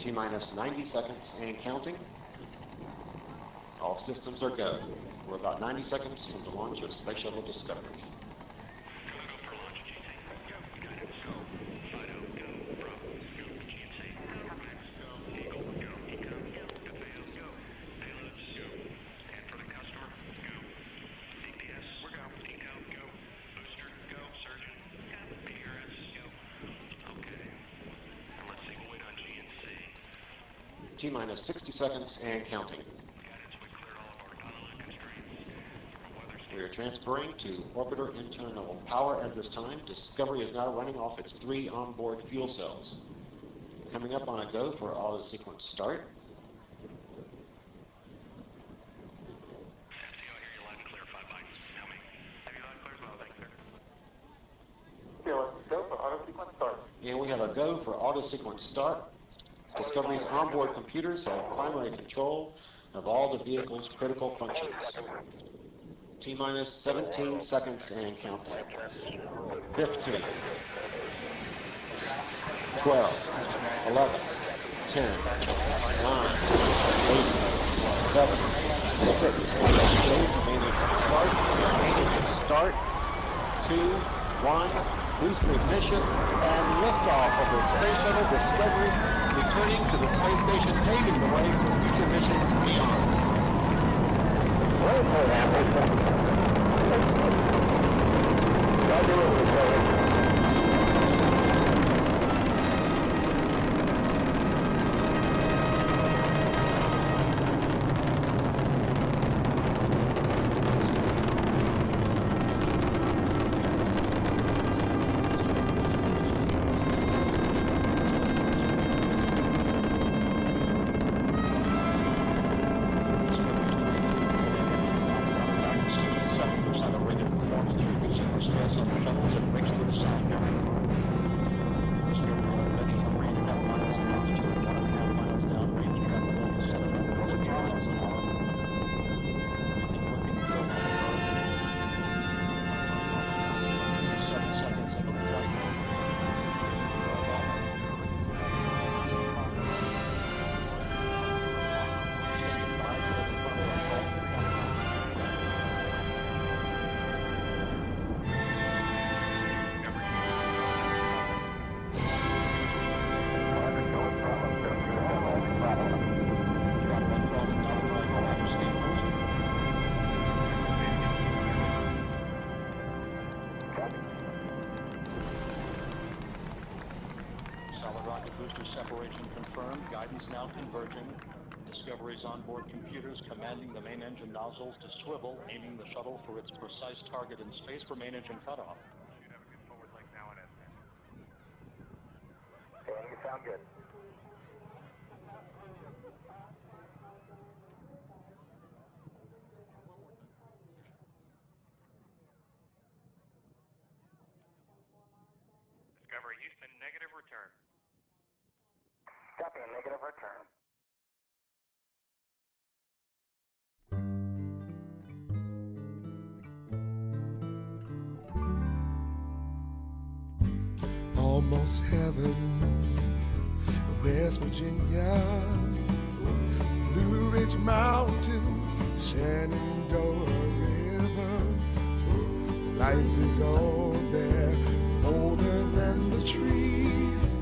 T-minus 90 seconds and counting. All systems are go. We're about 90 seconds from the launch of Space Shuttle Discovery. T-minus 60 seconds and counting. We are transferring to orbiter internal power at this time. Discovery is now running off its 3 onboard fuel cells. Coming up on a go for auto sequence start. And we have a go for auto sequence start. Discovery's onboard computers have primary control of all the vehicle's critical functions. T-minus 17 seconds and counting. 15, 12, 11, 10, 9, 8, 7, 6, start, 2, 1, booster ignition, and liftoff of the Space Shuttle Discovery, returning to the space station, paving the way for future missions beyond. Separation confirmed. Guidance now converging. Discovery's onboard computers commanding the main engine nozzles to swivel, aiming the shuttle for its precise target in space for main engine cutoff. Should have a good forward link now and then. You sound good. Discovery Houston, negative return. Copy, a negative return. Almost heaven, West Virginia, Blue Ridge Mountains, Shenandoah River. Life is on there, older than the trees,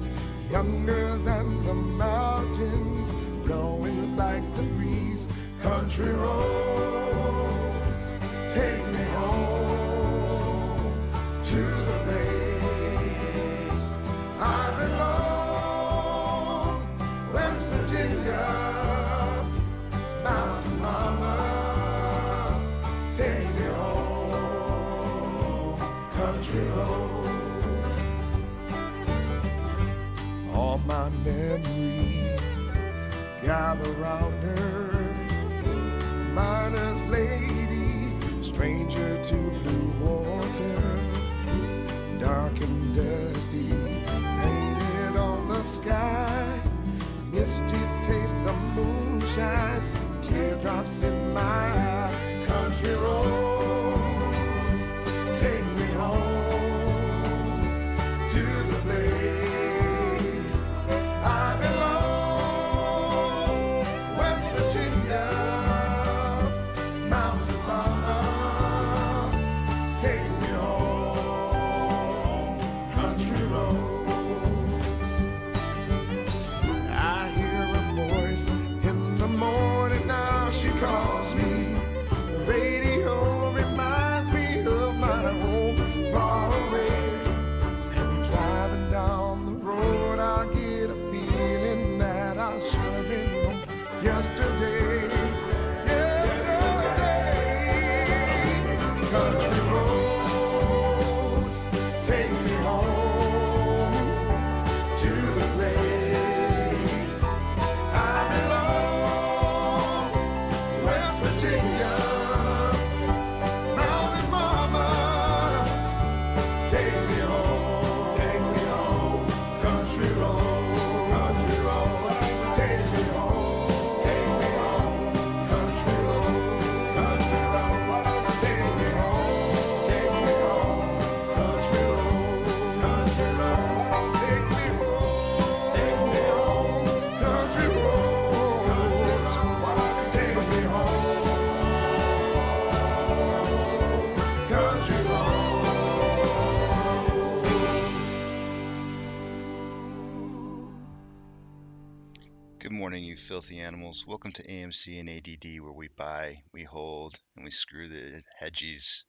younger than the mountains, blowing like the breeze. Country roads, take me home to the place I belong. West Virginia, mountain mama, take me home. Country roads. All my memories gather round her. Miner's lady, stranger to blue water, dark and dusty, painted on the sky. Misty taste the moonshine, teardrops in my eye. Country roads, take me home to the place I belong. filthy animals. Welcome to AMC and ADD, where we buy, we hold, and we screw the hedgies.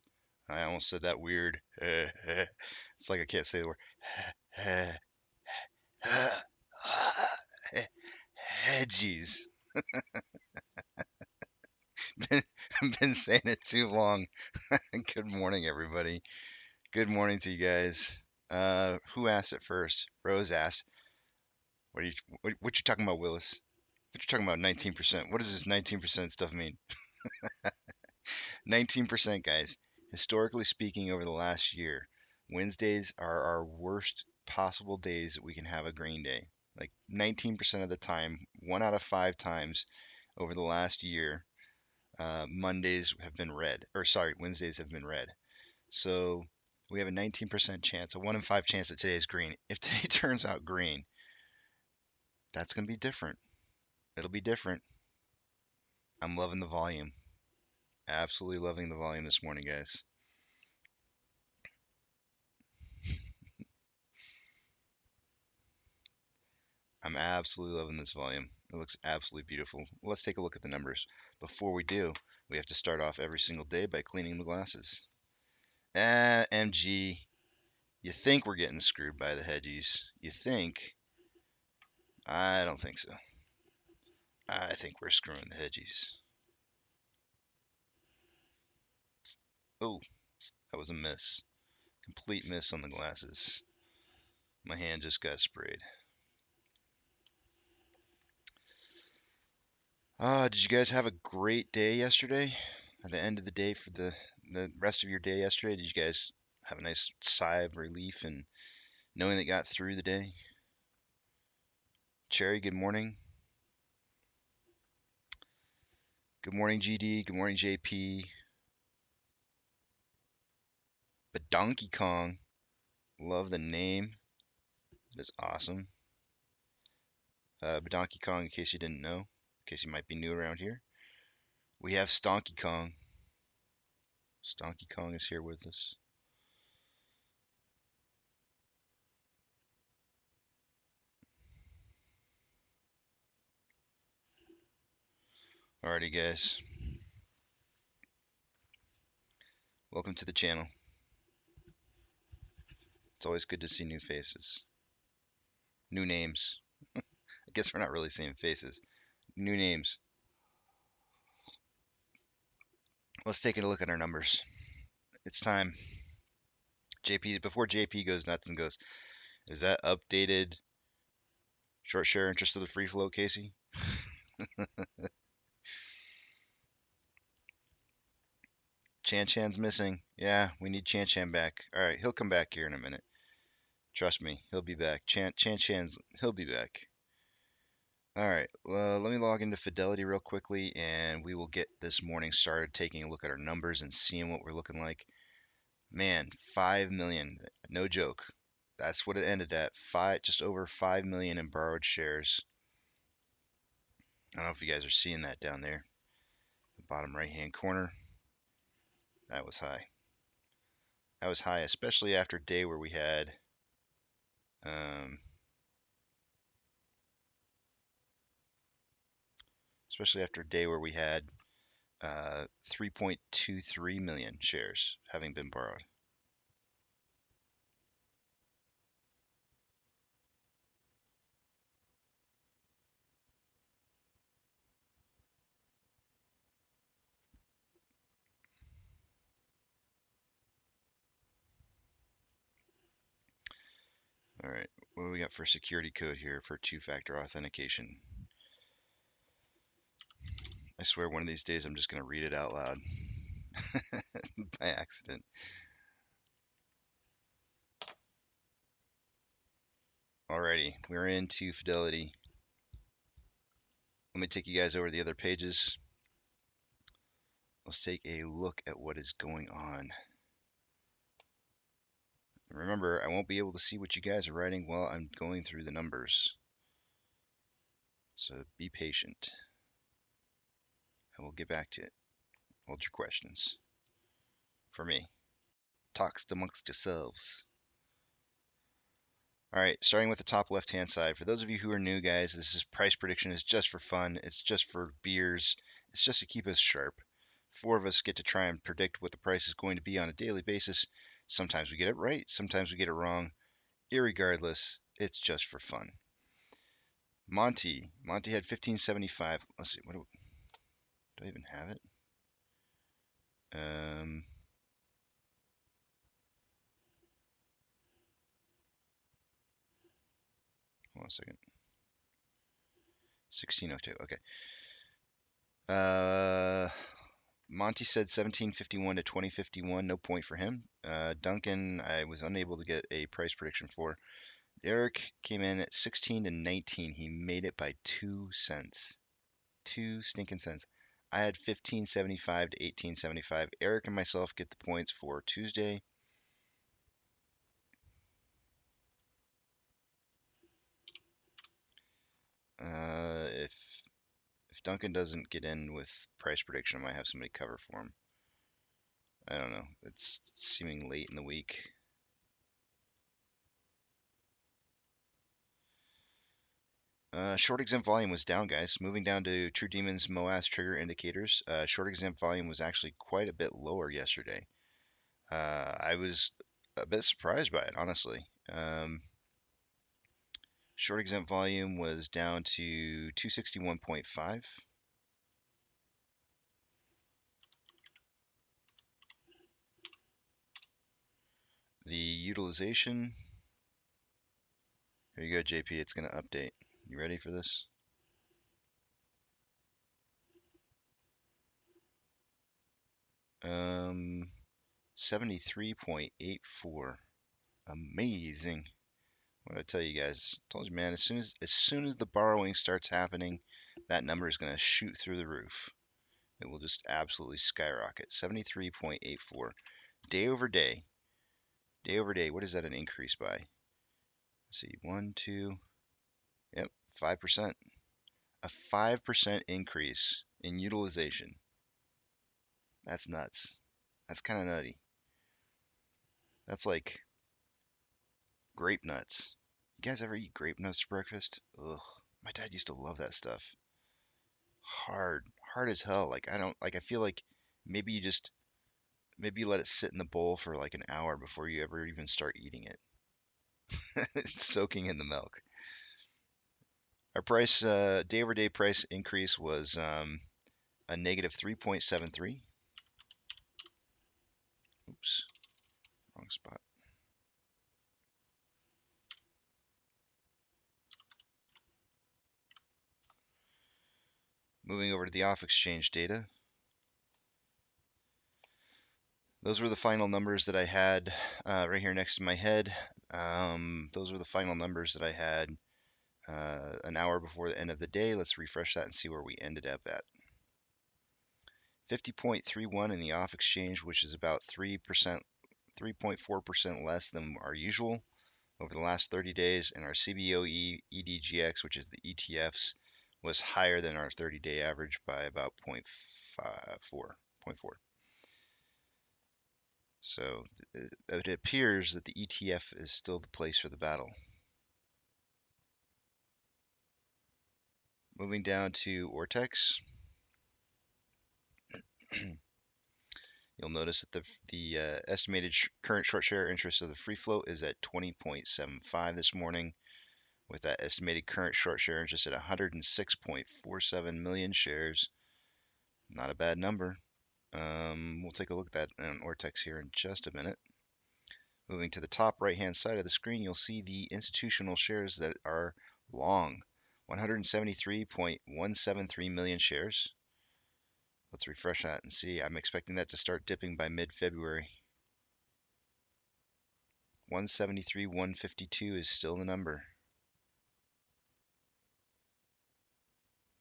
I almost said that weird. It's like I can't say the word. Hedgies. I've been saying it too long. Good morning, everybody. Good morning to you guys. Who asked it first? Rose asked. What you talking about, Willis? What you talking about? 19%. What does this 19% stuff mean? 19%, guys. Historically speaking, over the last year, Wednesdays are our worst possible days that we can have a green day. Like 19% of the time, 1 out of 5 times over the last year, Mondays have been red. Or sorry, Wednesdays have been red. So we have a 19% chance, a 1 in 5 chance that today is green. If today turns out green, that's going to be different. It'll be different. I'm loving the volume. Absolutely loving the volume this morning, guys. I'm absolutely loving this volume. It looks absolutely beautiful. Let's take a look at the numbers. Before we do, we have to start off every single day by cleaning the glasses. MG, you think we're getting screwed by the hedgies. You think. I don't think so. I think we're screwing the hedgies. Oh, that was a miss. Complete miss on the glasses. My hand just got sprayed. Did you guys have a great day yesterday? At the end of the day, for the rest of your day yesterday, did you guys have a nice sigh of relief and knowing that got through the day? Cherry, good morning. Good morning, GD. Good morning, JP. But Donkey Kong, love the name. That is awesome. But Donkey Kong, in case you didn't know, in case you might be new around here, we have Stonky Kong. Stonky Kong is here with us. Alrighty, guys. Welcome to the channel. It's always good to see new faces. New names. I guess we're not really saying faces. New names. Let's take a look at our numbers. It's time. JP, before JP goes nuts and goes, is that updated short share interest of the free float, Casey? Chan Chan's missing. Yeah, we need Chan Chan back. All right, he'll come back here in a minute. Trust me, he'll be back. He'll be back. All right, let me log into Fidelity real quickly, and we will get this morning started taking a look at our numbers and seeing what we're looking like. Man, 5 million, no joke. That's what it ended at. Just over 5 million in borrowed shares. I don't know if you guys are seeing that down there, the bottom right-hand corner. That was high. That was high, especially after a day where we had especially after a day where we had 3.23 million shares having been borrowed. All right, what do we got for security code here for two-factor authentication? I swear one of these days I'm just going to read it out loud by accident. Alrighty, we're into Fidelity. Let me take you guys over the other pages. Let's take a look at what is going on. Remember, I won't be able to see what you guys are writing while I'm going through the numbers. So be patient. I will get back to it. Hold your questions. For me. Talks amongst yourselves. All right, starting with the top left-hand side. For those of you who are new, guys, this is price prediction. Is just for fun. It's just for beers. It's just to keep us sharp. 4 of us get to try and predict what the price is going to be on a daily basis. Sometimes we get it right. Sometimes we get it wrong. Irregardless, it's just for fun. Monty had 1575. Let's see. What do I even have it? Hold on a second. 1602. Okay. Monty said 1751 to 2051. No point for him. Duncan, I was unable to get a price prediction for. Eric came in at 16 to 19. He made it by 2 cents. 2 stinking cents. I had 1575 to 1875. Eric and myself get the points for Tuesday. If Duncan doesn't get in with price prediction, I might have somebody cover for him. I don't know. It's seeming late in the week. Short exempt volume was down, guys. Moving down to True Demon's MOASS trigger indicators. Short exempt volume was actually quite a bit lower yesterday. I was a bit surprised by it, honestly. Short exempt volume was down to 261.5. The utilization. Here you go, JP. It's going to update. You ready for this? Um, 73.84. Amazing. What did I tell you guys? I told you, man, as soon as the borrowing starts happening, that number is going to shoot through the roof. It will just absolutely skyrocket. 73.84. Day over day. Day over day, what is that an increase by? Let's see, 1, 2, yep, 5%. A 5% increase in utilization. That's nuts. That's kind of nutty. That's like grape nuts. You guys ever eat grape nuts for breakfast? Ugh. My dad used to love that stuff. Hard as hell. Like I feel like maybe you let it sit in the bowl for like an hour before you ever even start eating it. It's soaking in the milk. Our price day over day price increase was a negative 3.73. Oops, wrong spot. Moving over to the off exchange data. Those were the final numbers that I had right here next to my head. Those were the final numbers that I had an hour before the end of the day. Let's refresh that and see where we ended up at. 50.31 in the off exchange, which is about 3.4% less than our usual over the last 30 days. And our CBOE EDGX, which is the ETFs, was higher than our 30-day average by about 0.4. So it appears that the ETF is still the place for the battle. Moving down to Ortex. You'll notice that the estimated current short share interest of the free float is at 20.75 this morning, with that estimated current short share interest at 106.47 million shares. Not a bad number. We'll take a look at that in Ortex here in just a minute. Moving to the top right-hand side of the screen, you'll see the institutional shares that are long, 173.173 million shares. Let's refresh that and see. I'm expecting that to start dipping by mid-February. 173.152 is still the number.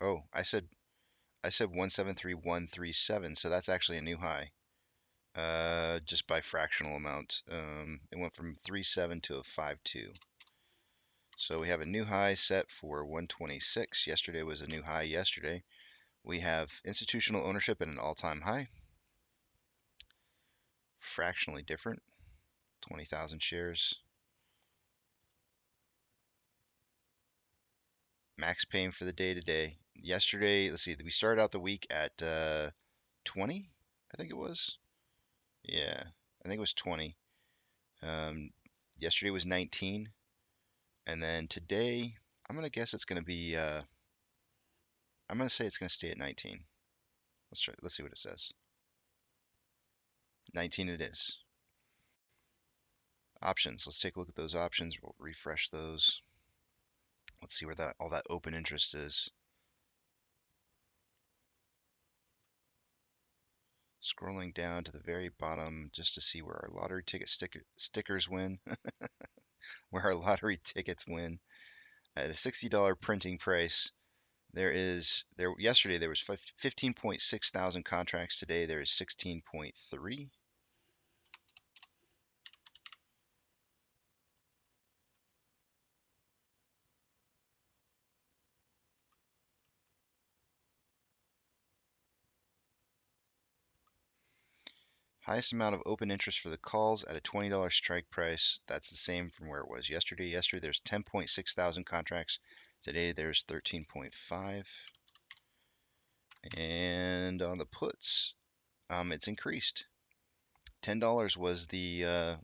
Oh, I said 173.137, so that's actually a new high. Just by fractional amount. It went from 3.7 to a 5.2. So we have a new high set for 126. Yesterday was a new high yesterday. We have institutional ownership at an all-time high. Fractionally different. 20,000 shares. Max paying for the day today. Yesterday, let's see, we started out the week at 20, I think it was. Yeah, I think it was 20. Um, Yesterday was 19, and then today, I'm gonna guess it's gonna be. I'm gonna say it's gonna stay at 19. Let's try. Let's see what it says. 19 it is. Options. Let's take a look at those options. We'll refresh those. Let's see where that all that open interest is. Scrolling down to the very bottom just to see where our lottery ticket stickers win, where our lottery tickets win. At a $60 printing price, yesterday there was 15.6 thousand contracts. Today there is 16.3. Highest amount of open interest for the calls at a $20 strike price. That's the same from where it was yesterday. Yesterday there's 10.6 thousand contracts. Today there's 13.5. And on the puts, it's increased. $10 was the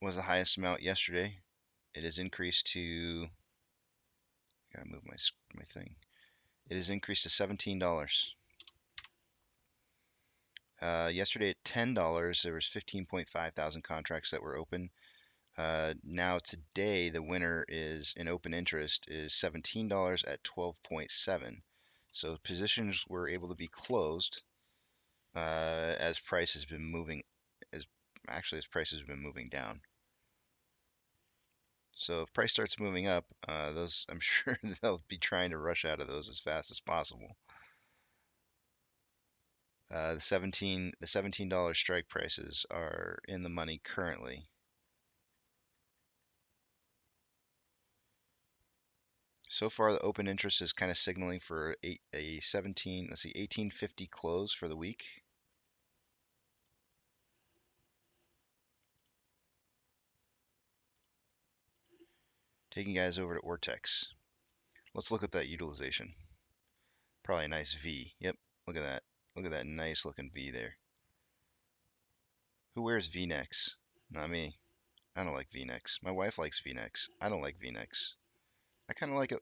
highest amount yesterday. It has increased to. Gotta move my thing. It has increased to $17. Yesterday at $10, there was 15.5 thousand contracts that were open. Now today, the winner is in open interest is $17 at 12.7. So positions were able to be closed as price has been moving, as price has been moving down. So if price starts moving up, those I'm sure they'll be trying to rush out of those as fast as possible. The $17 strike prices are in the money currently. So far, the open interest is kind of signaling for a 1850 close for the week. Taking you guys over to Ortex. Let's look at that utilization. Probably a nice V. Yep, look at that. Look at that nice looking V there. Who wears V-necks? Not me. I don't like V-necks. My wife likes V-necks. I don't like V-necks. I kind of like it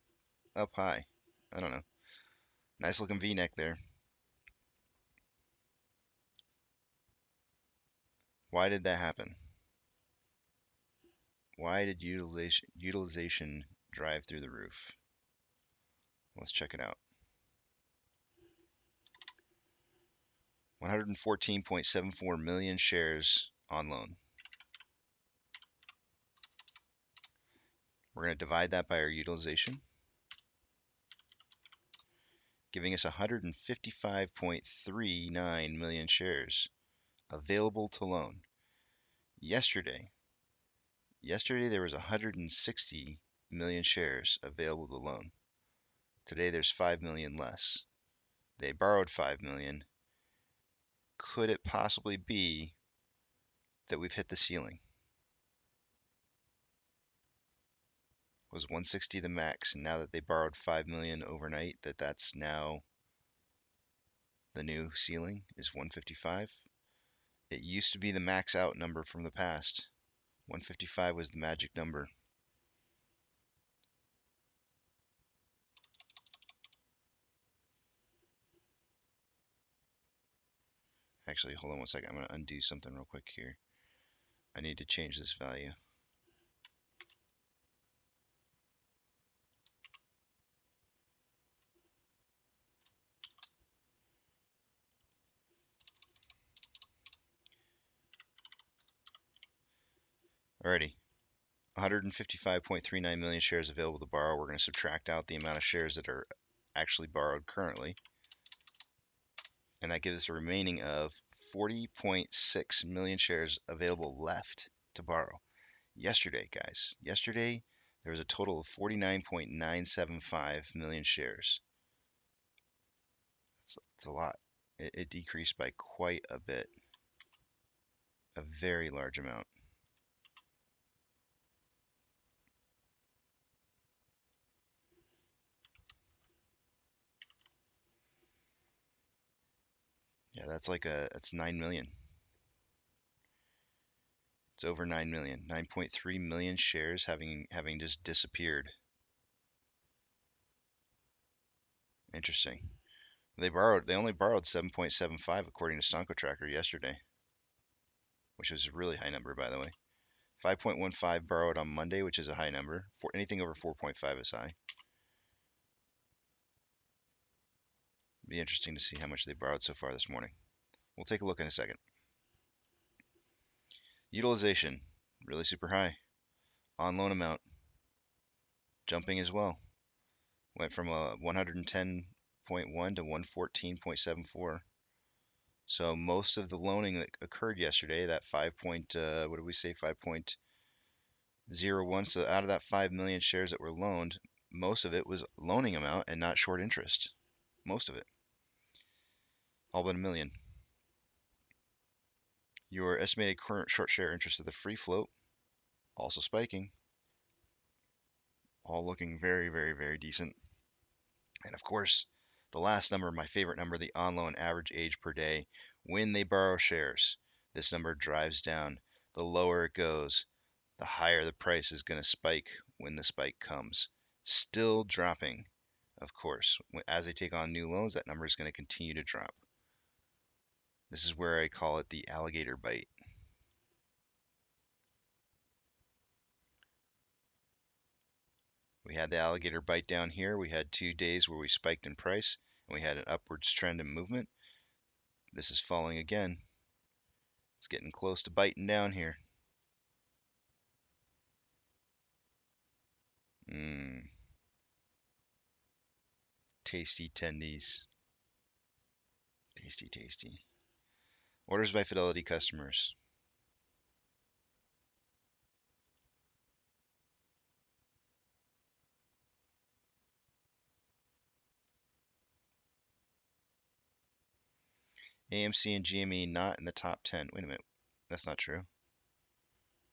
up high. I don't know. Nice looking V-neck there. Why did that happen? Why did utilization drive through the roof? Let's check it out. 114.74 million shares on loan. We're going to divide that by our utilization, giving us 155.39 million shares available to loan. Yesterday there was 160 million shares available to loan. Today there's 5 million less. They borrowed 5 million. Could it possibly be that we've hit the ceiling? Was 160 the max, and now that they borrowed 5 million overnight, that's now the new ceiling is 155? It used to be the max out number from the past. 155 was the magic number. Actually, hold on one second. I'm going to undo something real quick here. I need to change this value. Alrighty. 155.39 million shares available to borrow. We're going to subtract out the amount of shares that are actually borrowed currently. And that gives us a remaining of 40.6 million shares available left to borrow. Yesterday, guys, there was a total of 49.975 million shares. That's a lot. It decreased by quite a bit. A very large amount. Yeah, that's 9 million. It's over 9 million. 9.3 million shares having just disappeared. Interesting. They only borrowed 7.75 according to Stonko Tracker yesterday, which is a really high number, by the way. 5.15 borrowed on Monday, which is a high number. For anything over 4.5 is high. Be interesting to see how much they borrowed so far this morning. We'll take a look in a second. Utilization, really super high. On loan amount, jumping as well. Went from a 110.1 to 114.74. So most of the loaning that occurred yesterday, that 5. What did we say? 5.01. So out of that 5 million shares that were loaned, most of it was loaning amount and not short interest. Most of it. All but a million. Your estimated current short share interest of the free float, also spiking. All looking very, very, very decent. And of course, the last number, my favorite number, the on loan average age per day when they borrow shares. This number drives down. The lower it goes, the higher the price is going to spike when the spike comes. Still dropping, of course. As they take on new loans, that number is going to continue to drop. This is where I call it the alligator bite. We had the alligator bite down here. We had 2 days where we spiked in price, and we had an upwards trend and movement. This is falling again. It's getting close to biting down here. Tasty tendies. Tasty, tasty. Orders by Fidelity customers. AMC and GME not in the top 10. Wait a minute. That's not true.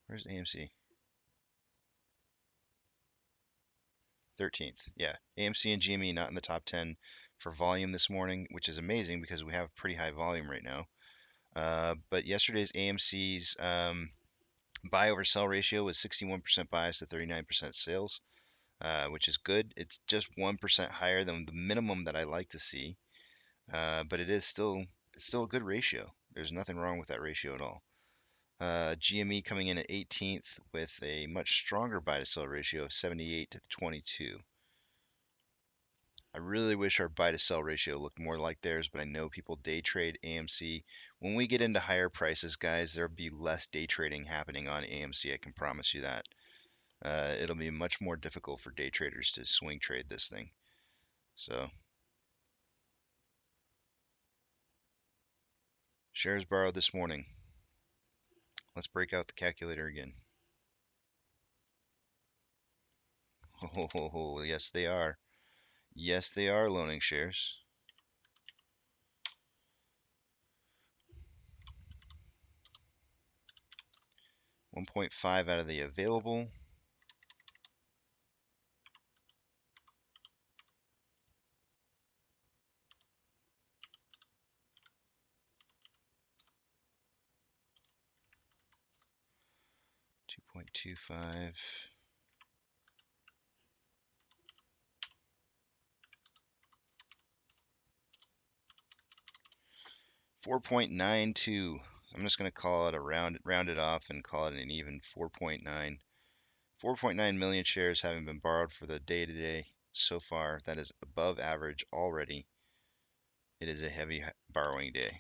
Where's AMC? 13th. Yeah. AMC and GME not in the top 10 for volume this morning, which is amazing because we have pretty high volume right now. But yesterday's AMC's buy over sell ratio was 61% bias to 39% sales, which is good. It's just 1% higher than the minimum that I like to see, but it's still a good ratio. There's nothing wrong with that ratio at all. GME coming in at 18th with a much stronger buy to sell ratio of 78 to 22. I really wish our buy to sell ratio looked more like theirs, but I know people day trade AMC. When we get into higher prices, guys, there'll be less day trading happening on AMC. I can promise you that. It'll be much more difficult for day traders to swing trade this thing. So, shares borrowed this morning. Let's break out the calculator again. Oh, yes, they are. Yes, they are loaning shares. $1.5 out of the available. $2.25. 4.92. I'm just going to call it round it off and call it an even 4.9. 4.9 million shares having been borrowed for the day today so far. That is above average already. It is a heavy borrowing day.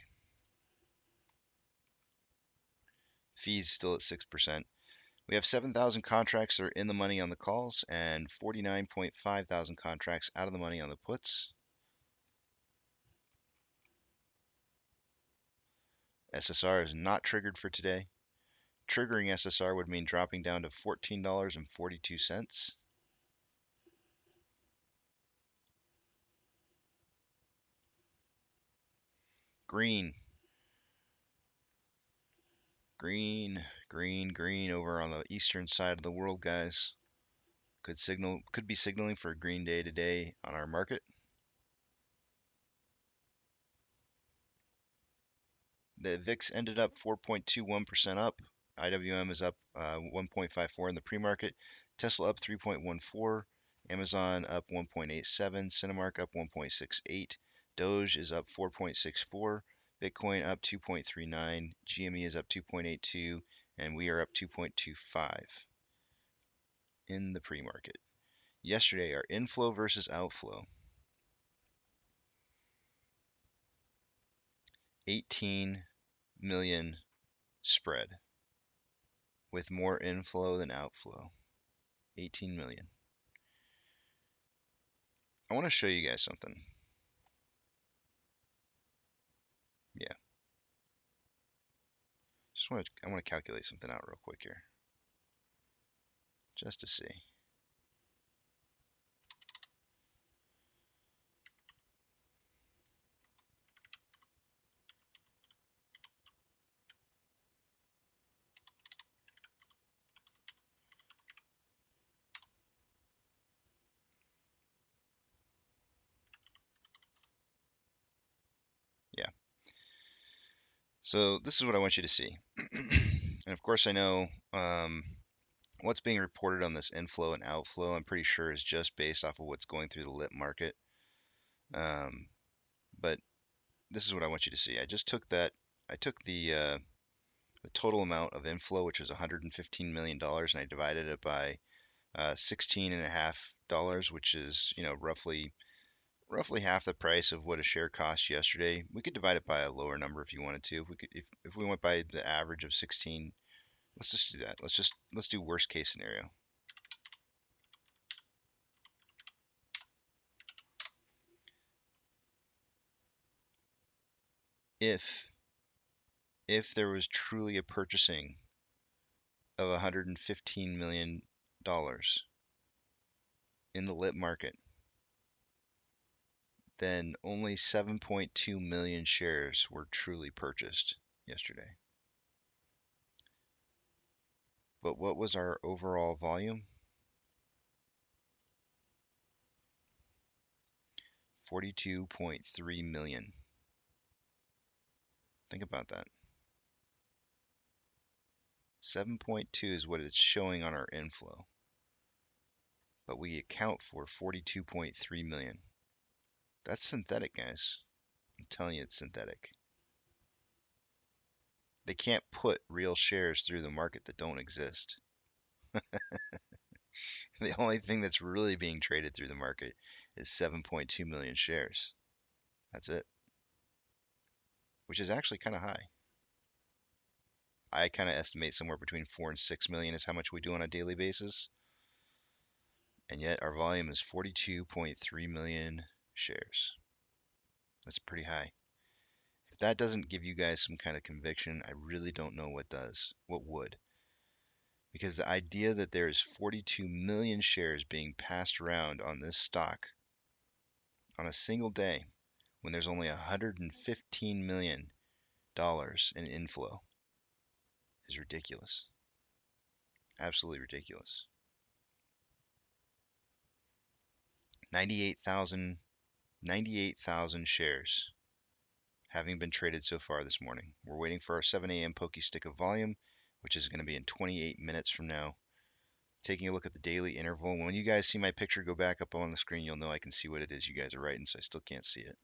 Fees still at 6%. We have 7,000 contracts that are in the money on the calls and 49.5 thousand contracts out of the money on the puts. SSR is not triggered for today. Triggering SSR would mean dropping down to $14.42. Green. Green over on the eastern side of the world, guys. Could be signaling for a green day today on our market. The VIX ended up 4.21% up. IWM is up 1.54 in the pre-market. Tesla up 3.14. Amazon up 1.87. Cinemark up 1.68. Doge is up 4.64. Bitcoin up 2.39. GME is up 2.82. And we are up 2.25 in the pre-market. Yesterday, our inflow versus outflow. 18 million spread with more inflow than outflow. 18 million. I want to show you guys something. Yeah. I want to calculate something out real quick here. Just to see. Yeah. So this is what I want you to see. And of course I know what's being reported on this inflow and outflow, I'm pretty sure is just based off of what's going through the lit market. But this is what I want you to see. I took the total amount of inflow, which is $115 million, and I divided it by $16.50, which is, roughly half the price of what a share cost yesterday. We could divide it by a lower number if you wanted to. If we went by the average of 16, let's just do that. Let's do worst case scenario. If there was truly a purchasing of $115 million in the lit market, then only 7.2 million shares were truly purchased yesterday. But what was our overall volume? 42.3 million. Think about that. 7.2 is what it's showing on our inflow. But we account for 42.3 million. That's synthetic, guys. I'm telling you, it's synthetic. They can't put real shares through the market that don't exist. The only thing that's really being traded through the market is 7.2 million shares. That's it. Which is actually kind of high. I kind of estimate somewhere between 4 and 6 million is how much we do on a daily basis. And yet our volume is 42.3 million shares. That's pretty high. If that doesn't give you guys some kind of conviction, I really don't know what does. What would? Because the idea that there's 42 million shares being passed around on this stock on a single day when there's only $115 million in inflow is ridiculous. Absolutely ridiculous. 98,000 shares having been traded so far this morning. We're waiting for our 7 a.m. pokey stick of volume, which is going to be in 28 minutes from now. Taking a look at the daily interval. When you guys see my picture go back up on the screen, you'll know I can see what it is you guys are writing, so I still can't see it.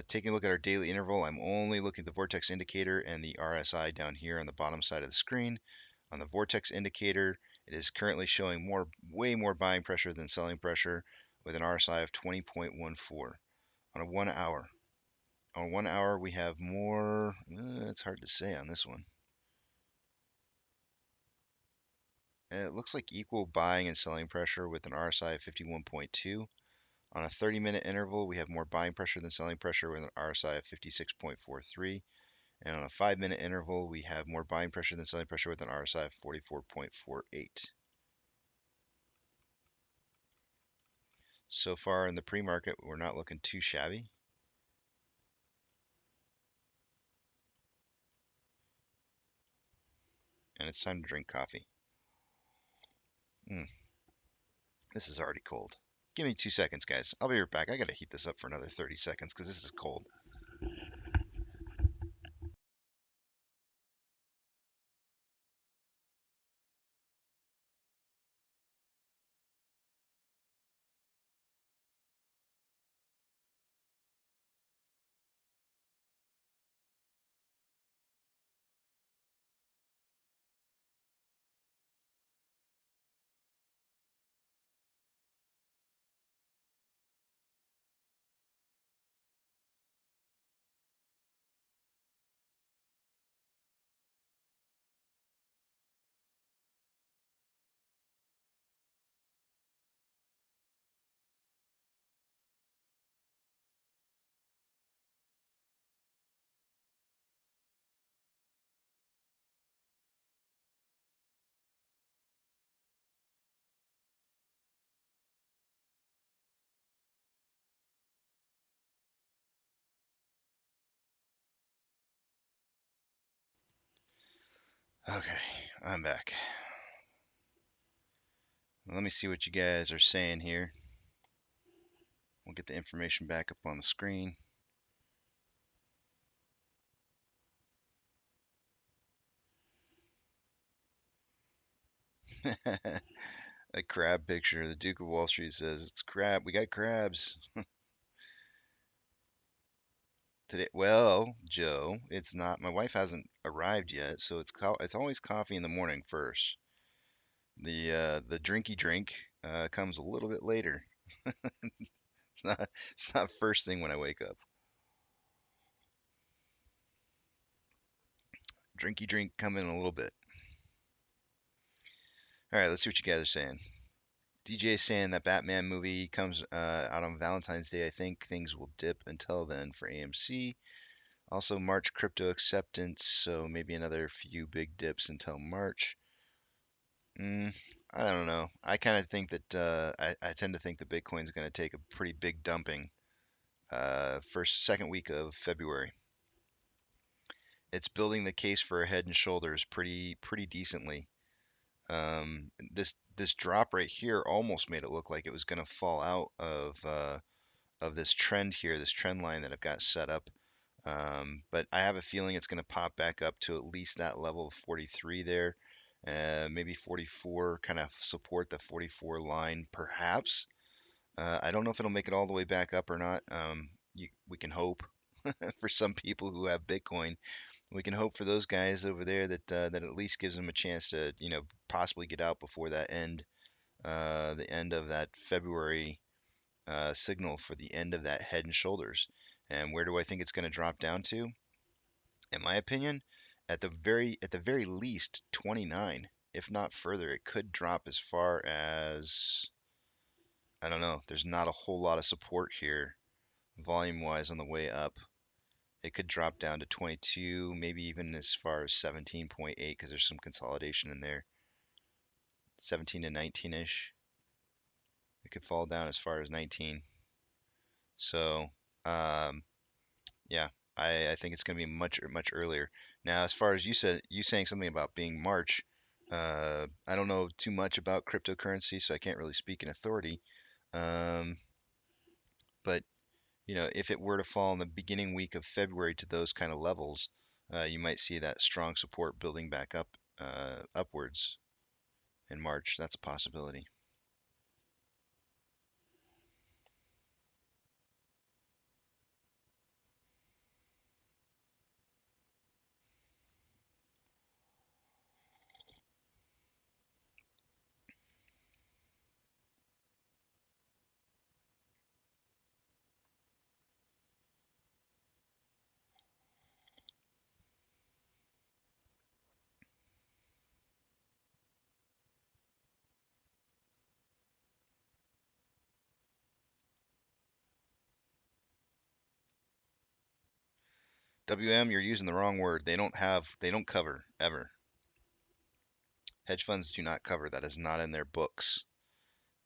Taking a look at our daily interval, I'm only looking at the vortex indicator and the RSI down here on the bottom side of the screen. On the vortex indicator, it is currently showing way more buying pressure than selling pressure with an RSI of 20.14. On a 1 hour. On 1 hour, we have more, it's hard to say on this one. It looks like equal buying and selling pressure with an RSI of 51.2. On a 30-minute interval, we have more buying pressure than selling pressure with an RSI of 56.43. And on a 5-minute interval, we have more buying pressure than selling pressure with an RSI of 44.48. So far in the pre-market, we're not looking too shabby. And it's time to drink coffee. This is already cold. Give me 2 seconds, guys. I'll be right back. I gotta heat this up for another 30 seconds because this is cold. Okay, I'm back. Let me see what you guys are saying here. We'll get the information back up on the screen. A crab picture. The Duke of Wall Street says it's crab. We got crabs today. Well, Joe, it's not. My wife hasn't arrived yet, so it's always coffee in the morning first. The drinky drink comes a little bit later. It's not first thing when I wake up. Drinky drink come in a little bit. All right, let's see what you guys are saying. DJ saying that Batman movie comes out on Valentine's Day. I think things will dip until then for AMC. Also, March crypto acceptance, so maybe another few big dips until March. I don't know. I kind of think that I tend to think that Bitcoin's going to take a pretty big dumping second week of February. It's building the case for a head and shoulders pretty decently. This drop right here almost made it look like it was going to fall out of this trend here, this trend line that I've got set up. But I have a feeling it's going to pop back up to at least that level of 43 there. Maybe 44, kind of support the 44 line, perhaps. I don't know if it'll make it all the way back up or not. We can hope for some people who have Bitcoin. We can hope for those guys over there that that at least gives them a chance to, possibly get out before the end of that February signal for the end of that head and shoulders. And where do I think it's going to drop down to? In my opinion, at the very least 29, if not further. It could drop as far as, I don't know. There's not a whole lot of support here, volume wise, on the way up. It could drop down to 22, maybe even as far as 17.8 because there's some consolidation in there. 17 to 19-ish. It could fall down as far as 19. So, yeah, I think it's going to be much earlier. Now, as far as you saying something about being March, I don't know too much about cryptocurrency, so I can't really speak in authority. Um, but if it were to fall in the beginning week of February to those kind of levels, you might see that strong support building back up upwards in March. That's a possibility. WM, you're using the wrong word. They don't cover ever. Hedge funds do not cover. That is not in their books.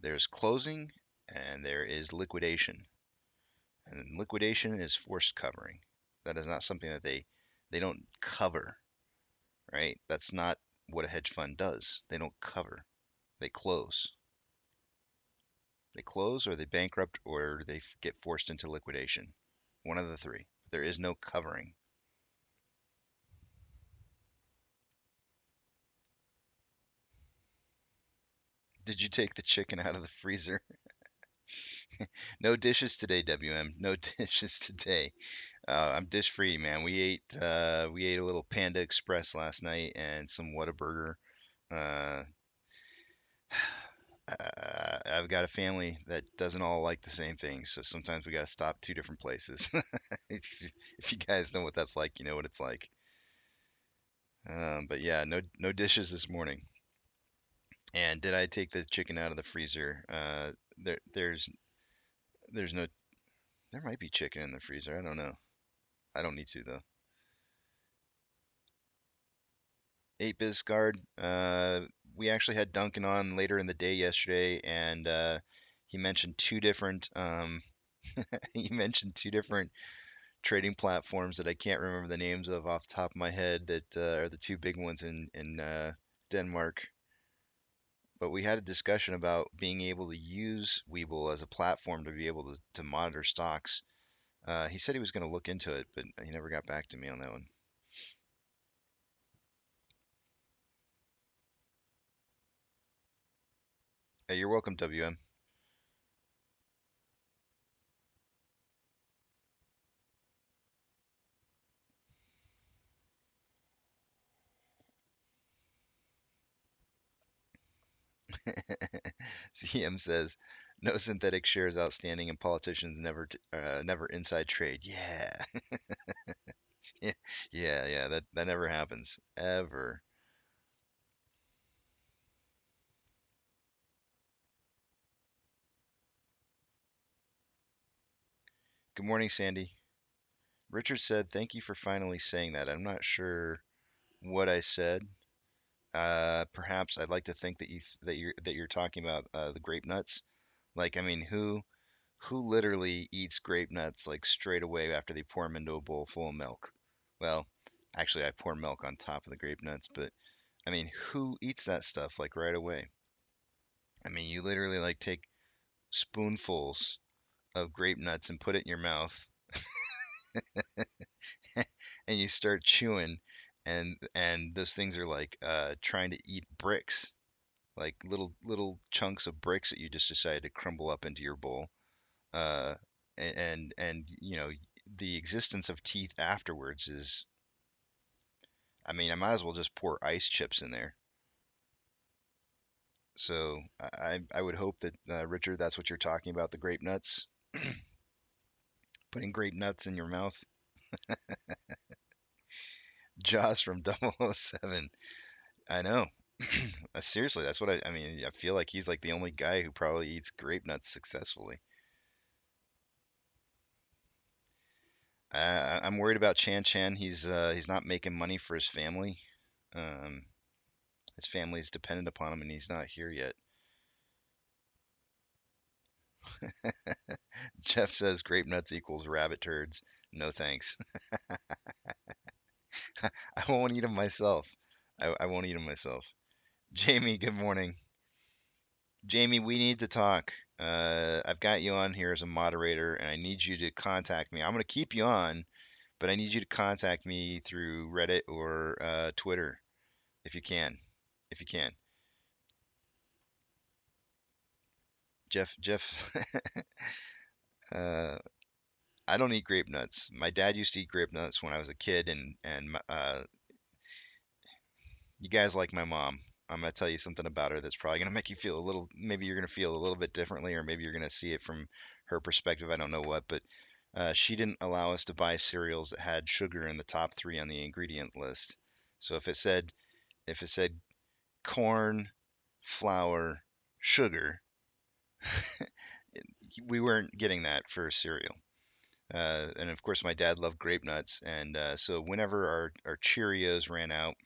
There's closing and there is liquidation. And liquidation is forced covering. That is not something that they don't cover, right? That's not what a hedge fund does. They don't cover. They close. They close or they bankrupt or they get forced into liquidation. One of the three. There is no covering. Did you take the chicken out of the freezer? No dishes today, WM. No dishes today. I'm dish free, man. We ate a little Panda Express last night and some Whataburger. Uh, I've got a family that doesn't all like the same thing, so sometimes we got to stop two different places. If you guys know what that's like, you know what it's like. But yeah, no dishes this morning. And did I take the chicken out of the freezer? There's no. There might be chicken in the freezer. I don't know. I don't need to though. 8 guard. We actually had Duncan on later in the day yesterday, and he mentioned two different. He mentioned two different trading platforms that I can't remember the names of off the top of my head that are the two big ones in Denmark. But we had a discussion about being able to use Webull as a platform to be able to monitor stocks. He said he was going to look into it, but he never got back to me on that one. Hey, you're welcome, WM. CM says, no synthetic shares outstanding and politicians never inside trade. Yeah. Yeah, yeah, that never happens. Ever. Good morning, Sandy. Richard said, thank you for finally saying that. I'm not sure what I said. Perhaps I'd like to think that you're talking about the grape nuts. Like, I mean, who literally eats grape nuts like straight away after they pour them into a bowl full of milk? Well, actually, I pour milk on top of the grape nuts, but I mean, who eats that stuff like right away? I mean, you literally like take spoonfuls of grape nuts and put it in your mouth and you start chewing and those things are like trying to eat bricks, like little chunks of bricks that you just decided to crumble up into your bowl. Uh, and you know the existence of teeth afterwards is, I mean, I might as well just pour ice chips in there. So I would hope that Richard, that's what you're talking about, the grape nuts, putting grape nuts in your mouth. Jaws from 007. I know. Seriously, that's what I mean. I feel like he's like the only guy who probably eats grape nuts successfully. I'm worried about Chan Chan. He's not making money for his family. Um, his family's dependent upon him, and he's not here yet. Jeff says grape nuts equals rabbit turds. No thanks. I won't eat them myself. I won't eat them myself. Jamie, good morning. Jamie, we need to talk. I've got you on here as a moderator, and I need you to contact me. I'm going to keep you on, but I need you to contact me through Reddit or Twitter if you can. If you can. Jeff, uh, I don't eat grape nuts. My dad used to eat grape nuts when I was a kid, and you guys like my mom. I'm gonna tell you something about her that's probably gonna make you feel a little. Maybe you're gonna feel a little bit differently, or maybe you're gonna see it from her perspective. I don't know what, but she didn't allow us to buy cereals that had sugar in the top three on the ingredient list. So if it said corn, flour, sugar, we weren't getting that for cereal. And of course, my dad loved grape nuts, and so whenever our Cheerios ran out,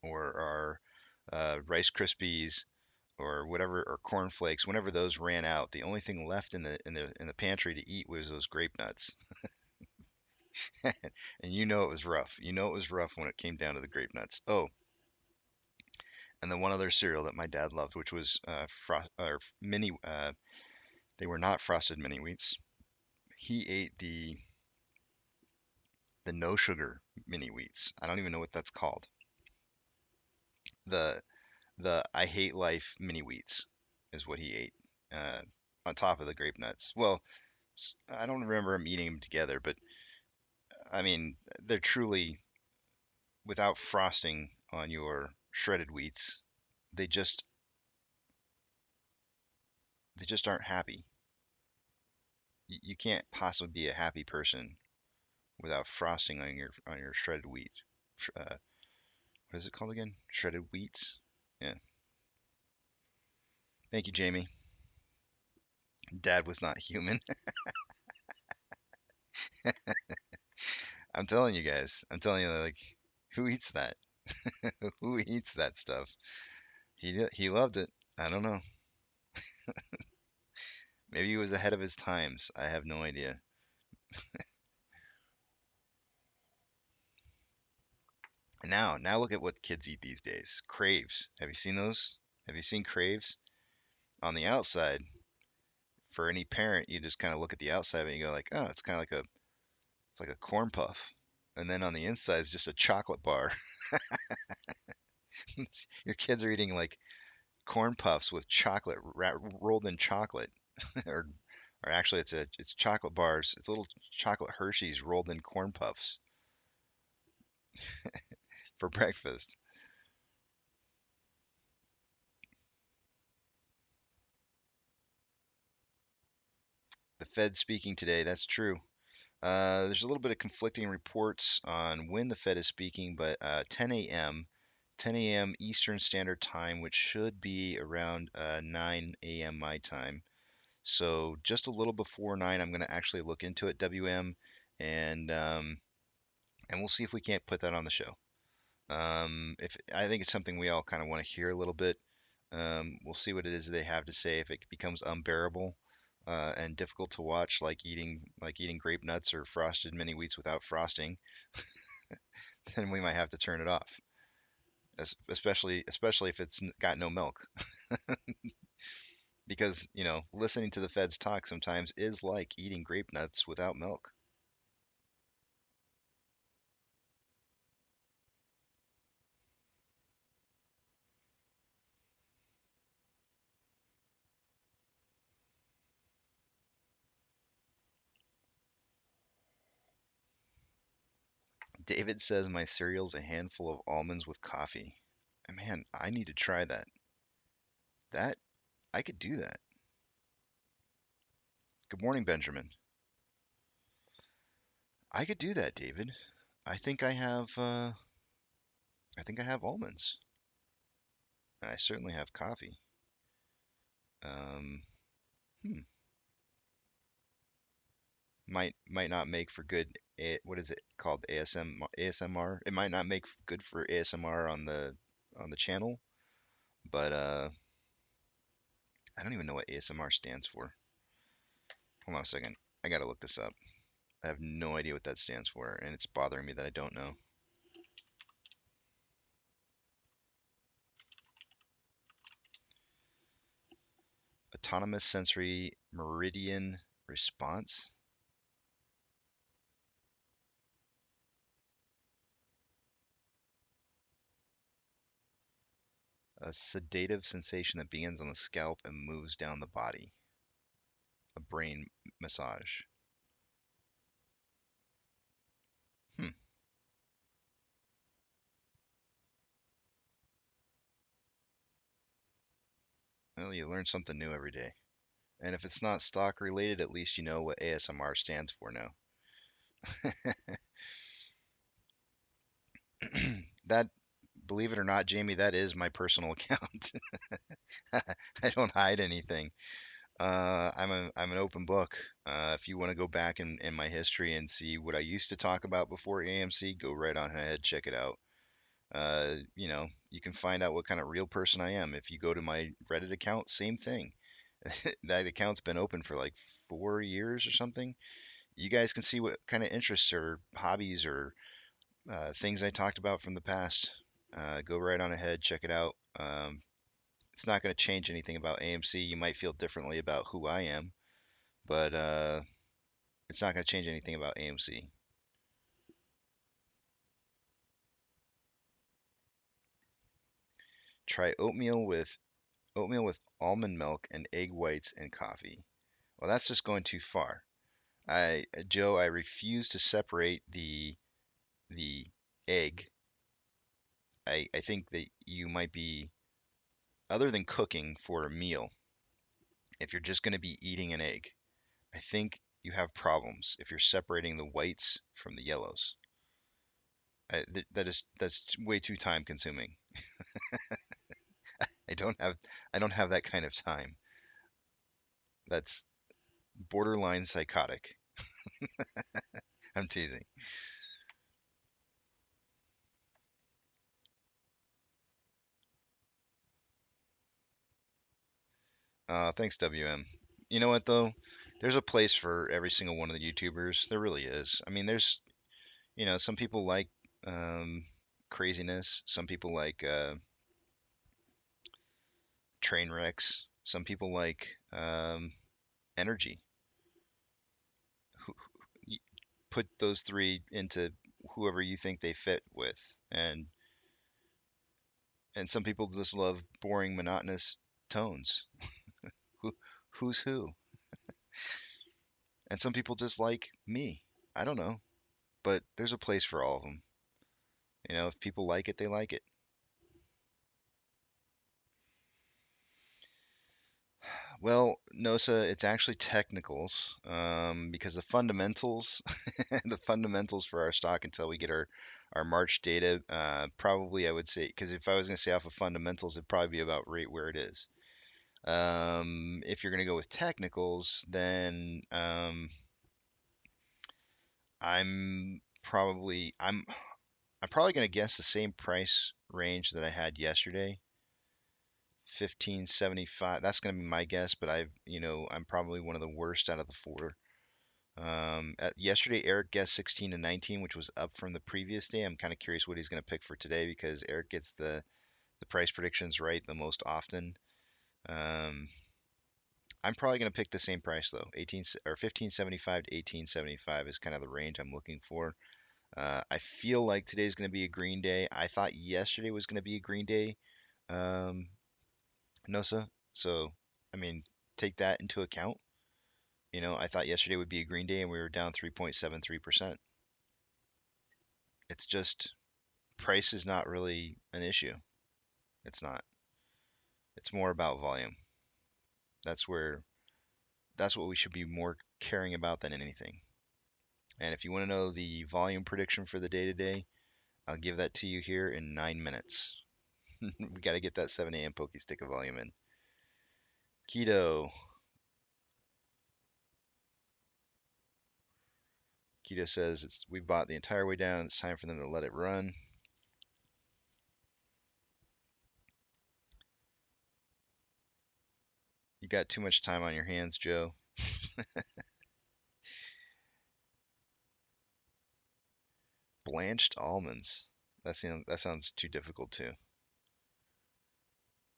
or our Rice Krispies, or whatever, or Corn Flakes, whenever those ran out, the only thing left in the pantry to eat was those grape nuts. And you know it was rough. You know it was rough when it came down to the grape nuts. Oh, and then one other cereal that my dad loved, which was or mini. They were not frosted mini wheats. He ate the no sugar mini wheats. I don't even know what that's called. The the I hate life mini wheats is what he ate, uh, on top of the grape nuts. Well, I don't remember him eating them together, but I mean they're truly without frosting on your shredded wheats. They just they just aren't happy. You can't possibly be a happy person without frosting on your shredded wheat. What is it called again? Shredded wheats. Yeah. Thank you, Jamie. Dad was not human. I'm telling you guys. I'm telling you, like, who eats that? Who eats that stuff? He loved it. I don't know. Maybe he was ahead of his times. I have no idea. And now look at what kids eat these days. Craves. Have you seen those? Have you seen Craves? On the outside, for any parent, you just kind of look at the outside and you go like, oh, it's kind of like it's like a corn puff. And then on the inside is just a chocolate bar. Your kids are eating like corn puffs with chocolate rolled in chocolate, or or actually it's chocolate bars. It's little chocolate Hershey's rolled in corn puffs for breakfast. The Fed speaking today. That's true. There's a little bit of conflicting reports on when the Fed is speaking, but 10 a.m. 10 a.m. Eastern Standard Time, which should be around 9 a.m. my time. So just a little before 9, I'm going to actually look into it, WM, and and we'll see if we can't put that on the show. If I think it's something we all kind of want to hear a little bit. We'll see what it is they have to say. If it becomes unbearable and difficult to watch, like eating grape nuts or frosted mini wheats without frosting, then we might have to turn it off. Especially if it's got no milk, because listening to the Feds talk sometimes is like eating grape nuts without milk. David says my cereal's a handful of almonds with coffee. Man, I need to try that. That I could do that. Good morning, Benjamin. I could do that, David. I think I have. I think I have almonds, and I certainly have coffee. Um, hmm. Might not make for good. What is it called? ASMR. It might not make good for ASMR on the channel, but I don't even know what ASMR stands for. Hold on a second. I gotta look this up. I have no idea what that stands for, and it's bothering me that I don't know. Autonomous sensory meridian response. A sedative sensation that begins on the scalp and moves down the body. A brain massage. Hmm. Well, you learn something new every day. And if it's not stock related, at least you know what ASMR stands for now. That, believe it or not, Jamie, that is my personal account. I don't hide anything. I'm an open book. If you want to go back in my history and see what I used to talk about before AMC, go right on ahead, check it out. You can find out what kind of real person I am. If you go to my Reddit account, same thing. That account's been open for like 4 years or something. You guys can see what kind of interests or hobbies or things I talked about from the past. Go right on ahead, check it out. It's not going to change anything about AMC. You might feel differently about who I am, but it's not going to change anything about AMC. Try oatmeal with almond milk and egg whites and coffee. Well, that's just going too far. Joe, I refuse to separate the egg. I think that you might be, other than cooking for a meal, if you're just going to be eating an egg, I think you have problems if you're separating the whites from the yellows. That's way too time consuming. I don't have I don't have that kind of time. That's borderline psychotic. I'm teasing. Thanks, WM. You know what though? There's a place for every single one of the YouTubers. There really is. I mean, there's some people like um, craziness. Some people like train wrecks. Some people like energy. Put those three into whoever you think they fit with, and some people just love boring, monotonous tones. Who, who's who? And some people just like me. I don't know, but there's a place for all of them. You know, if people like it, they like it. Well, Nosa, it's actually technicals, because the fundamentals, the fundamentals for our stock until we get our March data, probably I would say, because if I was going to say off of fundamentals, it'd probably be about right where it is. If you're going to go with technicals, then I'm probably I'm I'm probably going to guess the same price range that I had yesterday, 1575. That's going to be my guess, but I'm probably one of the worst out of the four. Yesterday, Eric guessed 16 and 19, which was up from the previous day. I'm kind of curious what he's going to pick for today because Eric gets the price predictions right the most often. Um, I'm probably going to pick the same price though. 18 or 1575 to 1875 is kind of the range I'm looking for. I feel like today's going to be a green day. I thought yesterday was going to be a green day, um, Nosa. So, I mean, take that into account. I thought yesterday would be a green day and we were down 3.73%. It's just price is not really an issue. It's not. It's more about volume. That's where that's what we should be more caring about than anything. And if you want to know the volume prediction for the day today, I'll give that to you here in 9 minutes. We got to get that 7 a.m. Pokey Stick of volume in. Keto. Keto says we bought the entire way down. It's time for them to let it run. You got too much time on your hands, Joe. Blanched almonds. That sounds too difficult too.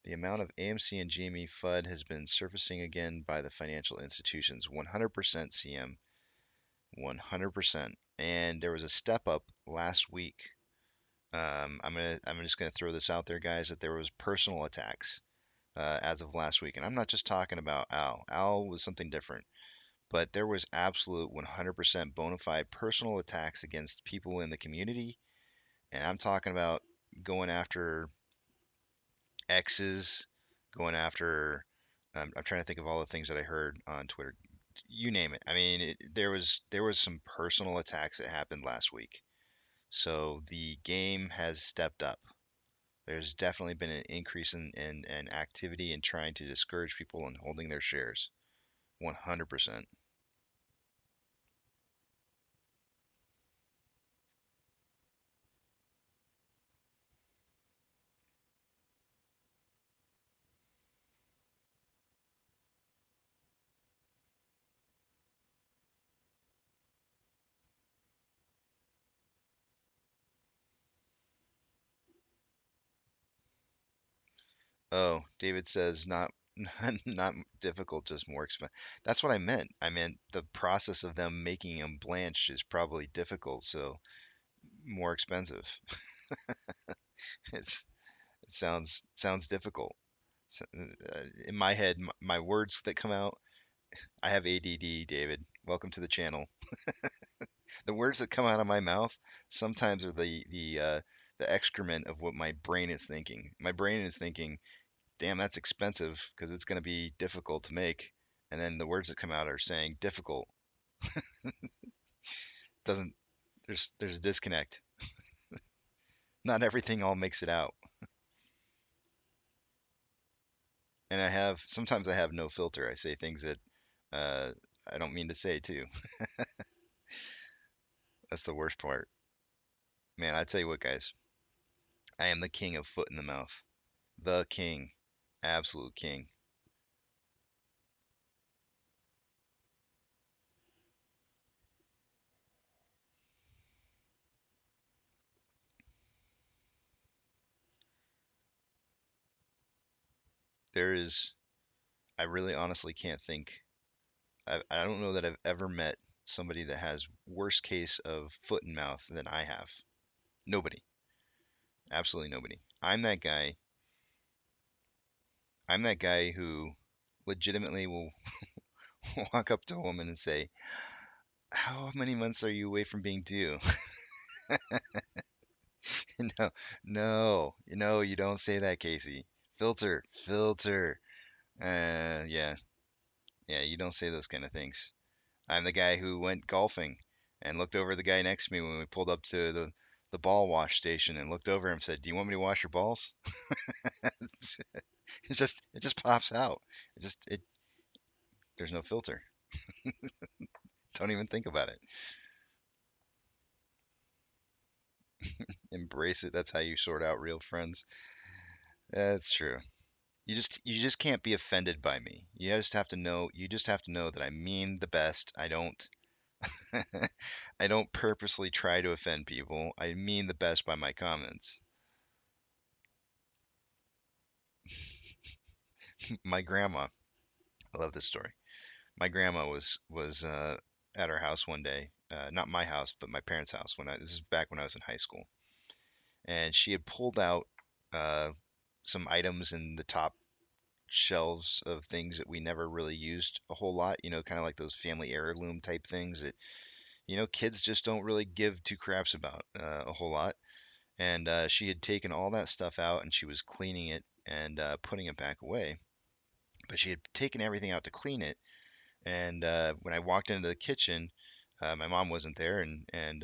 The amount of AMC and GME FUD has been surfacing again by the financial institutions. 100% CM. 100%. And there was a step up last week. I'm just gonna throw this out there, guys, that there was personal attacks as of last week, and I'm not just talking about Al. Al was something different, but there was absolute 100% bona fide personal attacks against people in the community, and I'm talking about going after exes, going after. I'm trying to think of all the things that I heard on Twitter. You name it. I mean, there was some personal attacks that happened last week. So the game has stepped up. There's definitely been an increase in activity in trying to discourage people in holding their shares. 100%. Oh, David says not not difficult, just more expensive. That's what I meant. I meant the process of them making them blanched is probably difficult, so more expensive. It's it sounds difficult. So, in my head, my words that come out, I have ADD, David. Welcome to the channel. The words that come out of my mouth sometimes are the excrement of what my brain is thinking. My brain is thinking, "Damn, that's expensive because it's going to be difficult to make," and then the words that come out are saying difficult. Doesn't there's a disconnect. Not everything all makes it out. And sometimes I have no filter. I say things that uh, I don't mean to say too. That's the worst part. Man, I tell you what, guys, I am the king of foot in the mouth. The king. Absolute king. there is, I really honestly can't think. I don't know that I've ever met somebody that has worse case of foot and mouth than I have. Nobody. Absolutely nobody. I'm that guy who legitimately will walk up to a woman and say, "How many months are you away from being due?" No, no, you don't say that, Casey. Filter, filter. Yeah, yeah, you don't say those kind of things. I'm the guy who went golfing and looked over at the guy next to me when we pulled up to the ball wash station and looked over and said, "Do you want me to wash your balls?" It just pops out. It there's no filter. Don't even think about it. Embrace it. That's how you sort out real friends. That's true. You just can't be offended by me. You just have to know that I mean the best. I don't I don't purposely try to offend people. I mean the best by my comments. My grandma, I love this story. My grandma was at our house one day, not my house, but my parents' house this is back when I was in high school, and she had pulled out uh, some items in the top shelves of things that we never really used a whole lot, kind of like those family heirloom type things that, kids just don't really give two craps about a whole lot. And she had taken all that stuff out and she was cleaning it and putting it back away. But she had taken everything out to clean it. And when I walked into the kitchen, my mom wasn't there, and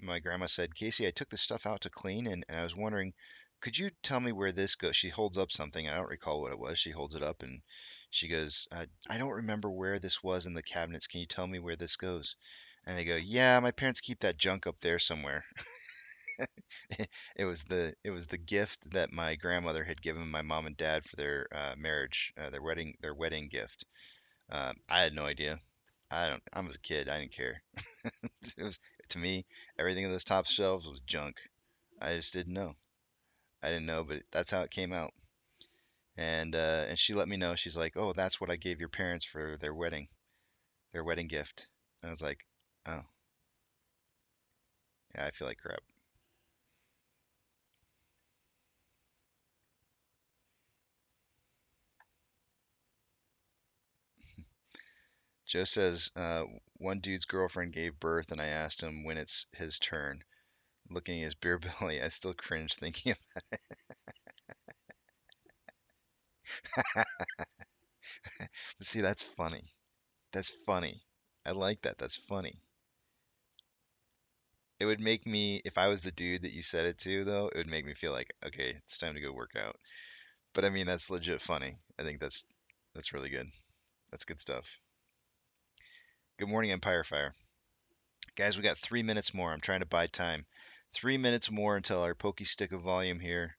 my grandma said, "Casey, I took this stuff out to clean, and I was wondering, could you tell me where this goes?" She holds up something. I don't recall what it was. She holds it up and she goes, "I don't remember where this was in the cabinets. Can you tell me where this goes?" And I go, "Yeah, my parents keep that junk up there somewhere." It was the gift that my grandmother had given my mom and dad for their marriage, their wedding gift. I had no idea. I was a kid. I didn't care. It was to me, everything in those top shelves was junk. I just didn't know. I didn't know, but that's how it came out. And she let me know. She's like, "Oh, that's what I gave your parents for their wedding gift." And I was like, "Oh, yeah, I feel like crap." Joe says, one dude's girlfriend gave birth, and I asked him when it's his turn. Looking at his beer belly, I still cringe thinking of See, that's funny. That's funny. I like that. That's funny. It would make me, if I was the dude that you said it to, though, it would make me feel like, okay, it's time to go work out. But I mean, that's legit funny. I think that's really good. That's good stuff. Good morning, Empire Fire. Guys, we got 3 minutes more. I'm trying to buy time. 3 minutes more until our pokey stick of volume here.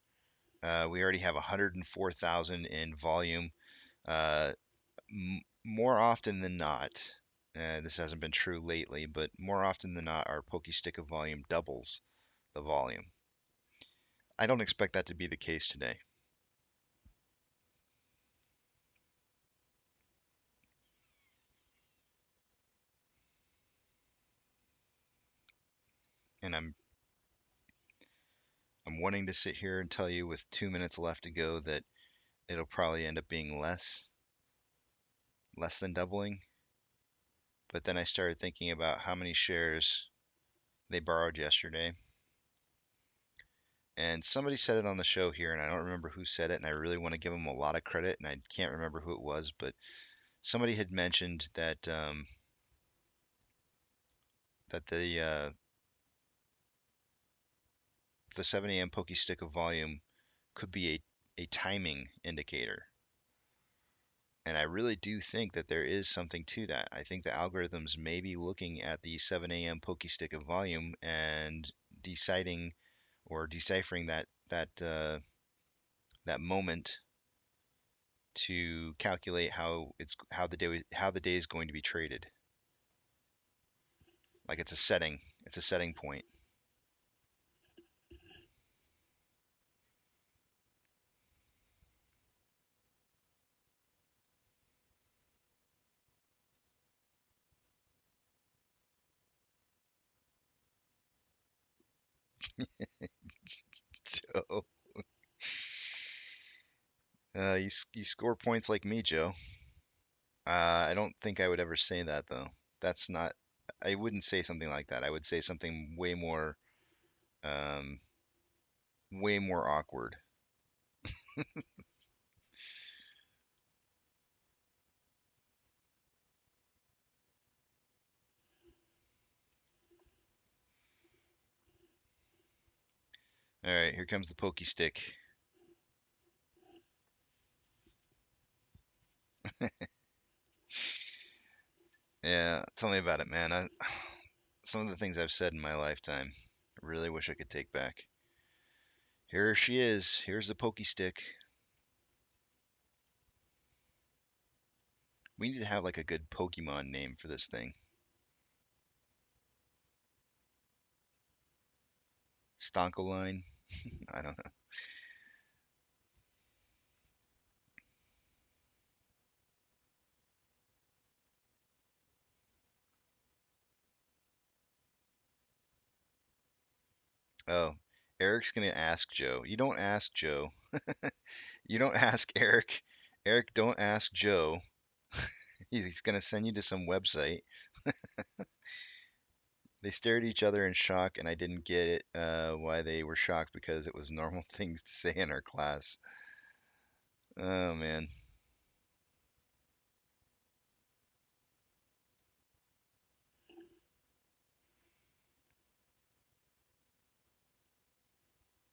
We already have 104,000 in volume. Uh, More often than not, this hasn't been true lately, but more often than not, our pokey stick of volume doubles the volume. I don't expect that to be the case today. And I'm wanting to sit here and tell you with 2 minutes left to go that it'll probably end up being less than doubling. But then I started thinking about how many shares they borrowed yesterday. And somebody said it on the show here, and I don't remember who said it, and I really want to give them a lot of credit, and I can't remember who it was, but somebody had mentioned that the 7 a.m. pokey stick of volume could be a timing indicator. And I really do think that there is something to that. I think the algorithms may be looking at the 7 a.m. pokey stick of volume and deciding or deciphering that moment to calculate how the day is going to be traded. Like it's a setting point. Joe. You score points like me, Joe. I don't think I would ever say that though. That's not. I wouldn't say something like that. I would say something um, way more awkward. All right, here comes the pokey stick. Yeah, tell me about it, man. Some of the things I've said in my lifetime, I really wish I could take back. Here she is. Here's the pokey stick. We need to have like a good Pokemon name for this thing. Stonkoline? I don't know. Oh, Eric's gonna ask Joe. You don't ask Joe. You don't ask Eric. Eric, don't ask Joe. He's gonna send you to some website. They stared at each other in shock, and I didn't get it why they were shocked because it was normal things to say in our class. Oh man.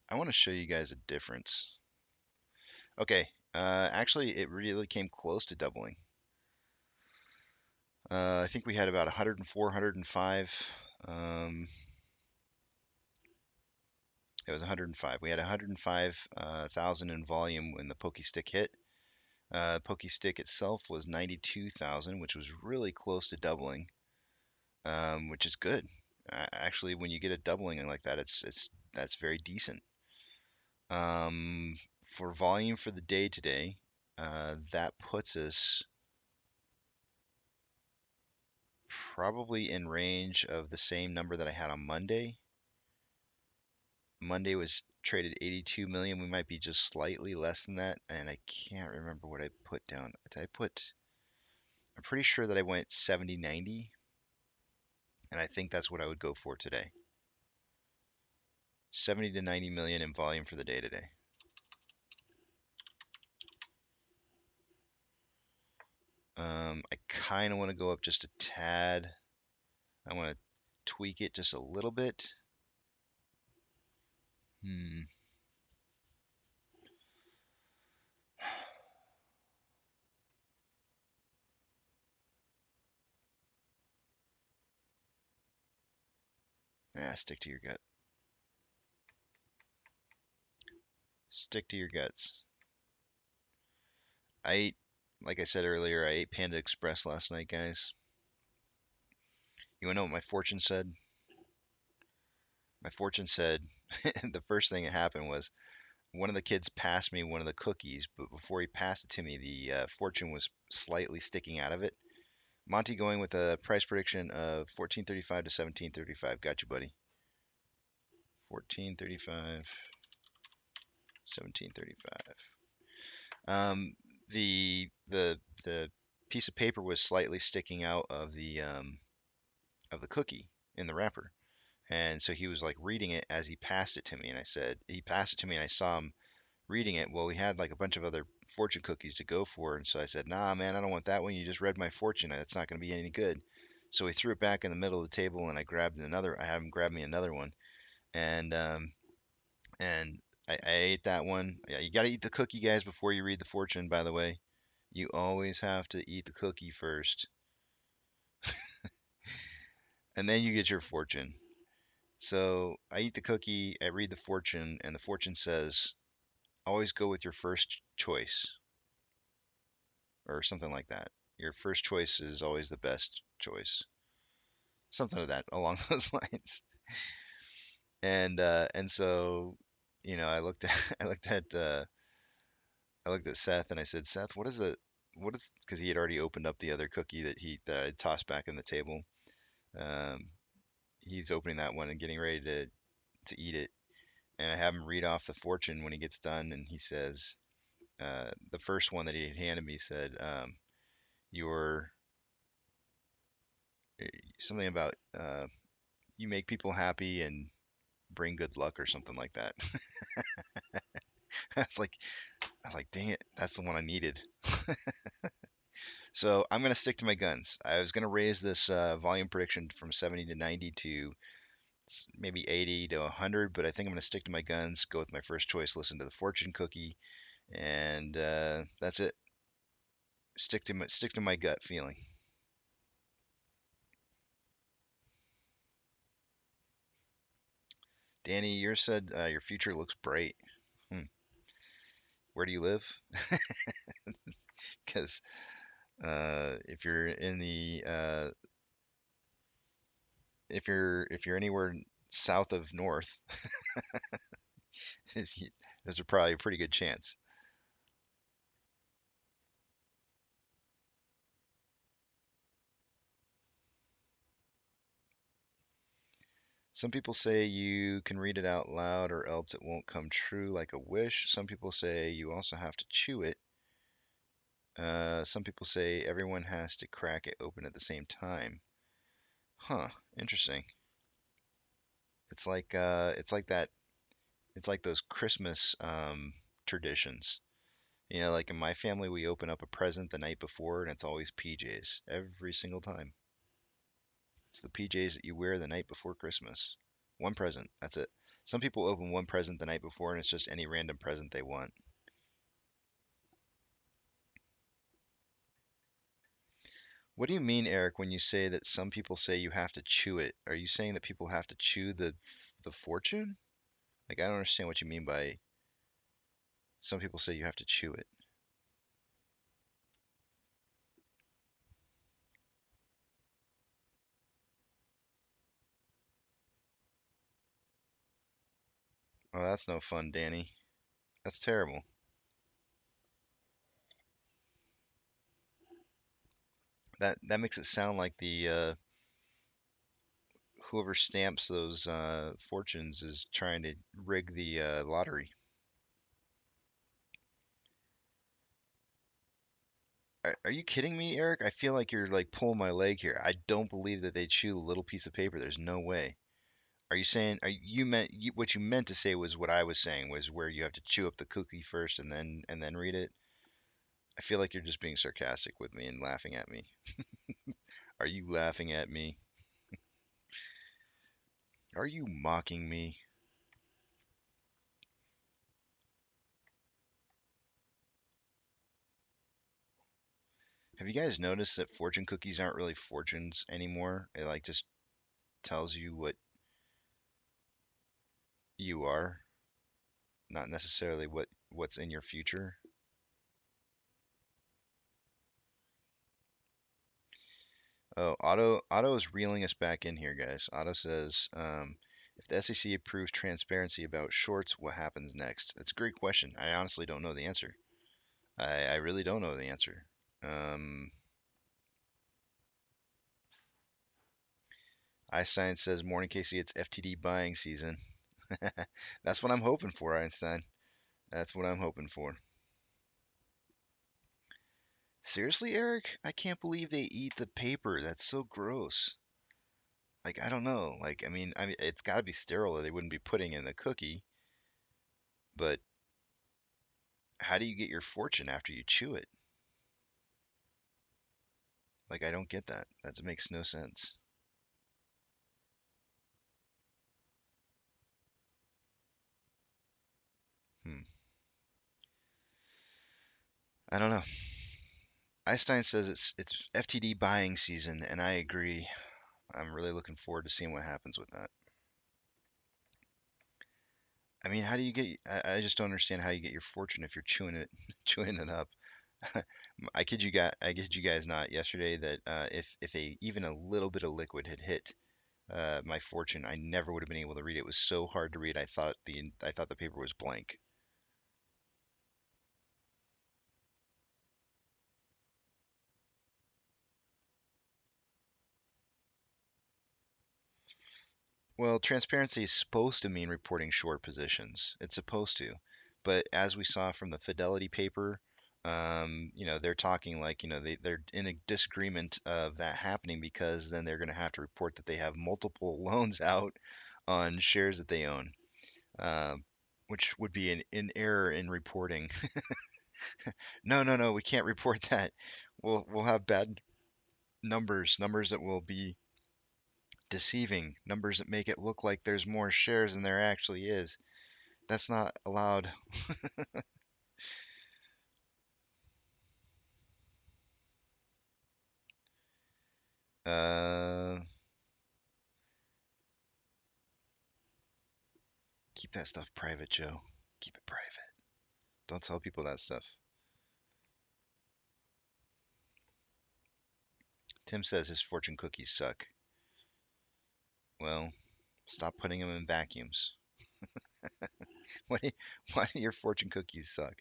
I want to show you guys a difference. Okay, actually, it really came close to doubling. I think we had about 104, 105. It was 105. We had 105,000 in volume when the Pokey Stick hit. Pokey Stick itself was 92,000, which was really close to doubling, which is good. Actually, when you get a doubling like that, that's very decent. For volume for the day today, that puts us probably in range of the same number that I had on Monday. Monday was traded 82 million. We might be just slightly less than that, and I can't remember what I put down. I'm pretty sure that I went 70, 90, and I think that's what I would go for today. 70 to 90 million in volume for the day today. I kind of want to go up just a tad. I want to tweak it just a little bit. Stick to your gut. Stick to your guts. Like I said earlier, I ate Panda Express last night, guys. You want to know what my fortune said? My fortune said the first thing that happened was one of the kids passed me one of the cookies, but before he passed it to me, the fortune was slightly sticking out of it. Monty going with a price prediction of 14.35 to 17.35. Got you, buddy. 14.35, 17.35. The piece of paper was slightly sticking out of the cookie in the wrapper. And so he was like reading it as he passed it to me. And he passed it to me and I saw him reading it. Well, we had like a bunch of other fortune cookies to go for. And so I said, nah, man, I don't want that one. You just read my fortune. That's not going to be any good. So he threw it back in the middle of the table and I had him grab me another one. And I ate that one. Yeah, you got to eat the cookie, guys, before you read the fortune, by the way. You always have to eat the cookie first. And then you get your fortune. So I eat the cookie, I read the fortune, and the fortune says, always go with your first choice, or something like that. Your first choice is always the best choice. Something of that along those lines. And so, I looked at Seth and I said, Seth, because he had already opened up the other cookie that I tossed back in the table. Um, he's opening that one and getting ready to eat it, and I have him read off the fortune when he gets done, and he says, the first one that he handed me said, "Your something about you make people happy and bring good luck or something like that." That's like I was like, dang it, that's the one I needed. So I'm gonna stick to my guns. I was gonna raise this volume prediction from 70 to 90 to maybe 80 to 100, but I think I'm gonna stick to my guns. Go with my first choice. Listen to the fortune cookie, and that's it. Stick to my gut feeling. Danny, yours said your future looks bright. Hmm. Where do you live? Because if you're in the if you're anywhere south of north, there's probably a pretty good chance. Some people say you can read it out loud or else it won't come true like a wish. Some people say you also have to chew it. Some people say everyone has to crack it open at the same time. Huh, interesting. It's like that. It's like those Christmas traditions. You know, like in my family, we open up a present the night before, and it's always PJs every single time. It's the PJs that you wear the night before Christmas. One present, that's it. Some people open one present the night before, and it's just any random present they want. What do you mean, Eric, when you say that some people say you have to chew it? Are you saying that people have to chew the fortune? Like, I don't understand what you mean by some people say you have to chew it. Oh, that's no fun, Danny. That's terrible. That makes it sound like the whoever stamps those fortunes is trying to rig the lottery. Are you kidding me, Eric? I feel like you're like pulling my leg here. I don't believe that they chew a little piece of paper. There's no way. Are you saying what you meant to say was what I was saying was where you have to chew up the cookie first and then read it? I feel like you're just being sarcastic with me and laughing at me. Are you laughing at me? Are you mocking me? Have you guys noticed that fortune cookies aren't really fortunes anymore? It like just tells you what you are, not necessarily what's in your future. Oh, Otto is reeling us back in here, guys. Otto says, if the SEC approves transparency about shorts, what happens next? That's a great question. I honestly don't know the answer. I really don't know the answer. Um, Einstein says, morning Casey, it's FTD buying season. That's what I'm hoping for, Einstein. That's what I'm hoping for. Seriously, Eric? I can't believe they eat the paper. That's so gross. Like, I don't know. Like, I mean, it's got to be sterile or they wouldn't be putting in the cookie. But how do you get your fortune after you chew it? Like, I don't get that. That makes no sense. Hmm. I don't know. Einstein says it's FTD buying season, and I agree. I'm really looking forward to seeing what happens with that. I mean, how do you get? I just don't understand how you get your fortune if you're chewing it, chewing it up. I kid you guys not. Yesterday, that if even a little bit of liquid had hit my fortune, I never would have been able to read it. It was so hard to read. I thought the paper was blank. Well, transparency is supposed to mean reporting short positions. It's supposed to. But as we saw from the Fidelity paper, they're talking like, they're in a disagreement of that happening because then they're going to have to report that they have multiple loans out on shares that they own, uh, which would be an error in reporting. No, no, no, we can't report that. We'll have bad numbers that will be deceiving, numbers that make it look like there's more shares than there actually is. That's not allowed. Uh, Keep that stuff private, Joe. Keep it private. Don't tell people that stuff. Tim says his fortune cookies suck. Well, stop putting them in vacuums. Why do your fortune cookies suck?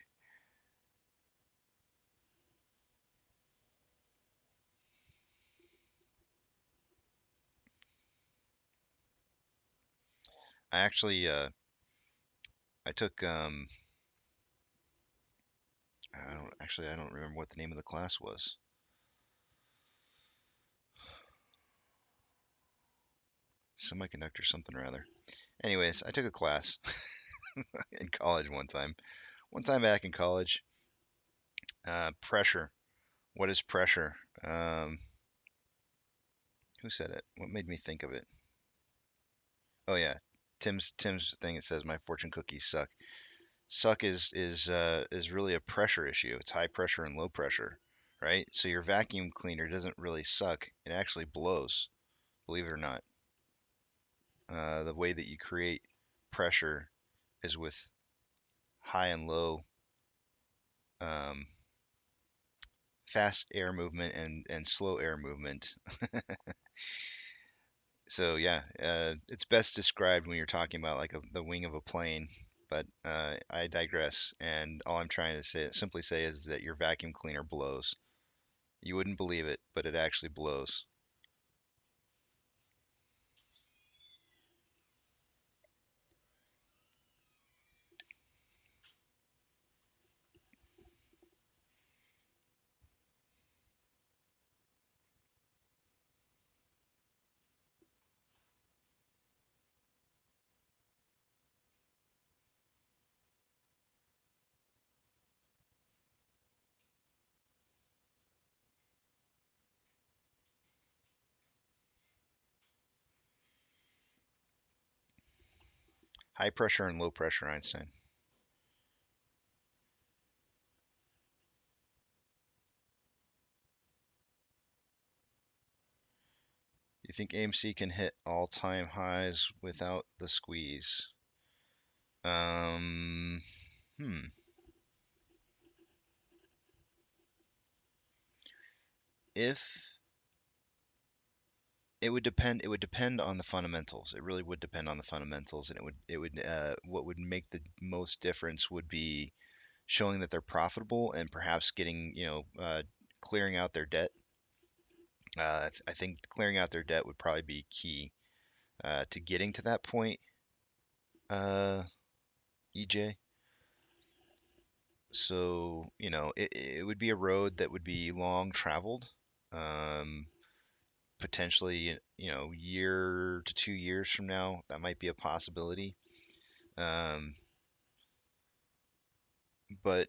I actually, I took, I don't remember what the name of the class was. Semiconductor something or other. Anyways, I took a class in college one time. One time back in college, pressure. What is pressure? Who said it? What made me think of it? Oh yeah, Tim's thing. It says my fortune cookies suck. Suck is really a pressure issue. It's high pressure and low pressure, right? So your vacuum cleaner doesn't really suck. It actually blows, believe it or not. The way that you create pressure is with high and low, um, fast air movement and slow air movement. So yeah, it's best described when you're talking about like the wing of a plane. But I digress, and all I'm trying to simply say is that your vacuum cleaner blows. You wouldn't believe it, but it actually blows. High pressure and low pressure, Einstein. You think AMC can hit all-time highs without the squeeze? Um, hmm. If it would depend on the fundamentals. It really would depend on the fundamentals, and what would make the most difference would be showing that they're profitable and perhaps getting, clearing out their debt. I think clearing out their debt would probably be key to getting to that point, EJ. So, it would be a road that would be long traveled, um, potentially, year to 2 years from now, that might be a possibility. Um, but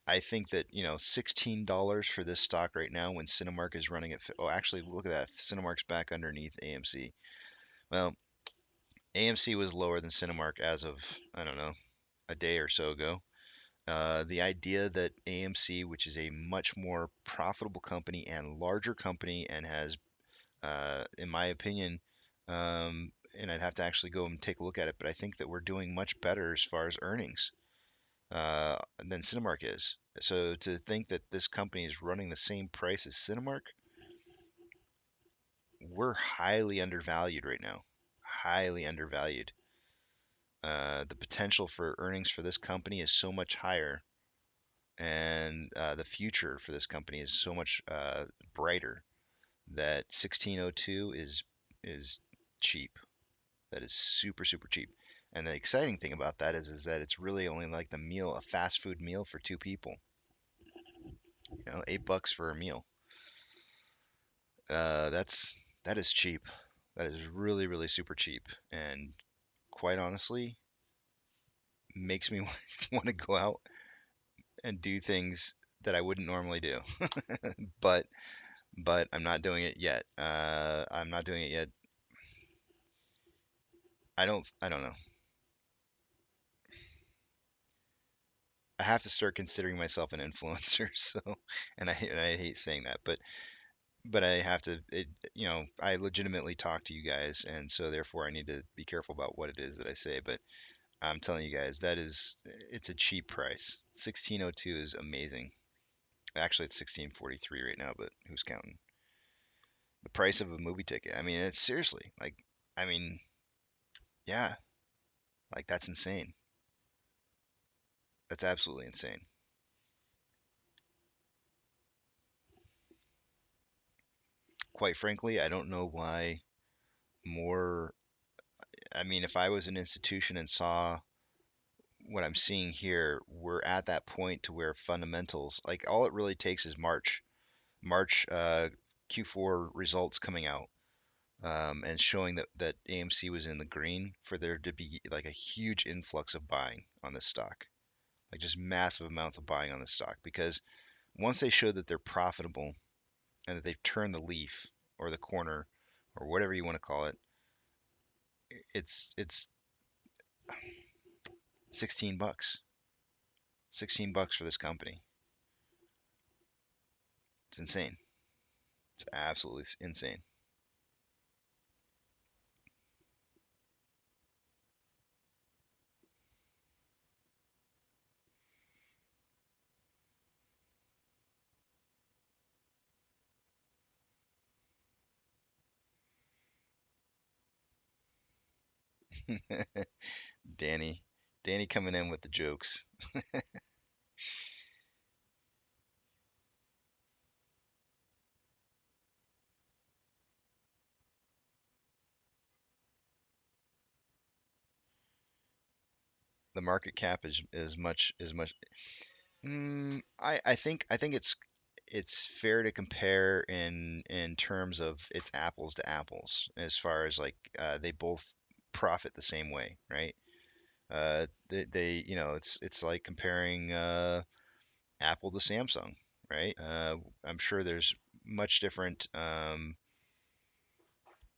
I think that, $16 for this stock right now when Cinemark is running at, oh, actually, look at that. Cinemark's back underneath AMC. Well, AMC was lower than Cinemark as of, I don't know, a day or so ago. The idea that AMC, which is a much more profitable company and larger company and has, in my opinion, and I'd have to actually go and take a look at it, but I think that we're doing much better as far as earnings than Cinemark is. So to think that this company is running the same price as Cinemark, we're highly undervalued right now. Highly undervalued. The potential for earnings for this company is so much higher, and the future for this company is so much brighter that 1602 is cheap. That is super, super cheap. And the exciting thing about that is that it's really only like the meal, a fast food meal for 2 people. You know, $8 for a meal. That is cheap. That is really, really super cheap. And quite honestly, makes me want to go out and do things that I wouldn't normally do. but but I'm not doing it yet. I'm not doing it yet. I don't know. I have to start considering myself an influencer. So, and I hate saying that, but I have to. I legitimately talk to you guys, and so therefore I need to be careful about what it is that I say. But I'm telling you guys, it's a cheap price. 1602 is amazing. Actually, it's 1643 right now, but who's counting? The price of a movie ticket. I mean, it's seriously like, I mean, yeah, like that's insane. That's absolutely insane. Quite frankly, I don't know why more. I mean, if I was an institution and saw what I'm seeing here, we're at that point to where fundamentals, like all it really takes is March Q4 results coming out, and showing that AMC was in the green for there to be like a huge influx of buying on this stock, like just massive amounts of buying on this stock. Because once they show that they're profitable and that they've turned the leaf or the corner or whatever you want to call it, it's 16 bucks. 16 bucks for this company. It's insane. It's absolutely insane. Danny, Danny coming in with the jokes. The market cap is much. I think it's fair to compare in terms of it's apples to apples as far as like they both profit the same way, right? They it's like comparing Apple to Samsung, right? I'm sure there's much different.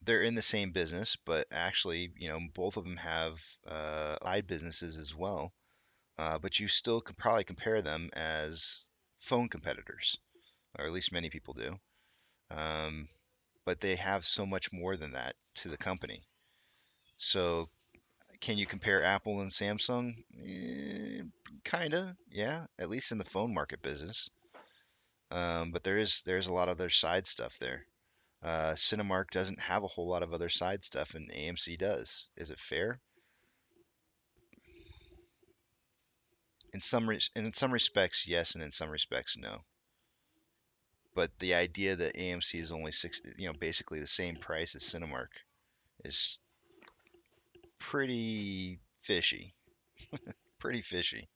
They're in the same business, but actually, both of them have side businesses as well. But you still could probably compare them as phone competitors, or at least many people do. Um, but they have so much more than that to the company. So, can you compare Apple and Samsung? Kinda, yeah. At least in the phone market business. But there's a lot of other side stuff there. Cinemark doesn't have a whole lot of other side stuff, and AMC does. Is it fair? In some respects, yes, and in some respects, no. But the idea that AMC is only basically the same price as Cinemark is pretty fishy. Pretty fishy.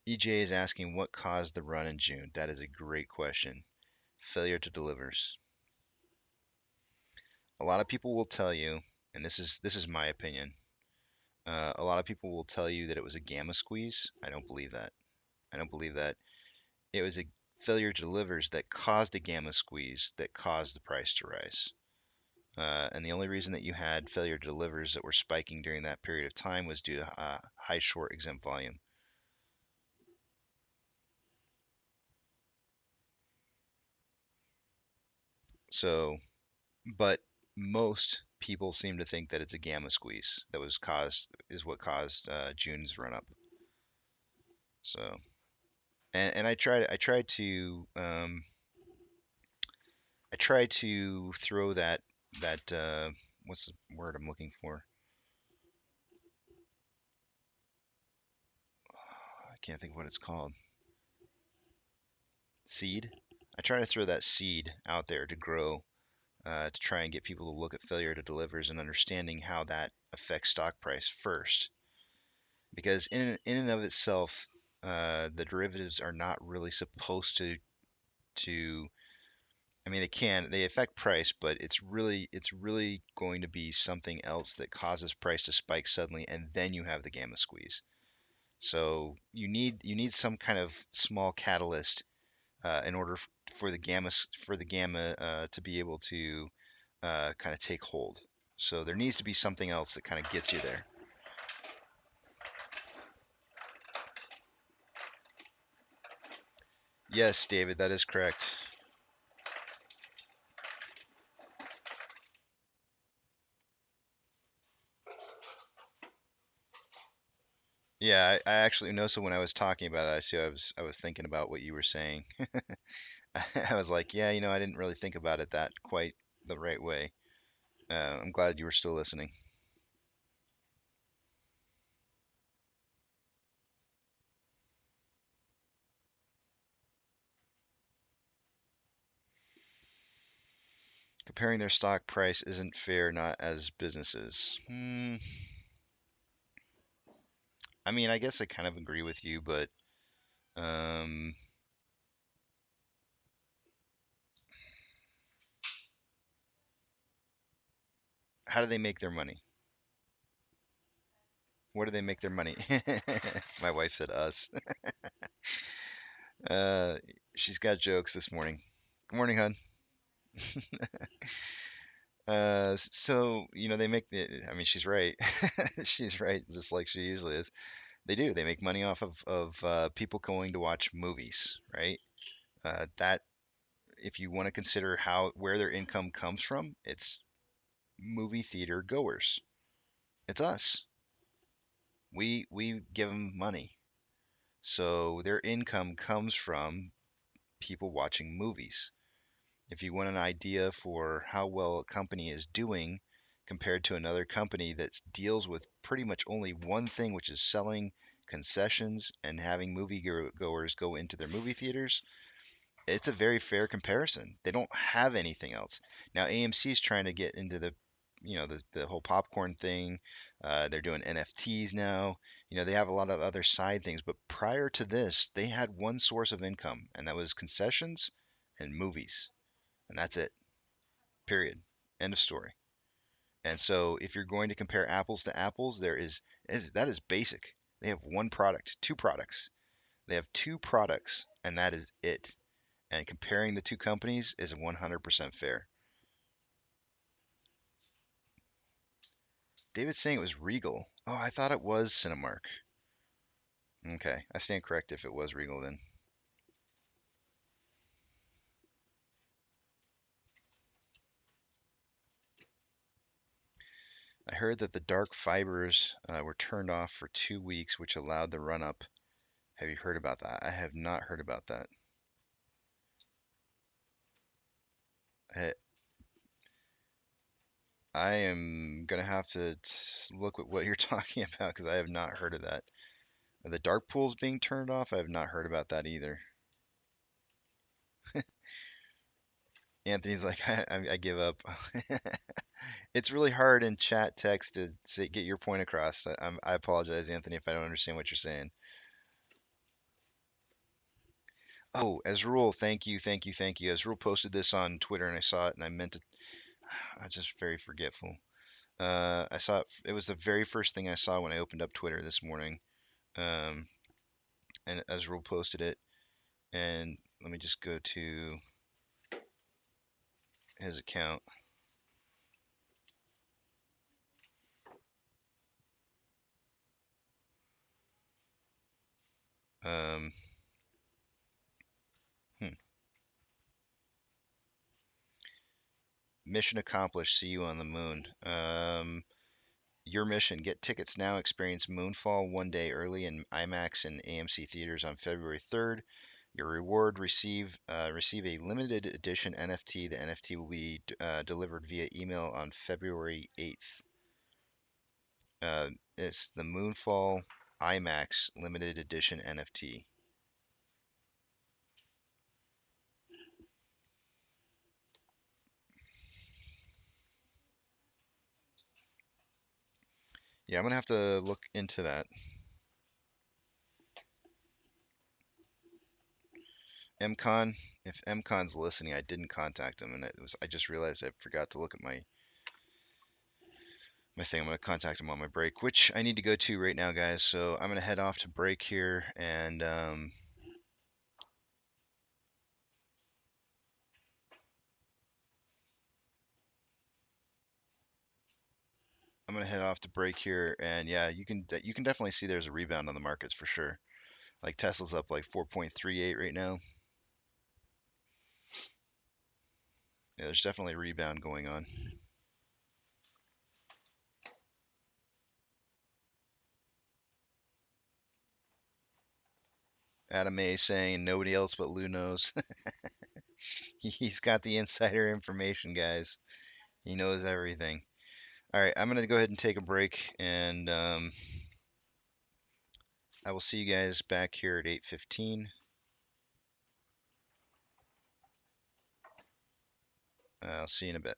EJ is asking what caused the run in June. That is a great question. Failure to delivers. A lot of people will tell you, and this is my opinion. A lot of people will tell you that it was a gamma squeeze. I don't believe that. I don't believe that. It was a failure to delivers that caused a gamma squeeze that caused the price to rise. And the only reason that you had failure to delivers that were spiking during that period of time was due to high short exempt volume. So, but most people seem to think that it's a gamma squeeze that is what caused June's run up. So, and I tried to throw that what's the word I'm looking for? I can't think of what it's called. Seed. I try to throw that seed out there to grow, to try and get people to look at failure to delivers and understanding how that affects stock price first. Because in and of itself, the derivatives are not really supposed to. I mean, they affect price, but it's really going to be something else that causes price to spike suddenly, and then you have the gamma squeeze. So you need some kind of small catalyst in order for the gamma to be able to kind of take hold. So there needs to be something else that kind of gets you there. Yes, David, that is correct. Yeah, I actually know. So when I was talking about it, actually, I was thinking about what you were saying. I was like, yeah, I didn't really think about it that quite the right way. I'm glad you were still listening. Comparing their stock price isn't fair, not as businesses. I mean, I guess I kind of agree with you, but um, how do they make their money? Where do they make their money? My wife said us. Uh, she's got jokes this morning. Good morning, hon. So, they make I mean, she's right. She's right, just like she usually is. They do. They make money off of people going to watch movies, right? That, if you want to consider where their income comes from, it's movie theater goers. It's us. We give them money. So their income comes from people watching movies. If you want an idea for how well a company is doing compared to another company that deals with pretty much only one thing, which is selling concessions and having moviegoers go into their movie theaters, it's a very fair comparison. They don't have anything else. Now AMC is trying to get into the whole popcorn thing. They're doing NFTs now. They have a lot of other side things, but prior to this, they had one source of income, and that was concessions and movies, and that's it. Period. End of story. And so, if you're going to compare apples to apples, that is basic. They have one product, two products. They have two products, and that is it. And comparing the two companies is 100% fair. David's saying it was Regal. Oh, I thought it was Cinemark. Okay, I stand corrected if it was Regal then. I heard that the dark fibers were turned off for 2 weeks, which allowed the run up. Have you heard about that? I have not heard about that. I, I am gonna have to look at what you're talking about because I have not heard of that. The dark pools being turned off, I have not heard about that either. Anthony's like, I give up. It's really hard in chat text to get your point across. I apologize, Anthony, if I don't understand what you're saying. Oh, Ezrul, thank you, thank you, thank you. Ezrul posted this on Twitter and I saw it and I meant to. I'm just very forgetful. I saw it. It was the very first thing I saw when I opened up Twitter this morning. Um, and Ezrul posted it. And let me just go to his account. Um, hmm. Mission accomplished. See you on the moon. Your mission: get tickets now. Experience Moonfall one day early in IMAX and AMC theaters on February 3rd. Your reward: receive a limited edition NFT. The NFT will be delivered via email on February 8th. It's the Moonfall IMAX limited edition NFT. Yeah, I'm gonna have to look into that. MCon, if MCon's listening, I didn't contact him, and I just realized I forgot to look at my thing. I'm gonna contact him on my break, which I need to go to right now, guys. So I'm gonna head off to break here, and yeah, you can definitely see there's a rebound on the markets for sure. Like Tesla's up like 4.38 right now. Yeah, there's definitely a rebound going on. Adam A saying nobody else but Lou knows. He's got the insider information, guys. He knows everything. All right, I'm gonna go ahead and take a break, and I will see you guys back here at 8:15. I'll see you in a bit.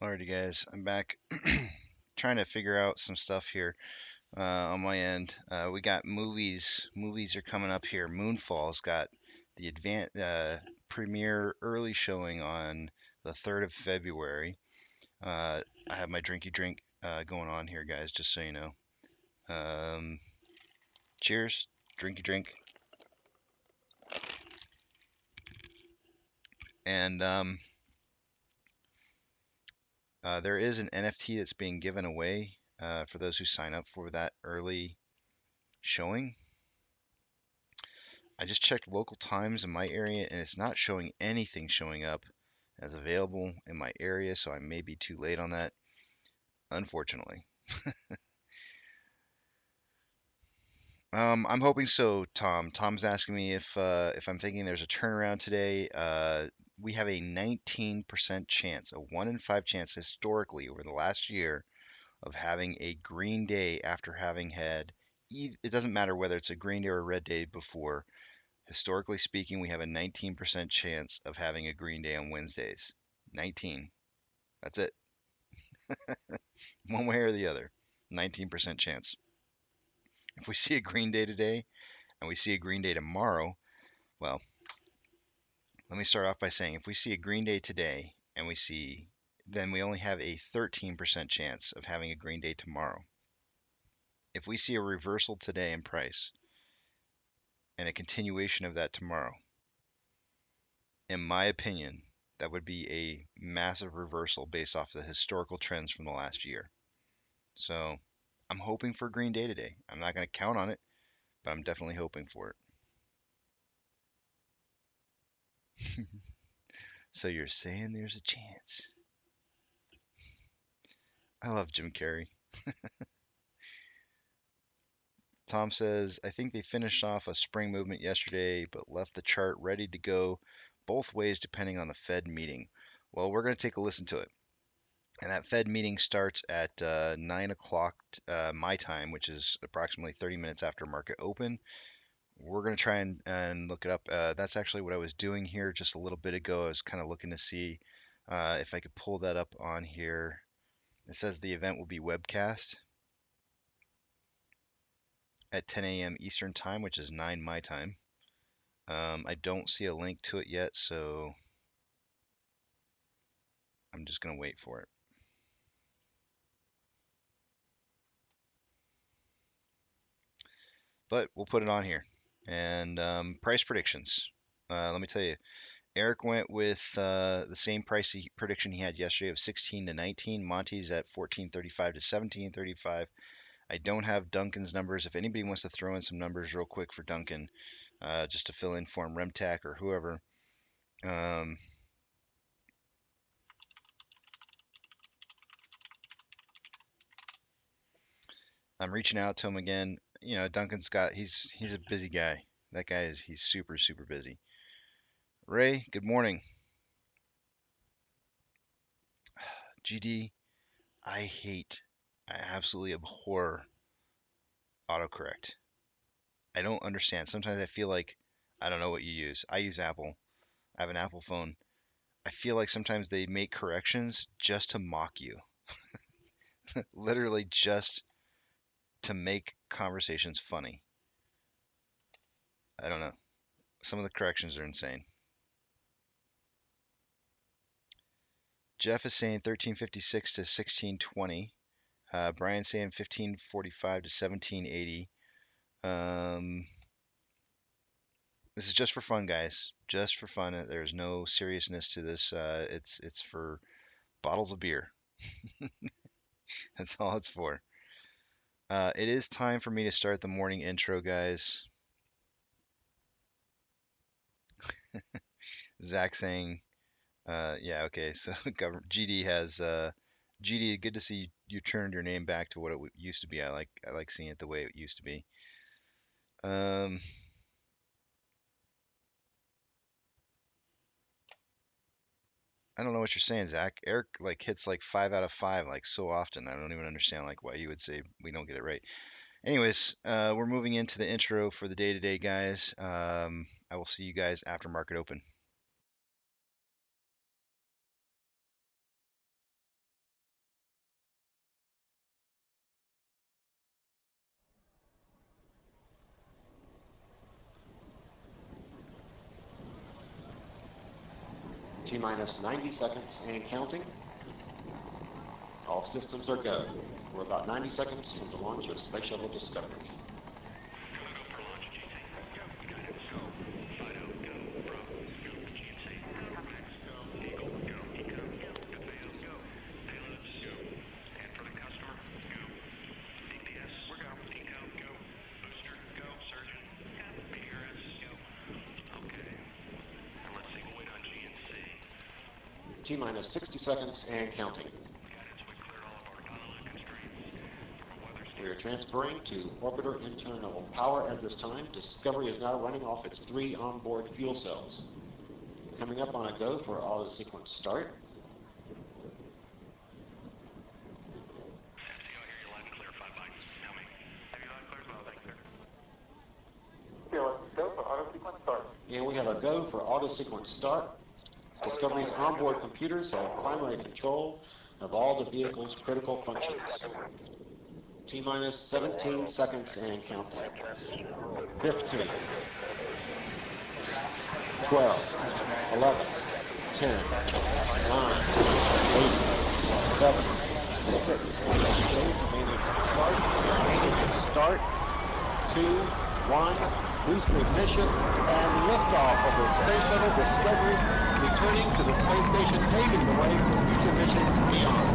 Alrighty, guys, I'm back. Trying to figure out some stuff here on my end. We got movies. Movies are coming up here. Moonfall's got the premiere early showing on the 3rd of February. I have my drinky drink going on here, guys, just so you know. Cheers, drinky drink. And there is an NFT that's being given away for those who sign up for that early showing. I just checked local times in my area and it's not showing anything showing up as available in my area, so I may be too late on that, unfortunately. I'm hoping so, Tom. Tom's asking me if I'm thinking there's a turnaround today. We have a 19% chance, a 1 in 5 chance historically over the last year of having a green day after having had, it doesn't matter whether it's a green day or a red day before. Historically speaking, we have a 19% chance of having a green day on Wednesdays. 19. That's it. One way or the other. 19% chance. If we see a green day today and we see a green day tomorrow, well, let me start off by saying if we see a green day today and then we only have a 13% chance of having a green day tomorrow. If we see a reversal today in price and a continuation of that tomorrow, in my opinion, that would be a massive reversal based off the historical trends from the last year. So I'm hoping for a green day today. I'm not going to count on it, but I'm definitely hoping for it. So you're saying there's a chance. I love Jim Carrey. Tom says, I think they finished off a spring movement yesterday, but left the chart ready to go both ways depending on the Fed meeting. Well, we're going to take a listen to it. And that Fed meeting starts at 9 o'clock my time, which is approximately 30 minutes after market open. We're going to try and look it up. That's actually what I was doing here just a little bit ago. I was kind of looking to see if I could pull that up on here. It says the event will be webcast at 10 a.m. Eastern time, which is 9 my time. I don't see a link to it yet, so I'm just going to wait for it. But we'll put it on here. And price predictions. Let me tell you, Eric went with the same price prediction he had yesterday of 16 to 19. Monty's at 14.35 to 17.35. I don't have Duncan's numbers. If anybody wants to throw in some numbers real quick for Duncan, just to fill in for him, Remtac or whoever. I'm reaching out to him again. You know, he's a busy guy. That guy he's super, super busy. Ray, good morning. GD, I absolutely abhor autocorrect. I don't understand. Sometimes I feel like I don't know what you use. I use Apple. I have an Apple phone. I feel like sometimes they make corrections just to mock you. Literally just to make conversations funny. I don't know. Some of the corrections are insane. Jeff is saying 1356 to 1620. Brian saying 1545 to 1780. This is just for fun, guys. Just for fun. There's no seriousness to this. It's for bottles of beer. That's all it's for. It is time for me to start the morning intro, guys. Zach saying, yeah, okay. So GD has GD. Good to see you turned your name back to what it used to be. I like seeing it the way it used to be. I don't know what you're saying, Zach. Eric like hits like 5 out of 5 like so often. I don't even understand like why you would say we don't get it right. Anyways, we're moving into the intro for the day today, guys. I will see you guys after market open. T-minus 90 seconds and counting. All systems are go. We're about 90 seconds from the launch of Space Shuttle Discovery. T-minus 60 seconds and counting. We are transferring to orbiter internal power at this time. Discovery is now running off its 3 onboard fuel cells. Coming up on a go for auto sequence start. And we have a go for auto sequence start. Discovery's onboard computers have primary control of all the vehicle's critical functions. T-minus 17 seconds and counting. 15, 12, 11, 10, 9, 8, 7, 6, start, 2, 1, booster ignition, and liftoff of the Space Shuttle Discovery, returning to the space station, paving the way for future missions beyond.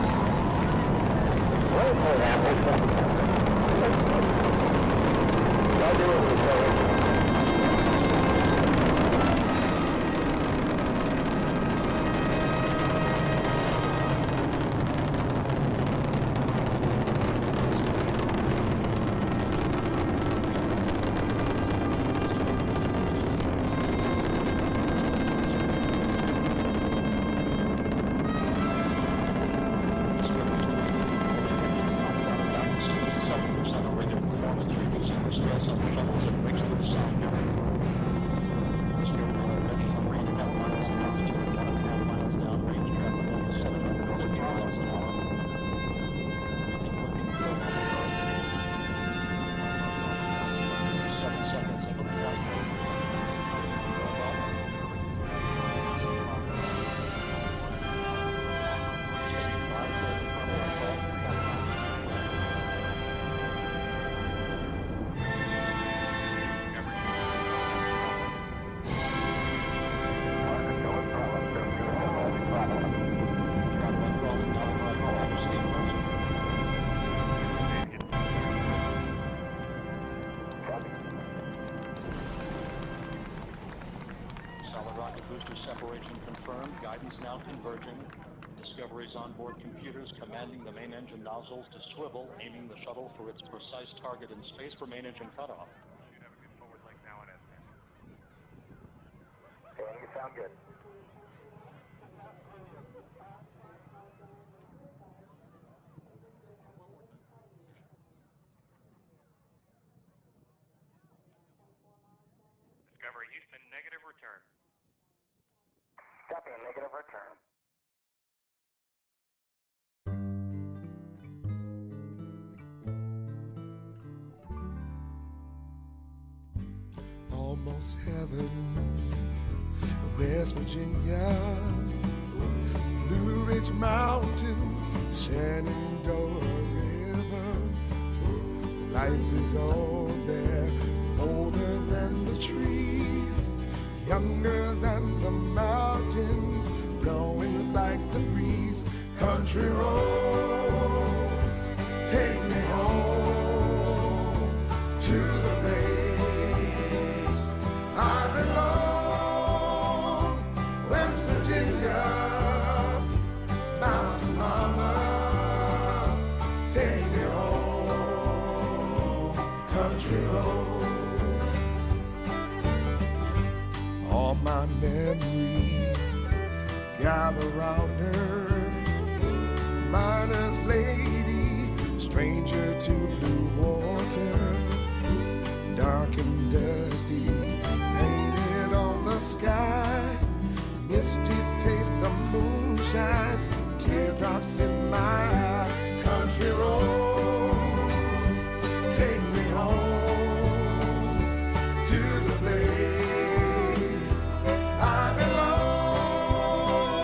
Separation confirmed. Guidance now converging. Discovery's onboard computers commanding the main engine nozzles to swivel, aiming the shuttle for its precise target in space for main engine cutoff. You have a good forward leg now in estimate. Okay, you sound good. Discovery Houston, negative return. Copy, a negative return. Almost heaven, West Virginia, Blue Ridge Mountains, Shenandoah River. Life is on there, older than the trees, younger than the mountains, blowing like the breeze. Country roads, take me home to the place I belong. West Virginia, mountain mama, take me home. Country roads, all my memories gather round her. Miner's lady, stranger to blue water, dark and dusty, painted on the sky. Misty taste of moonshine, teardrops in my eye. Country roads, take me home to the place I belong.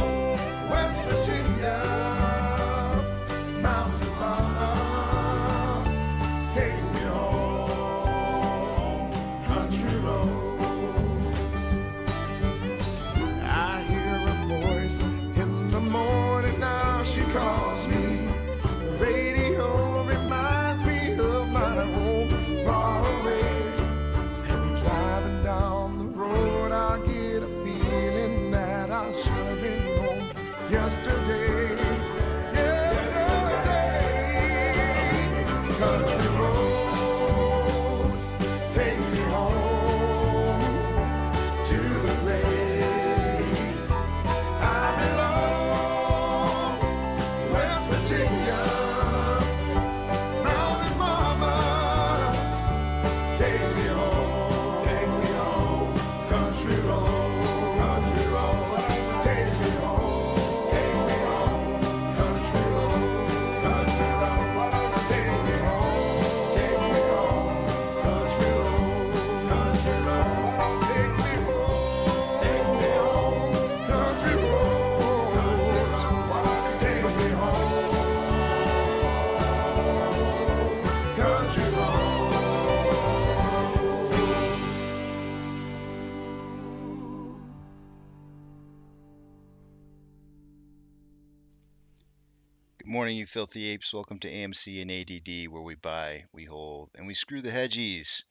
Morning, you filthy apes. Welcome to AMC and ADD, where we buy, we hold, and we screw the hedgies.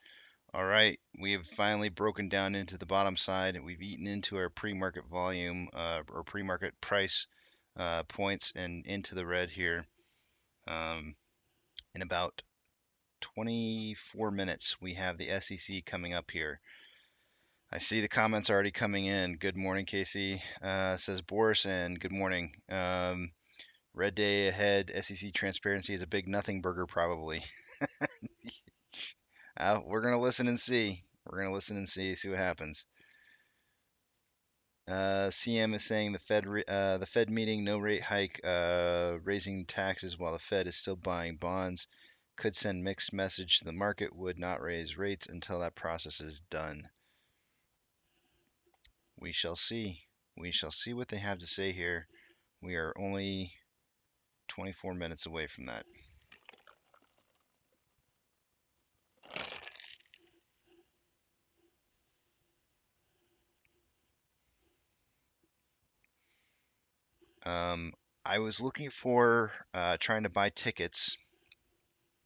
All right, we have finally broken down into the bottom side. We've eaten into our pre-market volume or pre-market price points and into the red here. In about 24 minutes, we have the SEC coming up here. I see the comments already coming in. Good morning, Casey, says Boris, and good morning. Red day ahead. SEC transparency is a big nothing burger, probably. We're gonna listen and see. We're gonna listen and see what happens. CM is saying the Fed meeting, no rate hike, raising taxes while the Fed is still buying bonds, could send mixed message to the market. Would not raise rates until that process is done. We shall see. We shall see what they have to say here. We are only 24 minutes away from that. I was looking for trying to buy tickets.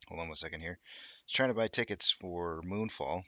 Hold on 1 second here. I was trying to buy tickets for Moonfall.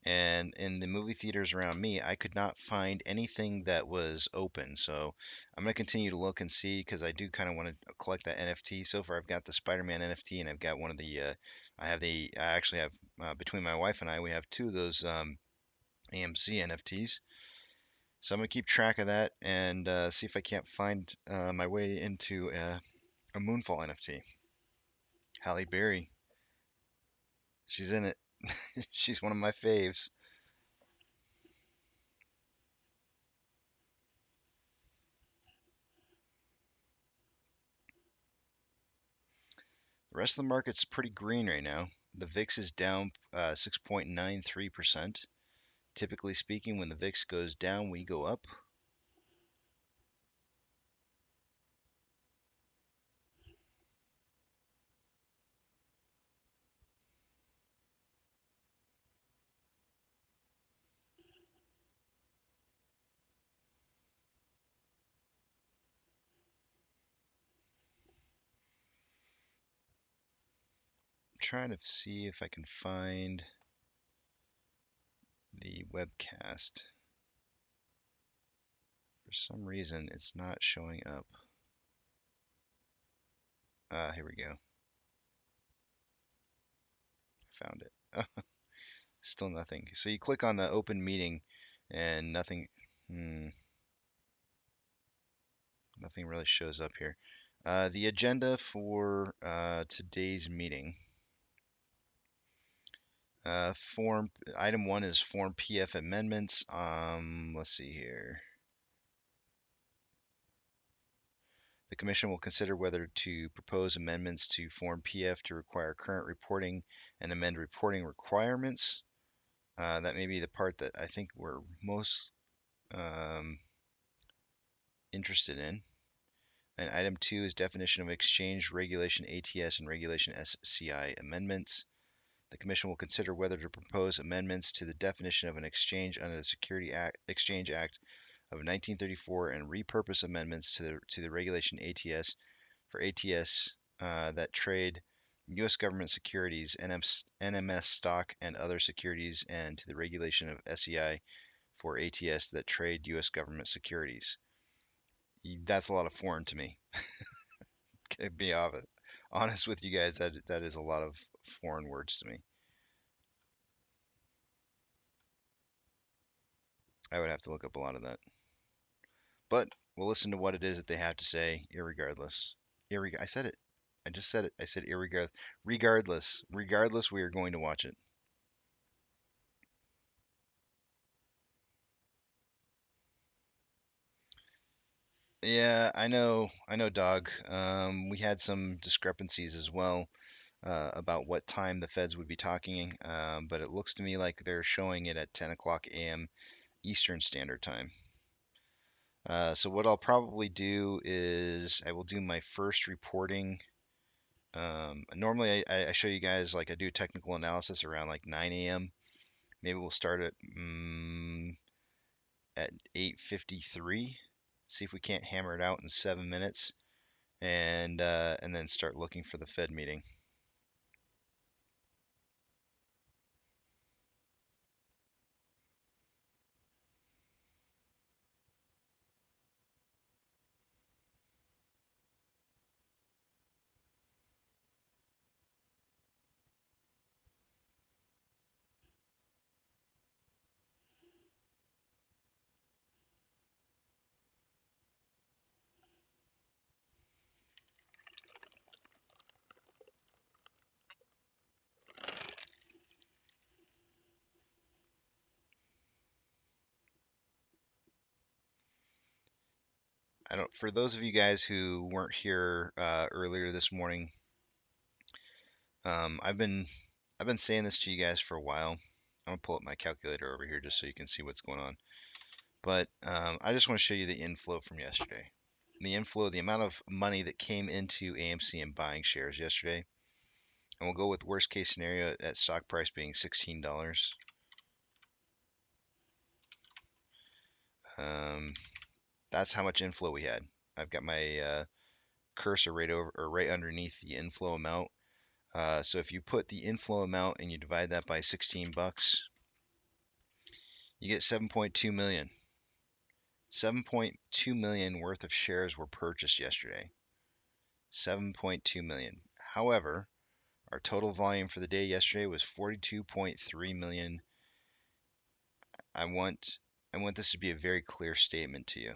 And in the movie theaters around me, I could not find anything that was open. So I'm going to continue to look and see because I do kind of want to collect that NFT. So far, I've got the Spider-Man NFT and I've got one of the, I actually have, between my wife and I, we have two of those AMC NFTs. So I'm going to keep track of that and see if I can't find my way into a Moonfall NFT. Halle Berry, she's in it. She's one of my faves. The rest of the market's pretty green right now. The VIX is down 6.93%. Typically speaking, when the VIX goes down, we go up. I'm trying to see if I can find the webcast. For some reason, it's not showing up. Here we go. I found it. Still nothing. So you click on the open meeting and nothing. Nothing really shows up here. The agenda for today's meeting. Item 1 is Form PF amendments. Let's see here. The Commission will consider whether to propose amendments to Form PF to require current reporting and amend reporting requirements. That may be the part that I think we're most interested in. And item 2 is definition of exchange regulation ATS and regulation SCI amendments. The Commission will consider whether to propose amendments to the definition of an exchange under the Exchange Act of 1934 and repurpose amendments to the regulation ATS for ATS that trade U.S. government securities, NMS stock, and other securities, and to the regulation of SCI for ATS that trade U.S. government securities. That's a lot of foreign to me. To be honest with you guys, that is a lot of foreign words to me. I would have to look up a lot of that. But we'll listen to what it is that they have to say, irregardless. I said it. I just said it. I said irregardless. Regardless, we are going to watch it. Yeah, I know, Dog. We had some discrepancies as well about what time the Feds would be talking, but it looks to me like they're showing it at 10 o'clock a.m. Eastern Standard Time. So what I'll probably do is I will do my first reporting. Normally I show you guys, like, I do technical analysis around like 9 a.m. Maybe we'll start at 8:53. See if we can't hammer it out in 7 minutes, and then start looking for the Fed meeting. I don't. For those of you guys who weren't here earlier this morning, I've been saying this to you guys for a while. I'm gonna pull up my calculator over here just so you can see what's going on. But I just want to show you the inflow from yesterday. The inflow, the amount of money that came into AMC and buying shares yesterday. And we'll go with worst case scenario at stock price being $16. That's how much inflow we had. I've got my cursor right over or right underneath the inflow amount. So if you put the inflow amount and you divide that by 16 bucks, you get 7.2 million. 7.2 million worth of shares were purchased yesterday. 7.2 million. However, our total volume for the day yesterday was 42.3 million. I want this to be a very clear statement to you.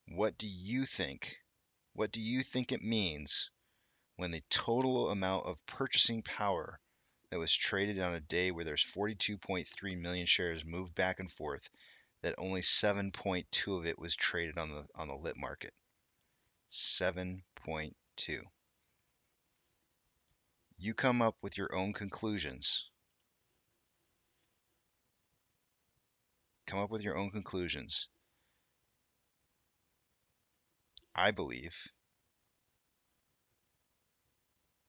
What do you think? What do you think it means when the total amount of purchasing power that was traded on a day where there's 42.3 million shares moved back and forth, that only 7.2 of it was traded on the lit market? 7.2. You come up with your own conclusions. Come up with your own conclusions. I believe,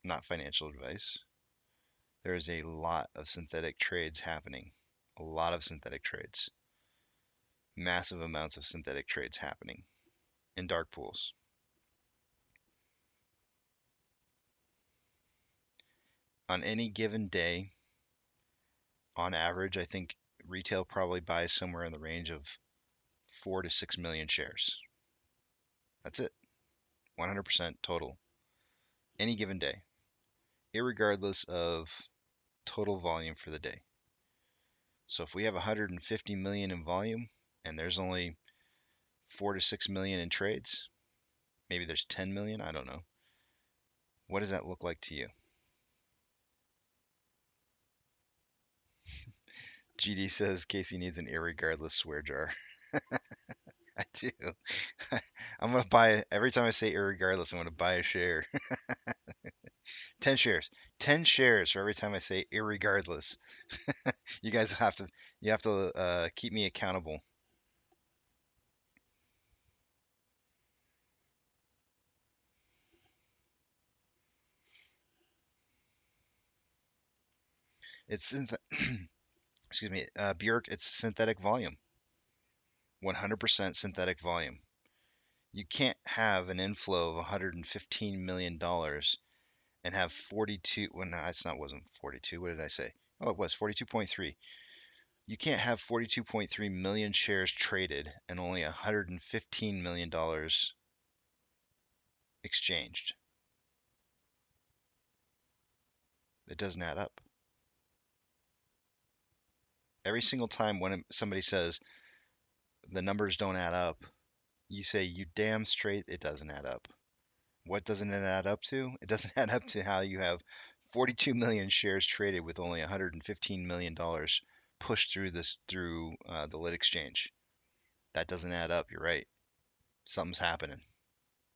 not financial advice, there is a lot of synthetic trades happening. A lot of synthetic trades. Massive amounts of synthetic trades happening in dark pools. On any given day, on average, I think retail probably buys somewhere in the range of 4 to 6 million shares. That's it. 100% total. Any given day, irregardless of total volume for the day. So if we have 150 million in volume and there's only 4 to 6 million in trades, maybe there's 10 million, I don't know. What does that look like to you? GD says Casey needs an irregardless swear jar. I do. I'm gonna buy, every time I say irregardless, I'm gonna buy a share. 10 shares. 10 shares for every time I say irregardless. You guys have to keep me accountable. It's excuse me, Bjork, it's synthetic volume. 100% synthetic volume. You can't have an inflow of $115 million and have 42, well, no, it's not, wasn't 42. What did I say? Oh, it was 42.3. You can't have 42.3 million shares traded and only $115 million exchanged. It doesn't add up. Every single time when somebody says the numbers don't add up, you say, you damn straight it doesn't add up. What doesn't it add up to? It doesn't add up to how you have 42 million shares traded with only $115 million pushed through the lit exchange. That doesn't add up. You're right. Something's happening.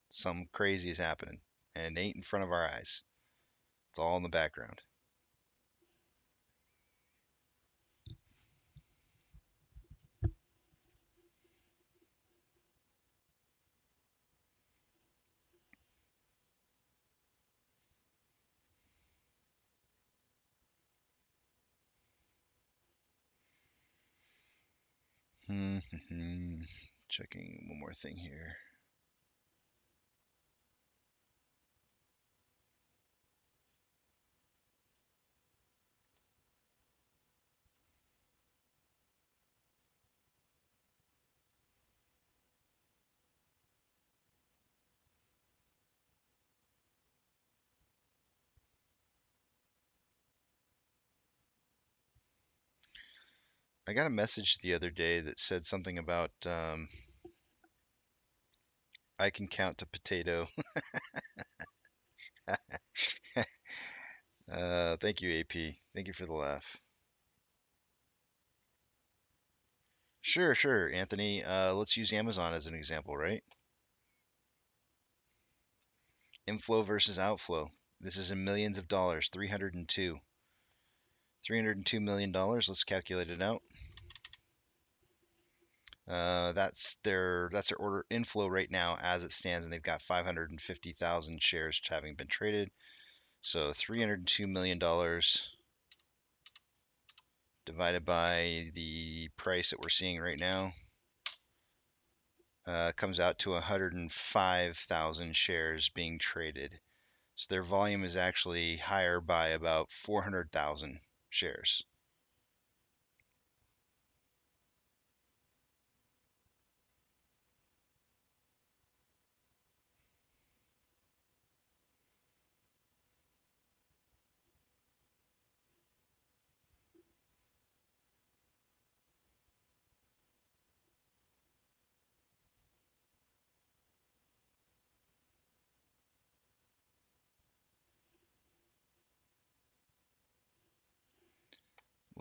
Something crazy is happening, and it ain't in front of our eyes. It's all in the background. Checking one more thing here. I got a message the other day that said something about I can count to potato. Thank you, AP. Thank you for the laugh. Sure, Anthony. Let's use Amazon as an example, right? Inflow versus outflow. This is in millions of dollars, 302. $302 million. Let's calculate it out. That's their order inflow right now as it stands, and they've got 550,000 shares having been traded. So $302 million divided by the price that we're seeing right now comes out to 105,000 shares being traded. So their volume is actually higher by about 400,000 shares.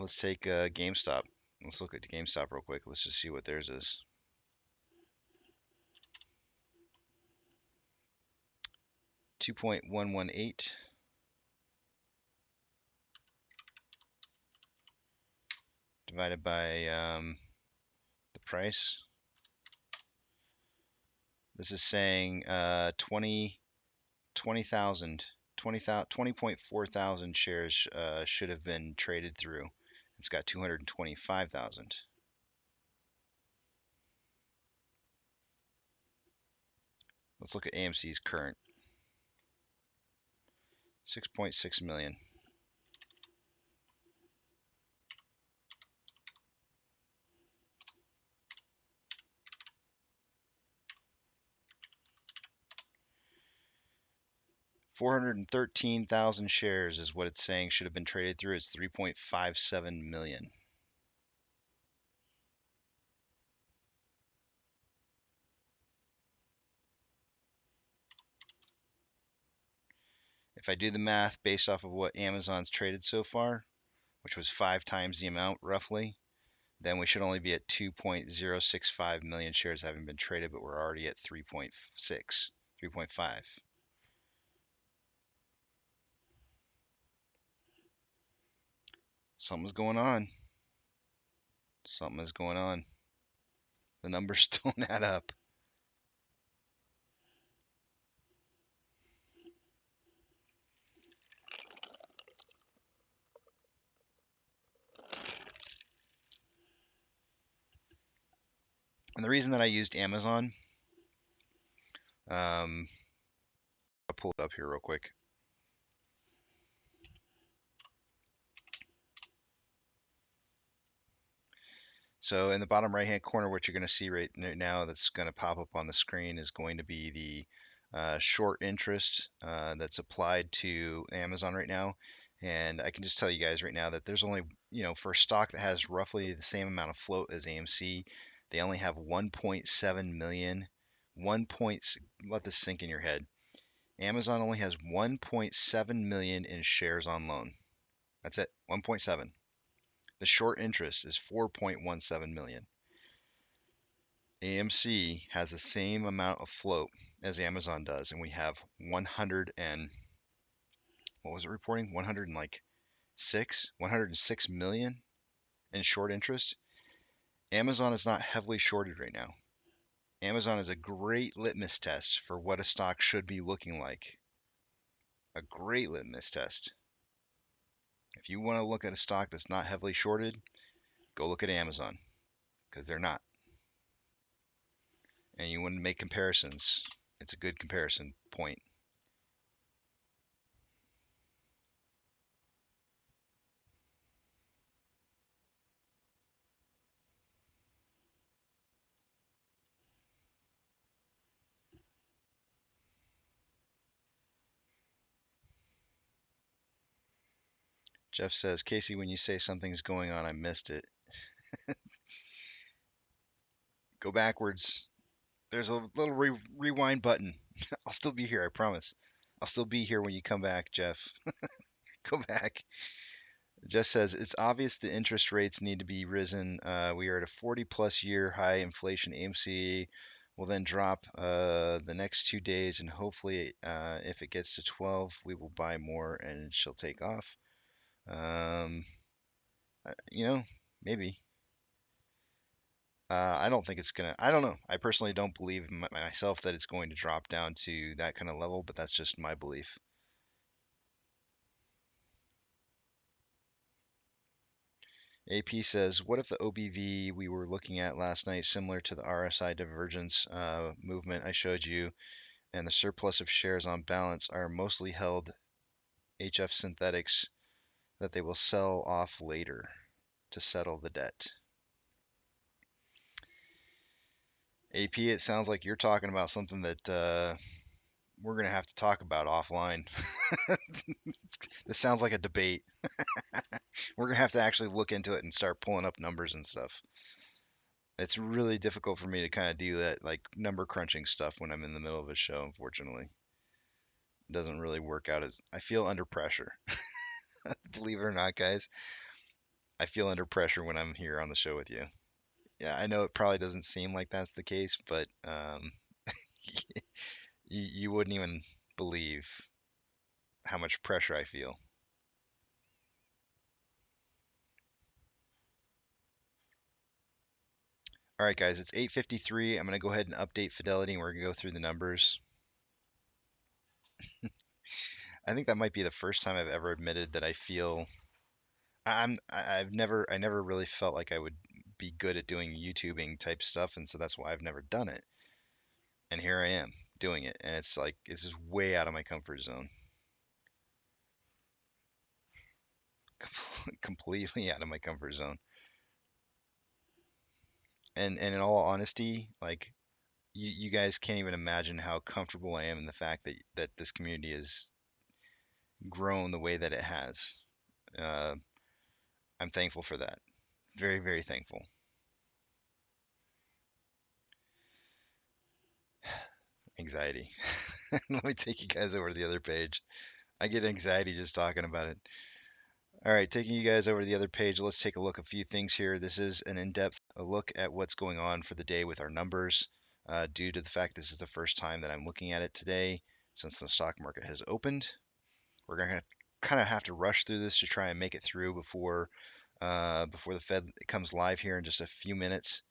Let's take GameStop. Let's look at GameStop real quick. Let's just see what theirs is. 2.118 divided by the price. This is saying 20.4 thousand shares should have been traded through. It's got 225,000. Let's look at AMC's current. 6.6 million. $413,000 shares is what it's saying should have been traded through. It's 3.57 million. If I do the math based off of what Amazon's traded so far, which was 5 times the amount roughly, then we should only be at 2.065 million shares having been traded, but we're already at 3.6, 3.5. Something's going on. Something is going on. The numbers don't add up. And the reason that I used Amazon, I'll pull it up here real quick. So in the bottom right hand corner, what you're going to see right now that's going to pop up on the screen is going to be the short interest that's applied to Amazon right now. And I can just tell you guys right now that there's only, for a stock that has roughly the same amount of float as AMC, they only have 1.7 million. Let this sink in your head. Amazon only has 1.7 million in shares on loan. That's it, 1.7. The short interest is 4.17 million. AMC has the same amount of float as Amazon does, and we have 100 and what was it reporting? 106 million in short interest. Amazon is not heavily shorted right now. Amazon is a great litmus test for what a stock should be looking like. A great litmus test. If you want to look at a stock that's not heavily shorted, go look at Amazon. because they're not. And you want to make comparisons. It's a good comparison point. Jeff says, Casey, when you say something's going on, I missed it. Go backwards. There's a little rewind button. I'll still be here, I promise. I'll still be here when you come back, Jeff. Go back. Jeff says, it's obvious the interest rates need to be risen. We are at a 40-plus year high inflation. AMC will then drop the next 2 days, and hopefully, if it gets to 12, we will buy more and she'll take off. You know, maybe. I don't think it's gonna. I don't know. I personally don't believe myself that it's going to drop down to that kind of level, but that's just my belief. AP says, what if the OBV we were looking at last night, similar to the RSI divergence movement I showed you, and the surplus of shares on balance are mostly held HF synthetics that they will sell off later to settle the debt? AP, it sounds like you're talking about something that we're going to have to talk about offline. This sounds like a debate. We're going to have to actually look into it and start pulling up numbers and stuff. It's really difficult for me to kind of do that, like number crunching stuff when I'm in the middle of a show, unfortunately. It doesn't really work out as I feel under pressure. Believe it or not, guys, I feel under pressure when I'm here on the show with you. Yeah, I know it probably doesn't seem like that's the case, but you wouldn't even believe how much pressure I feel. All right, guys, it's 8:53. I'm going to go ahead and update Fidelity, and we're going to go through the numbers. I think that might be the first time I've ever admitted that I feel I never really felt like I would be good at doing YouTubing type stuff, and so that's why I've never done it. And here I am doing it, and it's like it's just way out of my comfort zone. Completely out of my comfort zone. And in all honesty, like you guys can't even imagine how comfortable I am in the fact that this community has grown the way that it has. Uh, I'm thankful for that. Very, very thankful. Anxiety. Let me take you guys over to the other page. I get anxiety just talking about it. All right, taking you guys over to the other page, let's take a look at a few things here. This is an in-depth look at what's going on for the day with our numbers, due to the fact this is the first time that I'm looking at it today since the stock market has opened. We're going to kind of have to rush through this to try and make it through before the Fed comes live here in just a few minutes.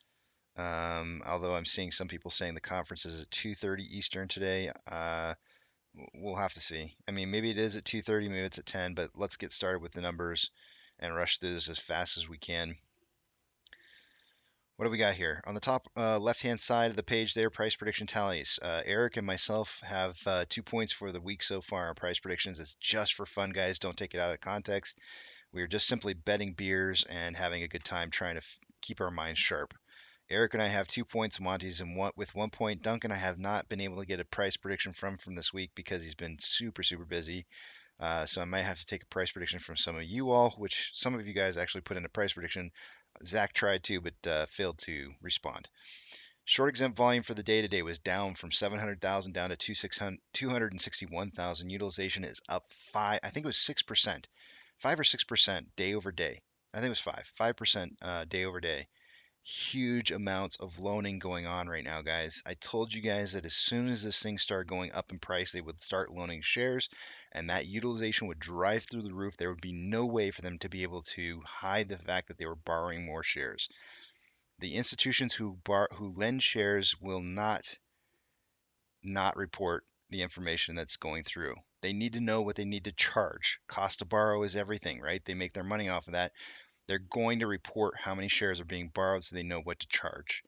Although I'm seeing some people saying the conference is at 2:30 Eastern today. We'll have to see. I mean, maybe it is at 2:30, maybe it's at 10, but let's get started with the numbers and rush through this as fast as we can. What do we got here? On the top left-hand side of the page there, price prediction tallies. Eric and myself have 2 points for the week so far on price predictions. It's just for fun, guys. Don't take it out of context. We are just simply betting beers and having a good time trying to keep our minds sharp. Eric and I have 2 points. Monty's with 1 point. Duncan, I have not been able to get a price prediction from this week because he's been super, super busy. So I might have to take a price prediction from some of you all, which some of you guys actually put in a price prediction. Zach tried to, but failed to respond. Short exempt volume for the day today was down from 700,000 down to 261,000. Utilization is up I think it was 6%, 5 or 6% day over day. I think it was 5% day over day. Huge amounts of loaning going on right now, guys. I told you guys that as soon as this thing started going up in price, they would start loaning shares, and that utilization would drive through the roof. There would be no way for them to be able to hide the fact that they were borrowing more shares. The institutions who lend shares will not report the information that's going through. They need to know what they need to charge. Cost to borrow is everything, right? They make their money off of that. They're going to report how many shares are being borrowed so they know what to charge.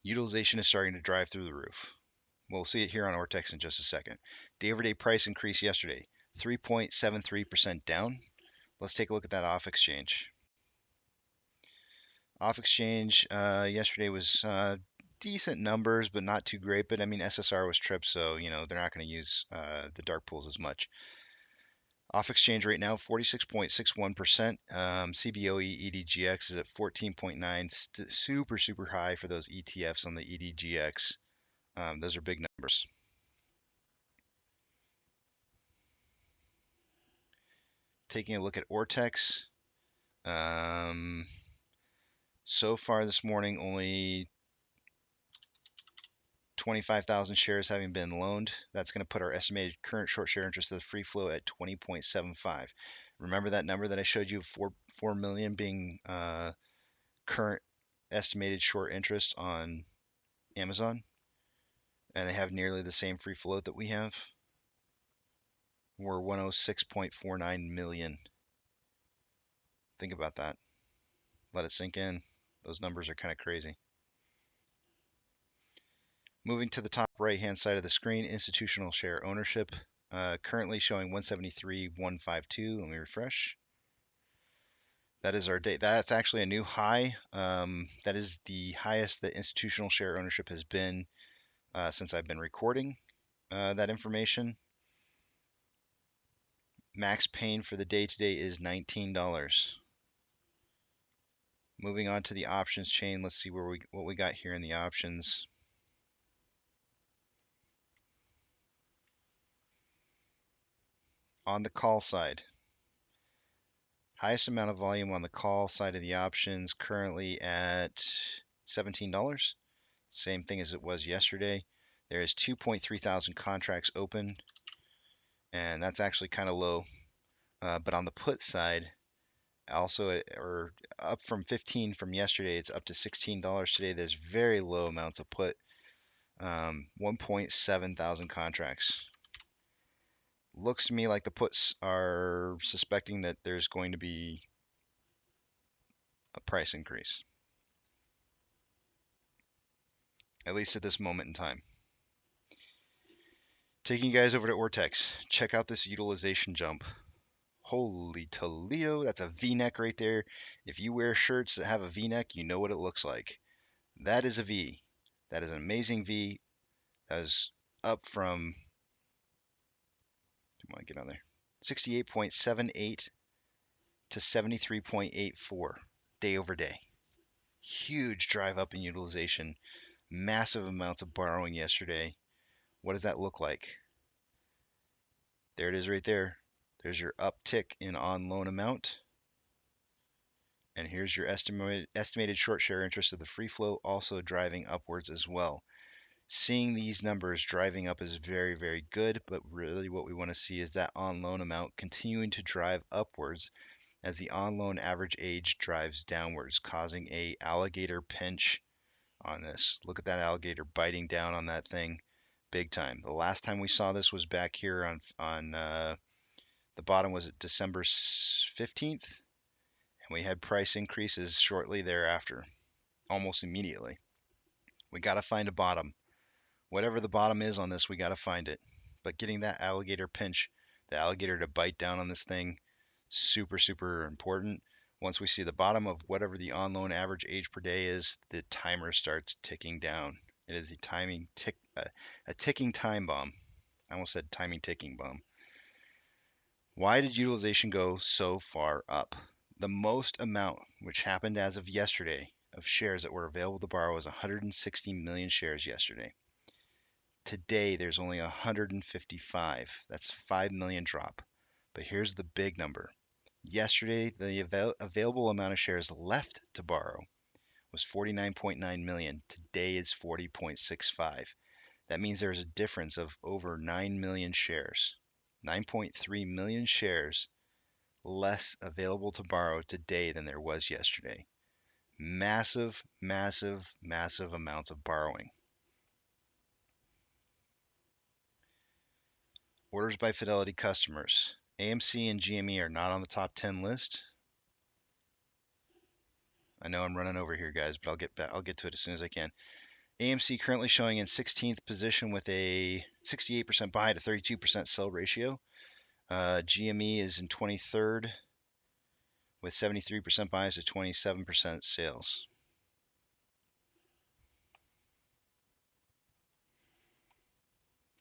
Utilization is starting to drive through the roof. We'll see it here on Ortex in just a second. Day-over-day price increase yesterday, 3.73% down. Let's take a look at that off exchange. Off exchange yesterday was decent numbers, but not too great. But I mean, SSR was tripped, so you know they're not going to use the dark pools as much. Off exchange right now, 46.61%. CBOE EDGX is at 14.9, super high for those ETFs on the EDGX. Those are big numbers. Taking a look at Ortex. So far this morning, only 25,000 shares having been loaned. That's going to put our estimated current short share interest of the free flow at 20.75. Remember that number that I showed you, 4 million being current estimated short interest on Amazon, and they have nearly the same free float that we have. We're 106.49 million. Think about that. Let it sink in. Those numbers are kind of crazy. Moving to the top right-hand side of the screen, institutional share ownership, currently showing 173,152. Let me refresh. That is our date. That's actually a new high. That is the highest that institutional share ownership has been since I've been recording that information. Max pain for the day today is $19. Moving on to the options chain, let's see what we got here in the options. On the call side, highest amount of volume on the call side of the options, currently at $17. Same thing as it was yesterday. There is 2.3 thousand contracts open, and that's actually kind of low. But on the put side, also or up from 15 from yesterday, it's up to $16 today. There's very low amounts of put, 1.7 thousand contracts. Looks to me like the puts are suspecting that there's going to be a price increase, at least at this moment in time. Taking you guys over to Ortex, check out this utilization jump. Holy Toledo, that's a V-neck right there. If you wear shirts that have a V-neck, you know what it looks like. That is a V. That is an amazing V. That is up from, come on, get on there, 68.78 to 73.84 day over day. Huge drive up in utilization. Massive amounts of borrowing yesterday. What does that look like? There it is right there. There's your uptick in on loan amount. And here's your estimated short share interest of the free float, also driving upwards as well. Seeing these numbers driving up is very good, but really what we want to see is that on loan amount continuing to drive upwards as the on loan average age drives downwards, causing a alligator pinch on this. Look at that alligator biting down on that thing big time. The last time we saw this was back here on the bottom was at December 15th, and we had price increases shortly thereafter, almost immediately. We got to find a bottom. Whatever the bottom is on this, we got to find it. But getting that alligator pinch, the alligator to bite down on this thing, super important. Once we see the bottom of whatever the on loan average age per day is, the timer starts ticking down. It is a ticking time bomb. I almost said timing ticking bomb. Why did utilization go so far up? The most amount, which happened as of yesterday, of shares that were available to borrow was 160 million shares yesterday. Today, there's only 155. That's 5 million drop. But here's the big number. Yesterday, the available amount of shares left to borrow was 49.9 million. Today is 40.65. That means there's a difference of over 9 million shares. 9.3 million shares less available to borrow today than there was yesterday. Massive amounts of borrowing. Orders by Fidelity customers. AMC and GME are not on the top 10 list. I know I'm running over here, guys, but I'll get back. I'll get to it as soon as I can. AMC currently showing in 16th position with a 68% buy to 32% sell ratio. GME is in 23rd with 73% buys to 27% sales.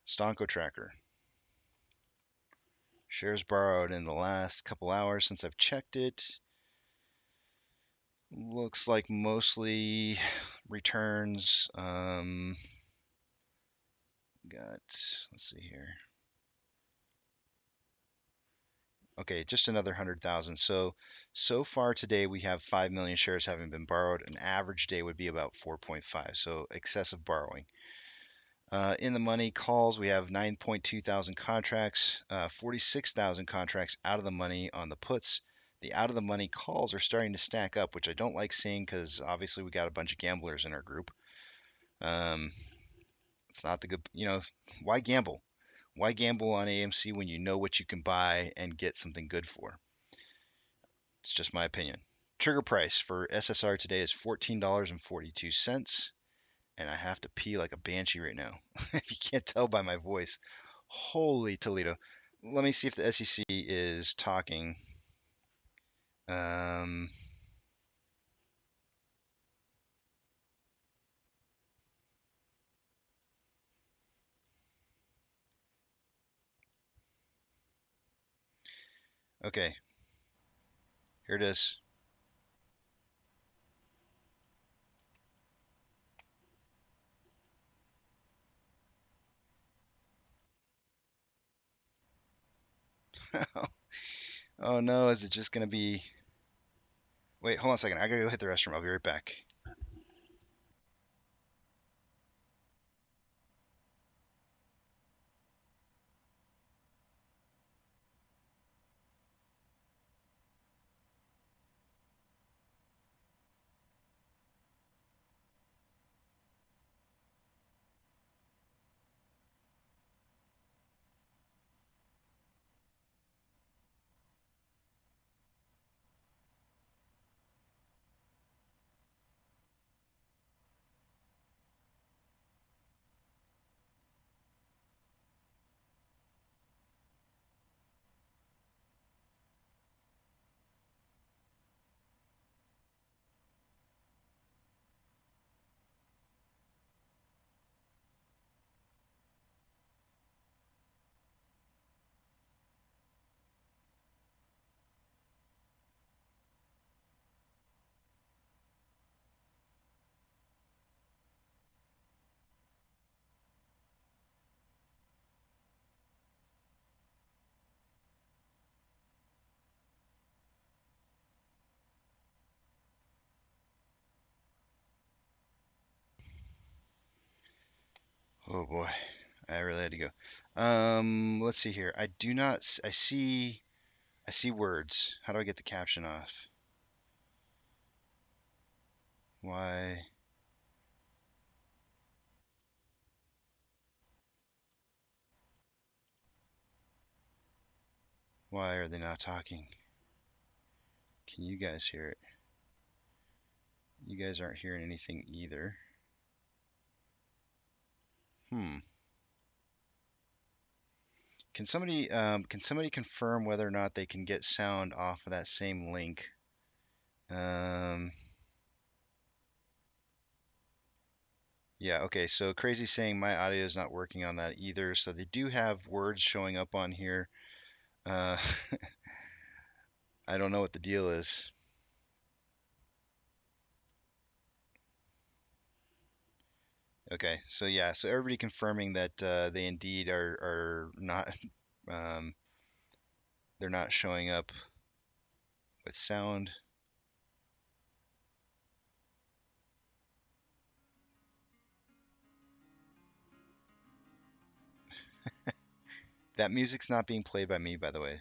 Stonko tracker. Shares borrowed in the last couple hours since I've checked it. Looks like mostly returns. Let's see here. Okay, just another 100,000. So far today we have 5 million shares having been borrowed. An average day would be about 4.5, so excessive borrowing. In the money calls, we have 9.2 thousand contracts, 46,000 contracts out of the money on the puts. The out of the money calls are starting to stack up, which I don't like seeing because obviously we got a bunch of gamblers in our group. It's not the good, why gamble? Why gamble on AMC when you know what you can buy and get something good for? It's just my opinion. Trigger price for SSR today is $14.42. And I have to pee like a banshee right now. If you can't tell by my voice. Holy Toledo. Let me see if the SEC is talking. Okay. Here it is. Oh no, is it just going to be... Wait, hold on a second. I gotta go hit the restroom. I'll be right back. Oh boy. I really had to go. Let's see here. I do not... I see words. How do I get the caption off? Why... Why are they not talking? Can you guys hear it? You guys aren't hearing anything either. Can somebody confirm whether or not they can get sound off of that same link? Yeah, okay, so Crazy saying my audio is not working on that either. So they do have words showing up on here. I don't know what the deal is. Okay, so yeah, so everybody confirming that they indeed are not they're not showing up with sound. That music's not being played by me, by the way.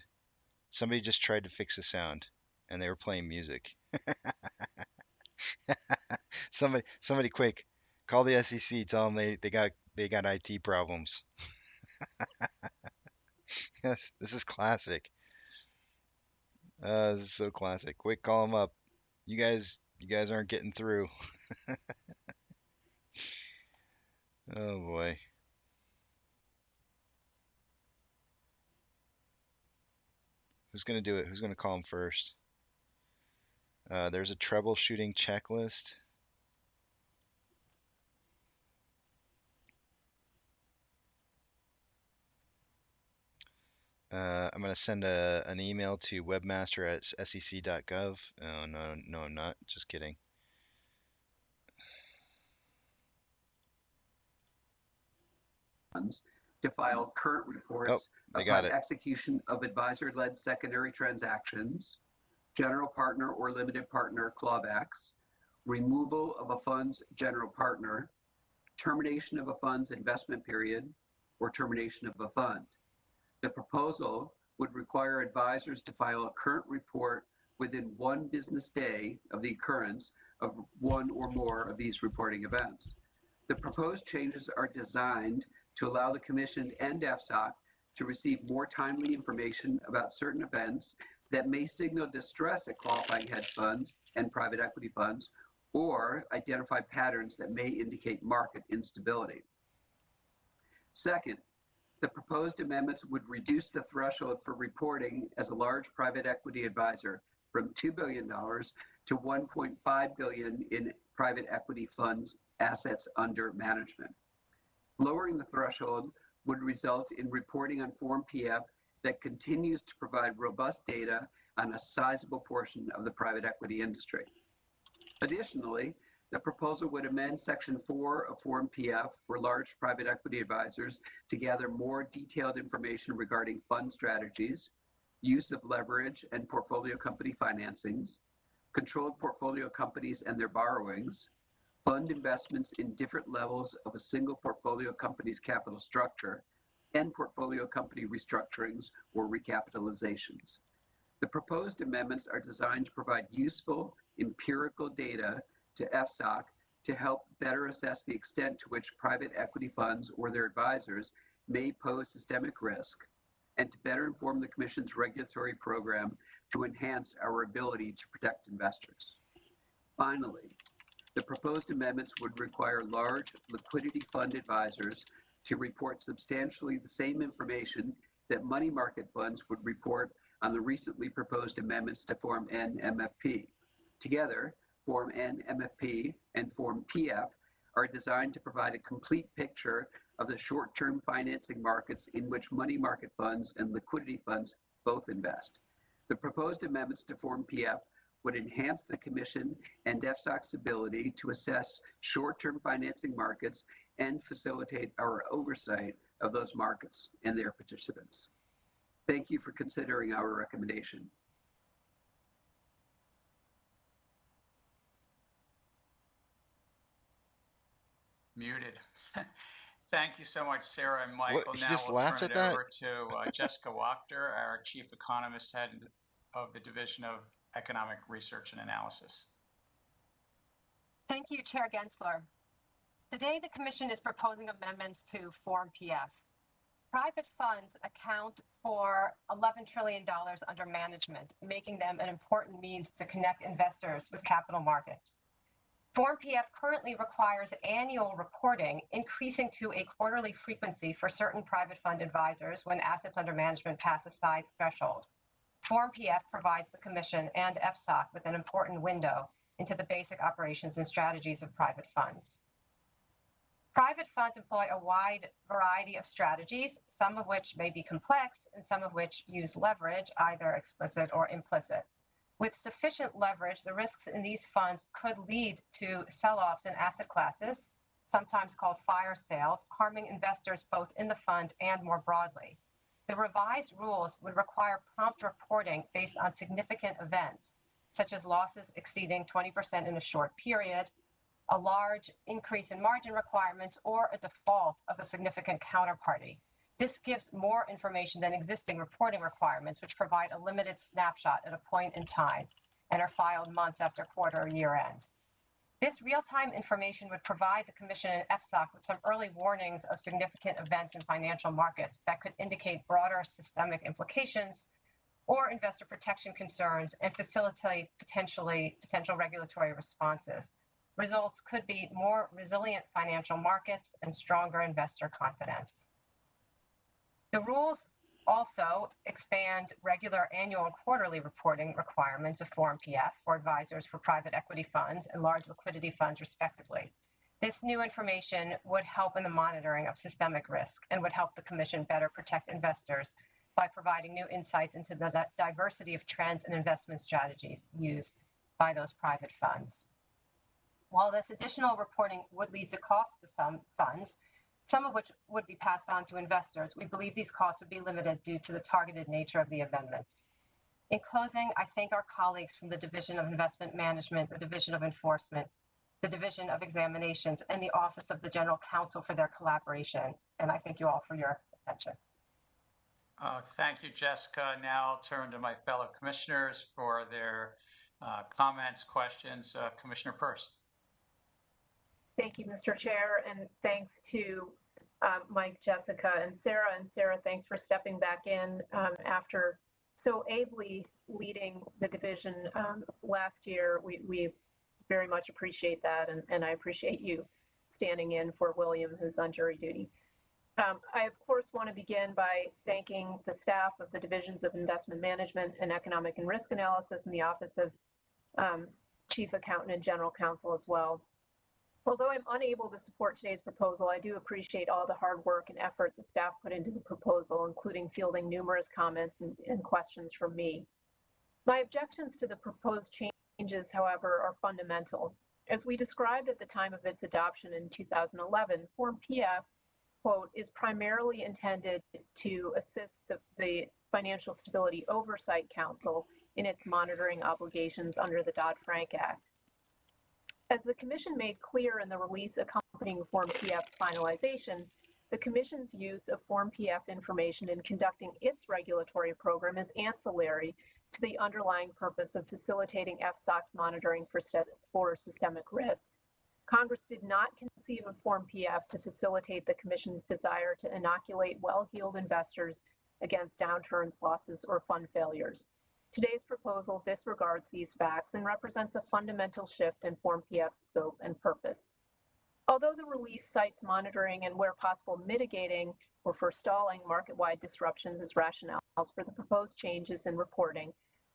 Somebody just tried to fix the sound, and they were playing music. Somebody quick, call the SEC, tell them they got IT problems. Yes, this is classic. This is so classic. Quick, call them up. You guys You guys aren't getting through. Oh boy. Who's gonna do it? Who's gonna call him first? There's a troubleshooting checklist. I'm going to send an email to webmaster@sec.gov. Oh, no, I'm not. Just kidding. To file current reports upon execution of advisor-led secondary transactions, general partner or limited partner clawbacks, removal of a fund's general partner, termination of a fund's investment period, or termination of a fund. The proposal would require advisors to file a current report within 1 business day of the occurrence of one or more of these reporting events. The proposed changes are designed to allow the Commission and FSOC to receive more timely information about certain events that may signal distress at qualifying hedge funds and private equity funds, or identify patterns that may indicate market instability. Second, the proposed amendments would reduce the threshold for reporting as a large private equity advisor from $2 billion to $1.5 billion in private equity funds assets under management. Lowering the threshold would result in reporting on Form PF that continues to provide robust data on a sizable portion of the private equity industry. Additionally, the proposal would amend Section 4 of Form PF for large private equity advisors to gather more detailed information regarding fund strategies, use of leverage and portfolio company financings, controlled portfolio companies and their borrowings, fund investments in different levels of a single portfolio company's capital structure, and portfolio company restructurings or recapitalizations. The proposed amendments are designed to provide useful empirical data to FSOC to help better assess the extent to which private equity funds or their advisors may pose systemic risk, and to better inform the Commission's regulatory program to enhance our ability to protect investors. Finally, the proposed amendments would require large liquidity fund advisors to report substantially the same information that money market funds would report on the recently proposed amendments to Form N MFP. Together, Form N MFP and Form PF are designed to provide a complete picture of the short-term financing markets in which money market funds and liquidity funds both invest. The proposed amendments to Form PF would enhance the Commission and FSOC's ability to assess short-term financing markets and facilitate our oversight of those markets and their participants. Thank you for considering our recommendation. Muted. Thank you so much, Sarah and Michael. What, now just we'll laughed turn at it that? over to Jessica Wachter, our Chief Economist, Head of the Division of Economic Research and Analysis. Thank you, Chair Gensler. Today, the Commission is proposing amendments to Form PF. Private funds account for $11 trillion under management, making them an important means to connect investors with capital markets. Form PF currently requires annual reporting, increasing to a quarterly frequency for certain private fund advisors when assets under management pass a size threshold. Form PF provides the Commission and FSOC with an important window into the basic operations and strategies of private funds. Private funds employ a wide variety of strategies, some of which may be complex and some of which use leverage, either explicit or implicit. With sufficient leverage, the risks in these funds could lead to sell-offs in asset classes, sometimes called fire sales, harming investors both in the fund and more broadly. The revised rules would require prompt reporting based on significant events, such as losses exceeding 20% in a short period, a large increase in margin requirements, or a default of a significant counterparty. This gives more information than existing reporting requirements, which provide a limited snapshot at a point in time and are filed months after quarter or year end. This real-time information would provide the Commission and FSOC with some early warnings of significant events in financial markets that could indicate broader systemic implications or investor protection concerns and facilitate potential regulatory responses. Results could be more resilient financial markets and stronger investor confidence. The rules also expand regular annual and quarterly reporting requirements of Form PF for advisors for private equity funds and large liquidity funds, respectively. This new information would help in the monitoring of systemic risk and would help the Commission better protect investors by providing new insights into the diversity of trends and investment strategies used by those private funds. While this additional reporting would lead to costs to some funds, some of which would be passed on to investors, we believe these costs would be limited due to the targeted nature of the amendments. In closing, I thank our colleagues from the Division of Investment Management, the Division of Enforcement, the Division of Examinations, and the Office of the General Counsel for their collaboration. And I thank you all for your attention. Thank you, Jessica. Now I'll turn to my fellow commissioners for their comments, questions. Commissioner Peirce. Thank you, Mr. Chair, and thanks to Mike, Jessica, and Sarah. And Sarah, thanks for stepping back in after so ably leading the division last year. We very much appreciate that, and I appreciate you standing in for William, who's on jury duty. I, of course, want to begin by thanking the staff of the Divisions of Investment Management and Economic and Risk Analysis and the Office of Chief Accountant and General Counsel as well. Although I'm unable to support today's proposal, I do appreciate all the hard work and effort the staff put into the proposal, including fielding numerous comments and questions from me. My objections to the proposed changes, however, are fundamental. As we described at the time of its adoption in 2011, Form PF, quote, is primarily intended to assist the Financial Stability Oversight Council in its monitoring obligations under the Dodd-Frank Act. As the Commission made clear in the release accompanying Form PF's finalization, the Commission's use of Form PF information in conducting its regulatory program is ancillary to the underlying purpose of facilitating FSOC's monitoring for systemic risk. Congress did not conceive of Form PF to facilitate the Commission's desire to inoculate well-heeled investors against downturns, losses, or fund failures. Today's proposal disregards these facts and represents a fundamental shift in Form PF's scope and purpose. Although the release cites monitoring and, where possible, mitigating or forestalling market-wide disruptions as rationales for the proposed changes in reporting,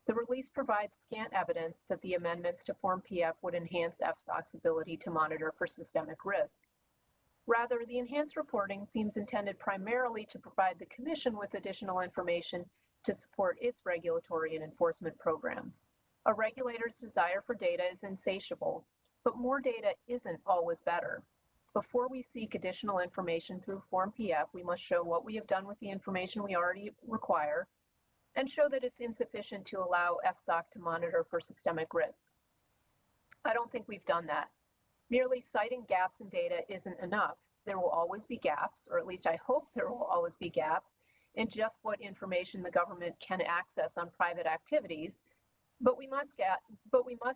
the release provides scant evidence that the amendments to Form PF would enhance FSOC's ability to monitor for systemic risk. Rather, the enhanced reporting seems intended primarily to provide the Commission with additional information to support its regulatory and enforcement programs. A regulator's desire for data is insatiable, but more data isn't always better. Before we seek additional information through Form PF, we must show what we have done with the information we already require and show that it's insufficient to allow FSOC to monitor for systemic risk. I don't think we've done that. Merely citing gaps in data isn't enough. There will always be gaps, or at least I hope there will always be gaps, in just what information the government can access on private activities, but we must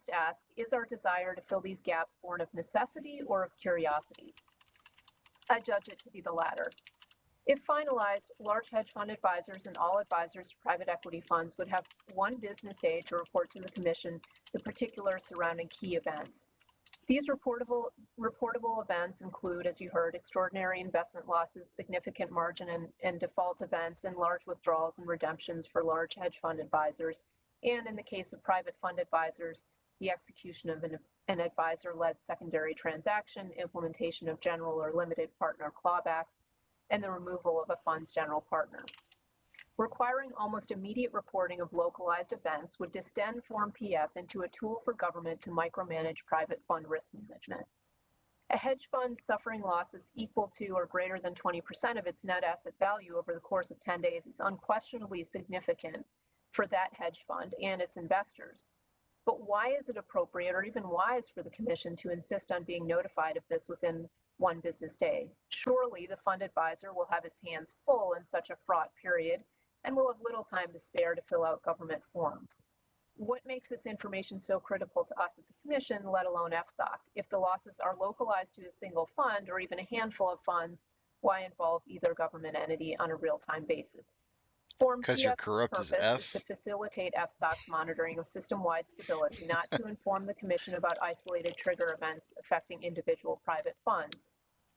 ask, is our desire to fill these gaps born of necessity or of curiosity? I judge it to be the latter. If finalized, large hedge fund advisors and all advisors to private equity funds would have one business day to report to the Commission the particulars surrounding key events. These reportable events include, as you heard, extraordinary investment losses, significant margin and default events, and large withdrawals and redemptions for large hedge fund advisors, and in the case of private fund advisors, the execution of an advisor-led secondary transaction, implementation of general or limited partner clawbacks, and the removal of a fund's general partner. Requiring almost immediate reporting of localized events would distend Form PF into a tool for government to micromanage private fund risk management. A hedge fund suffering losses equal to or greater than 20% of its net asset value over the course of 10 days is unquestionably significant for that hedge fund and its investors. But why is it appropriate or even wise for the Commission to insist on being notified of this within one business day? Surely the fund advisor will have its hands full in such a fraught period and will have little time to spare to fill out government forms. What makes this information so critical to us at the Commission, let alone FSOC? If the losses are localized to a single fund or even a handful of funds, why involve either government entity on a real-time basis? Form Because you're PF's corrupt as purpose is F? to facilitate FSOC's monitoring of system-wide stability, not to inform the Commission about isolated trigger events affecting individual private funds.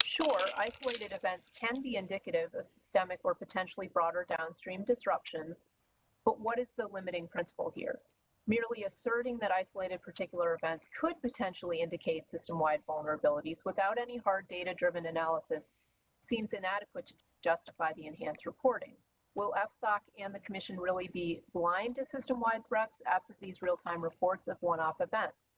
Sure, isolated events can be indicative of systemic or potentially broader downstream disruptions, but what is the limiting principle here? Merely asserting that isolated particular events could potentially indicate system-wide vulnerabilities without any hard data-driven analysis seems inadequate to justify the enhanced reporting. Will FSOC and the Commission really be blind to system-wide threats absent these real-time reports of one-off events?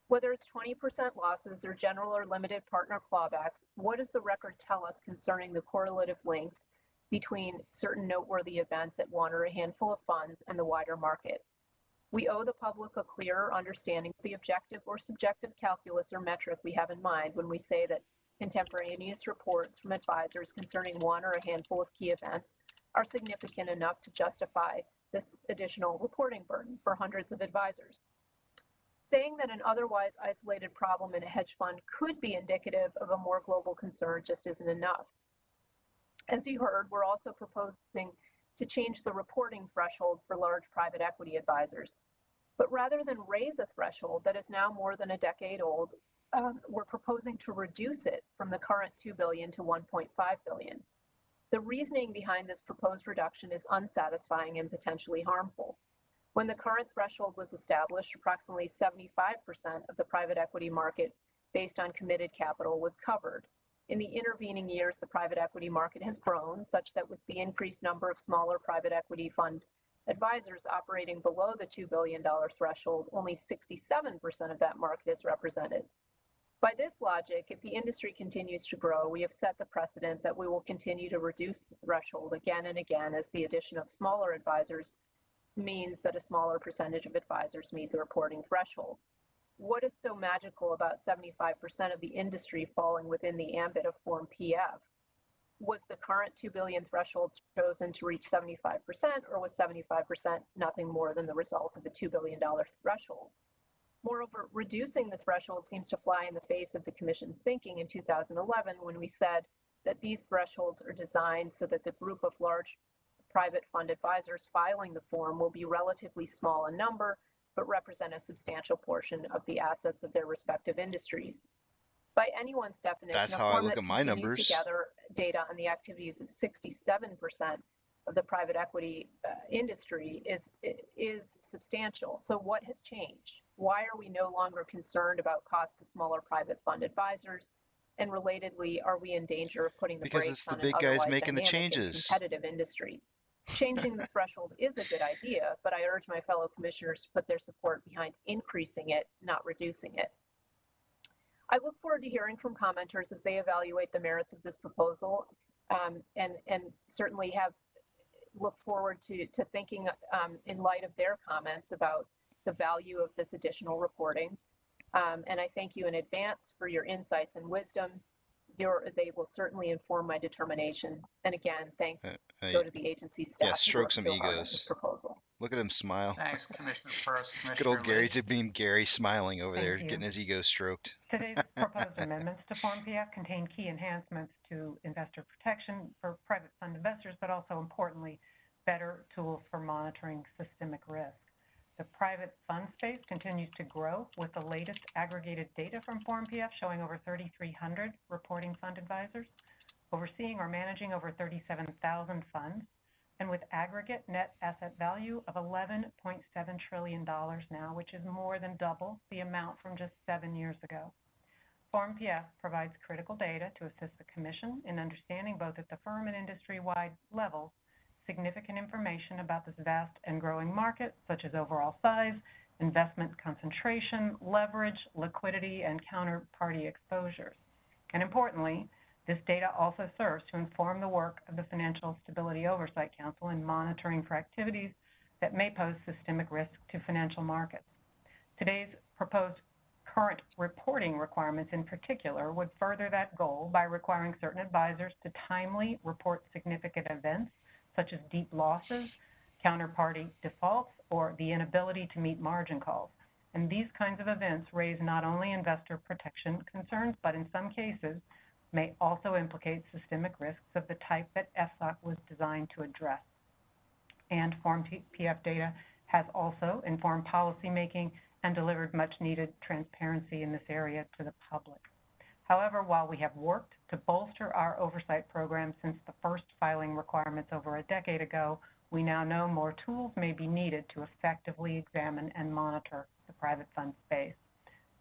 Whether it's 20% losses or general or limited partner clawbacks, what does the record tell us concerning the correlative links between certain noteworthy events at one or a handful of funds and the wider market? We owe the public a clearer understanding of the objective or subjective calculus or metric we have in mind when we say that contemporaneous reports from advisors concerning one or a handful of key events are significant enough to justify this additional reporting burden for hundreds of advisors. Saying that an otherwise isolated problem in a hedge fund could be indicative of a more global concern just isn't enough. As you heard, we're also proposing to change the reporting threshold for large private equity advisors. But rather than raise a threshold that is now more than a decade old, we're proposing to reduce it from the current $2 billion to $1.5 billion. The reasoning behind this proposed reduction is unsatisfying and potentially harmful. When the current threshold was established, approximately 75% of the private equity market based on committed capital was covered. In the intervening years, the private equity market has grown such that with the increased number of smaller private equity fund advisors operating below the $2 billion threshold, only 67% of that market is represented. By this logic, if the industry continues to grow, we have set the precedent that we will continue to reduce the threshold again and again as the addition of smaller advisors means that a smaller percentage of advisors meet the reporting threshold. What is so magical about 75% of the industry falling within the ambit of Form PF? Was the current $2 billion threshold chosen to reach 75%, or was 75% nothing more than the result of a $2 billion threshold? Moreover, reducing the threshold seems to fly in the face of the Commission's thinking in 2011 when we said that these thresholds are designed so that the group of large private fund advisors filing the form will be relatively small in number, but represent a substantial portion of the assets of their respective industries. By anyone's definition, That's a how I form look that at my continues numbers. to gather data on the activities of 67% of the private equity industry is substantial. So what has changed? Why are we no longer concerned about cost to smaller private fund advisors? And relatedly, are we in danger of putting the brakes on an otherwise dynamic and competitive industry? Changing the threshold is a good idea, but I urge my fellow commissioners to put their support behind increasing it, not reducing it. I look forward to hearing from commenters as they evaluate the merits of this proposal, and certainly look forward to thinking in light of their comments about the value of this additional reporting. And I thank you in advance for your insights and wisdom. They will certainly inform my determination. And again, thanks go to the agency staff. Yeah, stroke some so hard on egos. this proposal. Look at him smile. Thanks, Commissioner Peirce. Commissioner Good old Lee. Gary smiling over there, you. getting his ego stroked. Today's proposed amendments to Form PF contain key enhancements to investor protection for private fund investors, but also importantly, better tools for monitoring systemic risk. The private fund space continues to grow with the latest aggregated data from Form PF showing over 3,300 reporting fund advisors, overseeing or managing over 37,000 funds, and with aggregate net asset value of $11.7 trillion now, which is more than double the amount from just 7 years ago. Form PF provides critical data to assist the Commission in understanding both at the firm and industry-wide levels significant information about this vast and growing market, such as overall size, investment concentration, leverage, liquidity, and counterparty exposures. And importantly, this data also serves to inform the work of the Financial Stability Oversight Council in monitoring for activities that may pose systemic risk to financial markets. Today's proposed current reporting requirements in particular would further that goal by requiring certain advisors to timely report significant events such as deep losses, counterparty defaults, or the inability to meet margin calls. And these kinds of events raise not only investor protection concerns, but in some cases may also implicate systemic risks of the type that FSOC was designed to address. and Form PF data has also informed policymaking and delivered much-needed transparency in this area to the public. However, while we have worked to bolster our oversight program since the first filing requirements over a decade ago, we now know more tools may be needed to effectively examine and monitor the private fund space.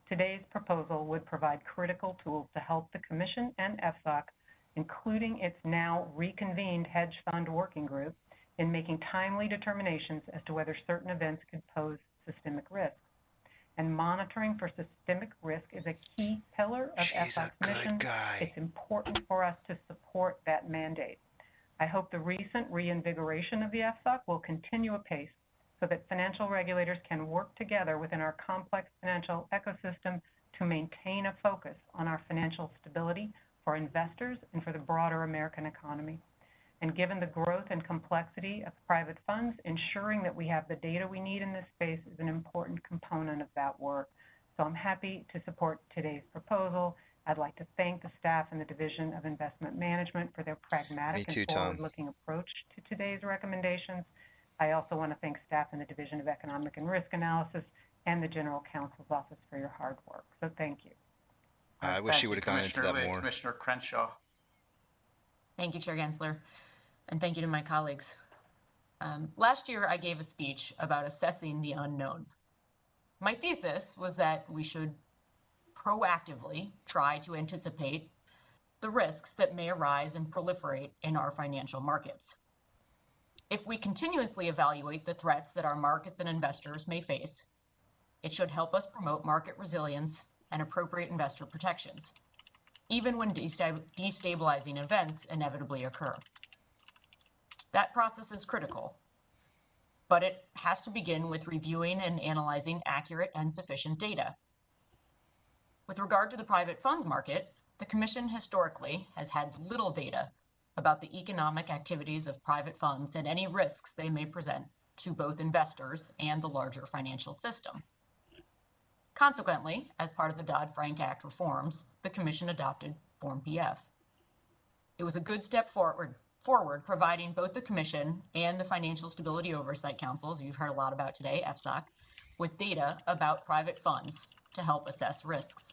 Today's proposal would provide critical tools to help the Commission and FSOC, including its now reconvened hedge fund working group, in making timely determinations as to whether certain events could pose systemic risk. And monitoring for systemic risk is a key pillar of FSOC's mission. It's important for us to support that mandate. I hope the recent reinvigoration of the FSOC will continue apace so that financial regulators can work together within our complex financial ecosystem to maintain a focus on our financial stability for investors and for the broader American economy. And given the growth and complexity of private funds, ensuring that we have the data we need in this space is an important component of that work. So I'm happy to support today's proposal. I'd like to thank the staff in the Division of Investment Management for their pragmatic and forward-looking approach to today's recommendations. I also want to thank staff in the Division of Economic and Risk Analysis and the General Counsel's Office for your hard work. So thank you. I wish you would have gone into that more. Commissioner Crenshaw. Thank you, Chair Gensler, and thank you to my colleagues. Last year, I gave a speech about assessing the unknown. My thesis was that we should proactively try to anticipate the risks that may arise and proliferate in our financial markets. If we continuously evaluate the threats that our markets and investors may face, it should help us promote market resilience and appropriate investor protections, even when destabilizing events inevitably occur. That process is critical, but it has to begin with reviewing and analyzing accurate and sufficient data. With regard to the private funds market, the Commission historically has had little data about the economic activities of private funds and any risks they may present to both investors and the larger financial system. Consequently, as part of the Dodd-Frank Act reforms, the Commission adopted Form PF. It was a good step forward, providing both the Commission and the Financial Stability Oversight Council, as you've heard a lot about today, FSOC, with data about private funds to help assess risks.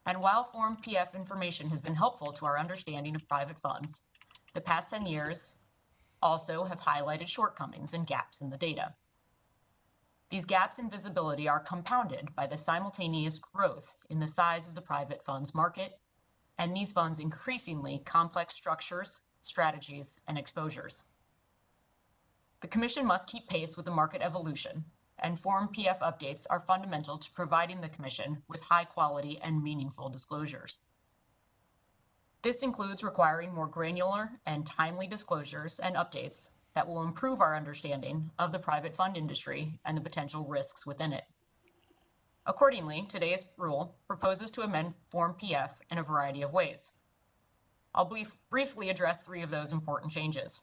And while Form PF information has been helpful to our understanding of private funds, the past 10 years also have highlighted shortcomings and gaps in the data. These gaps in visibility are compounded by the simultaneous growth in the size of the private funds market and these funds' increasingly complex structures, strategies, and exposures. The Commission must keep pace with the market evolution, and Form PF updates are fundamental to providing the Commission with high quality and meaningful disclosures. This includes requiring more granular and timely disclosures and updates that will improve our understanding of the private fund industry and the potential risks within it. Accordingly, today's rule proposes to amend Form PF in a variety of ways. I'll briefly address 3 of those important changes.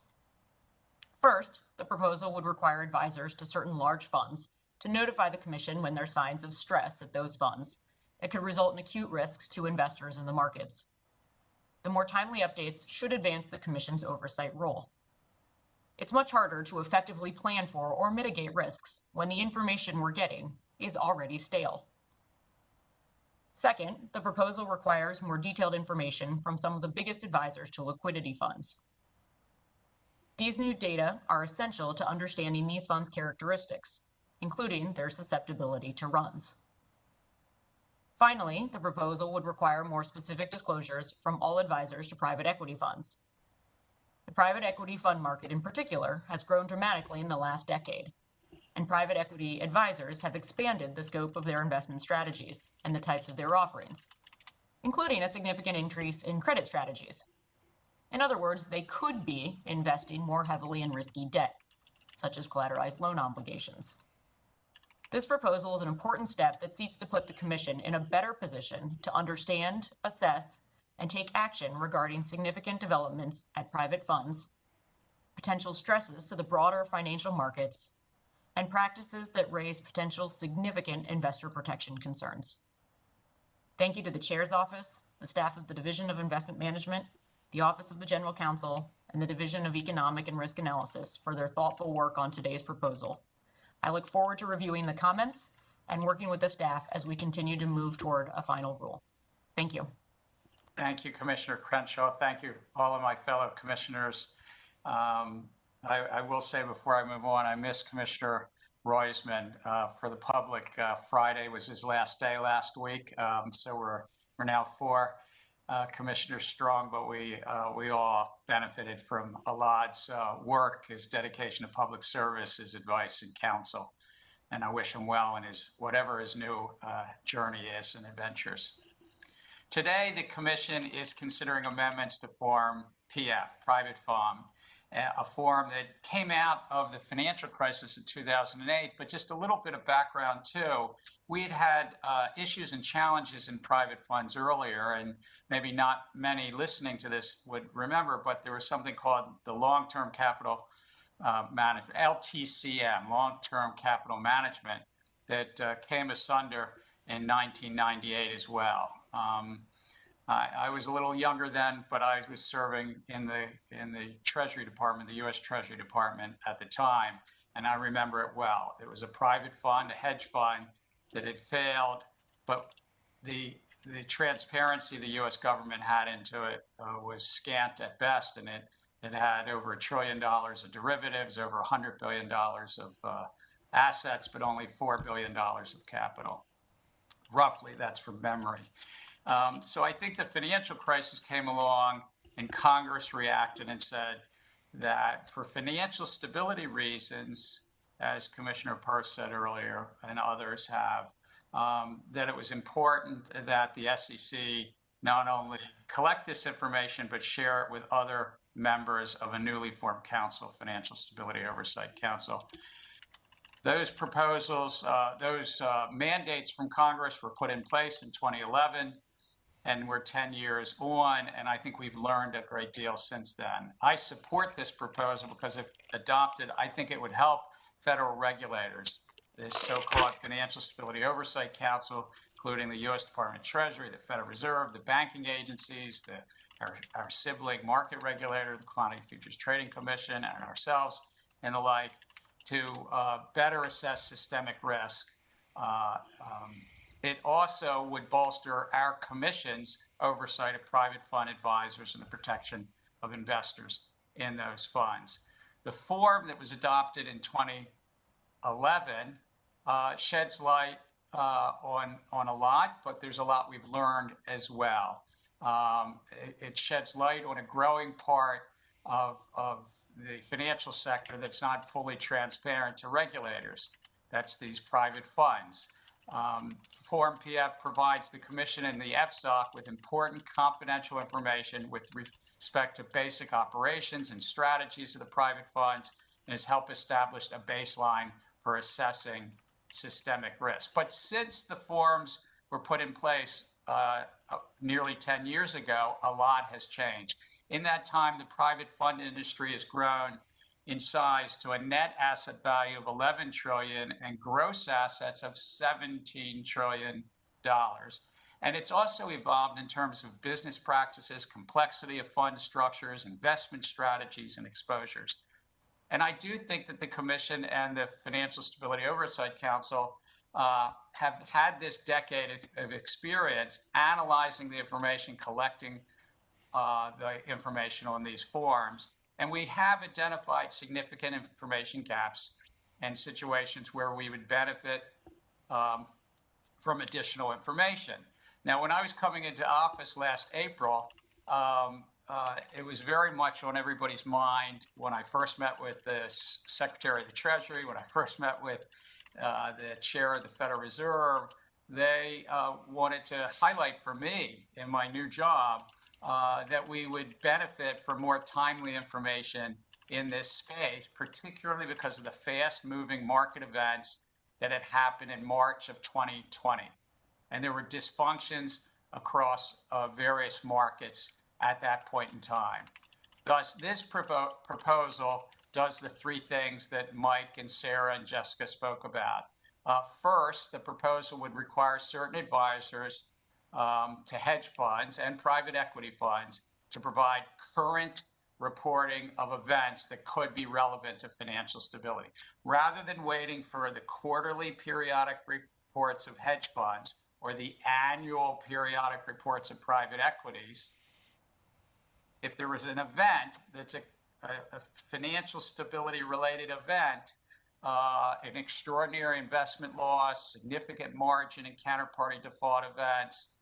First, the proposal would require advisors to certain large funds to notify the Commission when there are signs of stress at those funds that could result in acute risks to investors in the markets. The more timely updates should advance the Commission's oversight role. It's much harder to effectively plan for or mitigate risks when the information we're getting is already stale. Second, the proposal requires more detailed information from some of the biggest advisors to liquidity funds. These new data are essential to understanding these funds' characteristics, including their susceptibility to runs. Finally, the proposal would require more specific disclosures from all advisors to private equity funds. The private equity fund market in particular has grown dramatically in the last decade, and private equity advisors have expanded the scope of their investment strategies and the types of their offerings, including a significant increase in credit strategies. In other words, they could be investing more heavily in risky debt, such as collateralized loan obligations. This proposal is an important step that seeks to put the Commission in a better position to understand, assess, and take action regarding significant developments at private funds, potential stresses to the broader financial markets, and practices that raise potential significant investor protection concerns. Thank you to the Chair's Office, the staff of the Division of Investment Management, the Office of the General Counsel, and the Division of Economic and Risk Analysis for their thoughtful work on today's proposal. I look forward to reviewing the comments and working with the staff as we continue to move toward a final rule. Thank you. Thank you, Commissioner Crenshaw. Thank you, all of my fellow commissioners. I will say before I move on, I miss Commissioner Roisman. For the public, Friday was his last day last week, so we're now 4 commissioners strong, but we all benefited from Alad's work, his dedication to public service, his advice and counsel, and I wish him well in his whatever his new journey is and adventures. Today, the Commission is considering amendments to Form PF, Private Fund, a form that came out of the financial crisis in 2008, but just a little bit of background too. We had issues and challenges in private funds earlier, and maybe not many listening to this would remember, but there was something called the Long-Term Capital Management, LTCM, Long-Term Capital Management, that came asunder in 1998 as well. I was a little younger then, but I was serving in the Treasury Department, the U.S. Treasury Department at the time, and I remember it well. It was a private fund, a hedge fund that had failed, but the transparency the U.S. government had into it was scant at best, and it had over $1 trillion of derivatives, over $100 billion of assets, but only $4 billion of capital. Roughly, that's from memory. So I think the financial crisis came along and Congress reacted and said that for financial stability reasons, as Commissioner Peirce said earlier and others have, that it was important that the SEC not only collect this information, but share it with other members of a newly formed council, Financial Stability Oversight Council. Those proposals, those mandates from Congress were put in place in 2011. And we're 10 years on, and I think we've learned a great deal since then. I support this proposal because if adopted, I think it would help federal regulators, the so-called Financial Stability Oversight Council, including the U.S. Department of Treasury, the Federal Reserve, the banking agencies, our sibling market regulator, the Commodity Futures Trading Commission, and ourselves, and the like, to better assess systemic risk. It also would bolster our Commission's oversight of private fund advisors and the protection of investors in those funds. The form that was adopted in 2011 sheds light on a lot, but there's a lot we've learned as well. It sheds light on a growing part of the financial sector that's not fully transparent to regulators. That's these private funds. Form PF provides the Commission and the FSOC with important confidential information with respect to basic operations and strategies of the private funds, and has helped establish a baseline for assessing systemic risk. But since the forms were put in place nearly 10 years ago, a lot has changed. In that time, the private fund industry has grown in size to a net asset value of $11 trillion and gross assets of $17 trillion. And it's also evolved in terms of business practices, complexity of fund structures, investment strategies, and exposures. And I do think that the Commission and the Financial Stability Oversight Council have had this decade of experience analyzing the information, collecting the information on these forms. And we have identified significant information gaps and situations where we would benefit from additional information. Now, when I was coming into office last April, it was very much on everybody's mind when I first met with the Secretary of the Treasury, when I first met with the Chair of the Federal Reserve. They wanted to highlight for me in my new job that we would benefit from more timely information in this space, particularly because of the fast-moving market events that had happened in March of 2020. And there were dysfunctions across various markets at that point in time. Thus, this proposal does the three things that Mike and Sarah and Jessica spoke about. First, the proposal would require certain advisors to hedge funds and private equity funds to provide current reporting of events that could be relevant to financial stability. Rather than waiting for the quarterly periodic reports of hedge funds or the annual periodic reports of private equities, if there was an event that's a financial stability related event, an extraordinary investment loss, significant margin and counterparty default events,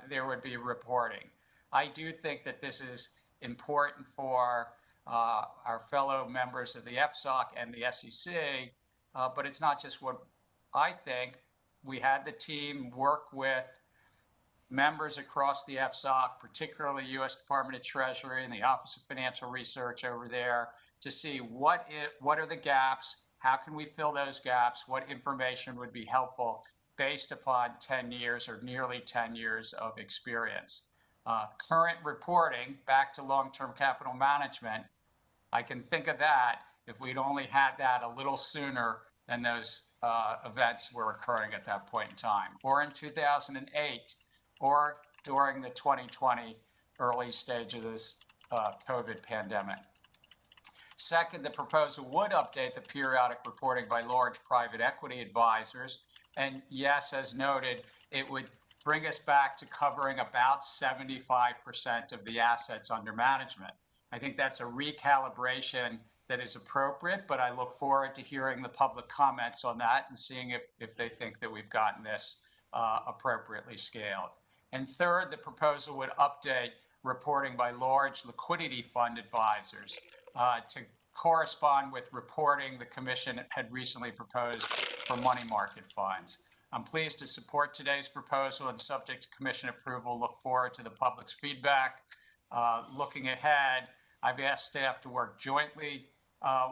there would be reporting. I do think that this is important for our fellow members of the FSOC and the SEC, but it's not just what I think. We had the team work with members across the FSOC, particularly U.S. Department of Treasury and the Office of Financial Research over there, to see what are the gaps, how can we fill those gaps, what information would be helpful based upon 10 years or nearly 10 years of experience. Current reporting, back to long-term capital management, I can think of that if we'd only had that a little sooner than those events were occurring at that point in time, or in 2008, or during the 2020 early stage of this COVID pandemic. Second, the proposal would update the periodic reporting by large private equity advisors. And yes, as noted, it would bring us back to covering about 75% of the assets under management. I think that's a recalibration that is appropriate, but I look forward to hearing the public comments on that and seeing if they think that we've gotten this appropriately scaled. And third, the proposal would update reporting by large liquidity fund advisors to correspond with reporting the Commission had recently proposed for money market funds. I'm pleased to support today's proposal and, subject to Commission approval, look forward to the public's feedback. Looking ahead, I've asked staff to work jointly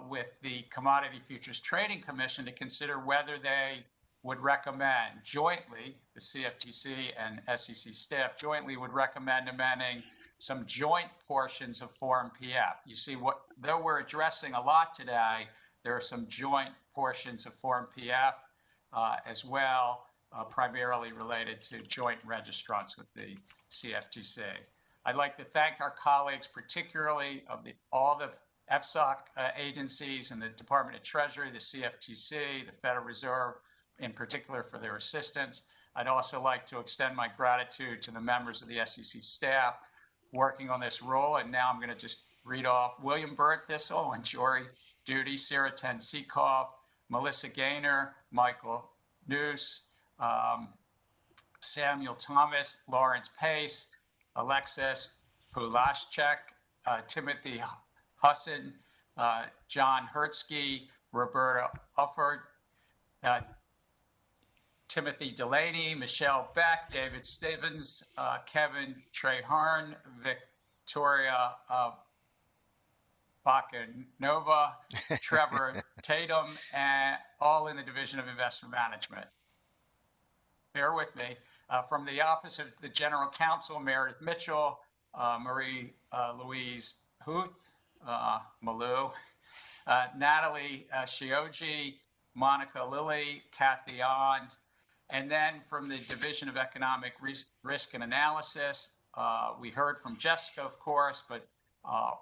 with the Commodity Futures Trading Commission to consider whether they would recommend jointly, the CFTC and SEC staff jointly would recommend amending some joint portions of Form PF. You see, though we're addressing a lot today, there are some joint portions of Form PF as well, primarily related to joint registrants with the CFTC. I'd like to thank our colleagues, particularly of all the FSOC agencies and the Department of Treasury, the CFTC, the Federal Reserve, in particular, for their assistance. I'd also like to extend my gratitude to the members of the SEC staff working on this role. And now I'm going to just read off William Burt Thistle and Jory Duty, Sarah Ten-Seekoff, Melissa Gaynor, Michael Noose, Samuel Thomas, Lawrence Pace, Alexis Pulashchek, Timothy Husson, John Hertzke, Roberta Ufford, Timothy Delaney, Michelle Beck, David Stevens, Kevin Treherne, Victoria Bacanova, Trevor Tatum, and all in the Division of Investment Management. Bear with me. From the Office of the General Counsel, Meredith Mitchell, Marie Louise Huth, Malou, Natalie Shioji, Monica Lilly, Kathy Ond. And then from the Division of Economic Risk and Analysis, we heard from Jessica, of course, but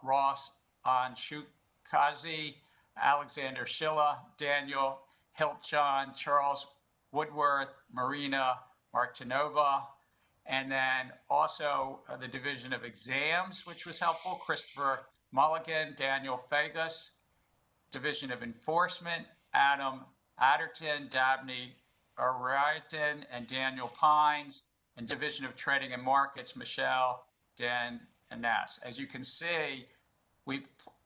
Ross Anshukazi, Alexander Schilla, Daniel Hiltjohn, Charles Woodworth, Marina Martinova, and then also the Division of Exams, which was helpful, Christopher Mulligan, Daniel Fagus, Division of Enforcement, Adam Adderton, Dabney Ariaton, and Daniel Pines, and Division of Trading and Markets, Michelle Dan Ness. As you can see, we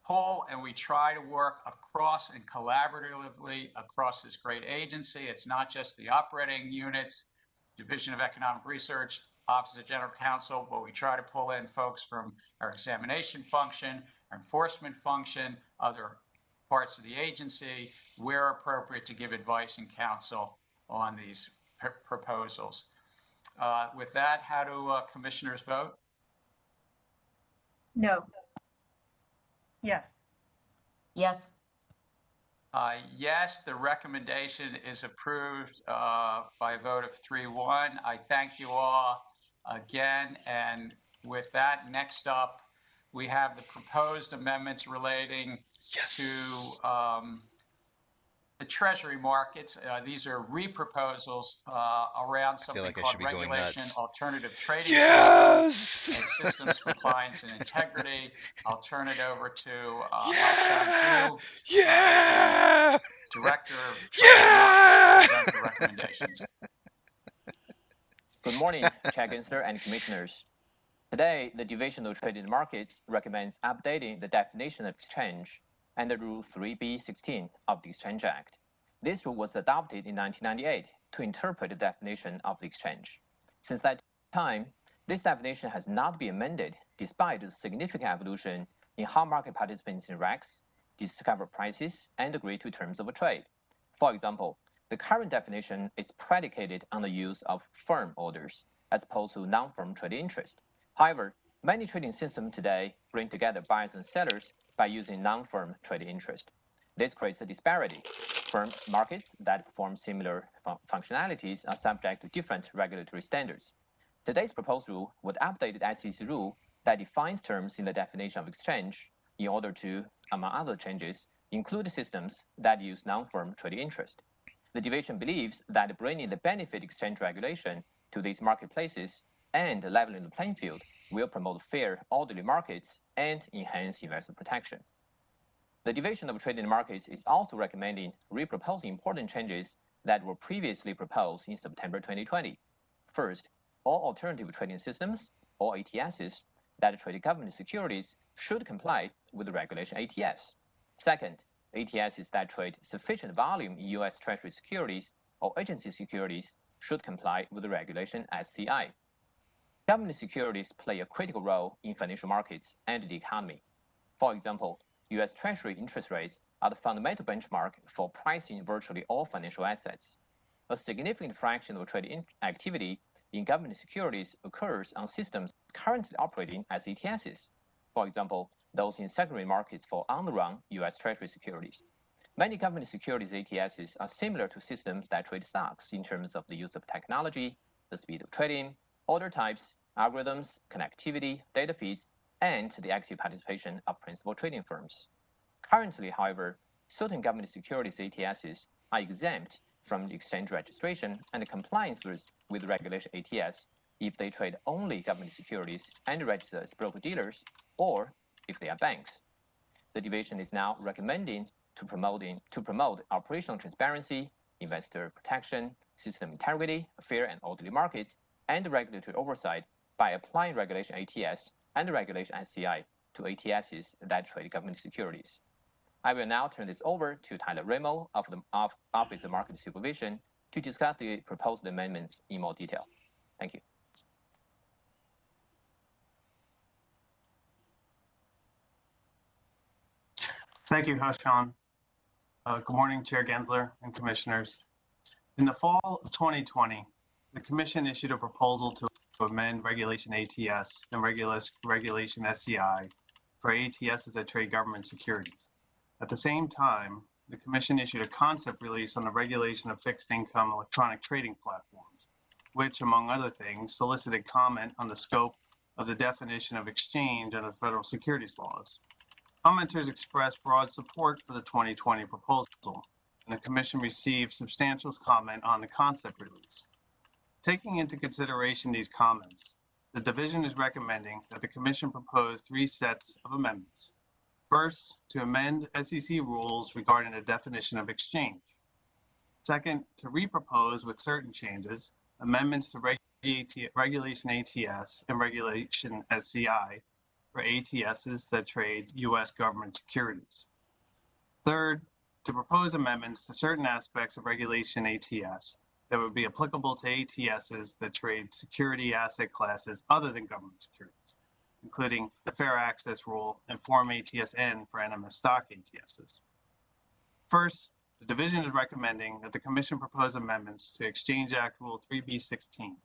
pull and we try to work across and collaboratively across this great agency. It's not just the operating units, Division of Economic Research, Office of General Counsel, but we try to pull in folks from our examination function, our enforcement function, other parts of the agency, where appropriate, to give advice and counsel on these proposals. With that, how do commissioners vote? No. Yes. Yes. Yes, the recommendation is approved by a vote of 3-1. I thank you all again. And with that, next up, we have the proposed amendments relating to the treasury markets. These are re-proposals around something called regulation, alternative trading systems, and systems compliance and integrity. I'll turn it over to Al-Shan the Director of Trading Markets, to present the recommendations. Good morning, Chair Gensler and Commissioners. Today, the Division of Trading Markets recommends updating the definition of exchange under Rule 3B16 of the Exchange Act. This rule was adopted in 1998 to interpret the definition of the exchange. Since that time, this definition has not been amended despite the significant evolution in how market participants interact, discover prices, and agree to terms of a trade. For example, the current definition is predicated on the use of firm orders as opposed to non-firm trading interest. However, many trading systems today bring together buyers and sellers by using non-firm trading interest. This creates a disparity. Firm markets that perform similar functionalities are subject to different regulatory standards. Today's proposed rule would update the SEC rule that defines terms in the definition of exchange in order to, among other changes, include systems that use non-firm trading interest. The division believes that bringing the benefit exchange regulation to these marketplaces and leveling the playing field will promote fair, orderly markets and enhance investor protection. The Division of Trading Markets is also recommending re-proposing important changes that were previously proposed in September 2020. First, all alternative trading systems, or ATSs, that trade government securities should comply with the regulation ATS. Second, ATSs that trade sufficient volume in U.S. Treasury securities or agency securities should comply with the regulation SCI. Government securities play a critical role in financial markets and the economy. For example, U.S. Treasury interest rates are the fundamental benchmark for pricing virtually all financial assets. A significant fraction of trading activity in government securities occurs on systems currently operating as ATSs. For example, those in secondary markets for on-the-run U.S. Treasury securities. Many government securities ATSs are similar to systems that trade stocks in terms of the use of technology, the speed of trading, order types, algorithms, connectivity, data feeds, and the active participation of principal trading firms. Currently, however, certain government securities ATSs are exempt from the exchange registration and compliance with regulation ATS if they trade only government securities and register as broker-dealers, or if they are banks. The division is now recommending to promote operational transparency, investor protection, system integrity, fair and orderly markets, and regulatory oversight by applying regulation ATS and regulation SCI to ATSs that trade government securities. I will now turn this over to Tyler Remo of the Office of Market Supervision to discuss the proposed amendments in more detail. Thank you. Thank you, Hashan. Good morning, Chair Gensler and Commissioners. In the fall of 2020, the Commission issued a proposal to amend Regulation ATS and Regulation SCI for ATSs that trade government securities. At the same time, the Commission issued a concept release on the regulation of fixed income electronic trading platforms, which, among other things, solicited comment on the scope of the definition of exchange under the federal securities laws. Commenters expressed broad support for the 2020 proposal, and the Commission received substantial comment on the concept release. Taking into consideration these comments, the Division is recommending that the Commission propose 3 sets of amendments. First, to amend SEC rules regarding the definition of exchange. Second, to repropose with certain changes, amendments to Regulation ATS and Regulation SCI for ATSs that trade U.S. government securities. Third, to propose amendments to certain aspects of Regulation ATS that would be applicable to ATSs that trade security asset classes other than government securities, including the Fair Access Rule and Form ATS-N for NMS stock ATSs. First, the Division is recommending that the Commission propose amendments to Exchange Act Rule 3B16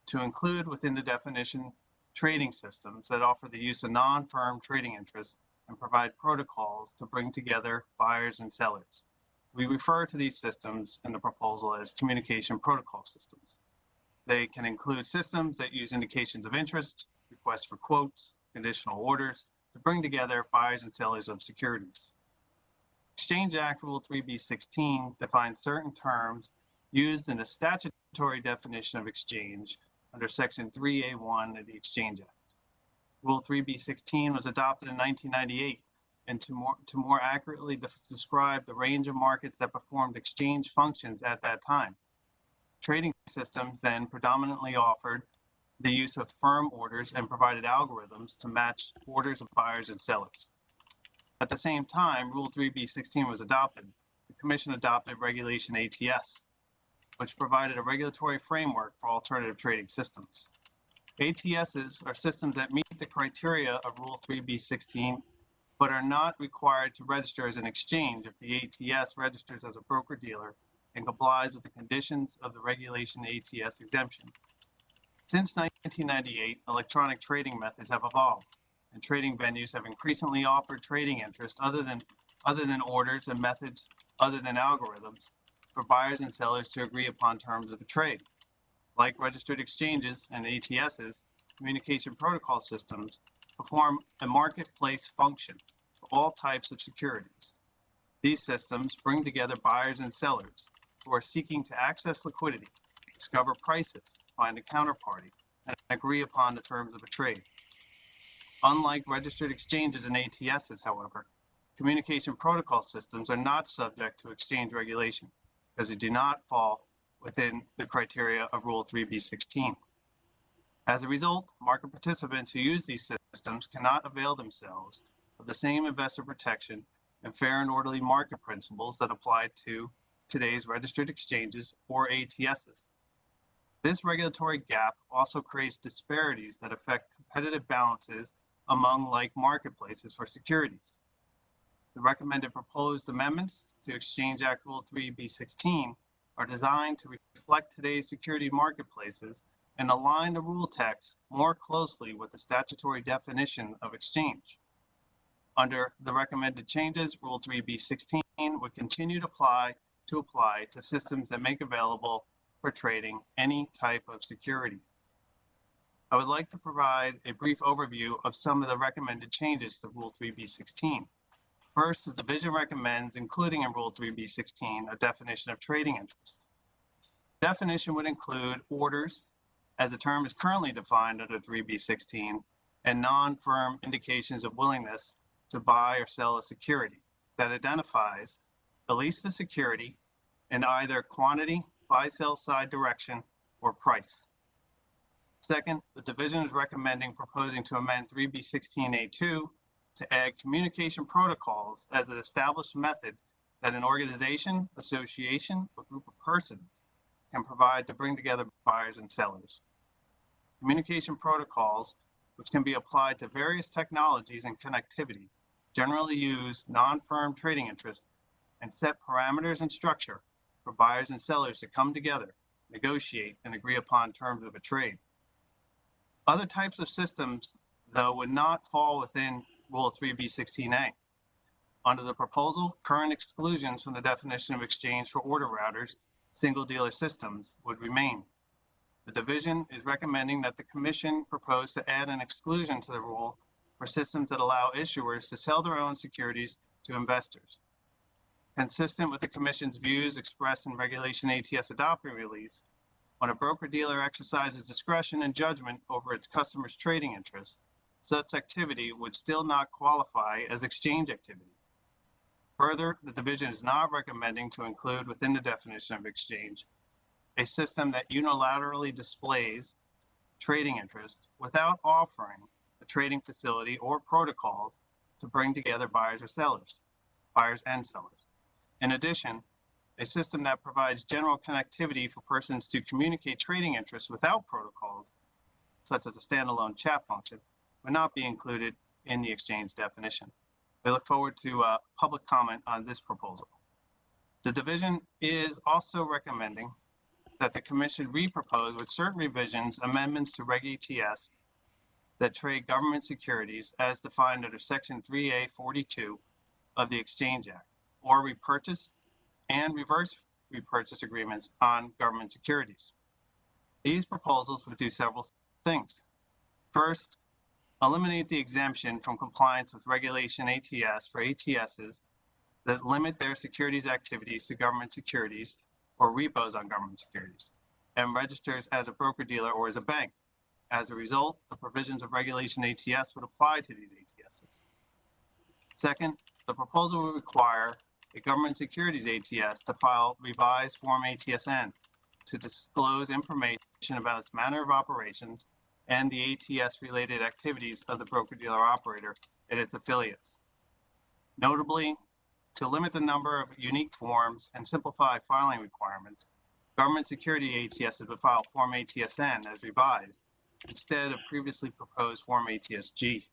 to include within the definition trading systems that offer the use of non-firm trading interests and provide protocols to bring together buyers and sellers. We refer to these systems in the proposal as communication protocol systems. They can include systems that use indications of interest, requests for quotes, conditional orders, to bring together buyers and sellers of securities. Exchange Act Rule 3B16 defines certain terms used in the statutory definition of exchange under Section 3A1 of the Exchange Act. Rule 3B16 was adopted in 1998 and to more accurately describe the range of markets that performed exchange functions at that time. Trading systems then predominantly offered the use of firm orders and provided algorithms to match orders of buyers and sellers. At the same time, Rule 3B16 was adopted. The Commission adopted Regulation ATS, which provided a regulatory framework for alternative trading systems. ATSs are systems that meet the criteria of Rule 3B16, but are not required to register as an exchange if the ATS registers as a broker-dealer and complies with the conditions of the Regulation ATS exemption. Since 1998, electronic trading methods have evolved, and trading venues have increasingly offered trading interest other than orders and methods other than algorithms for buyers and sellers to agree upon terms of the trade. Like registered exchanges and ATSs, communication protocol systems perform a marketplace function for all types of securities. These systems bring together buyers and sellers who are seeking to access liquidity, discover prices, find a counterparty, and agree upon the terms of a trade. Unlike registered exchanges and ATSs, however, communication protocol systems are not subject to exchange regulation because they do not fall within the criteria of Rule 3B16. As a result, market participants who use these systems cannot avail themselves of the same investor protection and fair and orderly market principles that apply to today's registered exchanges or ATSs. This regulatory gap also creates disparities that affect competitive balances among like marketplaces for securities. The recommended proposed amendments to Exchange Act Rule 3B16 are designed to reflect today's security marketplaces and align the rule text more closely with the statutory definition of exchange. Under the recommended changes, Rule 3B16 would continue to apply to systems that make available for trading any type of security. I would like to provide a brief overview of some of the recommended changes to Rule 3B16. First, the division recommends including in Rule 3B16 a definition of trading interest. The definition would include orders, as the term is currently defined under 3B16, and non-firm indications of willingness to buy or sell a security that identifies at least the security in either quantity, buy-sell side direction, or price. Second, the division is proposing to amend 3B16A2 to add communication protocols as an established method that an organization, association, or group of persons can provide to bring together buyers and sellers. Communication protocols, which can be applied to various technologies and connectivity, generally use non-firm trading interests and set parameters and structure for buyers and sellers to come together, negotiate, and agree upon terms of a trade. Other types of systems, though, would not fall within Rule 3B16A. Under the proposal, current exclusions from the definition of exchange for order routers, single dealer systems, would remain. The division is recommending that the Commission propose to add an exclusion to the rule for systems that allow issuers to sell their own securities to investors. Consistent with the Commission's views expressed in Regulation ATS adopting release, when a broker-dealer exercises discretion and judgment over its customers' trading interests, such activity would still not qualify as exchange activity. Further, the division is not recommending to include within the definition of exchange a system that unilaterally displays trading interest without offering a trading facility or protocols to bring together buyers and sellers. In addition, a system that provides general connectivity for persons to communicate trading interests without protocols, such as a standalone chat function, would not be included in the exchange definition. We look forward to public comment on this proposal. The division is also recommending that the Commission repropose with certain revisions amendments to Reg ATS that trade government securities as defined under Section 3A42 of the Exchange Act, or repurchase and reverse repurchase agreements on government securities. These proposals would do several things. First, eliminate the exemption from compliance with Regulation ATS for ATSs that limit their securities activities to government securities or repos on government securities, and registers as a broker-dealer or as a bank. As a result, the provisions of Regulation ATS would apply to these ATSs. Second, the proposal would require a government securities ATS to file revised Form ATSN to disclose information about its manner of operations and the ATS-related activities of the broker-dealer operator and its affiliates. Notably, to limit the number of unique forms and simplify filing requirements, government security ATSs would file Form ATSN as revised instead of previously proposed Form ATSG.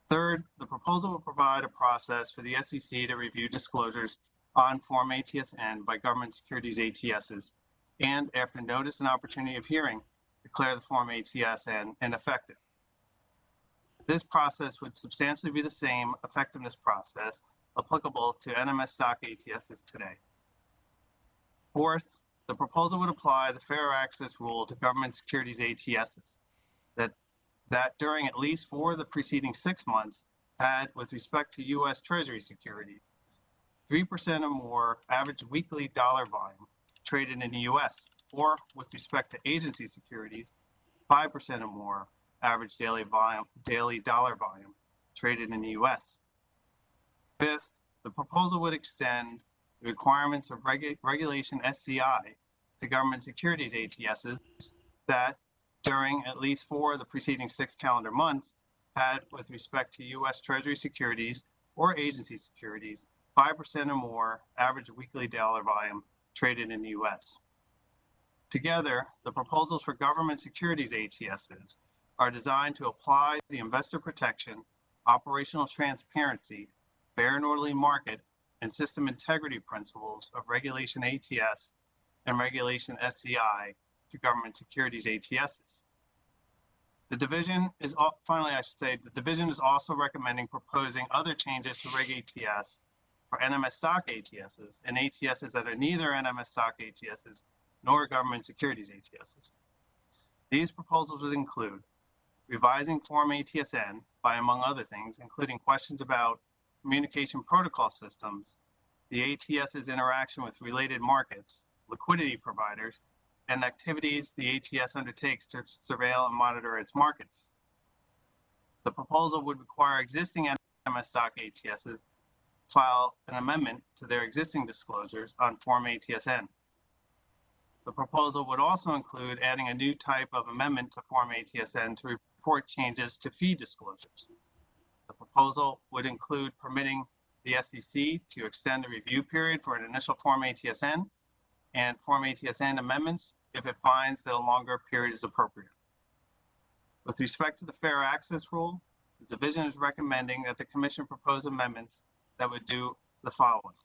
Third, the proposal will provide a process for the SEC to review disclosures on Form ATSN by government securities ATSs, and after notice and opportunity of hearing, declare the Form ATSN ineffective. This process would substantially be the same effectiveness process applicable to NMS stock ATSs today. Fourth, the proposal would apply the fair access rule to government securities ATSs that during at least 4 of the preceding 6 months had, with respect to U.S. Treasury securities, 3% or more average weekly dollar volume traded in the U.S., or with respect to agency securities, 5% or more average daily dollar volume traded in the U.S. Fifth, the proposal would extend the requirements of Regulation SCI to government securities ATSs that, during at least 4 of the preceding 6 calendar months, had, with respect to U.S. Treasury securities or agency securities, 5% or more average weekly dollar volume traded in the U.S. Together, the proposals for government securities ATSs are designed to apply the investor protection, operational transparency, fair and orderly market, and system integrity principles of Regulation ATS and Regulation SCI to government securities ATSs. The division is, finally I should say, the division is also recommending proposing other changes to Reg ATS for NMS stock ATSs and ATSs that are neither NMS stock ATSs nor government securities ATSs. These proposals would include revising Form ATSN by, among other things, including questions about communication protocol systems, the ATS's interaction with related markets, liquidity providers, and activities the ATS undertakes to surveil and monitor its markets. The proposal would require existing NMS stock ATSs file an amendment to their existing disclosures on Form ATSN. The proposal would also include adding a new type of amendment to Form ATSN to report changes to fee disclosures. The proposal would include permitting the SEC to extend the review period for an initial Form ATSN and Form ATSN amendments if it finds that a longer period is appropriate. With respect to the fair access rule, the division is recommending that the Commission propose amendments that would do the following.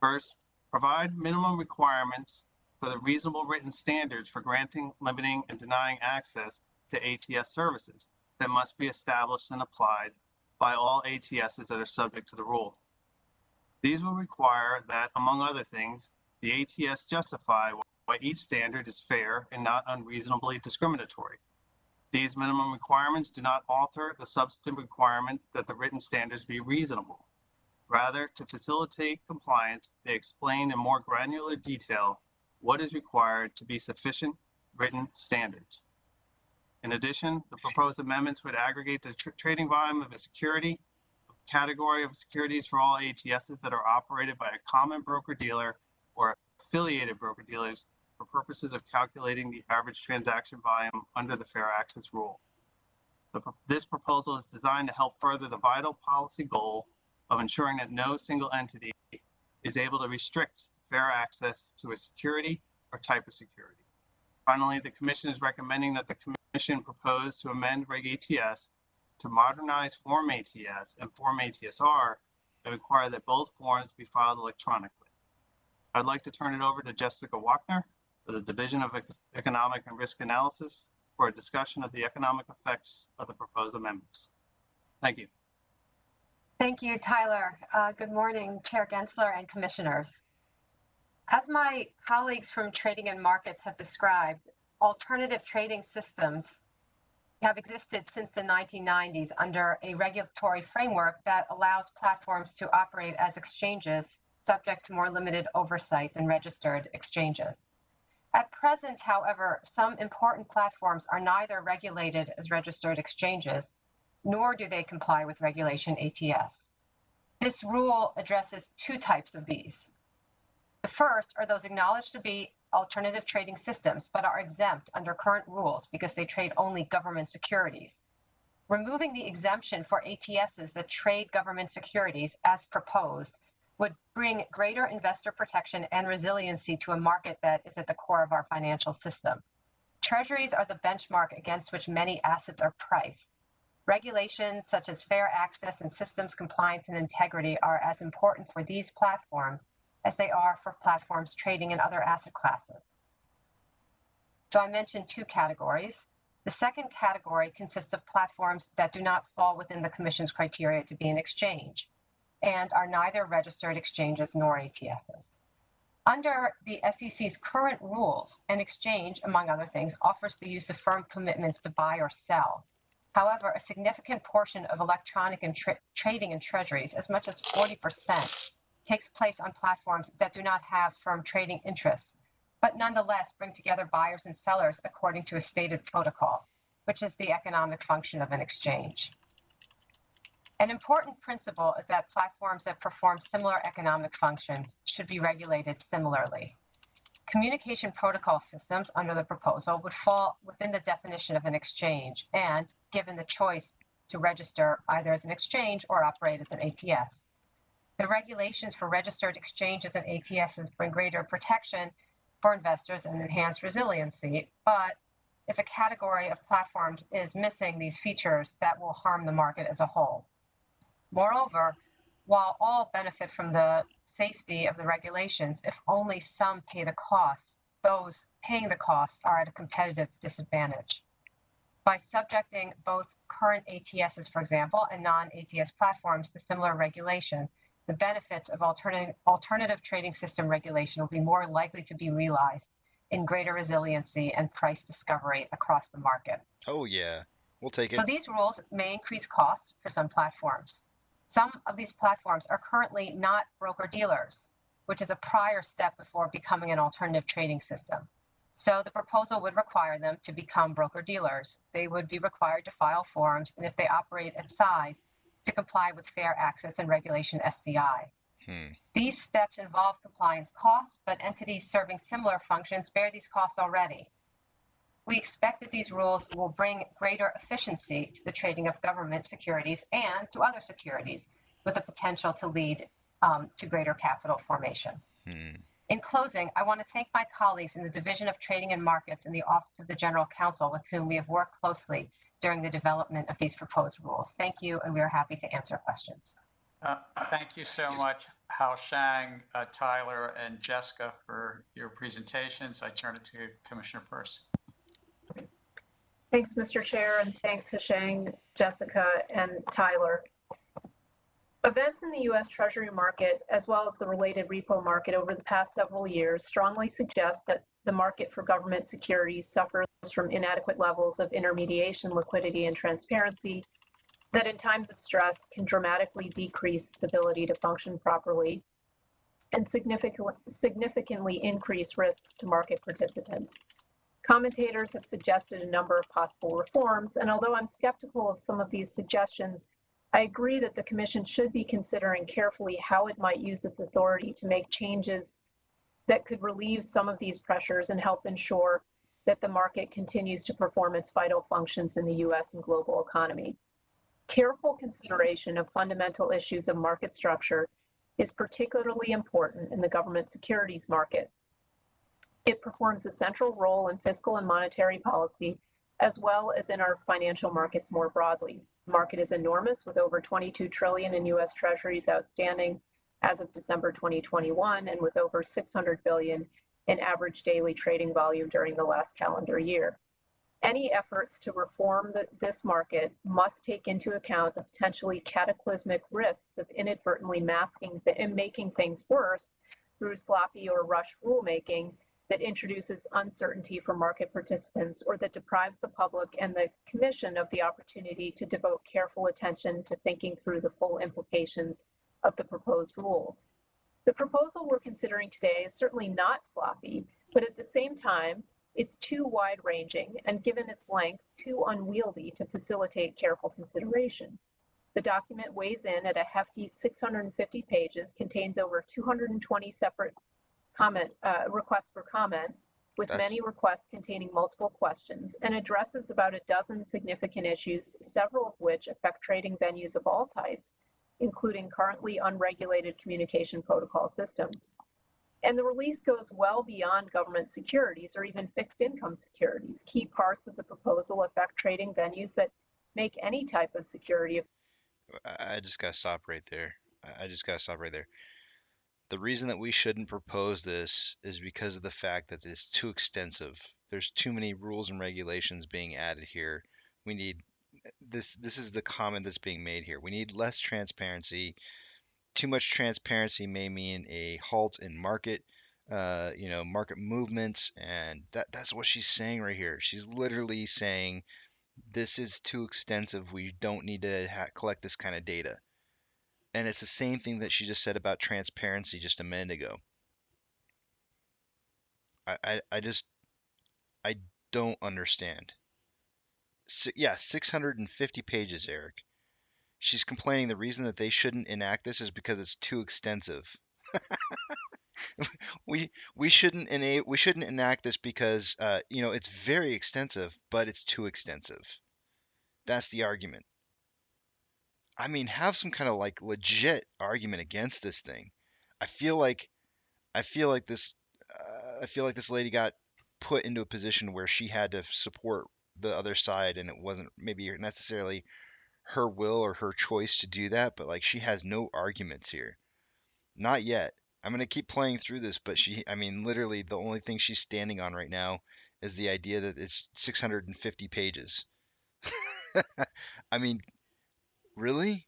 First, provide minimum requirements for the reasonable written standards for granting, limiting, and denying access to ATS services that must be established and applied by all ATSs that are subject to the rule. These will require that, among other things, the ATS justify why each standard is fair and not unreasonably discriminatory. These minimum requirements do not alter the substantive requirement that the written standards be reasonable. Rather, to facilitate compliance, they explain in more granular detail what is required to be sufficient written standards. In addition, the proposed amendments would aggregate the trading volume of a security, category of securities for all ATSs that are operated by a common broker-dealer or affiliated broker-dealers for purposes of calculating the average transaction volume under the fair access rule. This proposal is designed to help further the vital policy goal of ensuring that no single entity is able to restrict fair access to a security or type of security. Finally, the Commission is recommending that the Commission propose to amend Reg ATS to modernize Form ATS and Form ATSR and require that both forms be filed electronically. I'd like to turn it over to Jessica Wachner for the Division of Economic and Risk Analysis for a discussion of the economic effects of the proposed amendments. Thank you. Thank you, Tyler. Good morning, Chair Gensler and Commissioners. As my colleagues from Trading and Markets have described, alternative trading systems have existed since the 1990s under a regulatory framework that allows platforms to operate as exchanges subject to more limited oversight than registered exchanges. At present, however, some important platforms are neither regulated as registered exchanges, nor do they comply with Regulation ATS. This rule addresses two types of these. The first are those acknowledged to be alternative trading systems, but are exempt under current rules because they trade only government securities. Removing the exemption for ATSs that trade government securities, as proposed, would bring greater investor protection and resiliency to a market that is at the core of our financial system. Treasuries are the benchmark against which many assets are priced. Regulations such as fair access and systems compliance and integrity are as important for these platforms as they are for platforms trading in other asset classes. So I mentioned two categories. The second category consists of platforms that do not fall within the Commission's criteria to be an exchange and are neither registered exchanges nor ATSs. Under the SEC's current rules, an exchange, among other things, offers the use of firm commitments to buy or sell. However, a significant portion of electronic and trading in treasuries, as much as 40%, takes place on platforms that do not have firm trading interests, but nonetheless bring together buyers and sellers according to a stated protocol, which is the economic function of an exchange. An important principle is that platforms that perform similar economic functions should be regulated similarly. Communication protocol systems under the proposal would fall within the definition of an exchange and, given the choice to register either as an exchange or operate as an ATS. The regulations for registered exchanges and ATSs bring greater protection for investors and enhance resiliency, but if a category of platforms is missing these features, that will harm the market as a whole. Moreover, while all benefit from the safety of the regulations, if only some pay the costs, those paying the costs are at a competitive disadvantage. By subjecting both current ATSs, for example, and non-ATS platforms to similar regulation, the benefits of alternative trading system regulation will be more likely to be realized in greater resiliency and price discovery across the market. Oh yeah, we'll take it. So these rules may increase costs for some platforms. Some of these platforms are currently not broker-dealers, which is a prior step before becoming an alternative trading system. So the proposal would require them to become broker-dealers. They would be required to file forms, and if they operate at size, to comply with fair access and regulation SCI. These steps involve compliance costs, but entities serving similar functions bear these costs already. We expect that these rules will bring greater efficiency to the trading of government securities and to other securities, with the potential to lead to greater capital formation. In closing, I want to thank my colleagues in the Division of Trading and Markets in the Office of the General Counsel, with whom we have worked closely during the development of these proposed rules. Thank you, and we are happy to answer questions. Thank you so much, Hao Shang, Tyler, and Jessica, for your presentations. I turn it to Commissioner Peirce. Thanks, Mr. Chair, and thanks to Shang, Jessica, and Tyler. Events in the U.S. Treasury market, as well as the related repo market over the past several years, strongly suggest that the market for government securities suffers from inadequate levels of intermediation, liquidity, and transparency that in times of stress can dramatically decrease its ability to function properly and significantly increase risks to market participants. Commentators have suggested a number of possible reforms, and although I'm skeptical of some of these suggestions, I agree that the Commission should be considering carefully how it might use its authority to make changes that could relieve some of these pressures and help ensure that the market continues to perform its vital functions in the U.S. and global economy. Careful consideration of fundamental issues of market structure is particularly important in the government securities market. It performs a central role in fiscal and monetary policy, as well as in our financial markets more broadly. The market is enormous, with over $22 trillion in U.S. Treasuries outstanding as of December 2021, and with over $600 billion in average daily trading volume during the last calendar year. Any efforts to reform this market must take into account the potentially cataclysmic risks of inadvertently masking and making things worse through sloppy or rushed rulemaking, that introduces uncertainty for market participants or that deprives the public and the Commission of the opportunity to devote careful attention to thinking through the full implications of the proposed rules. The proposal we're considering today is certainly not sloppy, but at the same time, it's too wide-ranging and, given its length, too unwieldy to facilitate careful consideration. The document weighs in at a hefty 650 pages, contains over 220 separate requests for comment, with many requests containing multiple questions, and addresses about a dozen significant issues, several of which affect trading venues of all types, including currently unregulated communication protocol systems. And the release goes well beyond government securities or even fixed income securities. Key parts of the proposal affect trading venues that make any type of security. I just gotta stop right there. I just gotta stop right there. The reason that we shouldn't propose this is because of the fact that it's too extensive. There's too many rules and regulations being added here. We need this is the comment that's being made here. We need less transparency. Too much transparency may mean a halt in market market movements, and that's what she's saying right here. She's literally saying this is too extensive. We don't need to collect this kind of data. And it's the same thing that she just said about transparency just a minute ago. I don't understand. Yeah, 650 pages, Eric. She's complaining the reason that they shouldn't enact this is because it's too extensive. we shouldn't enact this because it's very extensive, but it's too extensive. That's the argument. I mean, have some kind of like legit argument against this thing. I feel like this lady got put into a position where she had to support the other side, and it wasn't maybe necessarily her will or her choice to do that, but like she has no arguments here. Not yet. I'm going to keep playing through this, but literally the only thing she's standing on right now is the idea that it's 650 pages. I mean, really?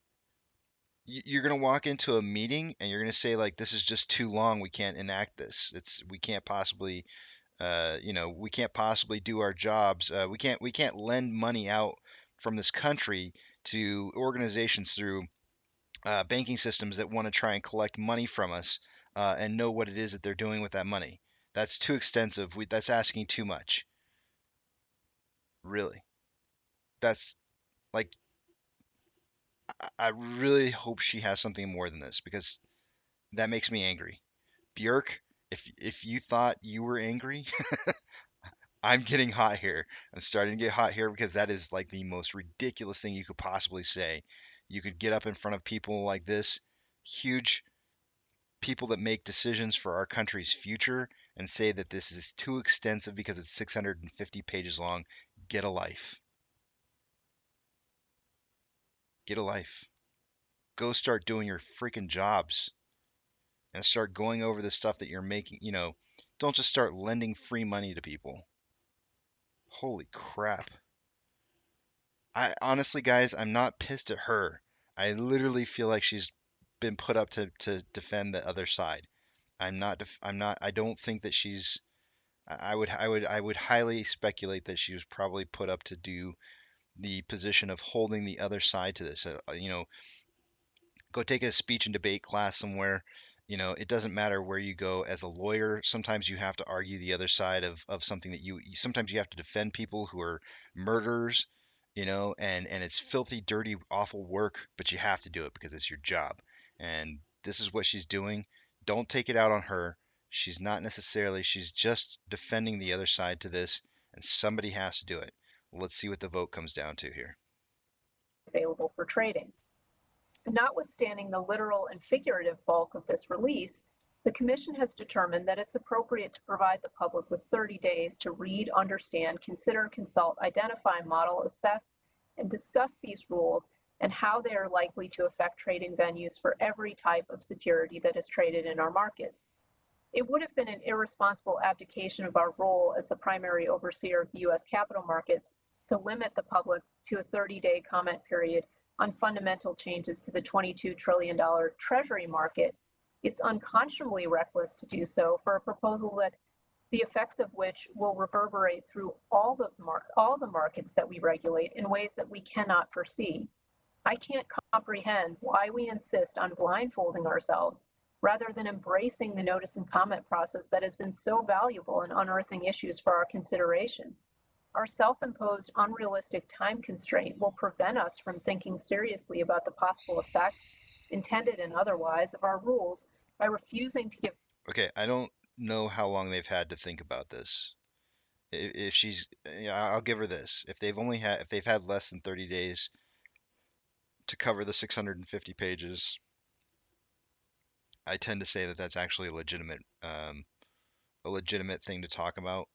You're going to walk into a meeting and you're going to say like, this is just too long. We can't enact this. We can't possibly do our jobs. We can't lend money out from this country to organizations through banking systems that want to try and collect money from us and know what it is that they're doing with that money. That's too extensive. That's asking too much. Really. That's like, I really hope she has something more than this, because that makes me angry. Björk, if you thought you were angry, I'm getting hot here. I'm starting to get hot here because that is like the most ridiculous thing you could possibly say. You could get up in front of people like this, huge people that make decisions for our country's future, and say that this is too extensive because it's 650 pages long. Get a life. Get a life. Go start doing your freaking jobs and start going over the stuff that you're making. Don't just start lending free money to people. Holy crap. I honestly, guys, I'm not pissed at her. I literally feel like she's been put up to defend the other side. I don't think that she's, I would highly speculate that she was probably put up to do the position of holding the other side to this. Go take a speech and debate class somewhere. It doesn't matter where you go as a lawyer. Sometimes you have to argue the other side of something that sometimes you have to defend people who are murderers, and it's filthy, dirty, awful work, but you have to do it because it's your job. And this is what she's doing. Don't take it out on her. She's just defending the other side to this, and somebody has to do it. Let's see what the vote comes down to here. Available for trading. Notwithstanding the literal and figurative bulk of this release, the Commission has determined that it's appropriate to provide the public with 30 days to read, understand, consider, consult, identify, model, assess, and discuss these rules and how they are likely to affect trading venues for every type of security that is traded in our markets. It would have been an irresponsible abdication of our role as the primary overseer of the U.S. capital markets to limit the public to a 30-day comment period on fundamental changes to the $22 trillion Treasury market. It's unconscionably reckless to do so for a proposal that the effects of which will reverberate through all the markets that we regulate in ways that we cannot foresee. I can't comprehend why we insist on blindfolding ourselves rather than embracing the notice and comment process that has been so valuable in unearthing issues for our consideration. Our self-imposed unrealistic time constraint will prevent us from thinking seriously about the possible effects, intended and otherwise, of our rules by refusing to give. Okay, I don't know how long they've had to think about this. If she's, yeah, I'll give her this. If they've had less than 30 days to cover the 650 pages, I tend to say that that's actually a legitimate thing to talk about.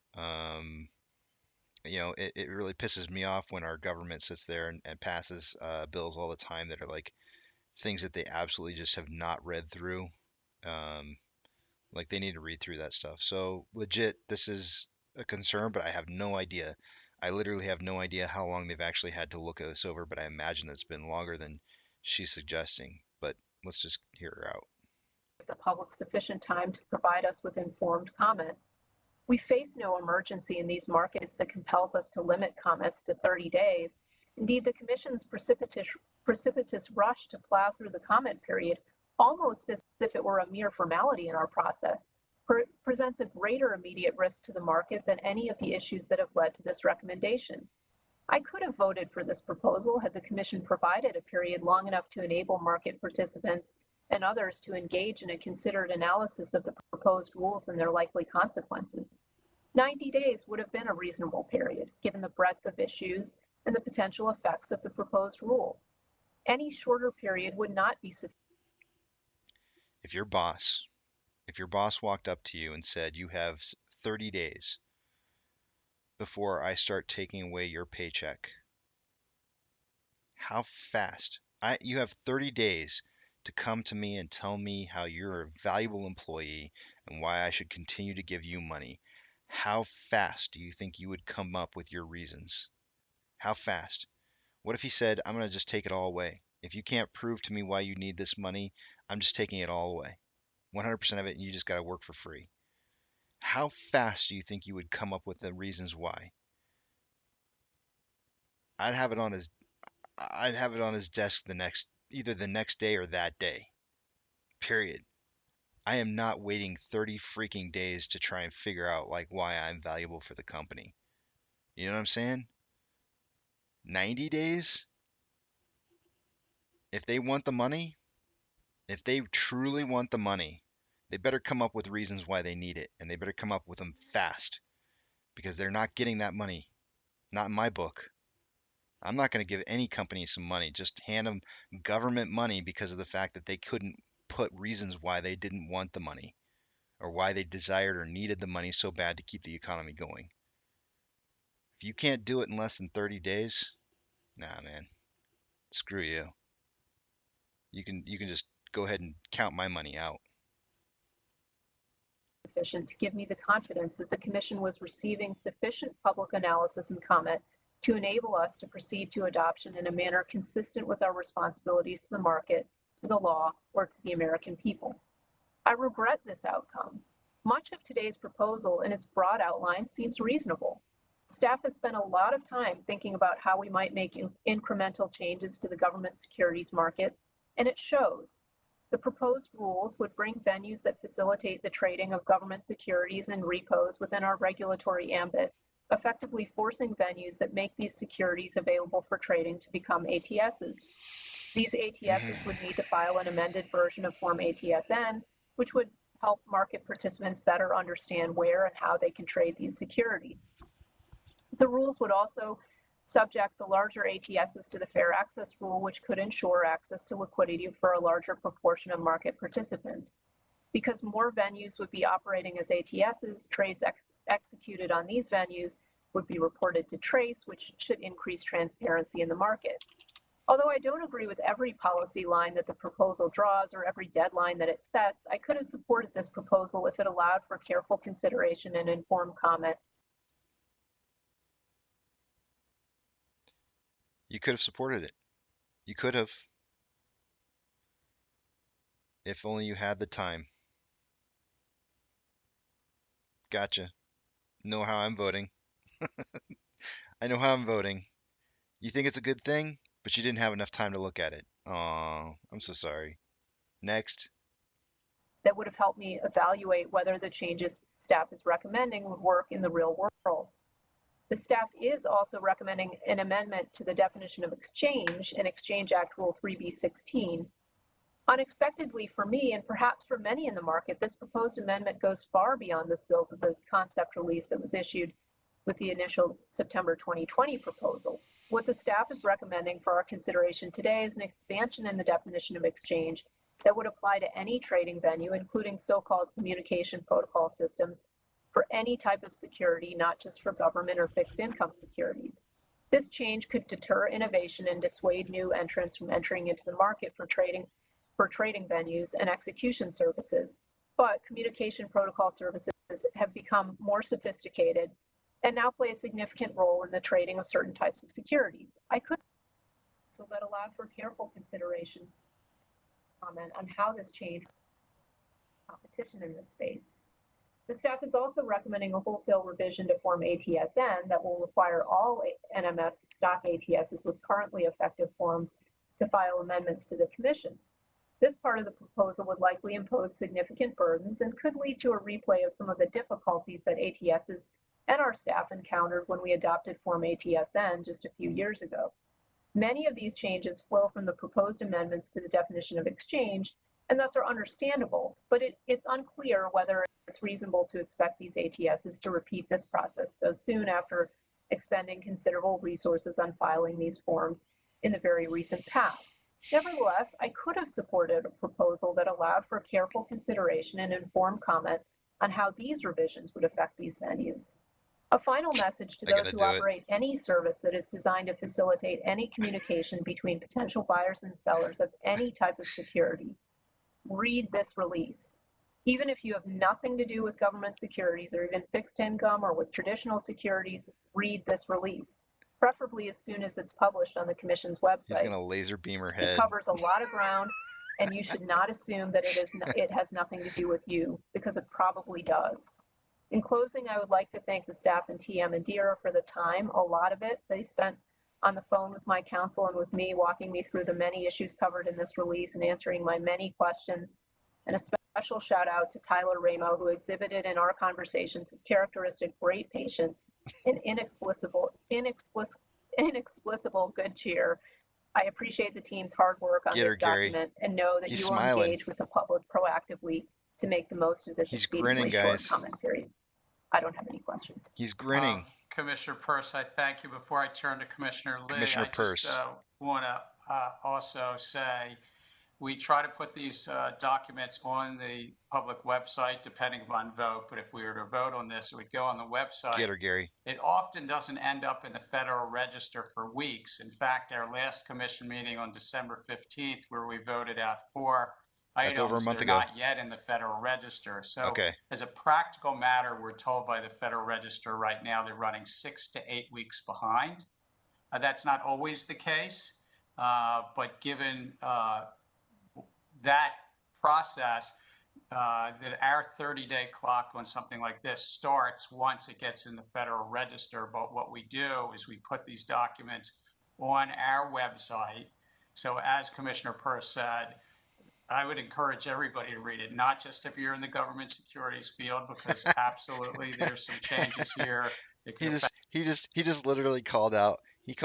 It really pisses me off when our government sits there and passes bills all the time that are like things that they absolutely just have not read through. Like they need to read through that stuff. So legit, this is a concern, but I have no idea. I literally have no idea how long they've actually had to look at this over, but I imagine it's been longer than she's suggesting. But let's just hear her out. The public sufficient time to provide us with informed comment. We face no emergency in these markets that compels us to limit comments to 30 days. Indeed, the Commission's precipitous rush to plow through the comment period, almost as if it were a mere formality in our process, presents a greater immediate risk to the market than any of the issues that have led to this recommendation. I could have voted for this proposal had the Commission provided a period long enough to enable market participants and others to engage in a considered analysis of the proposed rules and their likely consequences. 90 days would have been a reasonable period, given the breadth of issues and the potential effects of the proposed rule. Any shorter period would not be sufficient. If your boss walked up to you and said, you have 30 days before I start taking away your paycheck, how fast? You have 30 days to come to me and tell me how you're a valuable employee and why I should continue to give you money. How fast do you think you would come up with your reasons? How fast? What if he said, I'm going to just take it all away? If you can't prove to me why you need this money, I'm just taking it all away. 100% of it, and you just got to work for free. How fast do you think you would come up with the reasons why? I'd have it on his desk either the next day or that day. Period. I am not waiting 30 freaking days to try and figure out like why I'm valuable for the company. You know what I'm saying? 90 days? If they want the money, if they truly want the money, they better come up with reasons why they need it, and they better come up with them fast, because they're not getting that money. Not in my book. I'm not going to give any company some money. Just hand them government money because of the fact that they couldn't put reasons why they didn't want the money, or why they desired or needed the money so bad to keep the economy going. If you can't do it in less than 30 days, nah, man, screw you. You can just go ahead and count my money out. Sufficient to give me the confidence that the Commission was receiving sufficient public analysis and comment to enable us to proceed to adoption in a manner consistent with our responsibilities to the market, to the law, or to the American people. I regret this outcome. Much of today's proposal in its broad outline seems reasonable. Staff has spent a lot of time thinking about how we might make incremental changes to the government securities market, and it shows. The proposed rules would bring venues that facilitate the trading of government securities and repos within our regulatory ambit, effectively forcing venues that make these securities available for trading to become ATSs. These ATSs would need to file an amended version of Form ATSN, which would help market participants better understand where and how they can trade these securities. The rules would also subject the larger ATSs to the Fair Access Rule, which could ensure access to liquidity for a larger proportion of market participants. Because more venues would be operating as ATSs, trades executed on these venues would be reported to TRACE, which should increase transparency in the market. Although I don't agree with every policy line that the proposal draws or every deadline that it sets, I could have supported this proposal if it allowed for careful consideration and informed comment. You could have supported it. You could have. If only you had the time. Gotcha. know how I'm voting. I know how I'm voting. You think it's a good thing, but you didn't have enough time to look at it. Oh, I'm so sorry. Next. That would have helped me evaluate whether the changes staff is recommending would work in the real world. The staff is also recommending an amendment to the definition of exchange in Exchange Act Rule 3B16. Unexpectedly for me, and perhaps for many in the market, this proposed amendment goes far beyond the scope of the concept release that was issued with the initial September 2020 proposal. What the staff is recommending for our consideration today is an expansion in the definition of exchange that would apply to any trading venue, including so-called communication protocol systems, for any type of security, not just for government or fixed income securities. This change could deter innovation and dissuade new entrants from entering into the market for trading venues and execution services. But communication protocol services have become more sophisticated and now play a significant role in the trading of certain types of securities. I could so that allowed for careful consideration comment on how this changed competition in this space. The staff is also recommending a wholesale revision to Form ATSN that will require all NMS stock ATSs with currently effective forms to file amendments to the Commission. This part of the proposal would likely impose significant burdens and could lead to a replay of some of the difficulties that ATSs and our staff encountered when we adopted Form ATSN just a few years ago. Many of these changes flow from the proposed amendments to the definition of exchange and thus are understandable, but it's unclear whether it's reasonable to expect these ATSs to repeat this process so soon after expending considerable resources on filing these forms in the very recent past. Nevertheless, I could have supported a proposal that allowed for careful consideration and informed comment on how these revisions would affect these venues. A final message to those who operate any service that is designed to facilitate any communication between potential buyers and sellers of any type of security. Read this release. Even if you have nothing to do with government securities or even fixed income or with traditional securities, read this release, preferably as soon as it's published on the Commission's website. He's going to laser beam her head. It covers a lot of ground, and you should not assume that it has nothing to do with you, because it probably does. In closing, I would like to thank the staff and TM and DERA for the time, a lot of it they spent on the phone with my counsel and with me, walking me through the many issues covered in this release and answering my many questions. And a special shout out to Tyler Ramo, who exhibited in our conversations his characteristic great patience and inexplicable good cheer. I appreciate the team's hard work on this document and know that you will engage with the public proactively to make the most of this exceedingly short comment period. I don't have any questions. He's grinning. Commissioner Peirce, I thank you. Before I turn to Commissioner Lee, Commissioner I just want to also say we try to put these documents on the public website depending upon vote, but if we were to vote on this, it would go on the website. Get her, Gary. It often doesn't end up in the Federal Register for weeks. In fact, our last commission meeting on December 15th, where we voted out 4 items, over a month they're ago. not yet in the Federal Register. So okay. As a practical matter, we're told by the Federal Register right now they're running 6 to 8 weeks behind. That's not always the case, but given that process, that our 30-day clock on something like this starts once it gets in the Federal Register. But what we do is we put these documents on our website. So as Commissioner Peirce said, I would encourage everybody to read it, not just if you're in the government securities field, because absolutely there's some changes here. He just literally called out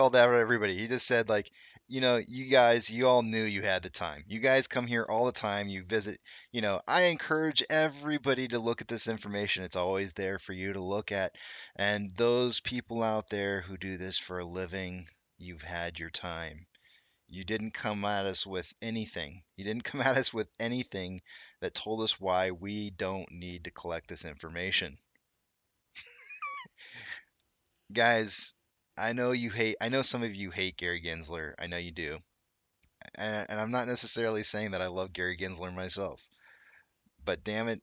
everybody. He just said, like, you know, you guys, you all knew you had the time. You guys come here all the time. You visit, you know, I encourage everybody to look at this information. It's always there for you to look at. And those people out there who do this for a living, you've had your time. You didn't come at us with anything. You didn't come at us with anything that told us why we don't need to collect this information. Guys, I know some of you hate Gary Gensler. I know you do. And I'm not necessarily saying that I love Gary Gensler myself. But damn it,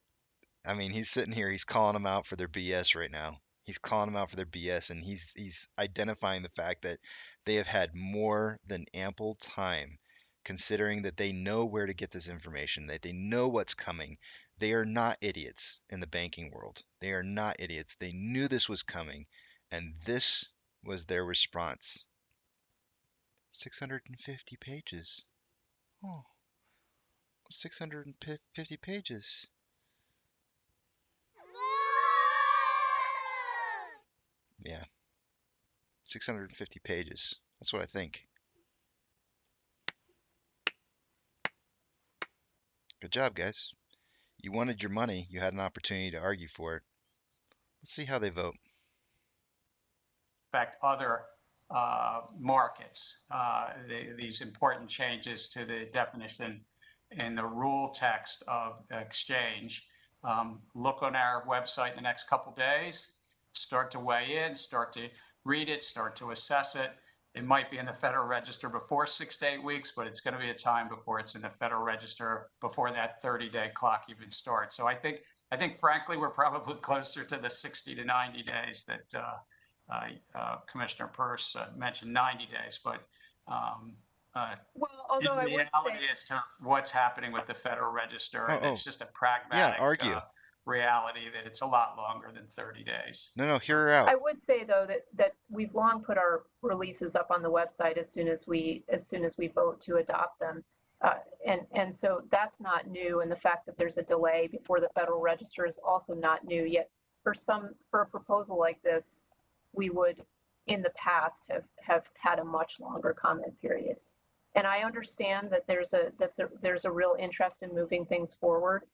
I mean, he's sitting here, he's calling them out for their BS right now. He's calling them out for their BS, and he's identifying the fact that they have had more than ample time, considering that they know where to get this information, that they know what's coming. They are not idiots in the banking world. They are not idiots. They knew this was coming, and this was their response. 650 pages. Oh, 650 pages. Yeah, 650 pages. That's what I think. Good job, guys. You wanted your money. You had an opportunity to argue for it. Let's see how they vote. Affect other markets. These important changes to the definition in the rule text of exchange. Look on our website in the next couple days. Start to weigh in. Start to read it. Start to assess it. It might be in the Federal Register before 6 to 8 weeks, but it's going to be a time before it's in the Federal Register before that 30-day clock even starts. So I think, frankly, we're probably closer to the 60 to 90 days that Commissioner Peirce mentioned 90 days, but well, although in reality as to what's happening with the Federal Register, and it's just a pragmatic reality that it's a lot longer than 30 days. No, hear her out. I would say though that we've long put our releases up on the website as soon as we vote to adopt them, and so that's not new. And the fact that there's a delay before the Federal Register is also not new. Yet for a proposal like this, we would in the past have had a much longer comment period. And I understand that there's a real interest in moving things forward,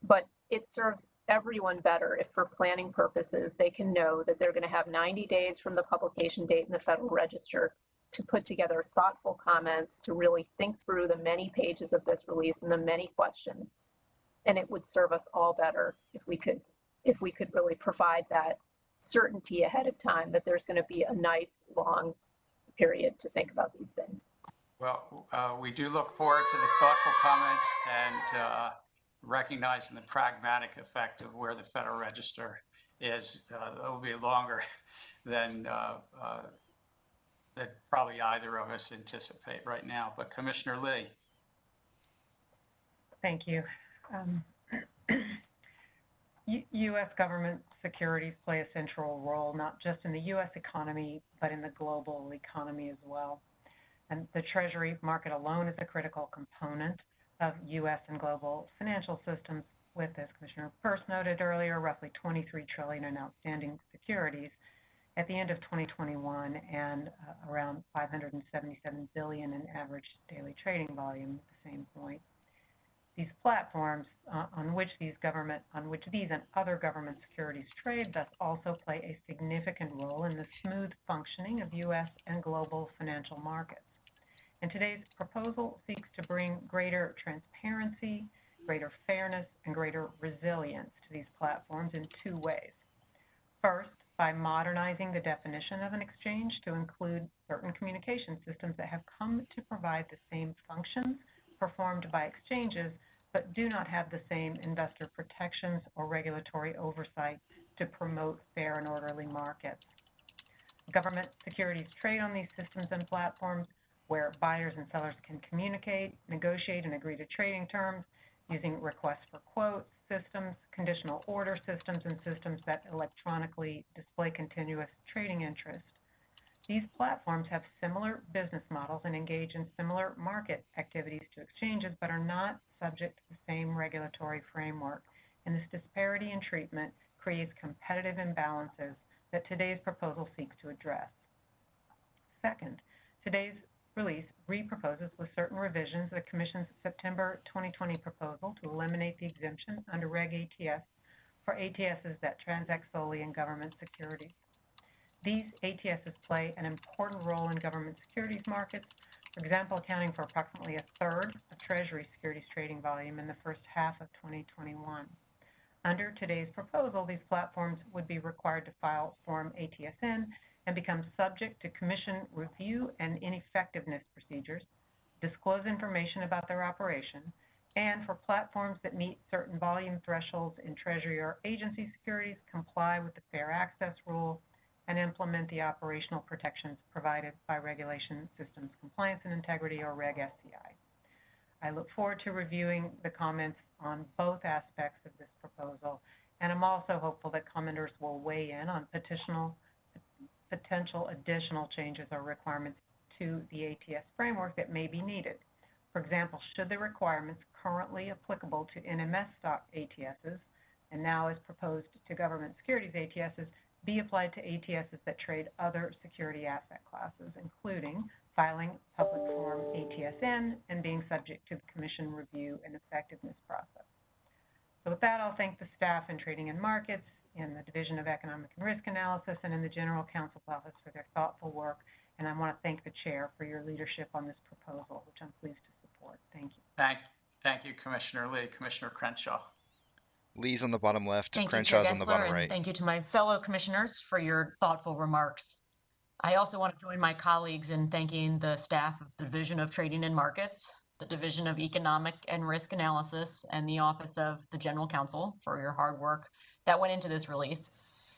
but it serves everyone better if for planning purposes they can know that they're going to have 90 days from the publication date in the Federal Register to put together thoughtful comments, to really think through the many pages of this release and the many questions. And it would serve us all better if we could really provide that certainty ahead of time that there's going to be a nice long period to think about these things. Well, we do look forward to the thoughtful comments and recognizing the pragmatic effect of where the Federal Register is. It will be longer than that probably either of us anticipate right now. But Commissioner Lee. Thank you. U.S. government securities play a central role, not just in the U.S. economy, but in the global economy as well. And the Treasury market alone is a critical component of U.S. and global financial systems, with, as Commissioner Peirce noted earlier, roughly $23 trillion in outstanding securities at the end of 2021 and around $577 billion in average daily trading volume at the same point. These platforms on which these and other government securities trade thus also play a significant role in the smooth functioning of U.S. and global financial markets. And today's proposal seeks to bring greater transparency, greater fairness, and greater resilience to these platforms in two ways. First, by modernizing the definition of an exchange to include certain communication systems that have come to provide the same functions performed by exchanges, but do not have the same investor protections or regulatory oversight to promote fair and orderly markets. Government securities trade on these systems and platforms where buyers and sellers can communicate, negotiate, and agree to trading terms using requests for quotes systems, conditional order systems, and systems that electronically display continuous trading interest. These platforms have similar business models and engage in similar market activities to exchanges, but are not subject to the same regulatory framework. And this disparity in treatment creates competitive imbalances that today's proposal seeks to address. Second, today's release reproposes with certain revisions the Commission's September 2020 proposal to eliminate the exemption under Reg ATS for ATSs that transact solely in government securities. These ATSs play an important role in government securities markets, for example, accounting for approximately a third of Treasury securities trading volume in the first half of 2021. Under today's proposal, these platforms would be required to file Form ATSN and become subject to Commission review and ineffectiveness procedures, disclose information about their operation, and for platforms that meet certain volume thresholds in Treasury or agency securities, comply with the Fair Access Rule, and implement the operational protections provided by Regulation Systems Compliance and Integrity, or Reg SCI. I look forward to reviewing the comments on both aspects of this proposal, and I'm also hopeful that commenters will weigh in on potential additional changes or requirements to the ATS framework that may be needed. For example, should the requirements currently applicable to NMS stock ATSs, and now as proposed to government securities ATSs, be applied to ATSs that trade other security asset classes, including filing public form ATSN and being subject to the Commission review and effectiveness process. So with that, I'll thank the staff in Trading and Markets, in the Division of Economic and Risk Analysis, and in the General Counsel's Office for their thoughtful work. And I want to thank the Chair for your leadership on this proposal, which I'm pleased to support. Thank you. Thank you, Commissioner Lee. Commissioner Crenshaw. Lee's on the bottom left, Thank Crenshaw's you, Chair on the Gensler, bottom and right. thank you to my fellow commissioners for your thoughtful remarks. I also want to join my colleagues in thanking the staff of the Division of Trading and Markets, the Division of Economic and Risk Analysis, and the Office of the General Counsel for your hard work that went into this release.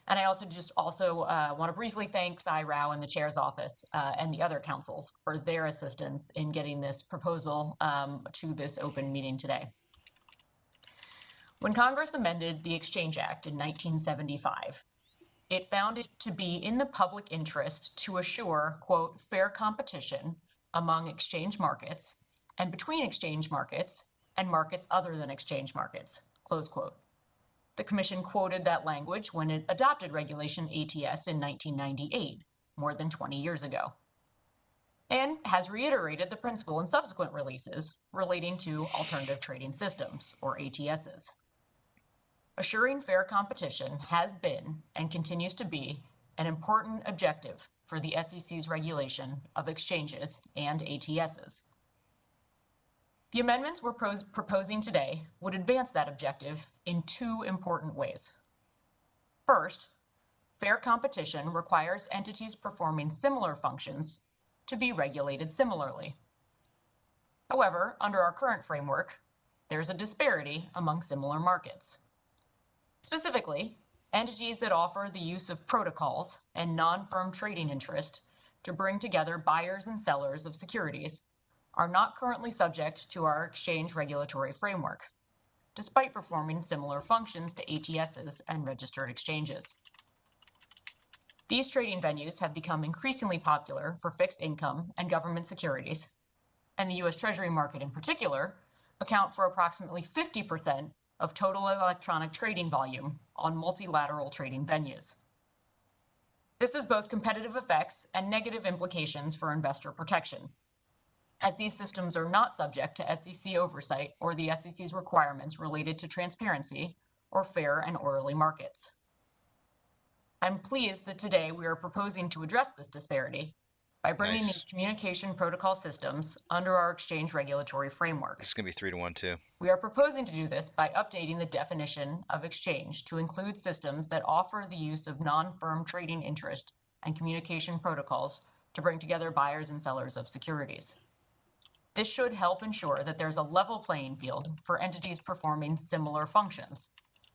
And I also want to briefly thank Cy Rao and the Chair's office and the other councils for their assistance in getting this proposal to this open meeting today. When Congress amended the Exchange Act in 1975, it found it to be in the public interest to assure, quote, fair competition among exchange markets and between exchange markets and markets other than exchange markets, close quote. The Commission quoted that language when it adopted Regulation ATS in 1998, more than 20 years ago, and has reiterated the principle in subsequent releases relating to alternative trading systems, or ATSs. Assuring fair competition has been and continues to be an important objective for the SEC's regulation of exchanges and ATSs. The amendments we're proposing today would advance that objective in two important ways. First, fair competition requires entities performing similar functions to be regulated similarly. However, under our current framework, there's a disparity among similar markets. Specifically, entities that offer the use of protocols and non-firm trading interest to bring together buyers and sellers of securities are not currently subject to our exchange regulatory framework, despite performing similar functions to ATSs and registered exchanges. These trading venues have become increasingly popular for fixed income and government securities, and the U.S. Treasury market in particular account for approximately 50% of total electronic trading volume on multilateral trading venues. This has both competitive effects and negative implications for investor protection, as these systems are not subject to SEC oversight or the SEC's requirements related to transparency or fair and orderly markets. I'm pleased that today we are proposing to address this disparity by bringing these communication protocol systems under our exchange regulatory framework. This is going to be 3-1 too. We are proposing to do this by updating the definition of exchange to include systems that offer the use of non-firm trading interest and communication protocols to bring together buyers and sellers of securities. This should help ensure that there's a level playing field for entities performing similar functions,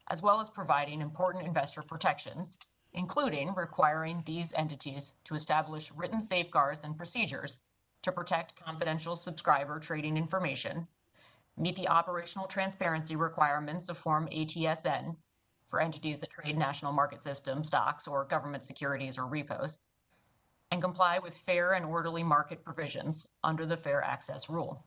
as well as providing important investor protections, including requiring these entities to establish written safeguards and procedures to protect confidential subscriber trading information, meet the operational transparency requirements of Form ATSN for entities that trade national market system stocks or government securities or repos, and comply with fair and orderly market provisions under the Fair Access Rule.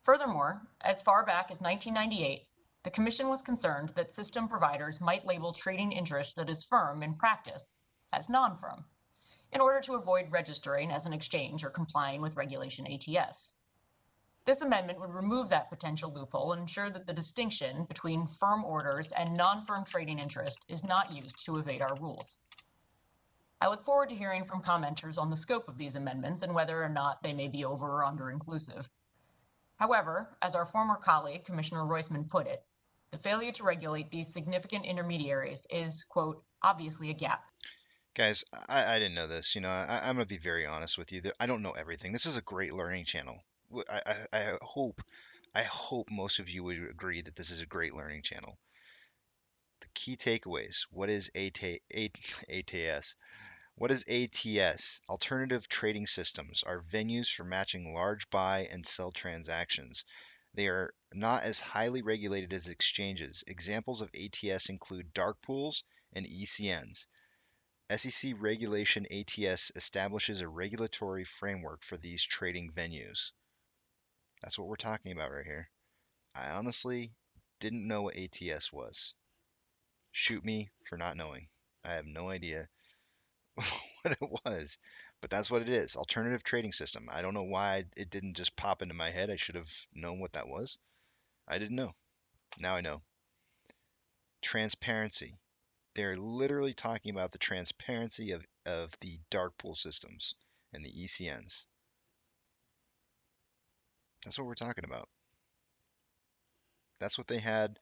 Furthermore, as far back as 1998, the Commission was concerned that system providers might label trading interest that is firm in practice as non-firm, in order to avoid registering as an exchange or complying with Regulation ATS. This amendment would remove that potential loophole and ensure that the distinction between firm orders and non-firm trading interest is not used to evade our rules. I look forward to hearing from commenters on the scope of these amendments and whether or not they may be over or under inclusive. However, as our former colleague, Commissioner Roisman, put it, the failure to regulate these significant intermediaries is, quote, obviously a gap. Guys, I didn't know this. You know, I'm going to be very honest with you. I don't know everything. This is a great learning channel. I hope most of you would agree that this is a great learning channel. The key takeaways. What is ATS? What is ATS? Alternative trading systems are venues for matching large buy and sell transactions. They are not as highly regulated as exchanges. Examples of ATS include dark pools and ECNs. SEC regulation ATS establishes a regulatory framework for these trading venues. That's what we're talking about right here. I honestly didn't know what ATS was. Shoot me for not knowing. I have no idea what it was, but that's what it is. Alternative trading system. I don't know why it didn't just pop into my head. I should have known what that was. I didn't know. Now I know. Transparency. They're literally talking about the transparency of the dark pool systems and the ECNs. That's what we're talking about. That's what they had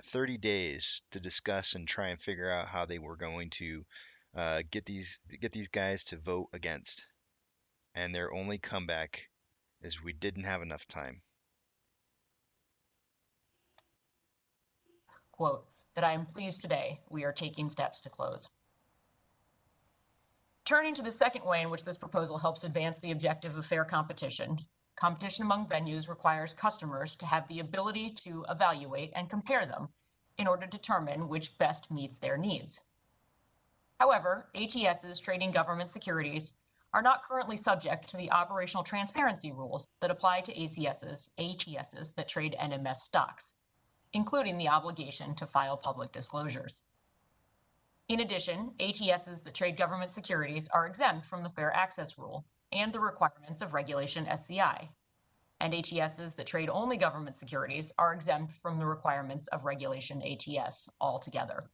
30 days to discuss and try and figure out how they were going to get these guys to vote against. And their only comeback is we didn't have enough time. Quote, that I am pleased today we are taking steps to close. Turning to the second way in which this proposal helps advance the objective of fair competition, competition among venues requires customers to have the ability to evaluate and compare them in order to determine which best meets their needs. However, ATSs trading government securities are not currently subject to the operational transparency rules that apply to ATSs that trade NMS stocks, including the obligation to file public disclosures. In addition, ATSs that trade government securities are exempt from the Fair Access Rule and the requirements of Regulation SCI, and ATSs that trade only government securities are exempt from the requirements of Regulation ATS altogether.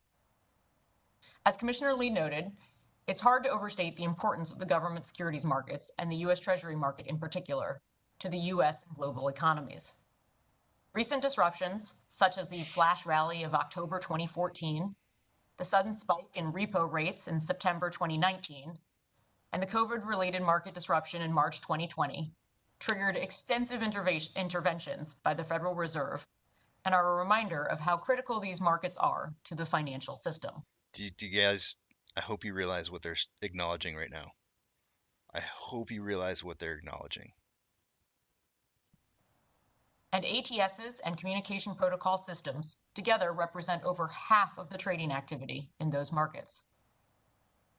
As Commissioner Lee noted, it's hard to overstate the importance of the government securities markets and the U.S. Treasury market in particular to the U.S. and global economies. Recent disruptions, such as the flash rally of October 2014, the sudden spike in repo rates in September 2019, and the COVID-related market disruption in March 2020, triggered extensive interventions by the Federal Reserve and are a reminder of how critical these markets are to the financial system. Do you guys, I hope you realize what they're acknowledging right now. I hope you realize what they're acknowledging. And ATSs and communication protocol systems together represent over half of the trading activity in those markets.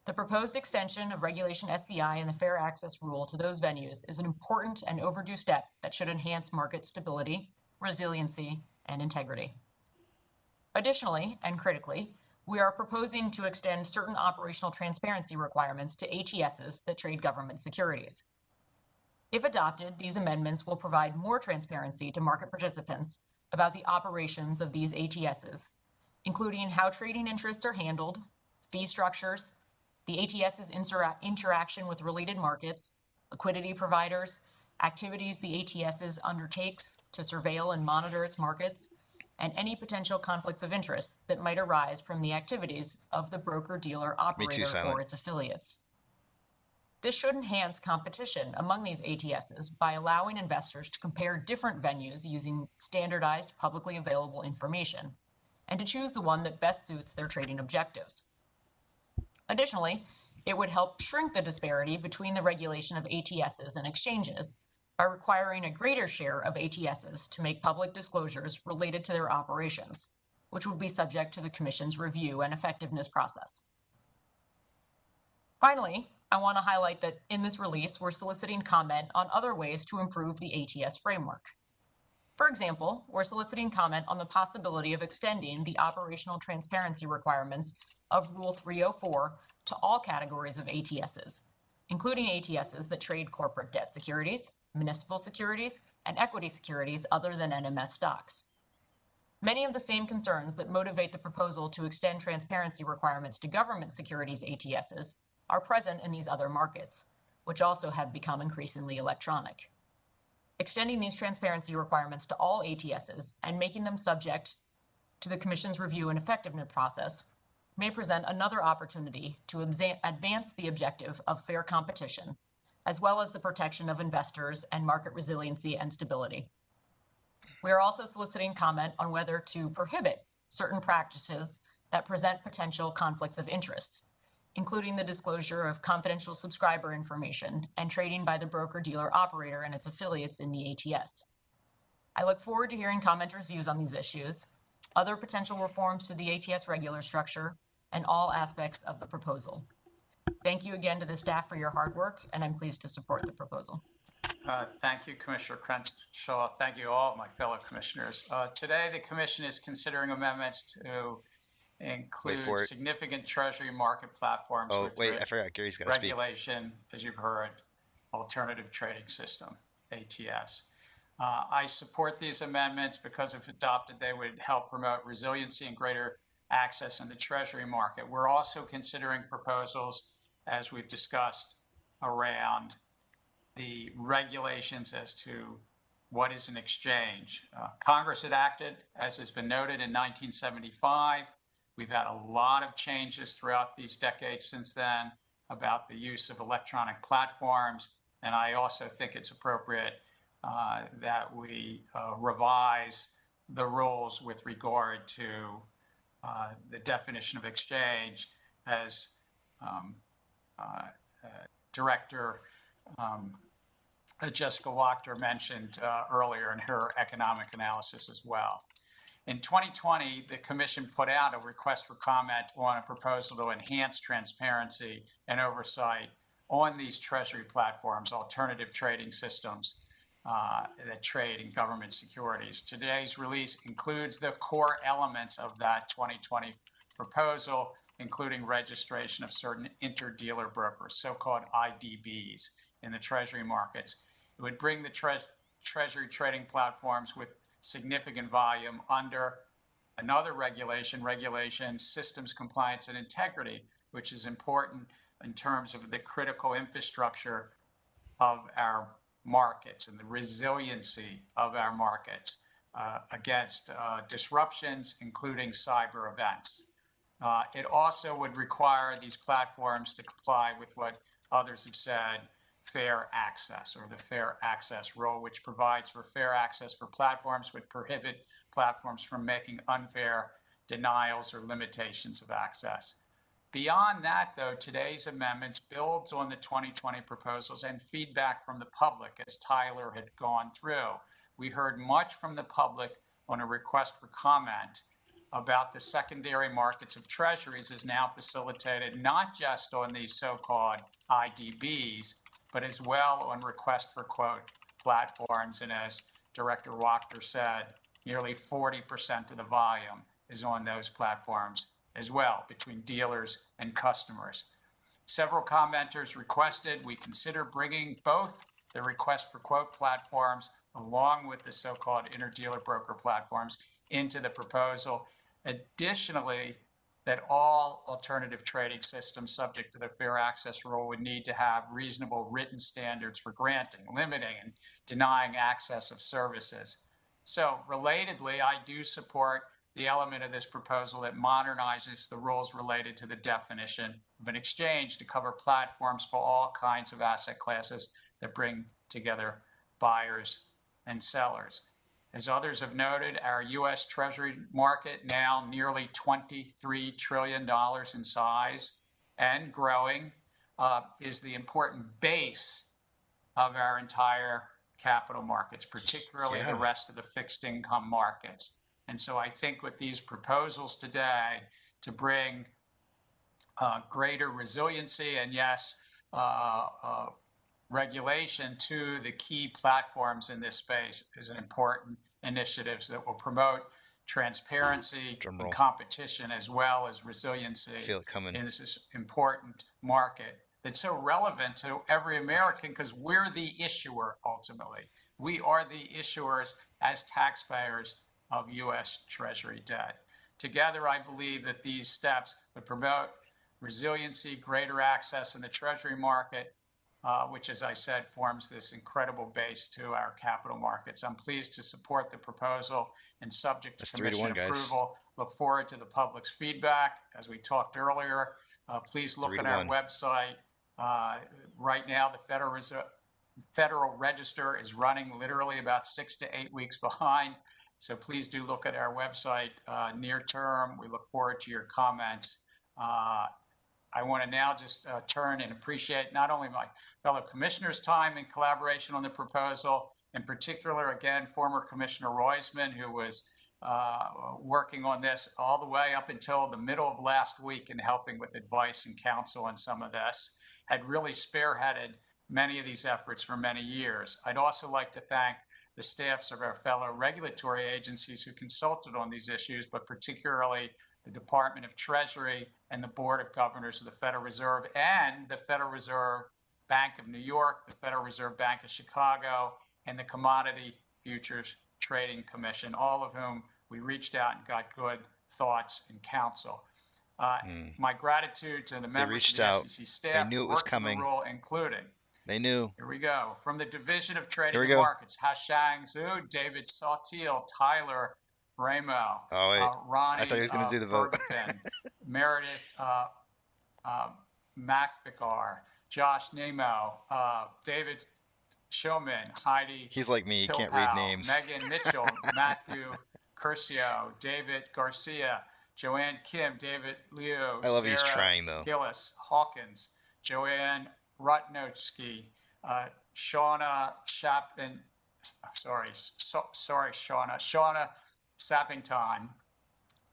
The proposed extension of Regulation SCI and the Fair Access Rule to those venues is an important and overdue step that should enhance market stability, resiliency, and integrity. Additionally, and critically, we are proposing to extend certain operational transparency requirements to ATSs that trade government securities. If adopted, these amendments will provide more transparency to market participants about the operations of these ATSs, including how trading interests are handled, fee structures, the ATS's interaction with related markets, liquidity providers, activities the ATSs undertakes to surveil and monitor its markets, and any potential conflicts of interest that might arise from the activities of the broker-dealer operator or its affiliates. This should enhance competition among these ATSs by allowing investors to compare different venues using standardized, publicly available information, and to choose the one that best suits their trading objectives. Additionally, it would help shrink the disparity between the regulation of ATSs and exchanges by requiring a greater share of ATSs to make public disclosures related to their operations, which would be subject to the Commission's review and effectiveness process. Finally, I want to highlight that in this release, we're soliciting comment on other ways to improve the ATS framework. For example, we're soliciting comment on the possibility of extending the operational transparency requirements of Rule 304 to all categories of ATSs, including ATSs that trade corporate debt securities, municipal securities, and equity securities other than NMS stocks. Many of the same concerns that motivate the proposal to extend transparency requirements to government securities ATSs are present in these other markets, which also have become increasingly electronic. Extending these transparency requirements to all ATSs and making them subject to the Commission's review and effectiveness process may present another opportunity to advance the objective of fair competition, as well as the protection of investors and market resiliency and stability. We are also soliciting comment on whether to prohibit certain practices that present potential conflicts of interest, including the disclosure of confidential subscriber information and trading by the broker-dealer operator and its affiliates in the ATS. I look forward to hearing commenters' views on these issues, other potential reforms to the ATS regular structure, and all aspects of the proposal. Thank you again to the staff for your hard work, and I'm pleased to support the proposal. Thank you, Commissioner Crenshaw. Thank you all, my fellow commissioners. Today, the Commission is considering amendments to include significant Treasury market platforms with I forgot. Gary's got to speak. Regulation, as you've heard, alternative trading system, ATS. I support these amendments because if adopted, they would help promote resiliency and greater access in the Treasury market. We're also considering proposals, as we've discussed, around the regulations as to what is an exchange. Congress had acted, as has been noted, in 1975. We've had a lot of changes throughout these decades since then about the use of electronic platforms, and I also think it's appropriate that we revise the rules with regard to the definition of exchange, as Director Jessica Wachter mentioned earlier in her economic analysis as well. In 2020, the Commission put out a request for comment on a proposal to enhance transparency and oversight on these Treasury platforms, alternative trading systems that trade in government securities. Today's release includes the core elements of that 2020 proposal, including registration of certain interdealer brokers, so-called IDBs, in the Treasury markets. It would bring the Treasury trading platforms with significant volume under another regulation, systems compliance and integrity, which is important in terms of the critical infrastructure of our markets and the resiliency of our markets against disruptions, including cyber events. It also would require these platforms to comply with what others have said, fair access, or the fair access rule, which provides for fair access for platforms, would prohibit platforms from making unfair denials or limitations of access. Beyond that, though, today's amendments builds on the 2020 proposals and feedback from the public, as Tyler had gone through. We heard much from the public on a request for comment about the secondary markets of treasuries is now facilitated not just on these so-called IDBs, but as well on request for quote platforms. And as Director Wachter said, nearly 40% of the volume is on those platforms as well, between dealers and customers. Several commenters requested we consider bringing both the request for quote platforms along with the so-called interdealer broker platforms into the proposal. Additionally, that all alternative trading systems subject to the fair access rule would need to have reasonable written standards for granting, limiting, and denying access of services. So relatedly, I do support the element of this proposal that modernizes the rules related to the definition of an exchange to cover platforms for all kinds of asset classes that bring together buyers and sellers. As others have noted, our U.S. Treasury market, now nearly $23 trillion in size and growing, is the important base of our entire capital markets, particularly the rest of the fixed income markets. And so I think with these proposals today to bring greater resiliency and, yes, regulation to the key platforms in this space is an important initiative that will promote transparency and competition as well as resiliency in this important market that's so relevant to every American because we're the issuer ultimately. We are the issuers as taxpayers of U.S. Treasury debt. Together, I believe that these steps would promote resiliency, greater access in the Treasury market, which, as I said, forms this incredible base to our capital markets. I'm pleased to support the proposal and subject to Commission approval. Look forward to the public's feedback. As we talked earlier, please look at our website. Right now, the Federal Register is running literally about 6 to 8 weeks behind. So please do look at our website near term. We look forward to your comments. I want to now just turn and appreciate not only my fellow commissioners' time and collaboration on the proposal, in particular, again, former Commissioner Roisman, who was working on this all the way up until the middle of last week and helping with advice and counsel on some of this, had really spearheaded many of these efforts for many years. I'd also like to thank the staffs of our fellow regulatory agencies who consulted on these issues, but particularly the Department of Treasury and the Board of Governors of the Federal Reserve and the Federal Reserve Bank of New York, the Federal Reserve Bank of Chicago, and the Commodity Futures Trading Commission, all of whom we reached out and got good thoughts and counsel. My gratitude to the members of the SEC staff who worked on the rule, including They knew. Here we go. From the Division of Trading and Markets, Hashang Zhu, David Saltiel, Tyler Ramo, Ronnie I thought he was going to do the vote. Meredith McVicar, Josh Nemo, David Shulman, Heidi. He's like me. He Pilpal, can't read names. Megan Mitchell, Matthew Curcio, David Garcia, Joanne Kim, David Liu, I love Sarah he's trying, though. Gillis, Hawkins, Joanne Rutnochsky, Shauna Shapin, Shauna Sappington,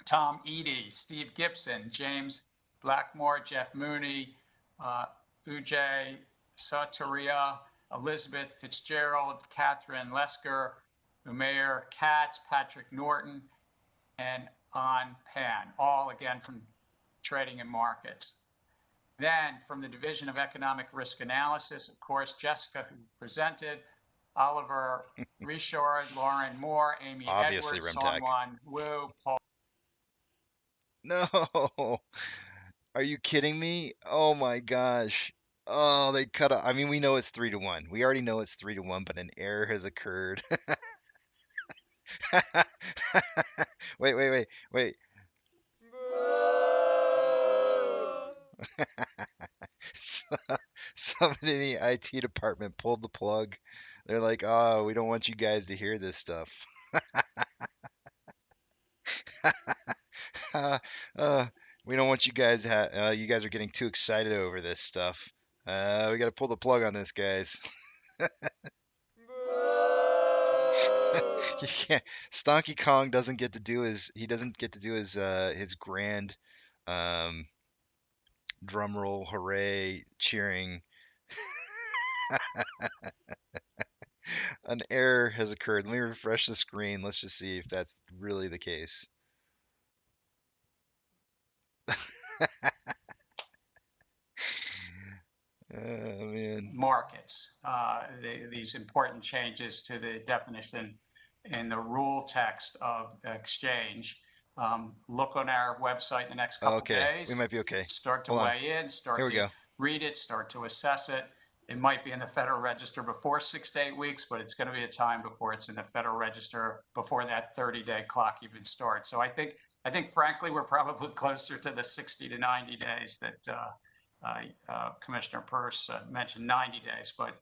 Tom Eady, Steve Gibson, James Blackmore, Jeff Mooney, Ujay Sataria, Elizabeth Fitzgerald, Catherine Lesker, Umair Katz, Patrick Norton, and An Pan, all again from Trading and Markets. Then from the Division of Economic Risk Analysis, of course, Jessica, who presented, Oliver Richard, Lauren Moore, Amy Obviously, Edwards, Remtag. Songwan Wu, Paul. No. Are you kidding me? Oh my gosh. Oh, they cut off. I mean, we know it's 3-1. We already know it's 3-1, but an error has occurred. Wait. Somebody in the IT department pulled the plug. They're like, oh, we don't want you guys to hear this stuff. We don't want you guys you guys are getting too excited over this stuff. We got to pull the plug on this, guys. You can't. Stonky Kong doesn't get to do his grand drum roll hooray cheering. An error has occurred. Let me refresh the screen. Let's just see if that's really the case. Oh, man. Markets, these important changes to the definition in the rule text of exchange. Look on our website in the next couple days. We might be okay. Start to weigh in, start to read it, start to assess it. It might be in the Federal Register before 6 to 8 weeks, but it's going to be a time before it's in the Federal Register before that 30-day clock even starts. So I think frankly, we're probably closer to the 60 to 90 days that Commissioner Peirce mentioned 90 days, but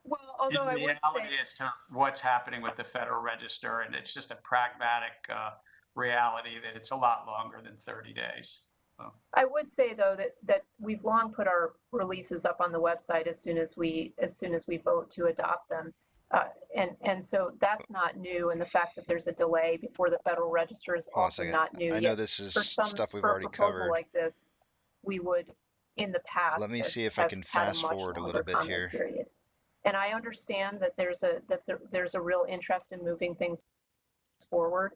well, although in reality as to what's happening with the Federal Register, and it's just a pragmatic reality that it's a lot longer than 30 days. I would say though that we've long put our releases up on the website as soon as we vote to adopt them, and so that's not new. And the fact that there's a delay before the Federal Register is also not new. I know this is stuff we've already covered. Like this, we would in the past. Let me see if I can fast forward a little bit here. Period. And I understand that there's a real interest in moving things forward,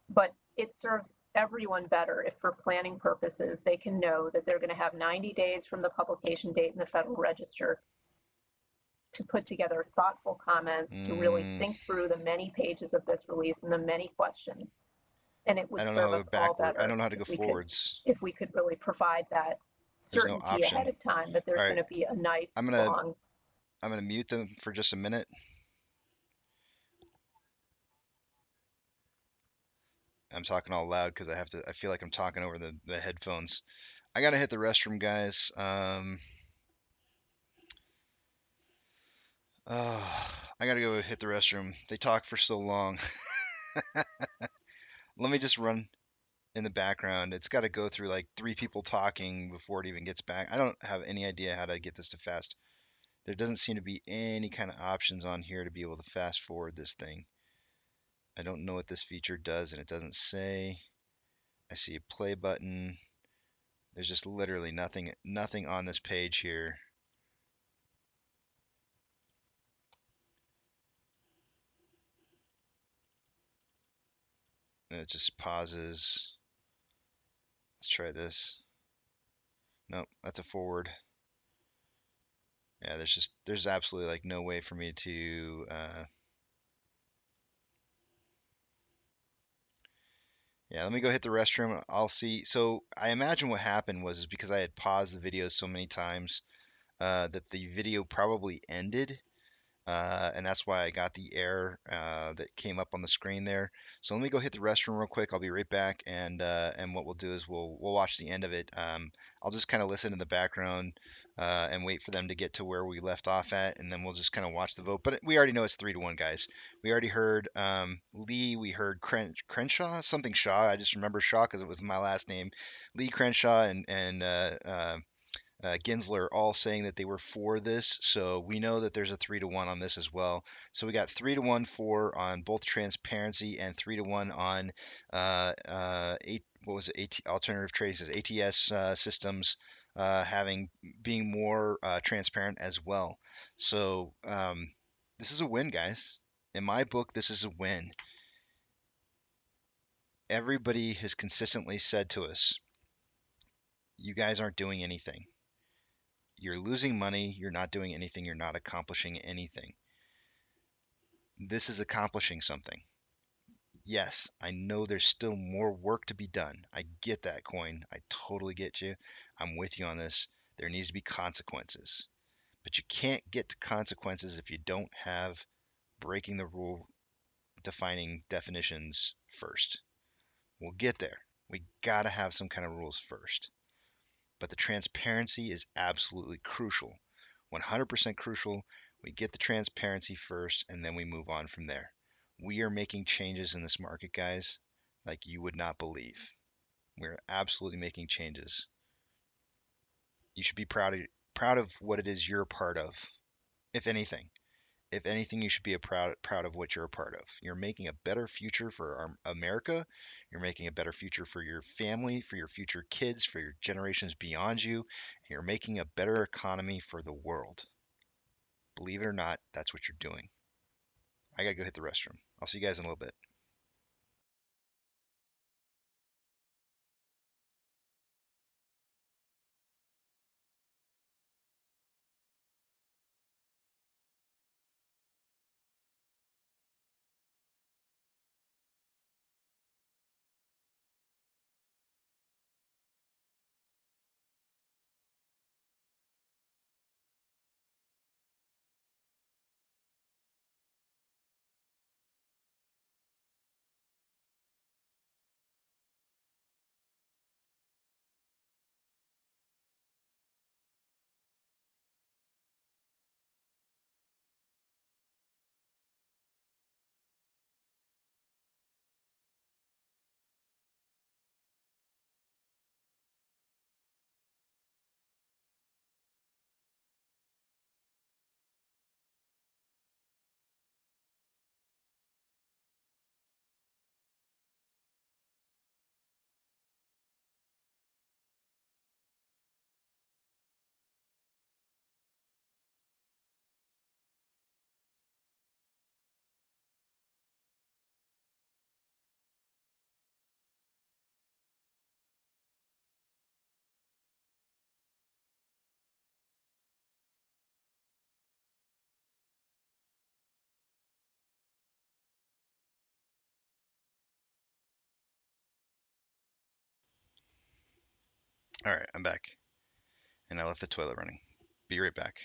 but it serves everyone better if for planning purposes they can know that they're going to have 90 days from the publication date in the Federal Register to put together thoughtful comments, to really think through the many pages of this release and the many questions. And it would serve us all better. I don't know how to go forwards. If we could really provide that certainty ahead of time that there's going to be a nice long. I'm going to mute them for just a minute. I'm talking all loud because I feel like I'm talking over the headphones. I got to hit the restroom, guys. I got to go hit the restroom. They talk for so long. Let me just run in the background. It's got to go through like 3 people talking before it even gets back. I don't have any idea how to get this to fast. There doesn't seem to be any kind of options on here to be able to fast forward this thing. I don't know what this feature does, and it doesn't say. I see a play button. There's just literally nothing on this page here. And it just pauses. Let's try this. Nope, that's a forward. Yeah, there's absolutely like no way for me to yeah, let me go hit the restroom. I'll see. So I imagine what happened was because I had paused the video so many times that the video probably ended. And that's why I got the error that came up on the screen there. So let me go hit the restroom real quick. I'll be right back, and what we'll do is we'll watch the end of it. I'll just kind of listen in the background and wait for them to get to where we left off at, and then we'll just kind of watch the vote. But we already know it's 3-1, guys. We already heard Lee. We heard Crenshaw, something Shaw. I just remember Shaw because it was my last name. Lee Crenshaw and Gensler all saying that they were for this, so we know that there's a 3-1 on this as well. So we got 3-1 for on both transparency and 3-1 on what was it? Alternative trades, ATS systems being more transparent as well. So this is a win, guys. In my book, this is a win. Everybody has consistently said to us, you guys aren't doing anything. You're losing money, you're not doing anything, you're not accomplishing anything. This is accomplishing something. Yes, I know there's still more work to be done. I get that, Coin. I totally get you. I'm with you on this. There needs to be consequences. But you can't get to consequences if you don't have breaking the rule defining definitions first. We'll get there. We got to have some kind of rules first. But the transparency is absolutely crucial. 100% crucial. We get the transparency first, and then we move on from there. We are making changes in this market, guys, like you would not believe. We're absolutely making changes. You should be proud of what it is you're a part of, if anything. If anything, you should be proud of what you're a part of. You're making a better future for America. You're making a better future for your family, for your future kids, for your generations beyond you. And you're making a better economy for the world. Believe it or not, that's what you're doing. I gotta go hit the restroom. I'll see you guys in a little bit. All right, I'm back. And I left the toilet running. Be right back.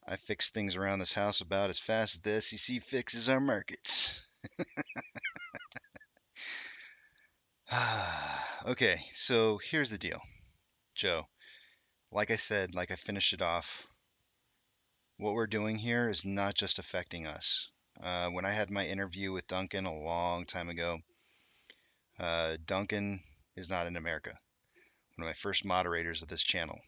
I fix things around this house about as fast as the SEC fixes our markets. Okay, so here's the deal, Joe. Like I said, like I finished it off, what we're doing here is not just affecting us. When I had my interview with Duncan a long time ago, Duncan is not in America, one of my first moderators of this channel.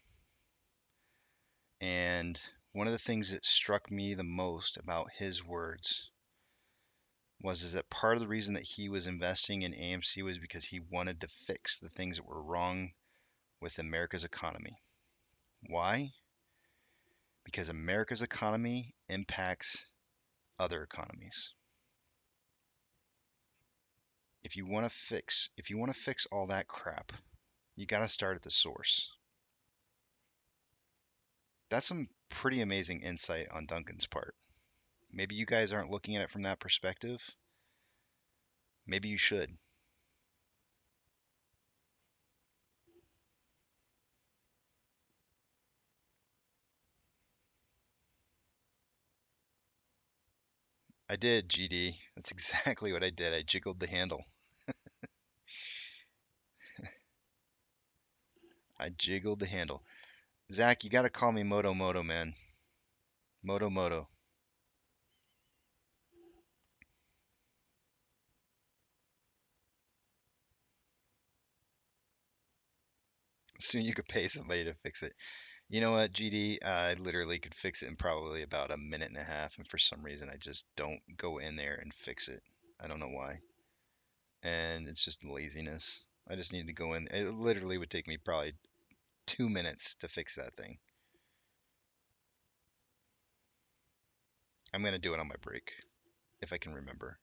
And one of the things that struck me the most about his words was that part of the reason that he was investing in AMC was because he wanted to fix the things that were wrong with America's economy. Why? Because America's economy impacts other economies. If you want to fix all that crap, you got to start at the source. That's some pretty amazing insight on Duncan's part. Maybe you guys aren't looking at it from that perspective. Maybe you should. I did, GD. That's exactly what I did. I jiggled the handle. I jiggled the handle. Zach, you got to call me Moto Moto, man. Moto Moto. Soon you could pay somebody to fix it. You know what, GD? I literally could fix it in probably about a minute and a half, and for some reason I just don't go in there and fix it. I don't know why. And it's just laziness. I just need to go in. It literally would take me probably 2 minutes to fix that thing. I'm gonna do it on my break, if I can remember.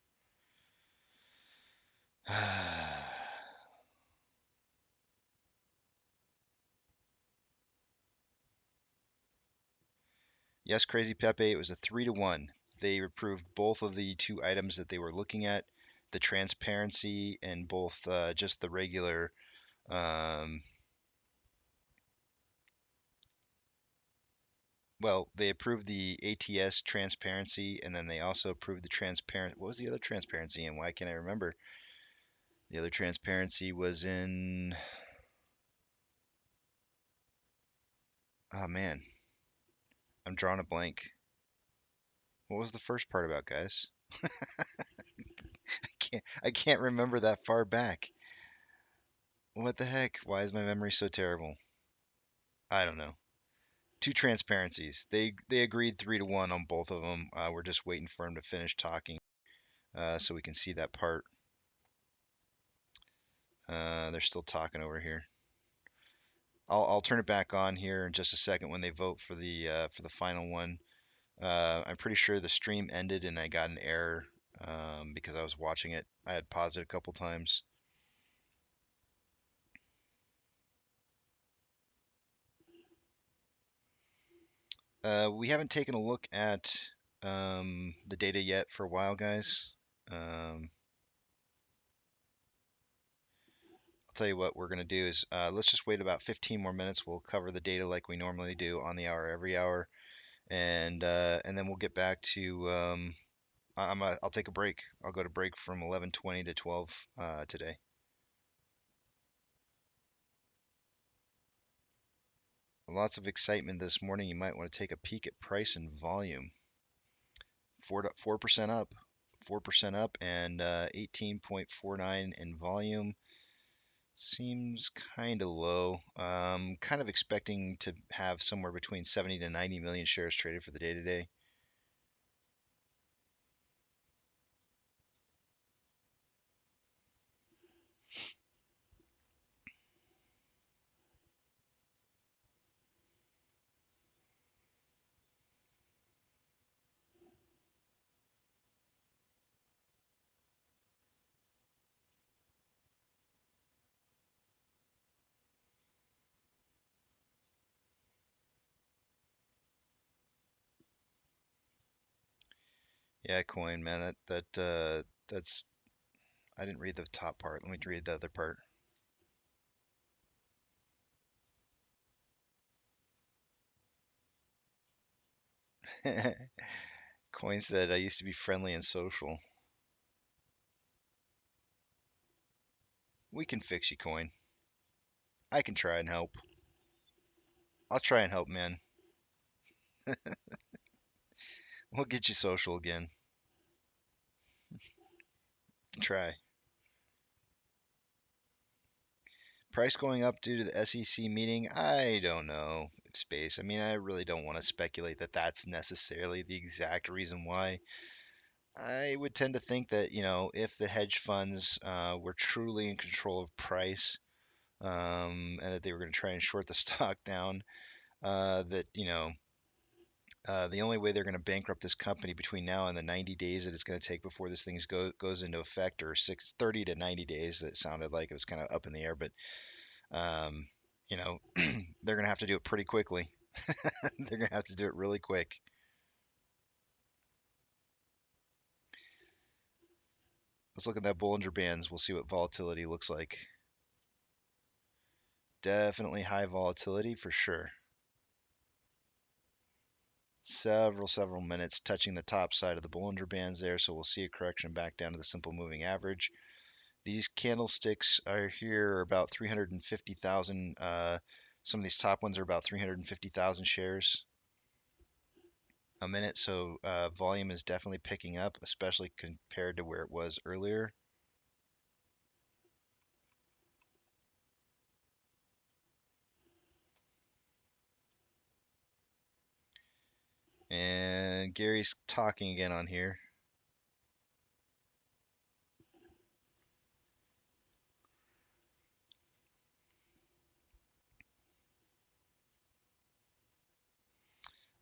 Yes, Crazy Pepe, it was a 3-1. They approved both of the two items that they were looking at, the transparency and both just the regular well, they approved the ATS transparency, and then they also approved the transparent. What was the other transparency, and why can't I remember? The other transparency was in. Oh man, I'm drawing a blank. What was the first part about, guys? I can't remember that far back. What the heck? Why is my memory so terrible? I don't know. Two transparencies. They agreed 3-1 on both of them. We're just waiting for them to finish talking, so we can see that part. They're still talking over here. I'll turn it back on here in just a second when they vote for the final one. I'm pretty sure the stream ended and I got an error because I was watching it. I had paused it a couple times. We haven't taken a look at the data yet for a while, guys. I'll tell you what we're going to do is let's just wait about 15 more minutes. We'll cover the data like we normally do on the hour every hour, and then we'll get back to I'll take a break. I'll go to break from 11:20 to 12 today. Lots of excitement this morning. You might want to take a peek at price and volume. 4% up, 4% up, and 18.49 in volume. Seems kind of low. Kind of expecting to have somewhere between 70 to 90 million shares traded for the day today. Yeah, coin, man. That's. I didn't read the top part. Let me read the other part. Coin said, I used to be friendly and social. We can fix you, Coin. I can try and help. I'll try and help, man. We'll get you social again. Try. Price going up due to the SEC meeting? I don't know, Space. I mean, I really don't want to speculate that that's necessarily the exact reason why. I would tend to think that, if the hedge funds were truly in control of price, and that they were going to try and short the stock down, that, the only way they're going to bankrupt this company between now and the 90 days that it's going to take before this thing goes into effect, or 30 to 90 days, that sounded like it was kind of up in the air, but um, they're going to have to do it pretty quickly. They're going to have to do it really quick. Let's look at that Bollinger Bands. We'll see what volatility looks like. Definitely high volatility for sure. Several minutes touching the top side of the Bollinger Bands there, so we'll see a correction back down to the simple moving average. These candlesticks are here about 350,000. Some of these top ones are about 350,000 shares a minute, so volume is definitely picking up, especially compared to where it was earlier. And Gary's talking again on here.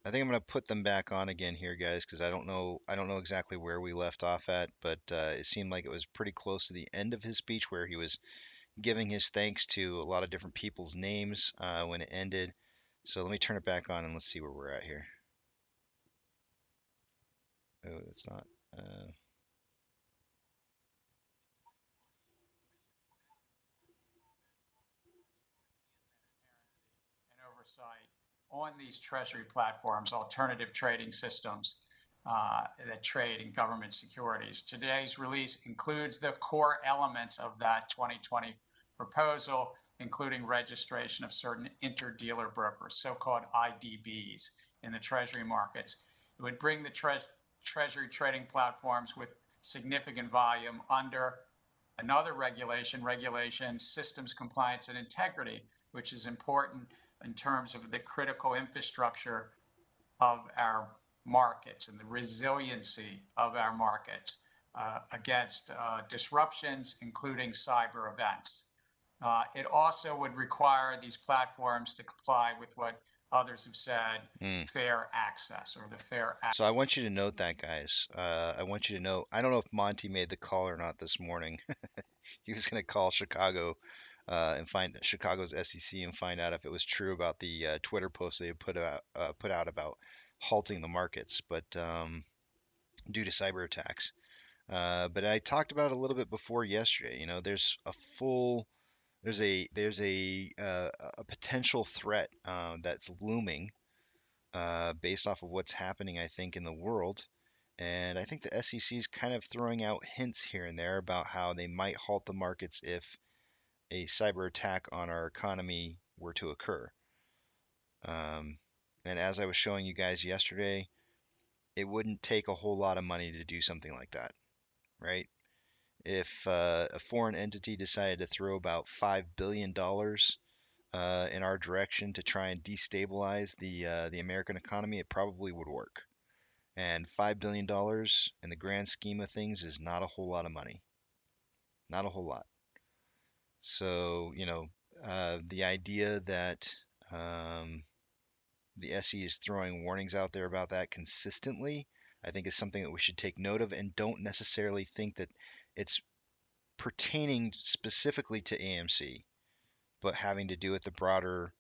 I think I'm going to put them back on again here, guys, because I don't know exactly where we left off at, but it seemed like it was pretty close to the end of his speech where he was giving his thanks to a lot of different people's names when it ended. So let me turn it back on and let's see where we're at here. Oh, it's not. Oversight on these treasury platforms, alternative trading systems that trade in government securities. Today's release includes the core elements of that 2020 proposal, including registration of certain interdealer brokers, so-called IDBs, in the treasury markets. It would bring the treasury trading platforms with significant volume under another regulation, systems compliance and integrity, which is important in terms of the critical infrastructure of our markets and the resiliency of our markets against disruptions, including cyber events. It also would require these platforms to comply with what others have said, fair access, or the fair access. So I want you to note that, guys. I want you to know, I don't know if Monty made the call or not this morning. He was going to call Chicago and find Chicago's SEC and find out if it was true about the Twitter post they put out about halting the markets, but due to cyber attacks. But I talked about it a little bit before yesterday. There's a potential threat that's looming based off of what's happening, I think, in the world. And I think the SEC is kind of throwing out hints here and there about how they might halt the markets if a cyber attack on our economy were to occur. And as I was showing you guys yesterday, it wouldn't take a whole lot of money to do something like that, right? If a foreign entity decided to throw about $5 billion in our direction to try and destabilize the American economy, it probably would work. And $5 billion in the grand scheme of things is not a whole lot of money. Not a whole lot. So, the idea that the SE is throwing warnings out there about that consistently, I think is something that we should take note of, and don't necessarily think that it's pertaining specifically to AMC, but having to do with the broader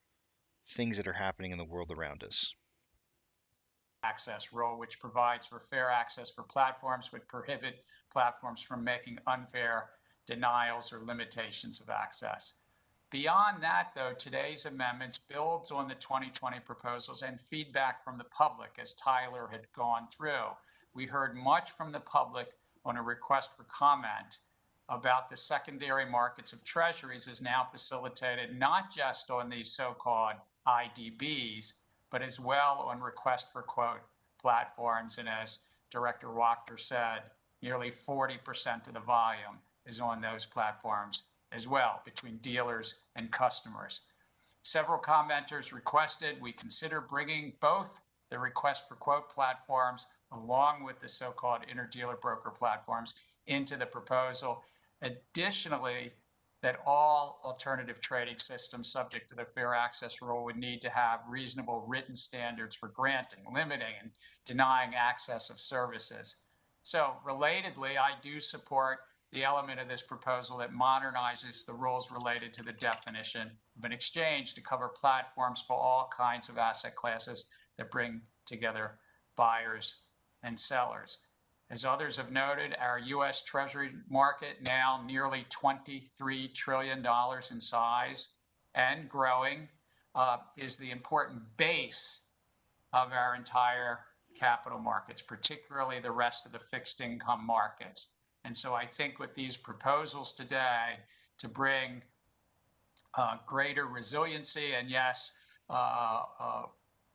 things that are happening in the world around us. Access rule, which provides for fair access for platforms, would prohibit platforms from making unfair denials or limitations of access. Beyond that, though, today's amendments builds on the 2020 proposals and feedback from the public, as Tyler had gone through. We heard much from the public on a request for comment about the secondary markets of treasuries is now facilitated not just on these so-called IDBs, but as well on request for quote platforms. And as Director Wachter said, nearly 40% of the volume is on those platforms as well, between dealers and customers. Several commenters requested we consider bringing both the request for quote platforms along with the so-called interdealer broker platforms into the proposal. Additionally, that all alternative trading systems subject to the fair access rule would need to have reasonable written standards for granting, limiting, and denying access of services. So relatedly, I do support the element of this proposal that modernizes the rules related to the definition of an exchange to cover platforms for all kinds of asset classes that bring together buyers and sellers. As others have noted, our U.S. Treasury market, now nearly $23 trillion in size and growing, is the important base of our entire capital markets, particularly the rest of the fixed income markets. And so I think with these proposals today to bring greater resiliency and, yes,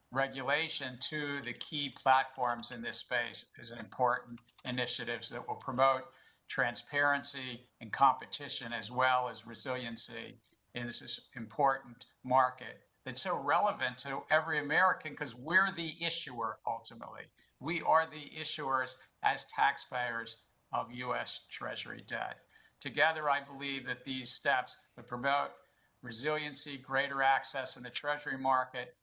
regulation to the key platforms in this space is an important initiative that will promote transparency and competition as well as resiliency in this important market that's so relevant to every American because we're the issuer ultimately. We are the issuers as taxpayers of U.S. Treasury debt. Together, I believe that these steps would promote resiliency, greater access in the Treasury market,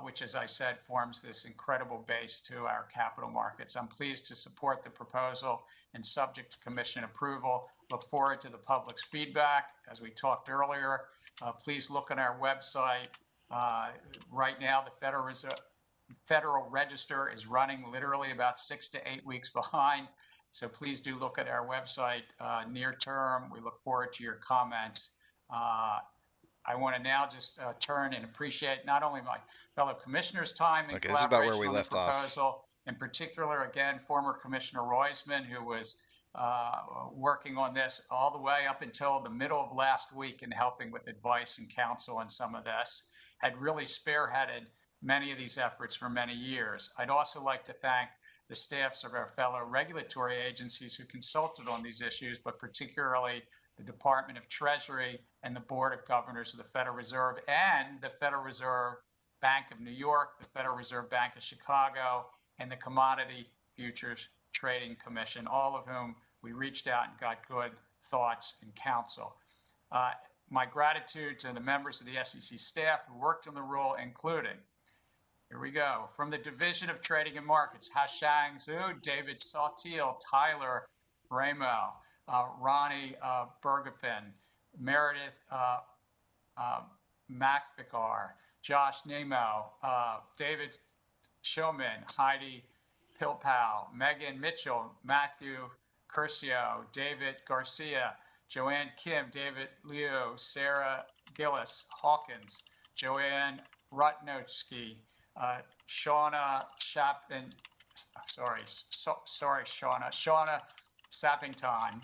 which, as I said, forms this incredible base to our capital markets. I'm pleased to support the proposal and subject to Commission approval. Look forward to the public's feedback. As we talked earlier, please look on our website. Right now, the Federal Register is running literally about 6 to 8 weeks behind. So please do look at our website near term. We look forward to your comments. I want to now just turn and appreciate not only my fellow commissioners' time and collaboration on the proposal, in particular, again, former Commissioner Roisman, who was working on this all the way up until the middle of last week and helping with advice and counsel on some of this, had really spearheaded many of these efforts for many years. I'd also like to thank the staffs of our fellow regulatory agencies who consulted on these issues, but particularly the Department of Treasury and the Board of Governors of the Federal Reserve and the Federal Reserve Bank of New York, the Federal Reserve Bank of Chicago, and the Commodity Futures Trading Commission, all of whom we reached out and got good thoughts and counsel. My gratitude to the members of the SEC staff who worked on the rule, including, here we go, from the Division of Trading and Markets, Hashang Zhu, David Saltiel, Tyler Ramo, Ronnie Bergefin, Meredith McVicar, Josh Nemo, David Shulman, Heidi Pilpau, Megan Mitchell, Matthew Curcio, David Garcia, Joanne Kim, David Liu, Sarah Gillis Hawkins, Joanne Rutnochsky, Shauna Shapin, Shauna Sappington,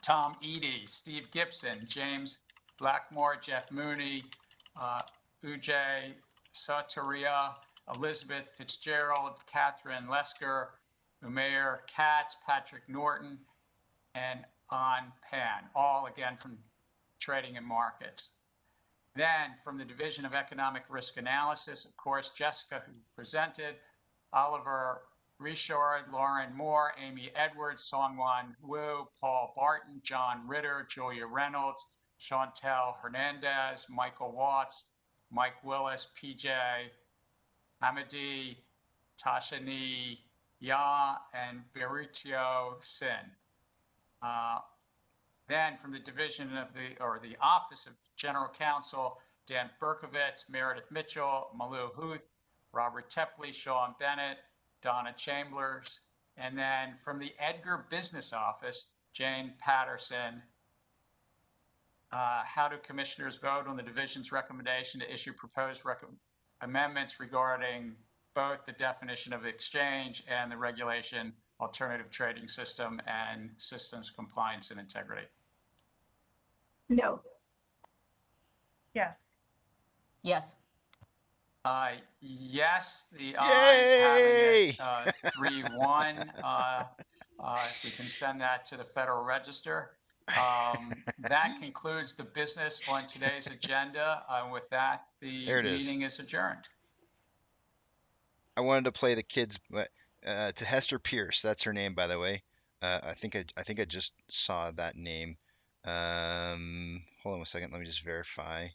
Tom Eady, Steve Gibson, James Blackmore, Jeff Mooney, Ujay Sataria, Elizabeth Fitzgerald, Catherine Lesker, Umair Katz, Patrick Norton, and An Pan, all again from Trading and Markets. Then from the Division of Economic Risk Analysis, of course, Jessica, who presented, Oliver Richard, Lauren Moore, Amy Edwards, Songwan Wu, Paul Barton, John Ritter, Julia Reynolds, Chantel Hernandez, Michael Watts, Mike Willis, PJ Hamidi, Tashani Ya, and Verutio Sin. Then from the Division of the Office of General Counsel, Dan Berkovitz, Meredith Mitchell, Malou Huth, Robert Tepley, Sean Bennett, Donna Chambers, and then from the Edgar Business Office, Jane Patterson, How do commissioners vote on the division's recommendation to issue proposed amendments regarding both the definition of exchange and the regulation, alternative trading system, and systems compliance and integrity? No. Yes. Yes. Yes, the ayes Yay! having it 3-1. If we can send that to the Federal Register. That concludes the business on today's agenda. With that, the meeting is adjourned. I wanted to play the kids, to Hester Pierce. That's her name, by the way. I think I just saw that name. Hold on a second. Let me just verify.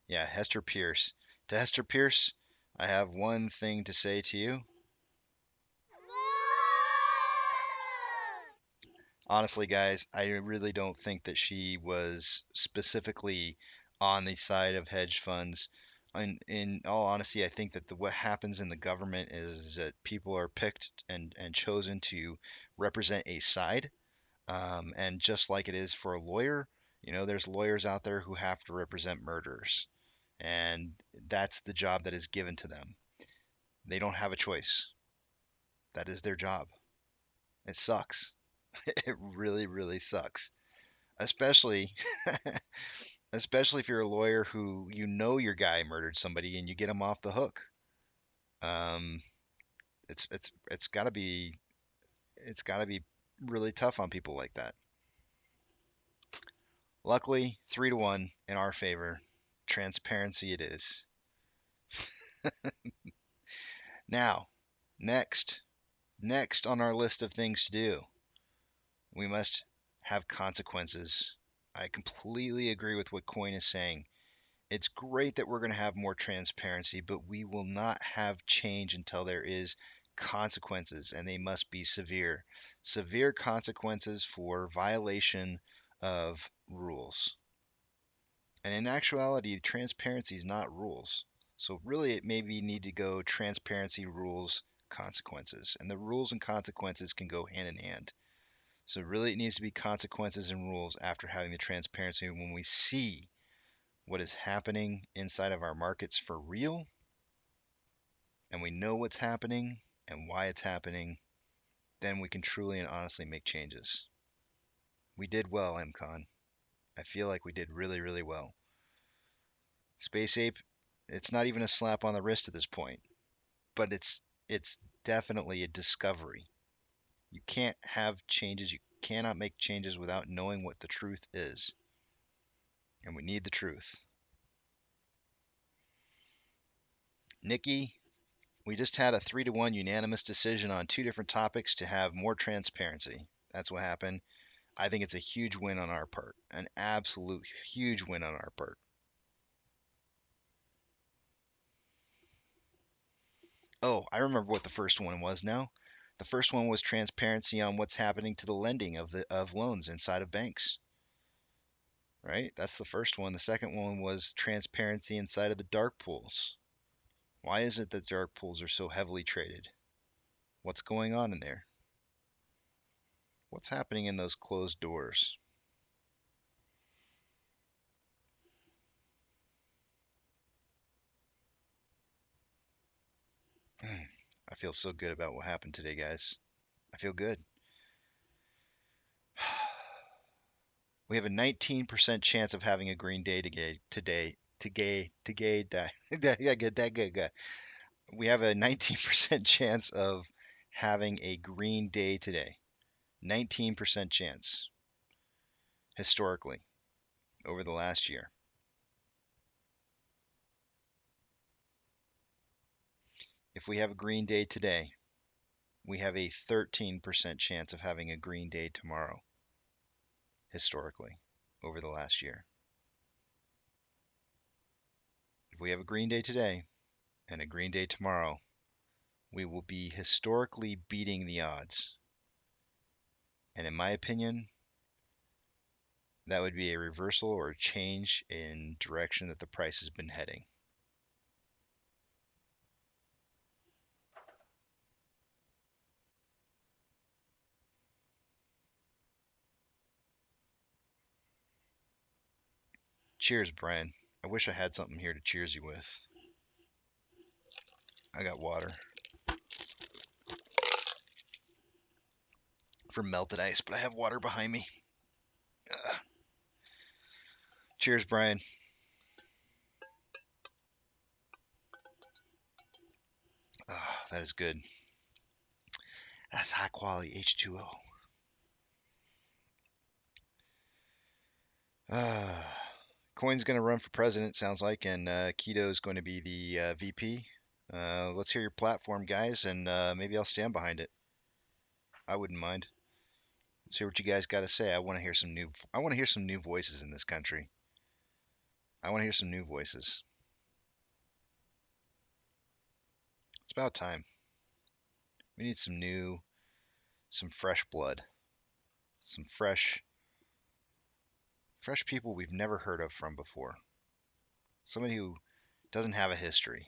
Yeah, Hester Pierce. To Hester Pierce, I have one thing to say to you. Honestly, guys, I really don't think that she was specifically on the side of hedge funds. In all honesty, I think that what happens in the government is that people are picked and chosen to represent a side. And just like it is for a lawyer, there's lawyers out there who have to represent murderers. And that's the job that is given to them. They don't have a choice. That is their job. It sucks. It really, really sucks. Especially if you're a lawyer who your guy murdered somebody and you get him off the hook. It's got to be really tough on people like that. Luckily, 3-1 in our favor. Transparency it is. Now, next on our list of things to do, we must have consequences. I completely agree with what Coin is saying. It's great that we're going to have more transparency, but we will not have change until there is consequences, and they must be severe. Severe consequences for violation of rules. And in actuality, transparency is not rules. So really it maybe need to go transparency, rules, consequences. And the rules and consequences can go hand in hand. So really it needs to be consequences and rules after having the transparency when we see what is happening inside of our markets for real. And we know what's happening and why it's happening. Then we can truly and honestly make changes. We did well, MCon. I feel like we did really, really well. Space Ape, it's not even a slap on the wrist at this point, but it's definitely a discovery. You can't have changes. You cannot make changes without knowing what the truth is. And we need the truth. Nikki, we just had a 3-1 unanimous decision on 2 different topics to have more transparency. That's what happened. I think it's a huge win on our part. An absolute huge win on our part. Oh, I remember what the first one was now. The first one was transparency on what's happening to the lending of loans inside of banks. Right? That's the first one. The second one was transparency inside of the dark pools. Why is it that dark pools are so heavily traded? What's going on in there? What's happening in those closed doors? I feel so good about what happened today, guys. I feel good. We have a 19% chance of having a green day today. We have a 19% chance of having a green day today. 19% chance. Historically, over the last year. If we have a green day today, we have a 13% chance of having a green day tomorrow. Historically, over the last year. If we have a green day today and a green day tomorrow, we will be historically beating the odds. And in my opinion, that would be a reversal or a change in direction that the price has been heading. Cheers, Brian. I wish I had something here to cheers you with. I got water. For melted ice, but I have water behind me. Cheers, Brian. Oh, that is good. That's high quality H2O. Coin's going to run for president, sounds like, and Keto is going to be the VP. Let's hear your platform, guys, and maybe I'll stand behind it. I wouldn't mind. Let's hear what you guys got to say. I want to hear some new voices in this country. I want to hear some new voices. It's about time. We need some fresh blood, some fresh people we've never heard of from before. Somebody who doesn't have a history.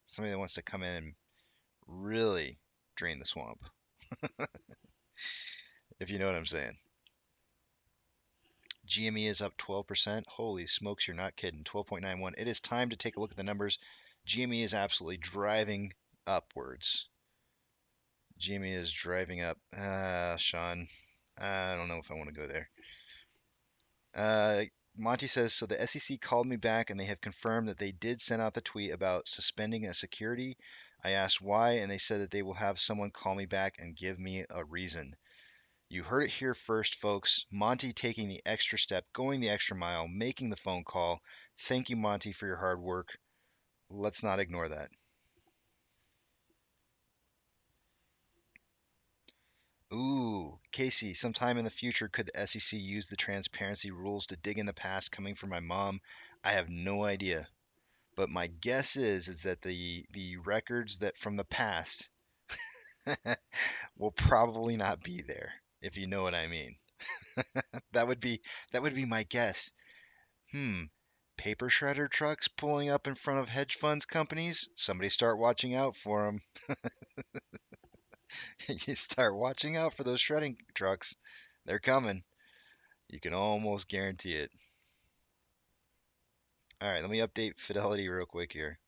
Somebody that wants to come in and really drain the swamp. If you know what I'm saying. GME is up 12%. Holy smokes, you're not kidding. 12.91. It is time to take a look at the numbers. GME is absolutely driving upwards. GME is driving up. Sean, I don't know if I want to go there. Monty says, so the SEC called me back and they have confirmed that they did send out the tweet about suspending a security. I asked why, and they said that they will have someone call me back and give me a reason. You heard it here first, folks. Monty taking the extra step, going the extra mile, making the phone call. Thank you, Monty, for your hard work. Let's not ignore that. Ooh, Casey, sometime in the future, could the SEC use the transparency rules to dig in the past? Coming from my mom, I have no idea. But my guess is that the records that from the past will probably not be there, if you know what I mean. That would be my guess. Paper shredder trucks pulling up in front of hedge funds companies? Somebody start watching out for them. You start watching out for those shredding trucks. They're coming. You can almost guarantee it. All right, let me update Fidelity real quick here.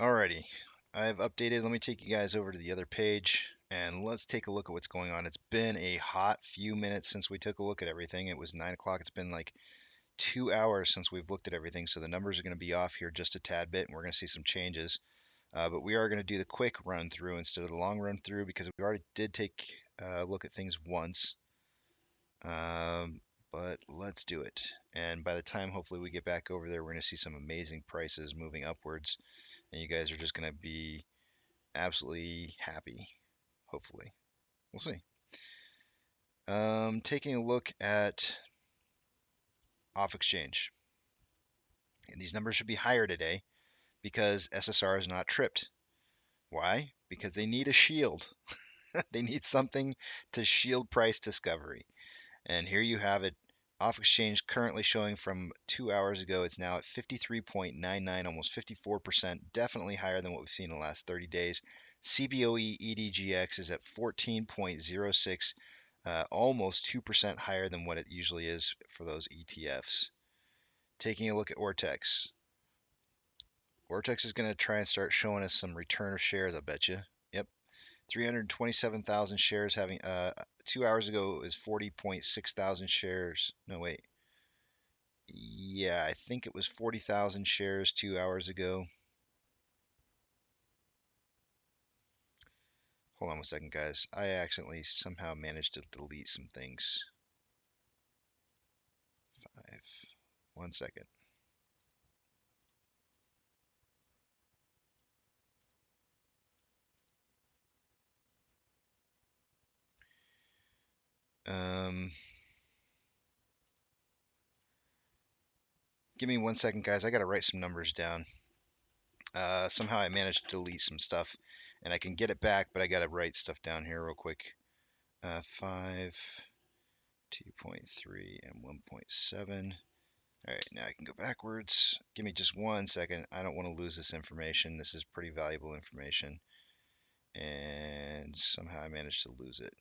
Alrighty, I've updated. Let me take you guys over to the other page and let's take a look at what's going on. It's been a hot few minutes since we took a look at everything. It was 9 o'clock. It's been like 2 hours since we've looked at everything, so the numbers are going to be off here just a tad bit, and we're going to see some changes. But we are going to do the quick run through instead of the long run through because we already did take a look at things once. But let's do it. And by the time hopefully we get back over there, we're going to see some amazing prices moving upwards. And you guys are just going to be absolutely happy, hopefully. We'll see. Taking a look at off exchange. And these numbers should be higher today because SSR is not tripped. Why? Because they need a shield. They need something to shield price discovery. And here you have it. Off exchange currently showing from 2 hours ago, it's now at 53.99, almost 54%, definitely higher than what we've seen in the last 30 days. CBOE EDGX is at 14.06, almost 2% higher than what it usually is for those ETFs. Taking a look at Ortex. Ortex is going to try and start showing us some return of shares, I bet you. Yep. 327,000 shares having 2 hours ago is 40.6 thousand shares. No, wait. Yeah, I think it was 40,000 shares 2 hours ago. Hold on 1 second, guys. I accidentally somehow managed to delete some things. 1 second. Give me 1 second, guys. I got to write some numbers down. Somehow I managed to delete some stuff, and I can get it back, but I got to write stuff down here real quick. 5, 2.3 and 1.7. All right, now I can go backwards. Give me just 1 second. I don't want to lose this information. This is pretty valuable information. And somehow I managed to lose it.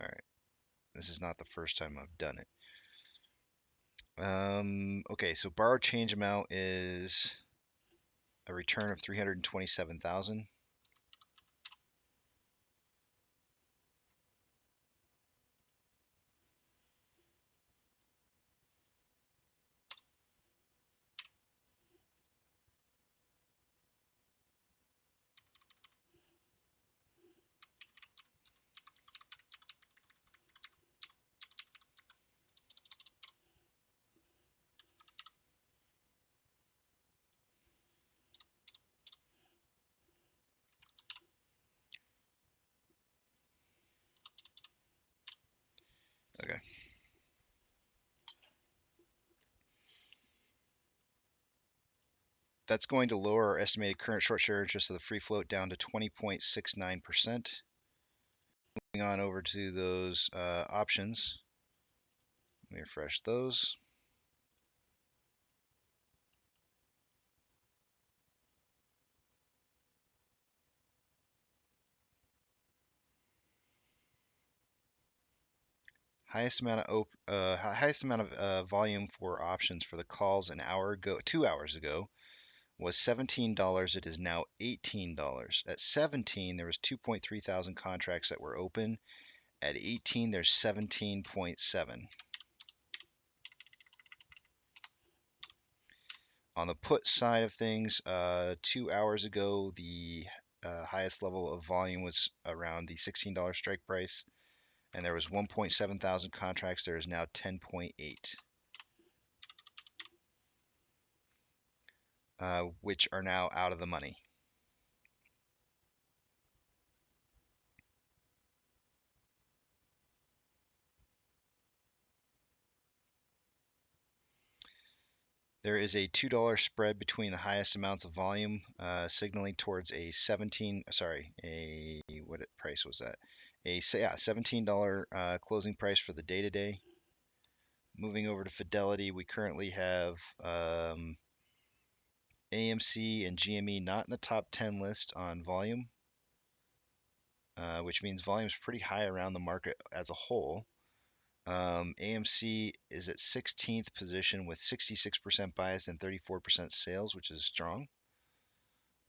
All right. This is not the first time I've done it. Okay, so borrowed change amount is a return of 327,000. Okay. That's going to lower our estimated current short share interest of the free float down to 20.69%. Moving on over to those options. Let me refresh those. Highest amount of volume for options for the calls 2 hours ago was $17. It is now $18. At 17, there was 2.3 thousand contracts that were open. At 18, there's 17.7. On the put side of things, 2 hours ago, the highest level of volume was around the $16 strike price, and there was 1.7 thousand contracts. There is now 10.8, which are now out of the money. There is a $2 spread between the highest amounts of volume, signaling towards a what price was that? $17 closing price for the day today. Moving over to Fidelity, we currently have AMC and GME not in the top 10 list on volume, which means volume is pretty high around the market as a whole. AMC is at 16th position with 66% bias and 34% sales, which is strong.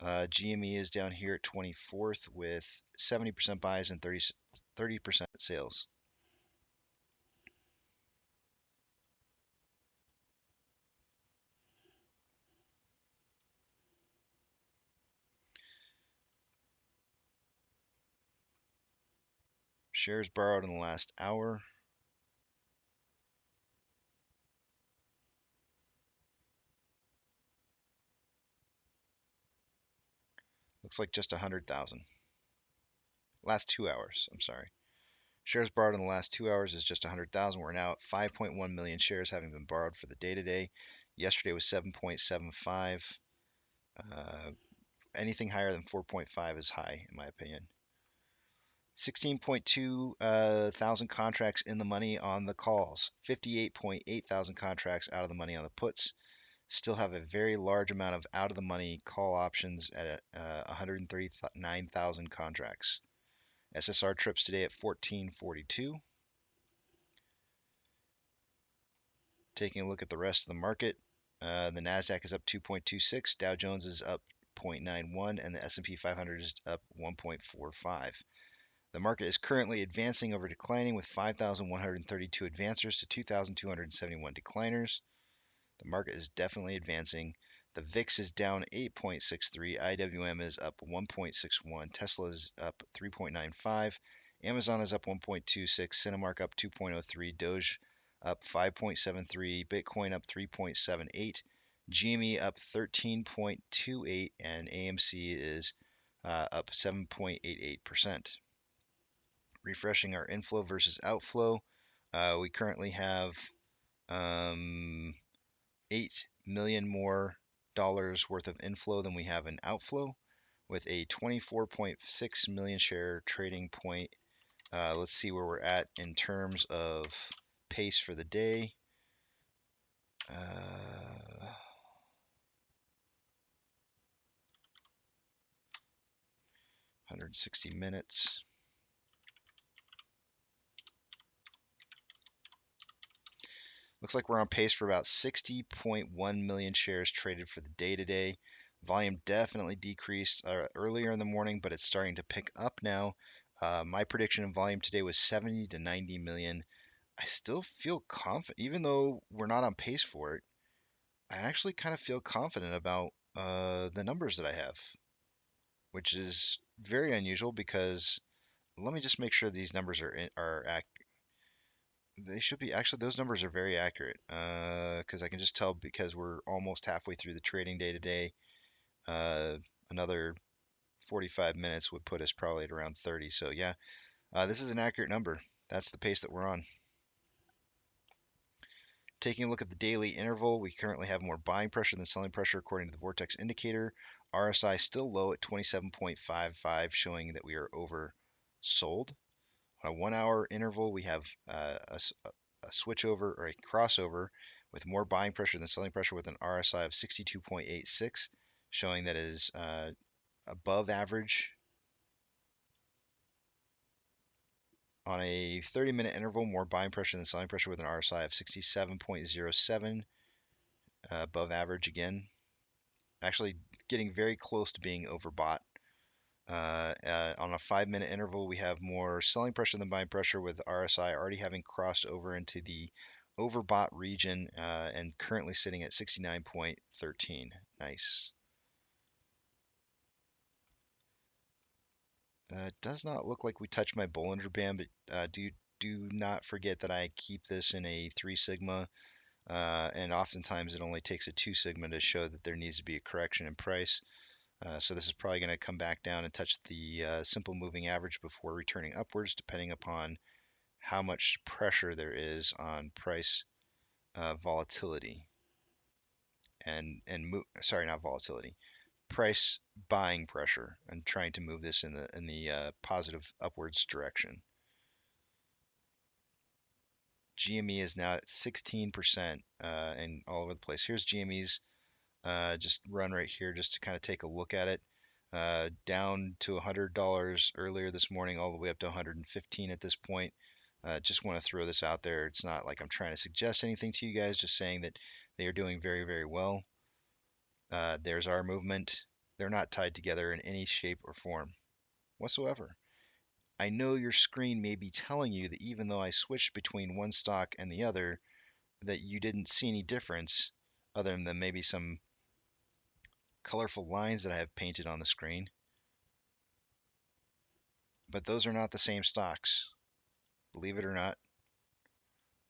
GME is down here at 24th with 70% buys and 30% sales. Shares borrowed in the last hour. Looks like just 100,000. Last 2 hours, I'm sorry. Shares borrowed in the last 2 hours is just 100,000. We're now at 5.1 million shares having been borrowed for the day today. Yesterday was 7.75. Anything higher than 4.5 is high, in my opinion. 16.2 thousand contracts in the money on the calls. 58.8 thousand contracts out of the money on the puts. Still have a very large amount of out of the money call options at 139,000 contracts. SSR trips today at 1442. Taking a look at the rest of the market, the Nasdaq is up 2.26, Dow Jones is up 0.91, and the S&P 500 is up 1.45. The market is currently advancing over declining with 5,132 advancers to 2,271 decliners. The market is definitely advancing. The VIX is down 8.63. IWM is up 1.61. Tesla is up 3.95. Amazon is up 1.26. Cinemark up 2.03. Doge up 5.73. Bitcoin up 3.78. GME up 13.28. And AMC is up 7.88%. Refreshing our inflow versus outflow. We currently have $8 million more worth of inflow than we have in outflow. with a 24.6 million share trading point. Let's see where we're at in terms of pace for the day. 160 minutes. Looks like we're on pace for about 60.1 million shares traded for the day today. Volume definitely decreased earlier in the morning, but it's starting to pick up now. My prediction of volume today was 70 to 90 million. I still feel confident, even though we're not on pace for it. I actually kind of feel confident about the numbers that I have, which is very unusual because let me just make sure these numbers are accurate. They should be actually, those numbers are very accurate because I can just tell because we're almost halfway through the trading day today. Another 45 minutes would put us probably at around 30. So yeah, this is an accurate number. That's the pace that we're on. Taking a look at the daily interval, we currently have more buying pressure than selling pressure according to the Vortex indicator. RSI still low at 27.55, showing that we are oversold. On a 1 hour interval, we have a switch over or a crossover with more buying pressure than selling pressure with an RSI of 62.86, showing that it is above average. On a 30-minute interval, more buying pressure than selling pressure with an RSI of 67.07, above average again. Actually getting very close to being overbought. On a 5-minute interval, we have more selling pressure than buying pressure with RSI already having crossed over into the overbought region and currently sitting at 69.13. Nice. It does not look like we touched my Bollinger Band, but do not forget that I keep this in a 3 sigma, and oftentimes it only takes a 2 sigma to show that there needs to be a correction in price. So this is probably going to come back down and touch the simple moving average before returning upwards, depending upon how much pressure there is on price volatility sorry, not volatility, price buying pressure, and trying to move this in the positive upwards direction. GME is now at 16% and all over the place. Here's GME's just run right here just to kind of take a look at it. Down to $100 earlier this morning, all the way up to 115 at this point. Just want to throw this out there. It's not like I'm trying to suggest anything to you guys, just saying that they are doing very, very well. There's our movement. They're not tied together in any shape or form whatsoever. I know your screen may be telling you that even though I switched between one stock and the other, that you didn't see any difference other than maybe some colorful lines that I have painted on the screen. But those are not the same stocks. Believe it or not.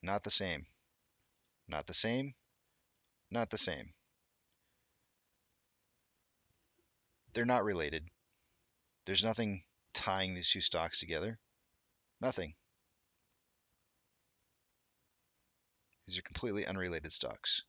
Not the same. Not the same. Not the same. They're not related. There's nothing tying these two stocks together. Nothing. These are completely unrelated stocks.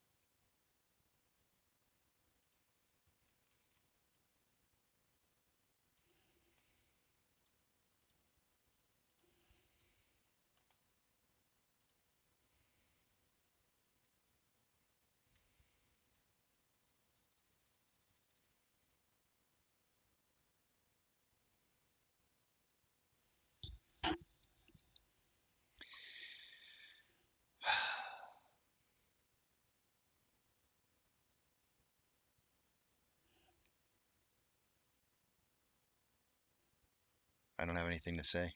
I don't have anything to say.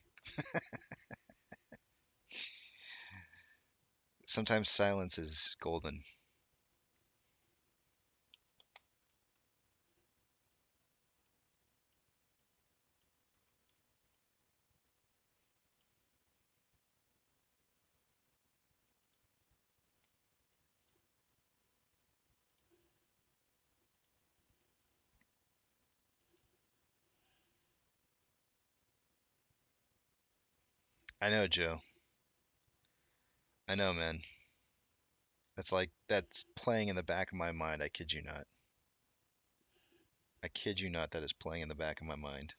Sometimes silence is golden. I know, Joe. I know, man. That's playing in the back of my mind. I kid you not. I kid you not, that is playing in the back of my mind.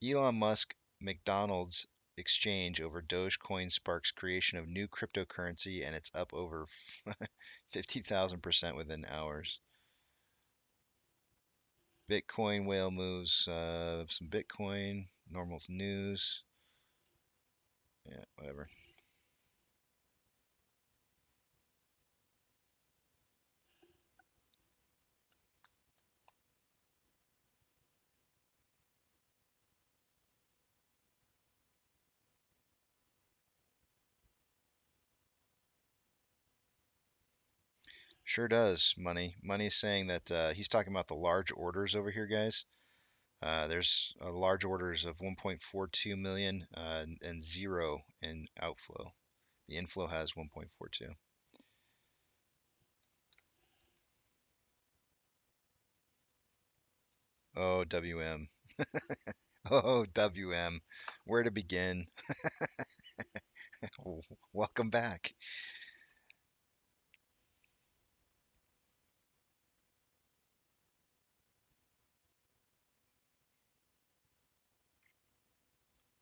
Elon Musk, McDonald's exchange over Dogecoin sparks creation of new cryptocurrency, and it's up over 50,000% within hours. Bitcoin whale moves, some Bitcoin, normals news. Yeah, whatever. Sure does, Money. Money's saying that he's talking about the large orders over here, guys. There's large orders of 1.42 million and 0 in outflow. The inflow has 1.42. Oh, WM. Oh, WM. Where to begin? Welcome back.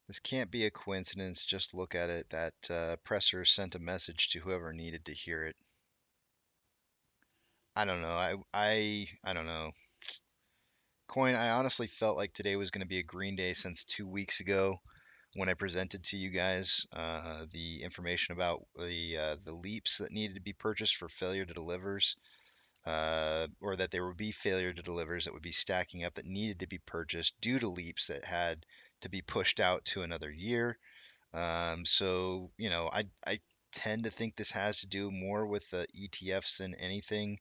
This can't be a coincidence. Just look at it. That presser sent a message to whoever needed to hear it. I don't know. I don't know. Coin, I honestly felt like today was going to be a green day since 2 weeks ago when I presented to you guys the information about the leaps that needed to be purchased for failure to delivers, or that there would be failure to delivers that would be stacking up that needed to be purchased due to leaps that had to be pushed out to another year. So, you know, I tend to think this has to do more with the ETFs than anything.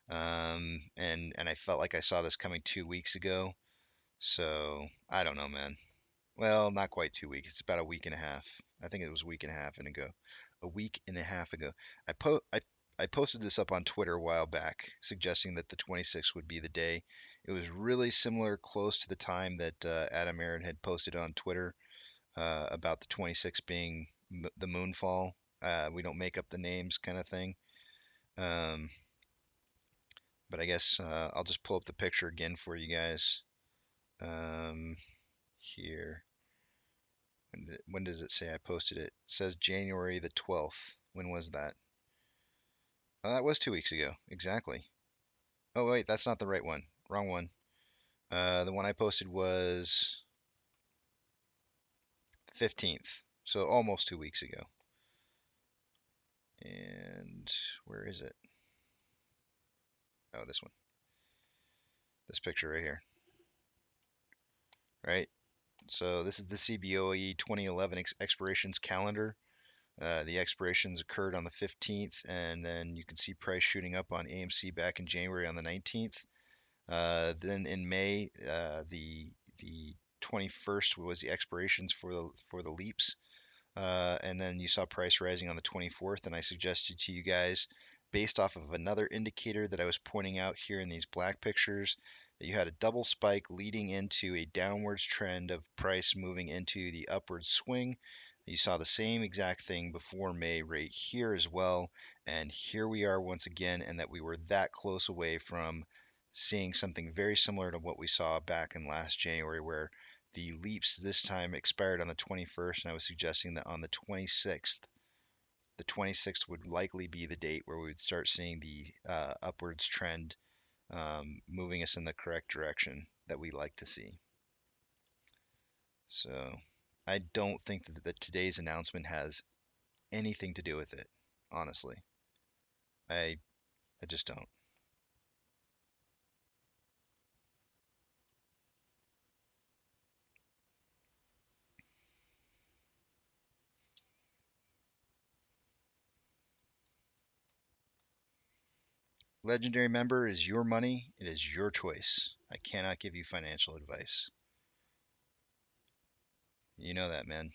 And I felt like I saw this coming 2 weeks ago. So I don't know, man. Well, not quite 2 weeks. It's about a week and a half. I think it was a week and a half ago. A week and a half ago. I posted this up on Twitter a while back, suggesting that the 26th would be the day. It was really similar, close to the time that Adam Aaron had posted on Twitter about the 26th being the moonfall. We don't make up the names, kind of thing. Um, but I guess I'll just pull up the picture again for you guys. Here. When does it say I posted it? It says January the 12th. When was that? Oh, that was 2 weeks ago. Exactly. Oh, wait, that's not the right one. Wrong one. The one I posted was 15th. So almost 2 weeks ago. And where is it? Oh, this one. This picture right here. Right? So this is the CBOE 2011 expirations calendar. The expirations occurred on the 15th, and then you can see price shooting up on AMC back in January on the 19th. Then in May, the 21st was the expirations for the leaps, and then you saw price rising on the 24th. And I suggested to you guys, based off of another indicator that I was pointing out here in these black pictures, that you had a double spike leading into a downwards trend of price moving into the upward swing. You saw the same exact thing before May right here as well, and here we are once again, and that we were that close away from seeing something very similar to what we saw back in last January, where the leaps this time expired on the 21st, and I was suggesting that on the 26th would likely be the date where we would start seeing the upwards trend moving us in the correct direction that we like to see. So I don't think that today's announcement has anything to do with it, honestly. I just don't. Legendary member is your money. It is your choice. I cannot give you financial advice. You know that, man.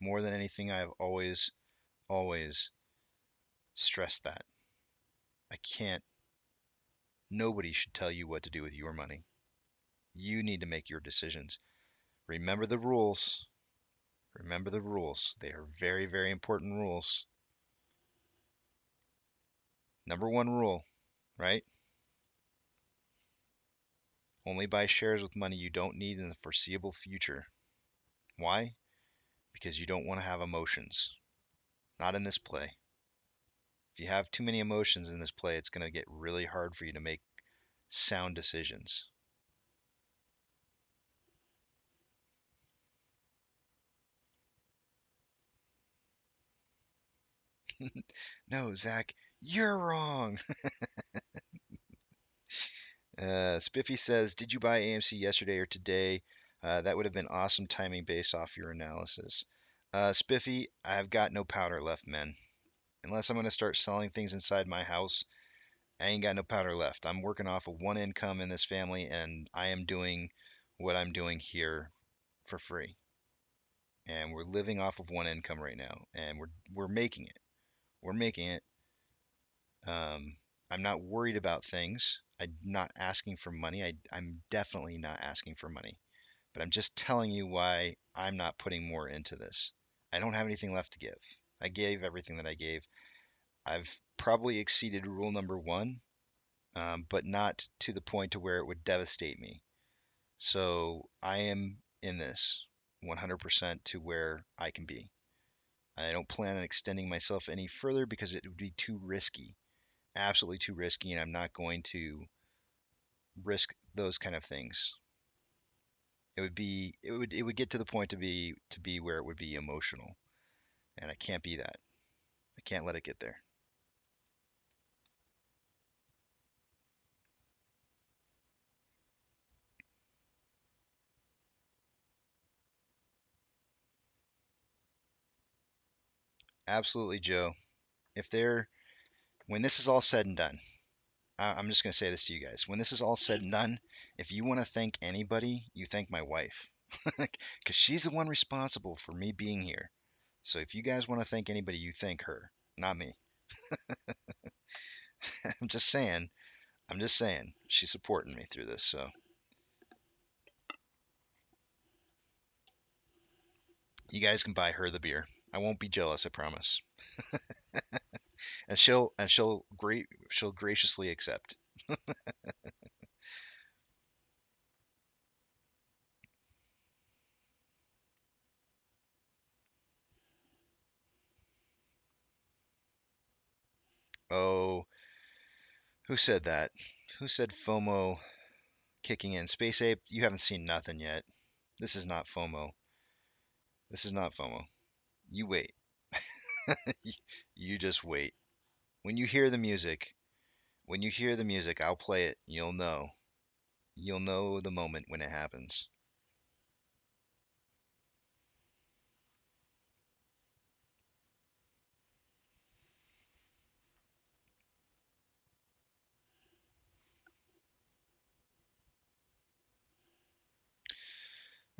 More than anything, I've always stressed that. I can't, nobody should tell you what to do with your money. You need to make your decisions. Remember the rules. Remember the rules. They are very, very important rules. Number one rule, right? Only buy shares with money you don't need in the foreseeable future. Why? Because you don't want to have emotions. Not in this play. If you have too many emotions in this play, it's going to get really hard for you to make sound decisions. No, Zach, you're wrong. Spiffy says, did you buy AMC yesterday or today? That would have been awesome timing based off your analysis. Spiffy, I've got no powder left, man. Unless I'm going to start selling things inside my house, I ain't got no powder left. I'm working off of one income in this family, and I am doing what I'm doing here for free. And we're living off of one income right now, and we're making it. We're making it. I'm not worried about things. I'm not asking for money. I'm definitely not asking for money. But I'm just telling you why I'm not putting more into this. I don't have anything left to give. I gave everything that I gave. I've probably exceeded rule number one, but not to the point to where it would devastate me. So I am in this 100% to where I can be. I don't plan on extending myself any further because it would be too risky, absolutely too risky, and I'm not going to risk those kind of things. It would get to the point to be where it would be emotional, and I can't be that. I can't let it get there. Absolutely, Joe. When this is all said and done, I'm just going to say this to you guys. When this is all said and done, if you want to thank anybody, you thank my wife. Because she's the one responsible for me being here. So if you guys want to thank anybody, you thank her, not me. I'm just saying. She's supporting me through this, so. You guys can buy her the beer. I won't be jealous, I promise. And she'll graciously accept. Oh, who said that? Who said FOMO kicking in? Space Ape, you haven't seen nothing yet. This is not FOMO. This is not FOMO. You wait. You just wait. When you hear the music, I'll play it. You'll know. You'll know the moment when it happens.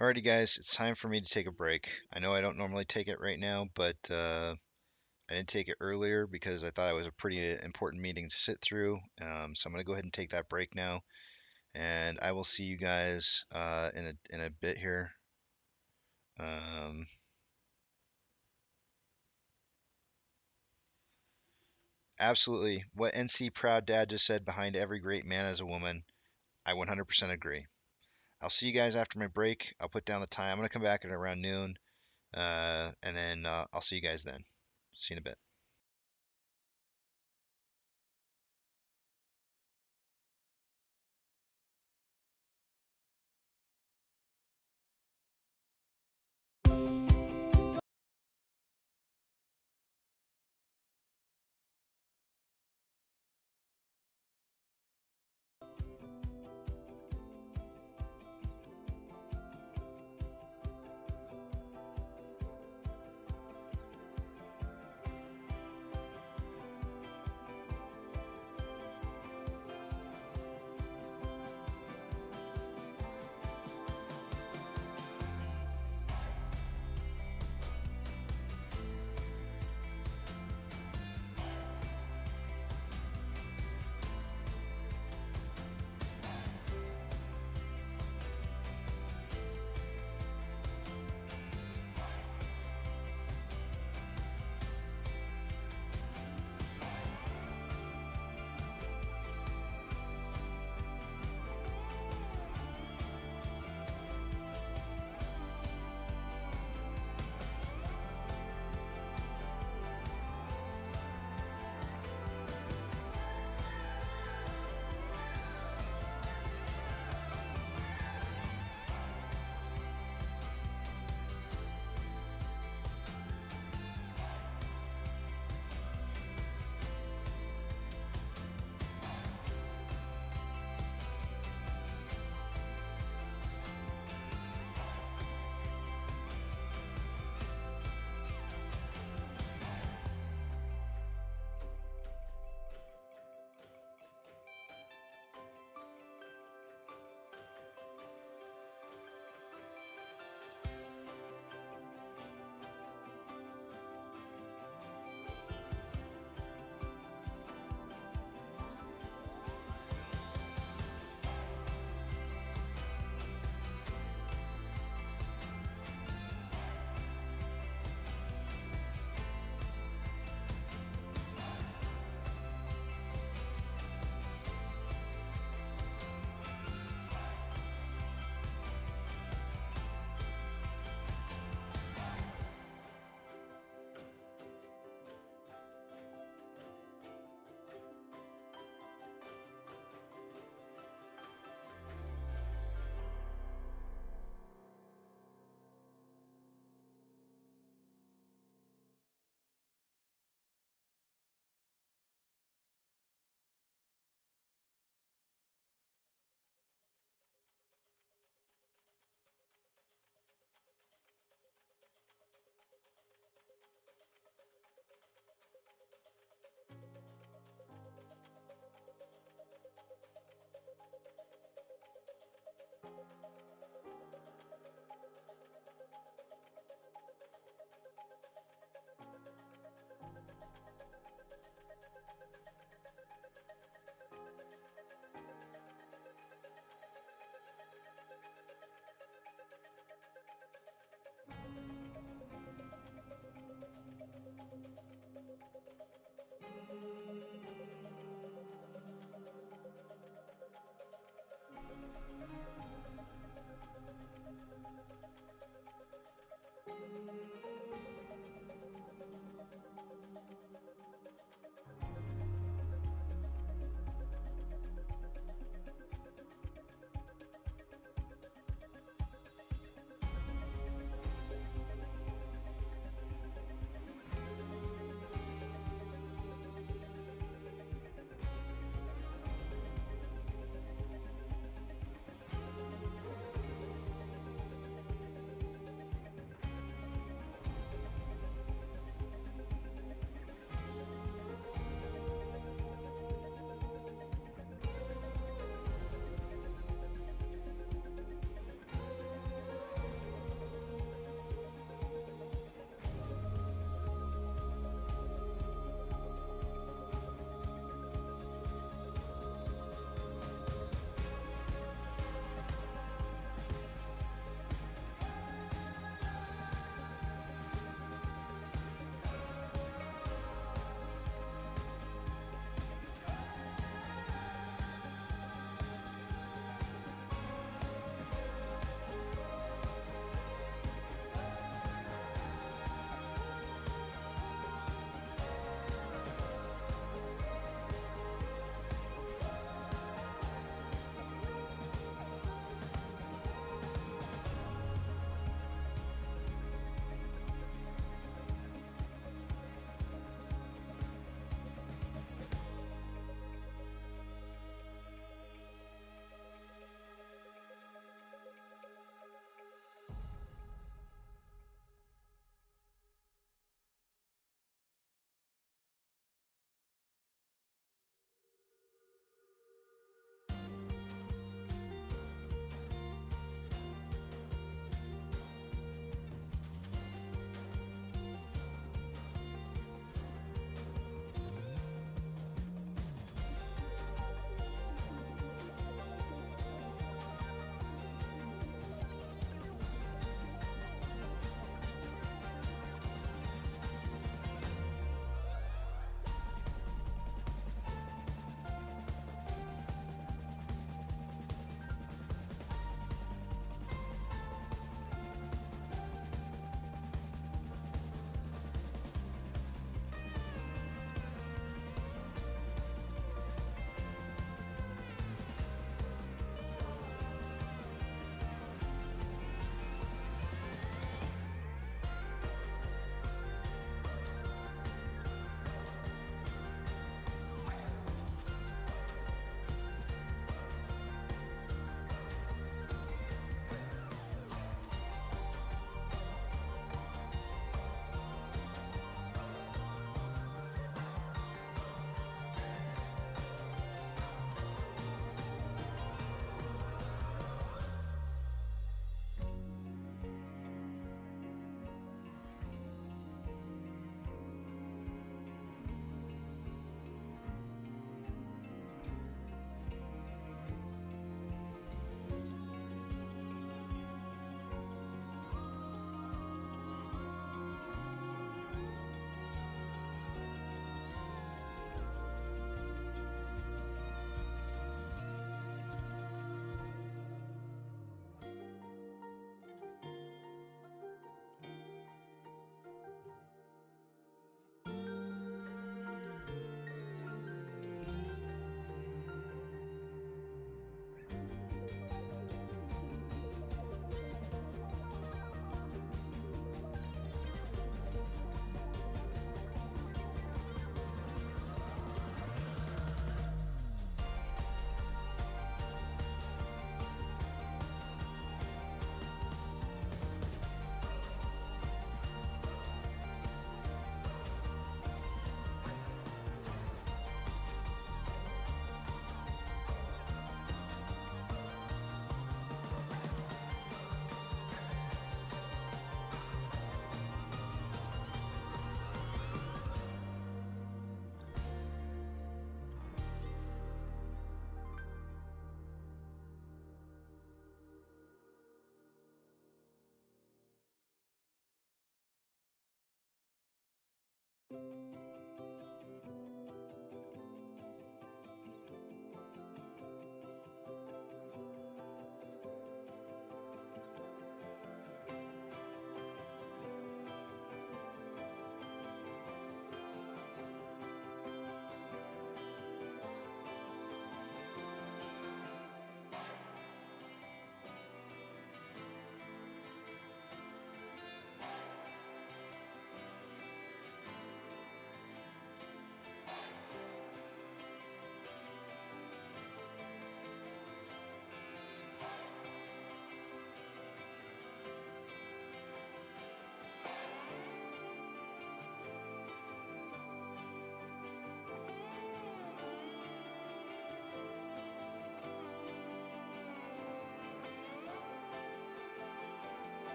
Alrighty, guys, it's time for me to take a break. I know I don't normally take it right now, but I didn't take it earlier because I thought it was a pretty important meeting to sit through. So I'm going to go ahead and take that break now, and I will see you guys in a bit here. Absolutely, what NC Proud Dad just said, behind every great man is a woman. I 100% agree. I'll see you guys after my break. I'll put down the time. I'm going to come back at around noon, and then I'll see you guys then. See you in a bit.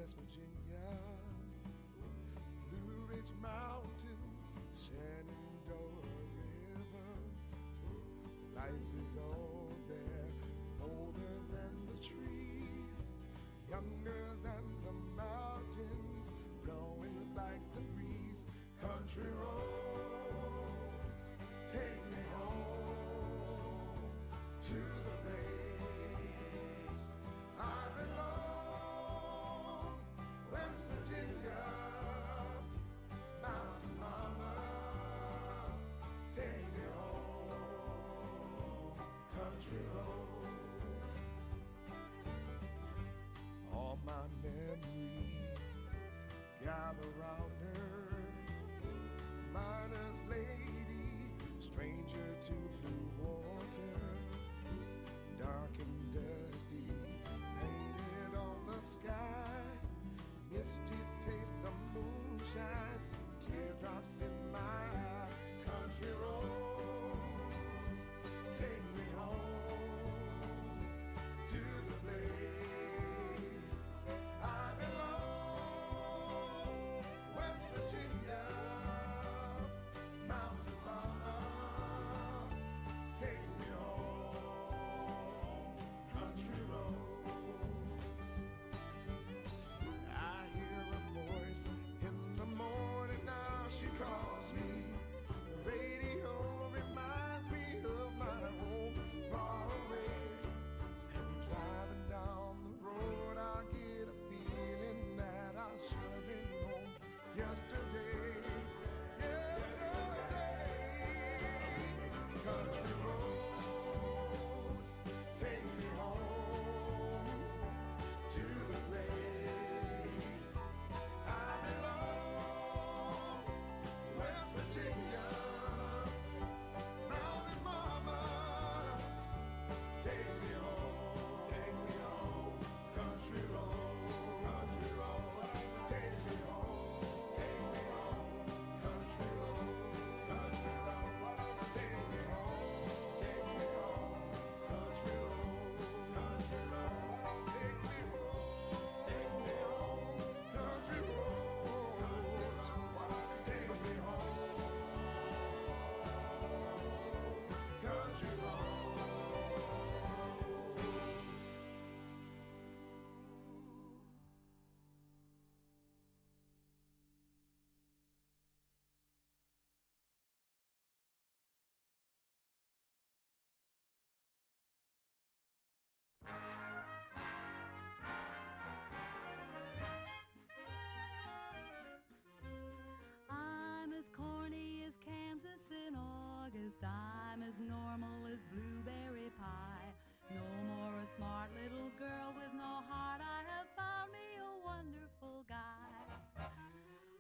West Virginia, Blue Ridge Mountains, Shenandoah River. Life is all there, older than the trees, younger than the mountains, blowing like the breeze. Country roads, take me home to the place I belong. West Virginia, Mountain Mama, take me home. Country roads, all my memories gather round her. Miner's lady, stranger to blue water, dark and dusty, painted on the sky, misty taste of moonshine, teardrops in my eye. Country roads, take me home to the place I belong. West Virginia, Mountain Mama, take me home. Country roads, I hear a voice in the morning now. She calls me. The radio reminds me of my home far away. And driving down the road, I get a feeling that I should have been home yesterday. Country roads, take me home to the place I belong. West Virginia, Mountain Mama, take me home, take me home. Country road, country road, take me home, take me home. Country road, country road, take me home, take me home. Country road, country road, take me home, take me home. Country road, take me home. Country road. I'm as corny as Kansas in August. I'm as normal as blueberry pie. No more a smart little girl with no heart. I have found me a wonderful guy.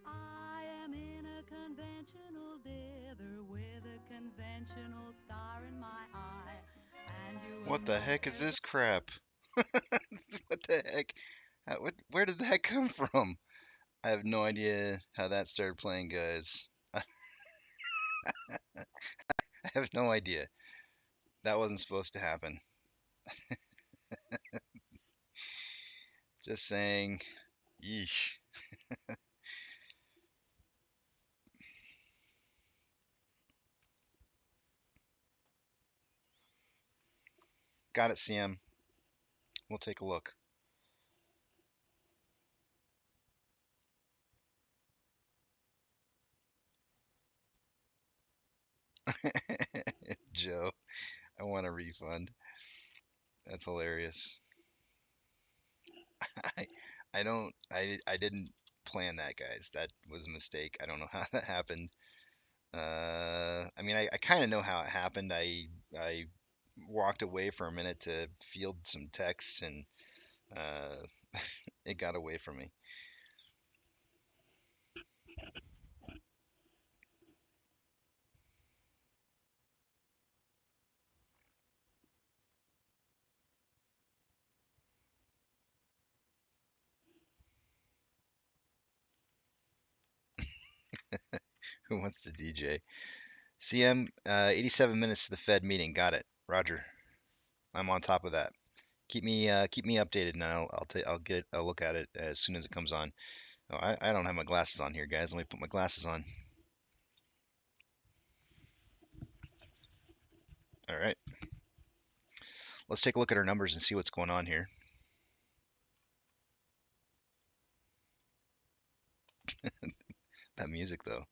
I am in a conventional dither with a conventional star in my eye. And you What the heck is this crap? What the heck? Where did that come from? I have no idea how that started playing, guys. I have no idea. That wasn't supposed to happen. Just saying. Yeesh. Got it, CM. We'll take a look. Joe, I want a refund. That's hilarious. I didn't plan that, guys. That was a mistake. I don't know how that happened. I mean, I kind of know how it happened. I walked away for a minute to field some texts, and it got away from me. Who wants to DJ? CM, 87 minutes to the Fed meeting. Got it. Roger. I'm on top of that. Keep me updated, and I'll get a look at it as soon as it comes on. Oh, I don't have my glasses on here, guys. Let me put my glasses on. All right. Let's take a look at our numbers and see what's going on here. That music, though.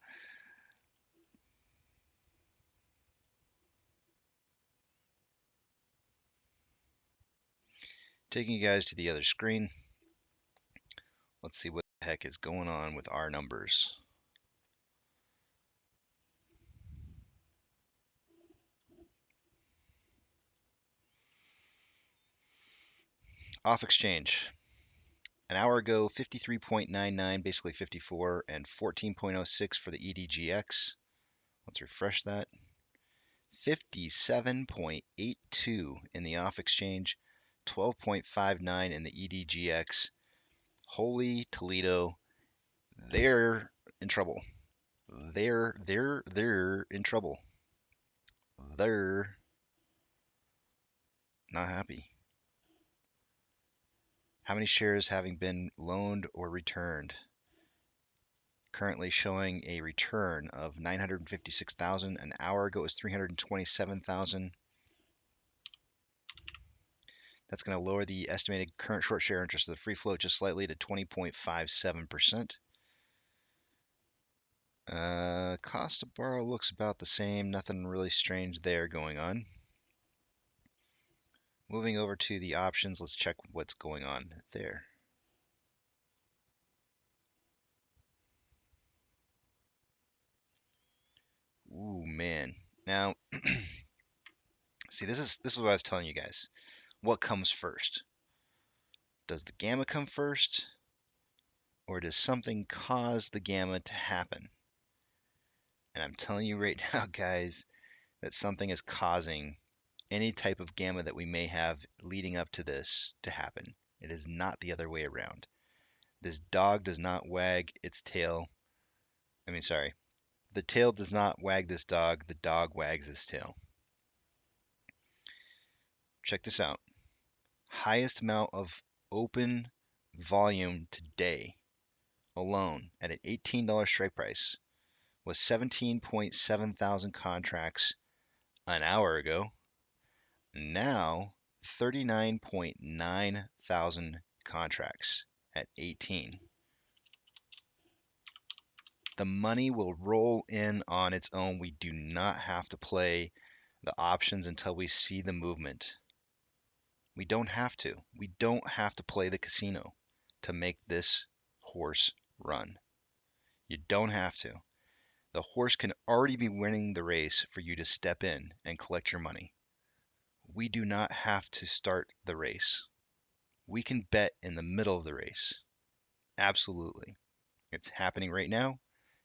Taking you guys to the other screen. Let's see what the heck is going on with our numbers. Off exchange. An hour ago, 53.99, basically 54, and 14.06 for the EDGX. Let's refresh that. 57.82 in the off exchange, 12.59 in the EDGX. Holy Toledo, they're in trouble. They're in trouble. They're not happy. How many shares having been loaned or returned? Currently showing a return of 956,000. An hour ago it was 327,000. That's going to lower the estimated current short share interest of the free float just slightly to 20.57%. Cost to borrow looks about the same. Nothing really strange there going on. Moving over to the options, let's check what's going on there. Ooh, man. Now, see, this is what I was telling you guys. What comes first? Does the gamma come first? Or does something cause the gamma to happen? And I'm telling you right now, guys, that something is causing any type of gamma that we may have leading up to this to happen. It is not the other way around. This dog does not wag its tail. Sorry. The tail does not wag this dog. The dog wags its tail. Check this out. Highest amount of open volume today alone at an $18 strike price was 17.7 thousand contracts an hour ago. Now 39.9 thousand contracts at 18. The money will roll in on its own. We do not have to play the options until we see the movement. We don't have to. We don't have to play the casino to make this horse run. You don't have to. The horse can already be winning the race for you to step in and collect your money. We do not have to start the race. We can bet in the middle of the race. Absolutely. It's happening right now.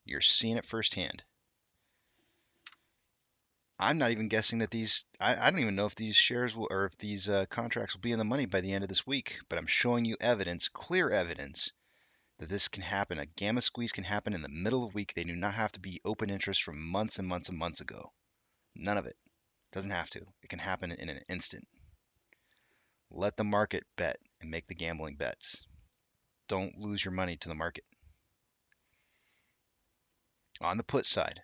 You're seeing it firsthand. I'm not even guessing that I don't even know if these shares will, or if these contracts will be in the money by the end of this week, but I'm showing you evidence, clear evidence, that this can happen. A gamma squeeze can happen in the middle of the week. They do not have to be open interest from months and months and months ago. None of it. Doesn't have to. It can happen in an instant. Let the market bet and make the gambling bets. Don't lose your money to the market. On the put side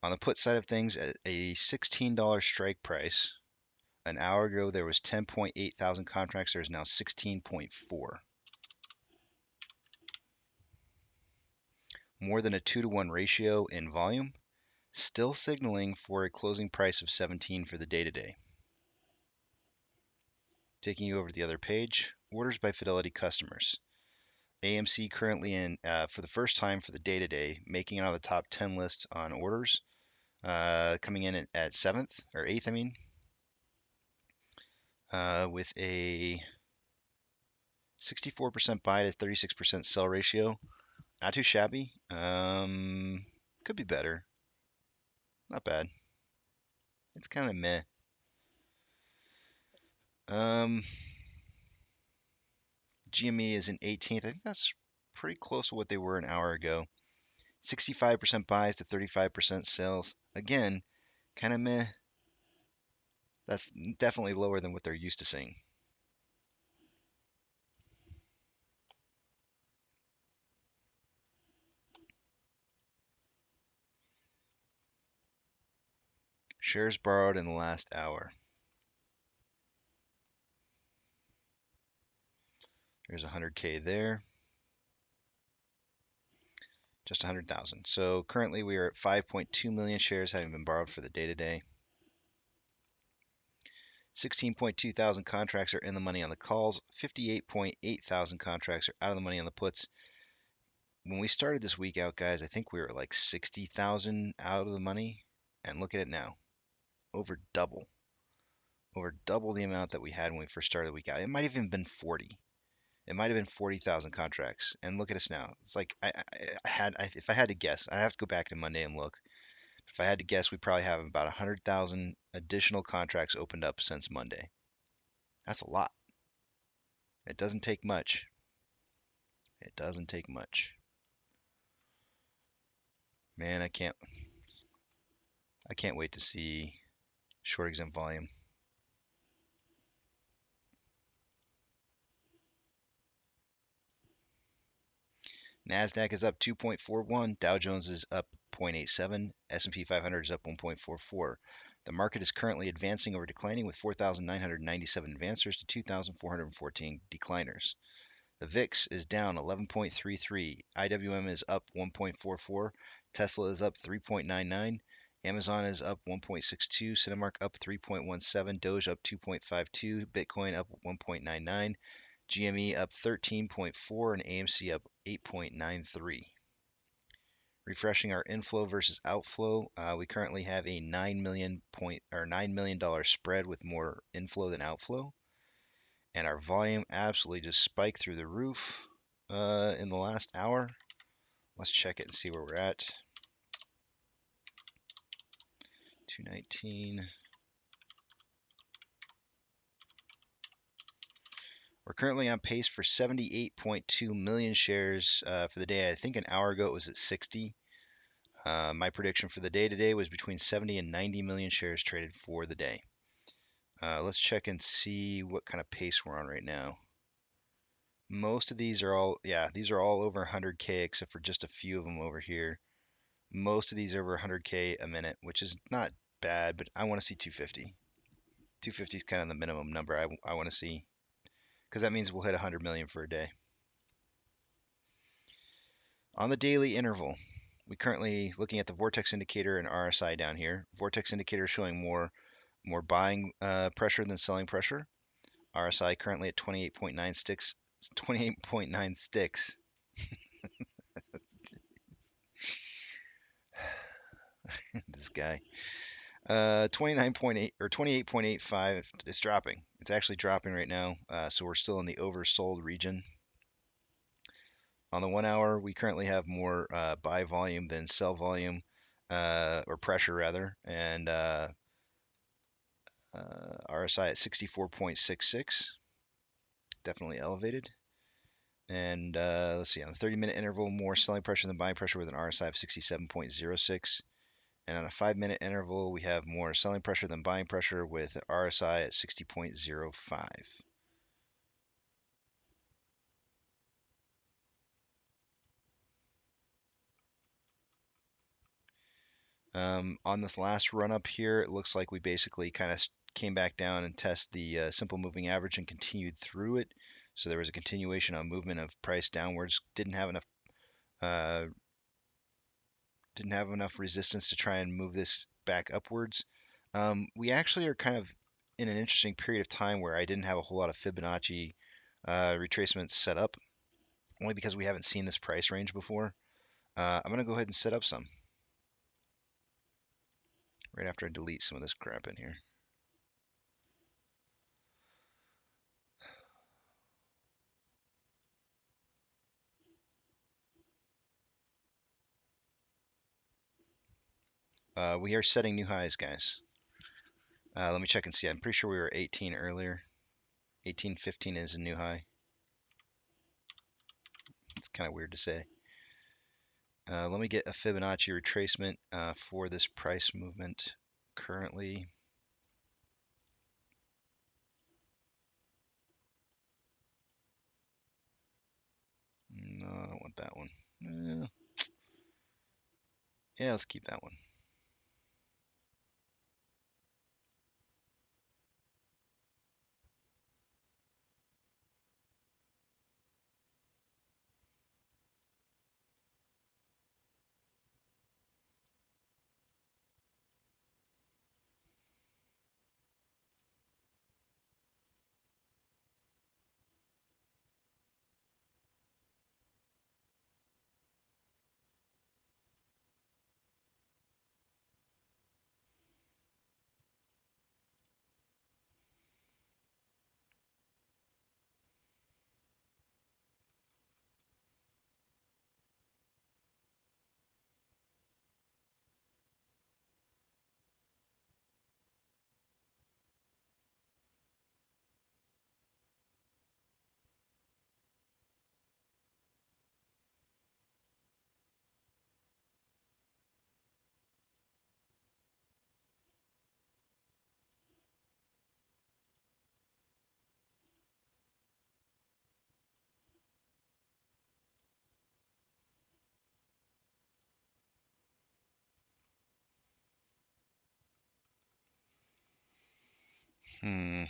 of things, at a $16 strike price, an hour ago there was 10.8 thousand contracts. There's now 16.4. More than a 2-to-1 ratio in volume, still signaling for a closing price of 17 for the day today. Taking you over to the other page, orders by Fidelity customers. AMC currently in, for the first time for the day today, making it out of the top 10 list on orders, coming in at 7th, or 8th, with a 64% buy to 36% sell ratio. Not too shabby. Could be better. Not bad. It's kind of meh. GME is in 18th. I think that's pretty close to what they were an hour ago. 65% buys to 35% sales. Again, kind of meh. That's definitely lower than what they're used to seeing. Shares borrowed in the last hour. There's 100K there. Just 100,000. So currently we are at 5.2 million shares having been borrowed for the day today. 16.2 thousand contracts are in the money on the calls. 58.8 thousand contracts are out of the money on the puts. When we started this week out, guys, I think we were like 60,000 out of the money. And look at it now. Over double the amount that we had when we first started the week out. It might have even been 40. It might have been 40,000 contracts. And look at us now. It's like if I had to guess, I have to go back to Monday and look. If I had to guess, we probably have about 100,000 additional contracts opened up since Monday. That's a lot. It doesn't take much. It doesn't take much. Man, I can't wait to see short exempt volume. NASDAQ is up 2.41, Dow Jones is up 0.87, S&P 500 is up 1.44. The market is currently advancing over declining with 4,997 advancers to 2,414 decliners. The VIX is down 11.33, IWM is up 1.44, Tesla is up 3.99, Amazon is up 1.62, Cinemark up 3.17, Doge up 2.52, Bitcoin up 1.99, GME up 13.4 and AMC up 8.93. Refreshing our inflow versus outflow, we currently have a $9 million spread with more inflow than outflow, and our volume absolutely just spiked through the roof in the last hour. Let's check it and see where we're at. 219. We're currently on pace for 78.2 million shares for the day. I think an hour ago it was at 60. My prediction for the day today was between 70 and 90 million shares traded for the day. Let's check and see what kind of pace we're on right now. Most of these are all, these are all over 100K except for just a few of them over here. Most of these are over 100K a minute, which is not bad, but I want to see 250. 250 is kind of the minimum number I want to see, because that means we'll hit 100 million for a day. On the daily interval, we currently looking at the Vortex indicator and RSI down here. Vortex indicator showing more buying pressure than selling pressure. RSI currently at 28.9 sticks. 28.9 sticks. This guy. 29.8 or 28.85 is dropping. It's actually dropping right now. So we're still in the oversold region. On the 1 hour, we currently have more buy volume than sell volume, or pressure rather, and RSI at 64.66, definitely elevated. And let's see, on the 30-minute interval, more selling pressure than buying pressure with an RSI of 67.06. And on a 5-minute interval, we have more selling pressure than buying pressure with an RSI at 60.05. On this last run up here, it looks like we basically kind of came back down and tested the simple moving average and continued through it. So there was a continuation on movement of price downwards. Didn't have enough resistance to try and move this back upwards. We actually are kind of in an interesting period of time where I didn't have a whole lot of Fibonacci retracements set up, only because we haven't seen this price range before. I'm going to go ahead and set up some right after I delete some of this crap in here. We are setting new highs, guys. Let me check and see. I'm pretty sure we were 18 earlier. 18.15 is a new high. It's kind of weird to say. Let me get a Fibonacci retracement for this price movement currently. No, I don't want that one. Yeah, let's keep that one. Hmm.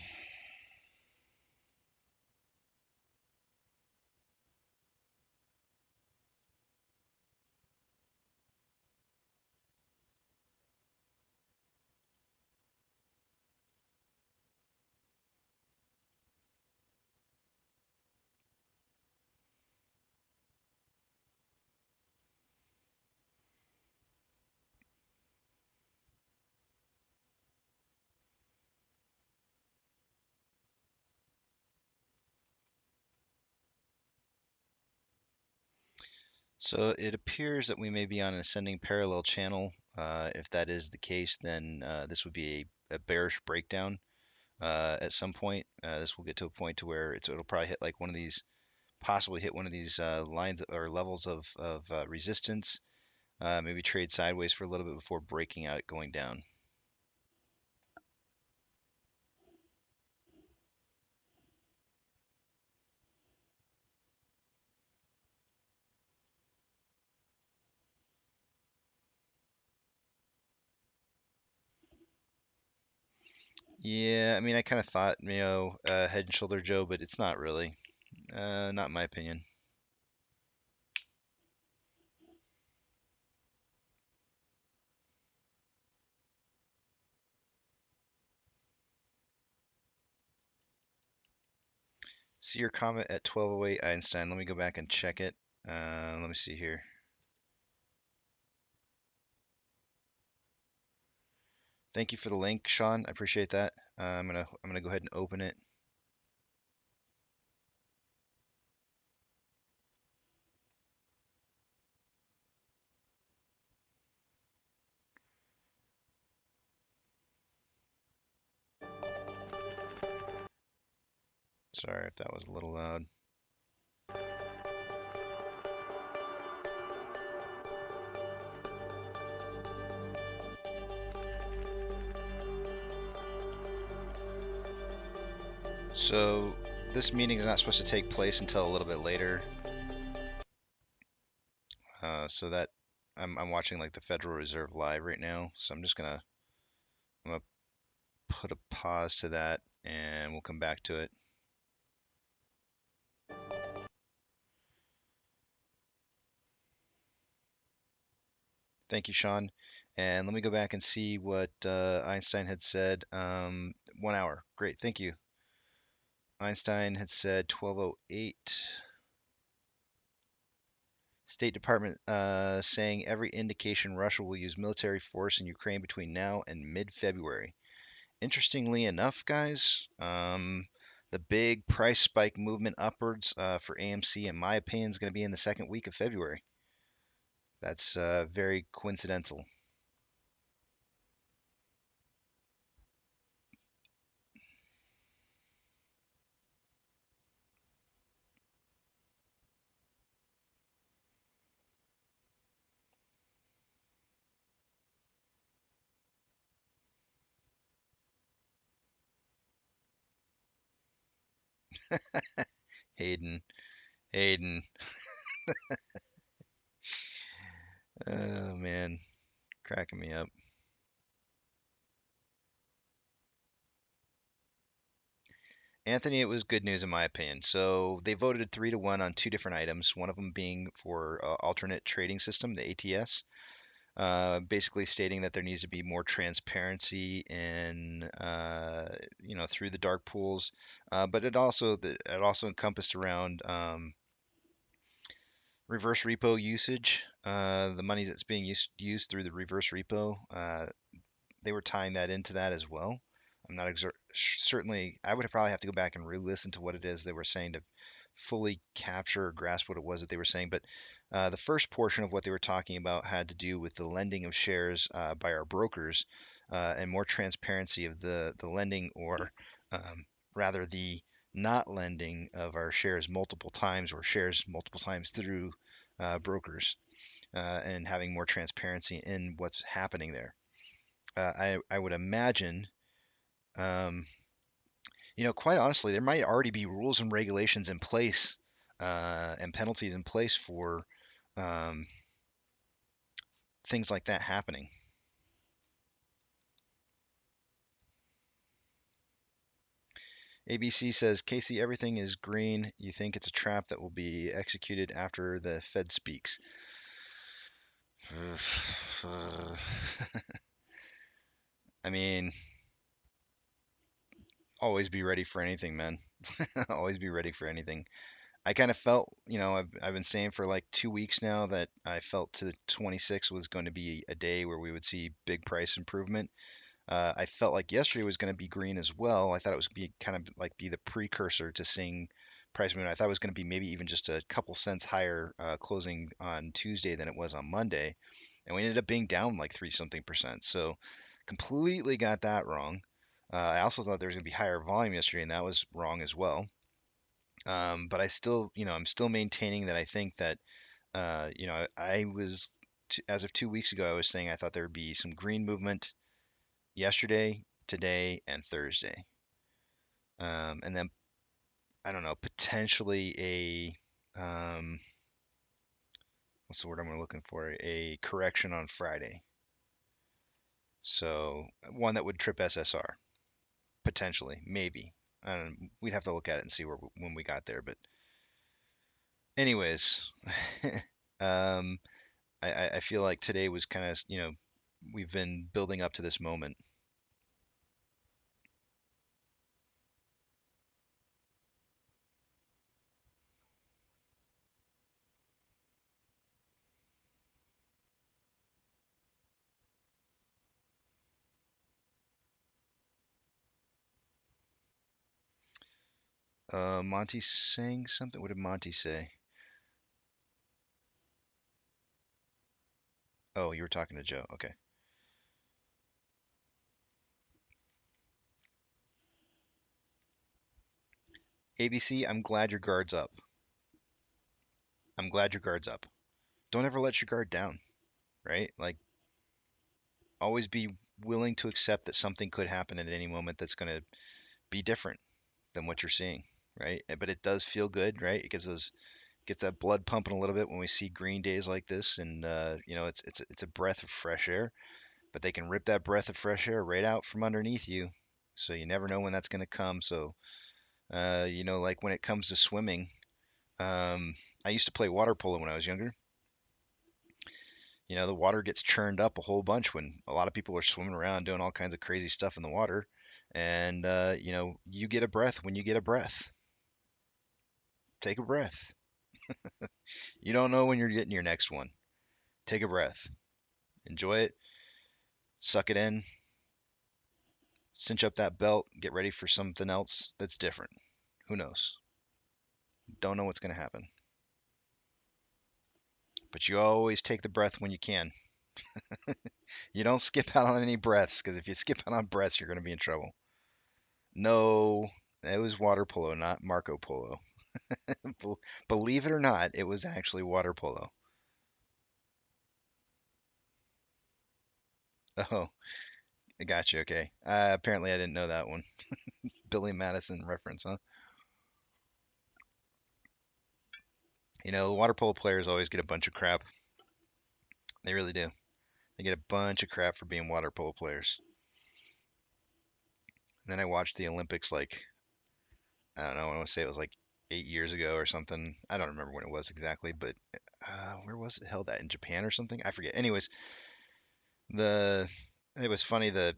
So it appears that we may be on an ascending parallel channel. If that is the case, then this would be a bearish breakdown at some point. This will get to a point to where it'll probably hit like one of these, possibly hit one of these lines or levels of resistance. Maybe trade sideways for a little bit before breaking out, going down. Yeah, I mean, I kind of thought, head and shoulder Joe, but it's not really. Not in my opinion. See your comment at 12:08 Einstein. Let me go back and check it. Let me see here. Thank you for the link, Sean. I appreciate that. I'm gonna go ahead and open it. Sorry if that was a little loud. So this meeting is not supposed to take place until a little bit later. So that I'm watching like the Federal Reserve live right now. So I'm gonna put a pause to that and we'll come back to it. Thank you, Sean. And let me go back and see what Einstein had said. 1 hour. Great. Thank you. Einstein had said 12:08. State Department saying every indication Russia will use military force in Ukraine between now and mid-February. Interestingly enough, guys, the big price spike movement upwards for AMC, in my opinion, is going to be in the second week of February. That's very coincidental. Hayden. Oh man, cracking me up. Anthony, it was good news in my opinion. So they voted 3-1 on two different items. One of them being for alternate trading system, the ATS, basically stating that there needs to be more transparency in, through the dark pools. But it also encompassed around reverse repo usage, the money that's being used through the reverse repo. They were tying that into that as well. I'm not certainly. I would probably have to go back and re-listen to what it is they were saying to fully capture or grasp what it was that they were saying. But the first portion of what they were talking about had to do with the lending of shares by our brokers and more transparency of the lending, or rather the not lending of our shares multiple times, or shares multiple times through brokers, and having more transparency in what's happening there. I would imagine, um, quite honestly, there might already be rules and regulations in place and penalties in place for um, things like that happening. ABC says, Casey, everything is green. You think it's a trap that will be executed after the Fed speaks. I mean, always be ready for anything, man. Always be ready for anything. I kind of felt, I've been saying for like 2 weeks now that I felt to 26 was going to be a day where we would see big price improvement. I felt like yesterday was going to be green as well. I thought it was going to be kind of like be the precursor to seeing price movement. I thought it was going to be maybe even just a couple cents higher closing on Tuesday than it was on Monday, and we ended up being down like 3-something%. So completely got that wrong. I also thought there was going to be higher volume yesterday, and that was wrong as well. But I still, I'm still maintaining that I think that, I was, as of 2 weeks ago, I was saying I thought there would be some green movement yesterday, today, and Thursday. And then, I don't know, potentially what's the word I'm looking for? A correction on Friday. So one that would trip SSR, potentially, maybe. I don't know, we'd have to look at it and see when we got there. But anyways, um, I feel like today was kind of, we've been building up to this moment. Monty's saying something. What did Monty say? Oh, you were talking to Joe. Okay. ABC, I'm glad your guard's up. I'm glad your guard's up. Don't ever let your guard down, right? Like, always be willing to accept that something could happen at any moment that's going to be different than what you're seeing, right? But it does feel good, right? It gets that blood pumping a little bit when we see green days like this, and it's a breath of fresh air. But they can rip that breath of fresh air right out from underneath you, so you never know when that's going to come. So, like when it comes to swimming, I used to play water polo when I was younger. The water gets churned up a whole bunch when a lot of people are swimming around doing all kinds of crazy stuff in the water. And, you get a breath when you get a breath. Take a breath. You don't know when you're getting your next one. Take a breath. Enjoy it. Suck it in. Cinch up that belt. Get ready for something else that's different. Who knows? Don't know what's going to happen. But you always take the breath when you can. You don't skip out on any breaths, because if you skip out on breaths, you're going to be in trouble. No, it was water polo, not Marco Polo. Believe it or not, it was actually water polo. Oh, I got you. Okay. Apparently, I didn't know that one. Billy Madison reference, huh? You know, the water polo players always get a bunch of crap. They really do. They get a bunch of crap for being water polo players. And then I watched the Olympics like, I don't know, I want to say it was like 8 years ago or something. I don't remember when it was exactly, but where was it held at? In Japan or something? I forget. Anyways, it was funny that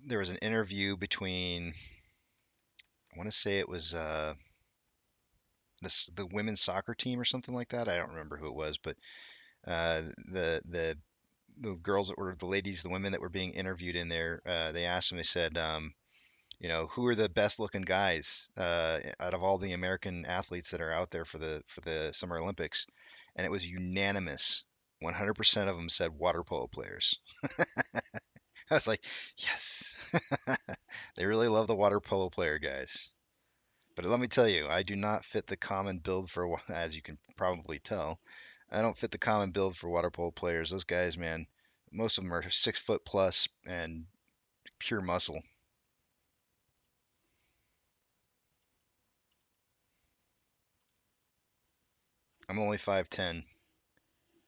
there was an interview between, I want to say it was the women's soccer team or something like that. I don't remember who it was, but the girls that were the ladies, the women that were being interviewed in there, they asked them. They said, you know, who are the best looking guys out of all the American athletes that are out there for the Summer Olympics? And it was unanimous. 100% of them said water polo players. I was like, yes, they really love the water polo player guys. But let me tell you, I do not fit the common build for, as you can probably tell, I don't fit the common build for water polo players. Those guys, man, most of them are 6 foot plus and pure muscle. I'm only 5'10".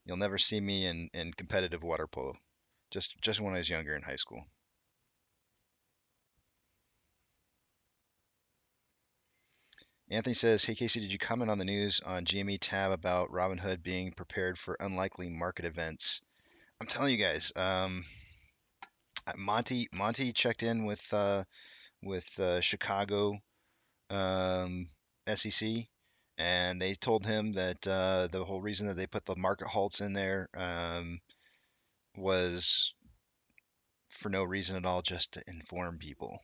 You'll never see me in competitive water polo. Just when I was younger in high school. Anthony says, hey Casey, did you comment on the news on GME Tab about Robinhood being prepared for unlikely market events? I'm telling you guys, Monty checked in with Chicago SEC, and they told him that the whole reason that they put the market halts in there was for no reason at all, just to inform people.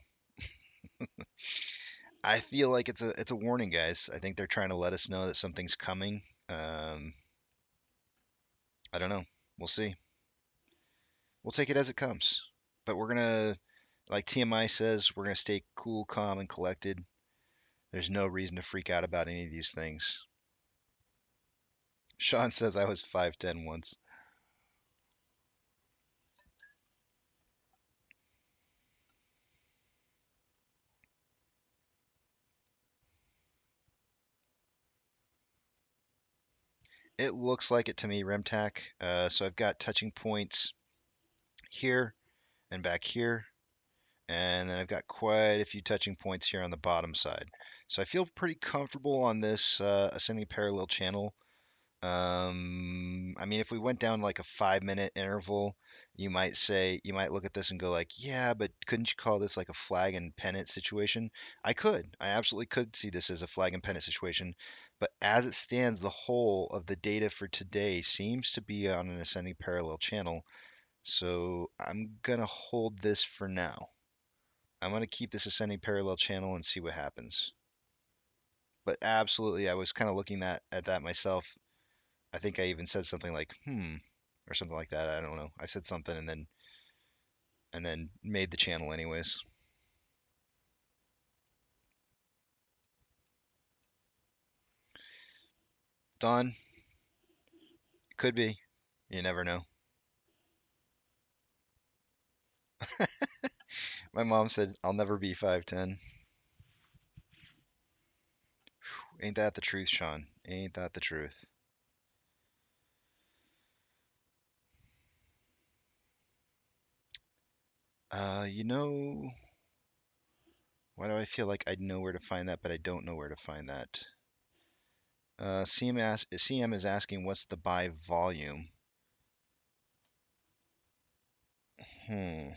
I feel like it's a warning, guys. I think they're trying to let us know that something's coming. I don't know. We'll see. We'll take it as it comes. But we're gonna, like TMI says, we're gonna stay cool, calm, and collected. There's no reason to freak out about any of these things. Sean says I was 5'10" once. It looks like it to me, Remtac. So I've got touching points here and back here, and then I've got quite a few touching points here on the bottom side. So I feel pretty comfortable on this ascending parallel channel. I mean, if we went down like a 5-minute interval, you might look at this and go like, yeah, but couldn't you call this like a flag and pennant situation? I absolutely could see this as a flag and pennant situation, but as it stands, the whole of the data for today seems to be on an ascending parallel channel. So I'm gonna hold this for now. I'm gonna keep this ascending parallel channel and see what happens. But absolutely, I was kind of looking at that myself. I think I even said something like or something like that. I don't know. I said something and then made the channel anyways. Don, could be. You never know. My mom said I'll never be 5'10". Ain't that the truth, Sean? Ain't that the truth? You know, why do I feel like I know where to find that, but I don't know where to find that? CM is asking what's the buy volume. I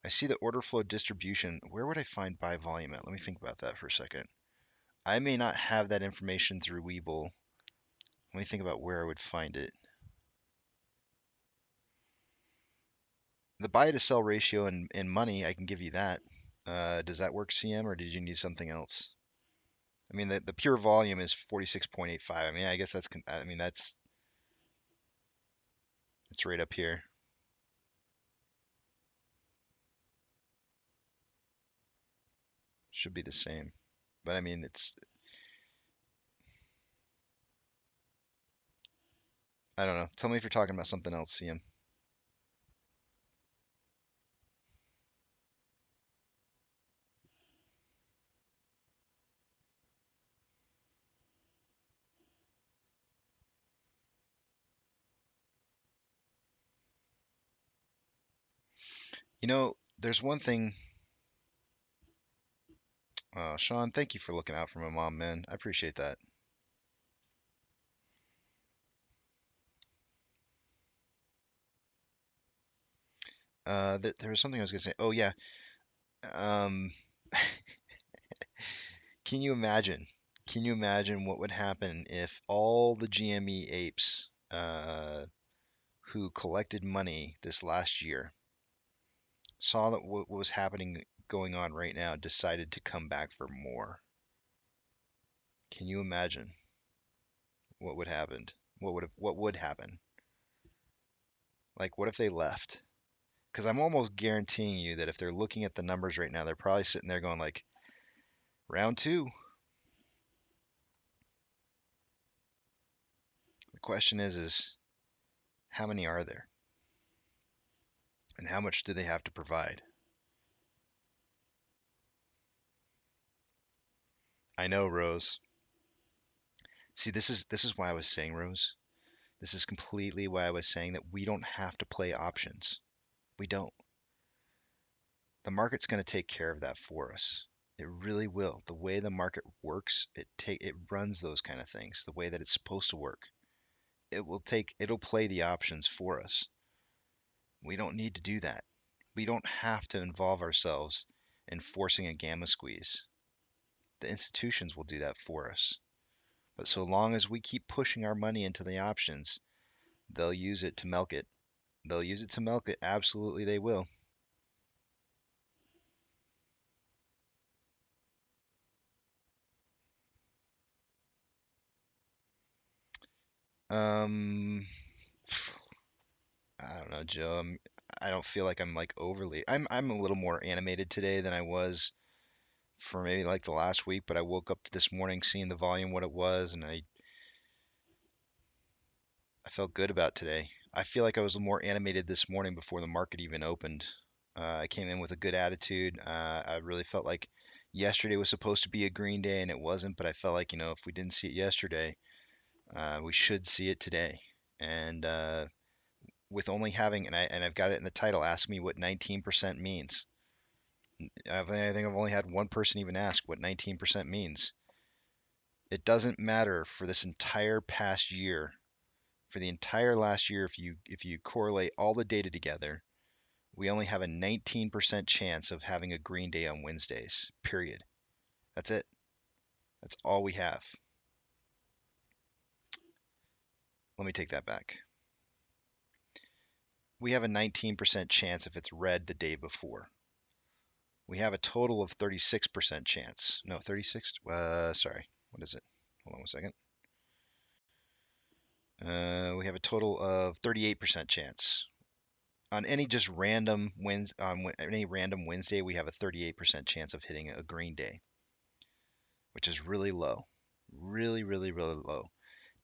see the order flow distribution. Where would I find buy volume at? Let me think about that for a second. I may not have that information through Webull. Let me think about where I would find it. The buy to sell ratio in money, I can give you that. Does that work, CM, or did you need something else? I mean, the pure volume is 46.85. I mean, I guess that's it's right up here. Should be the same. But I mean, I don't know. Tell me if you're talking about something else, CM. You know, there's one thing. Sean, thank you for looking out for my mom, man. I appreciate that. There was something I was gonna say. Oh yeah. Um, can you imagine? Can you imagine what would happen if all the GME apes who collected money this last year saw that what was happening going on right now decided to come back for more? Can you imagine what would happen? What would happen? Like what if they left? Because I'm almost guaranteeing you that if they're looking at the numbers right now, they're probably sitting there going like, round two. The question is how many are there? And how much do they have to provide? I know, Rose. See, this is why I was saying, Rose. This is completely why I was saying that we don't have to play options. We don't. The market's going to take care of that for us. It really will. The way the market works, it runs those kind of things the way that it's supposed to work. It'll play the options for us. We don't need to do that. We don't have to involve ourselves in forcing a gamma squeeze. The institutions will do that for us. But so long as we keep pushing our money into the options, they'll use it to milk it. They'll use it to milk it. Absolutely, they will. Um, I don't know, Joe. I don't feel like I'm like overly. I'm a little more animated today than I was for maybe like the last week, but I woke up to this morning seeing the volume what it was, and I felt good about today. I feel like I was more animated this morning before the market even opened. I came in with a good attitude. I really felt like yesterday was supposed to be a green day and it wasn't, but I felt like, if we didn't see it yesterday, we should see it today. And with only having, and I've got it in the title, ask me what 19% means. I think I've only had one person even ask what 19% means. It doesn't matter for this entire past year. For the entire last year, if you correlate all the data together, we only have a 19% chance of having a green day on Wednesdays, period. That's it. That's all we have. Let me take that back. We have a 19% chance if it's red the day before. We have a total of 36% chance. No, 36. Sorry. What is it? Hold on one second. We have a total of 38% chance. On any just random any random Wednesday, we have a 38% chance of hitting a green day, which is really low. Really, really, really low.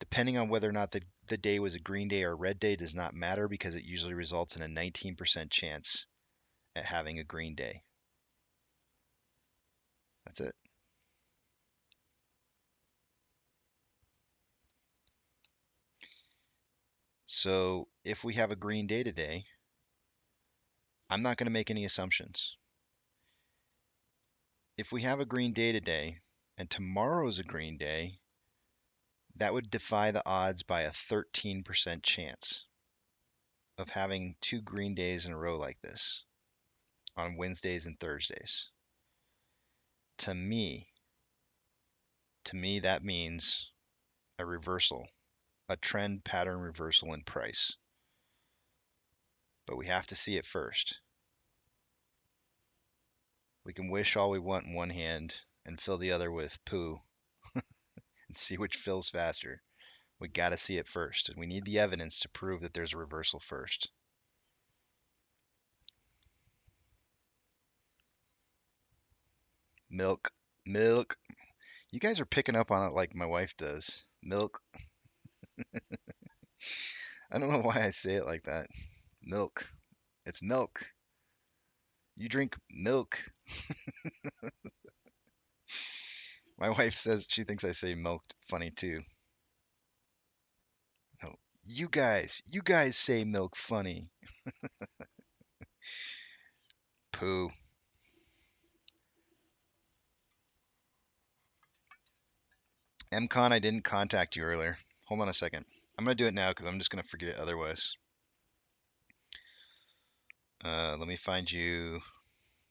Depending on whether or not the day was a green day or a red day does not matter because it usually results in a 19% chance at having a green day. That's it. So if we have a green day today, I'm not going to make any assumptions. If we have a green day today and tomorrow's a green day, that would defy the odds by a 13% chance of having two green days in a row like this on Wednesdays and Thursdays. To me, that means a reversal, a trend pattern reversal in price. But we have to see it first. We can wish all we want in one hand and fill the other with poo and see which fills faster. We got to see it first, and we need the evidence to prove that there's a reversal first. Milk. You guys are picking up on it like my wife does. Milk. I don't know why I say it like that. Milk. It's milk. You drink milk. My wife says she thinks I say milk funny too. No, you guys say milk funny. poo. MCon, I didn't contact you earlier. Hold on a second. I'm going to do it now because I'm just going to forget it otherwise. Let me find you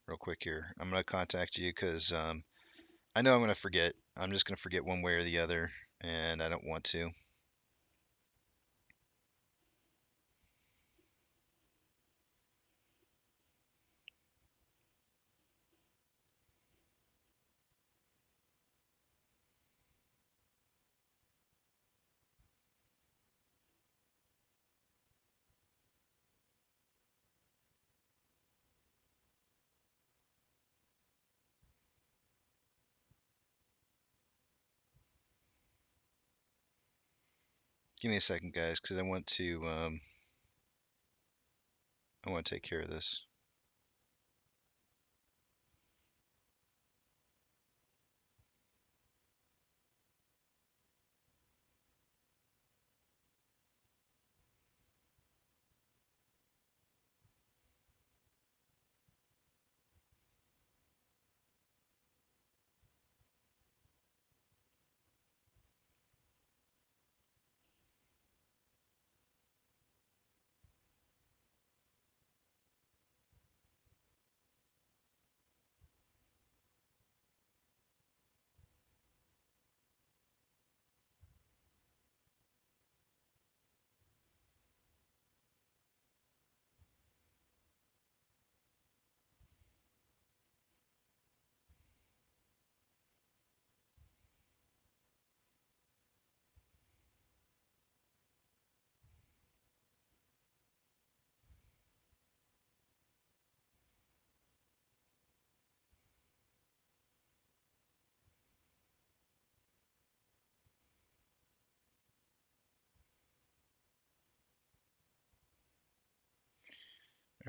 real quick here. I'm going to contact you because I know I'm going to forget. I'm just going to forget one way or the other, and I don't want to. Give me a second, guys, because I want to take care of this.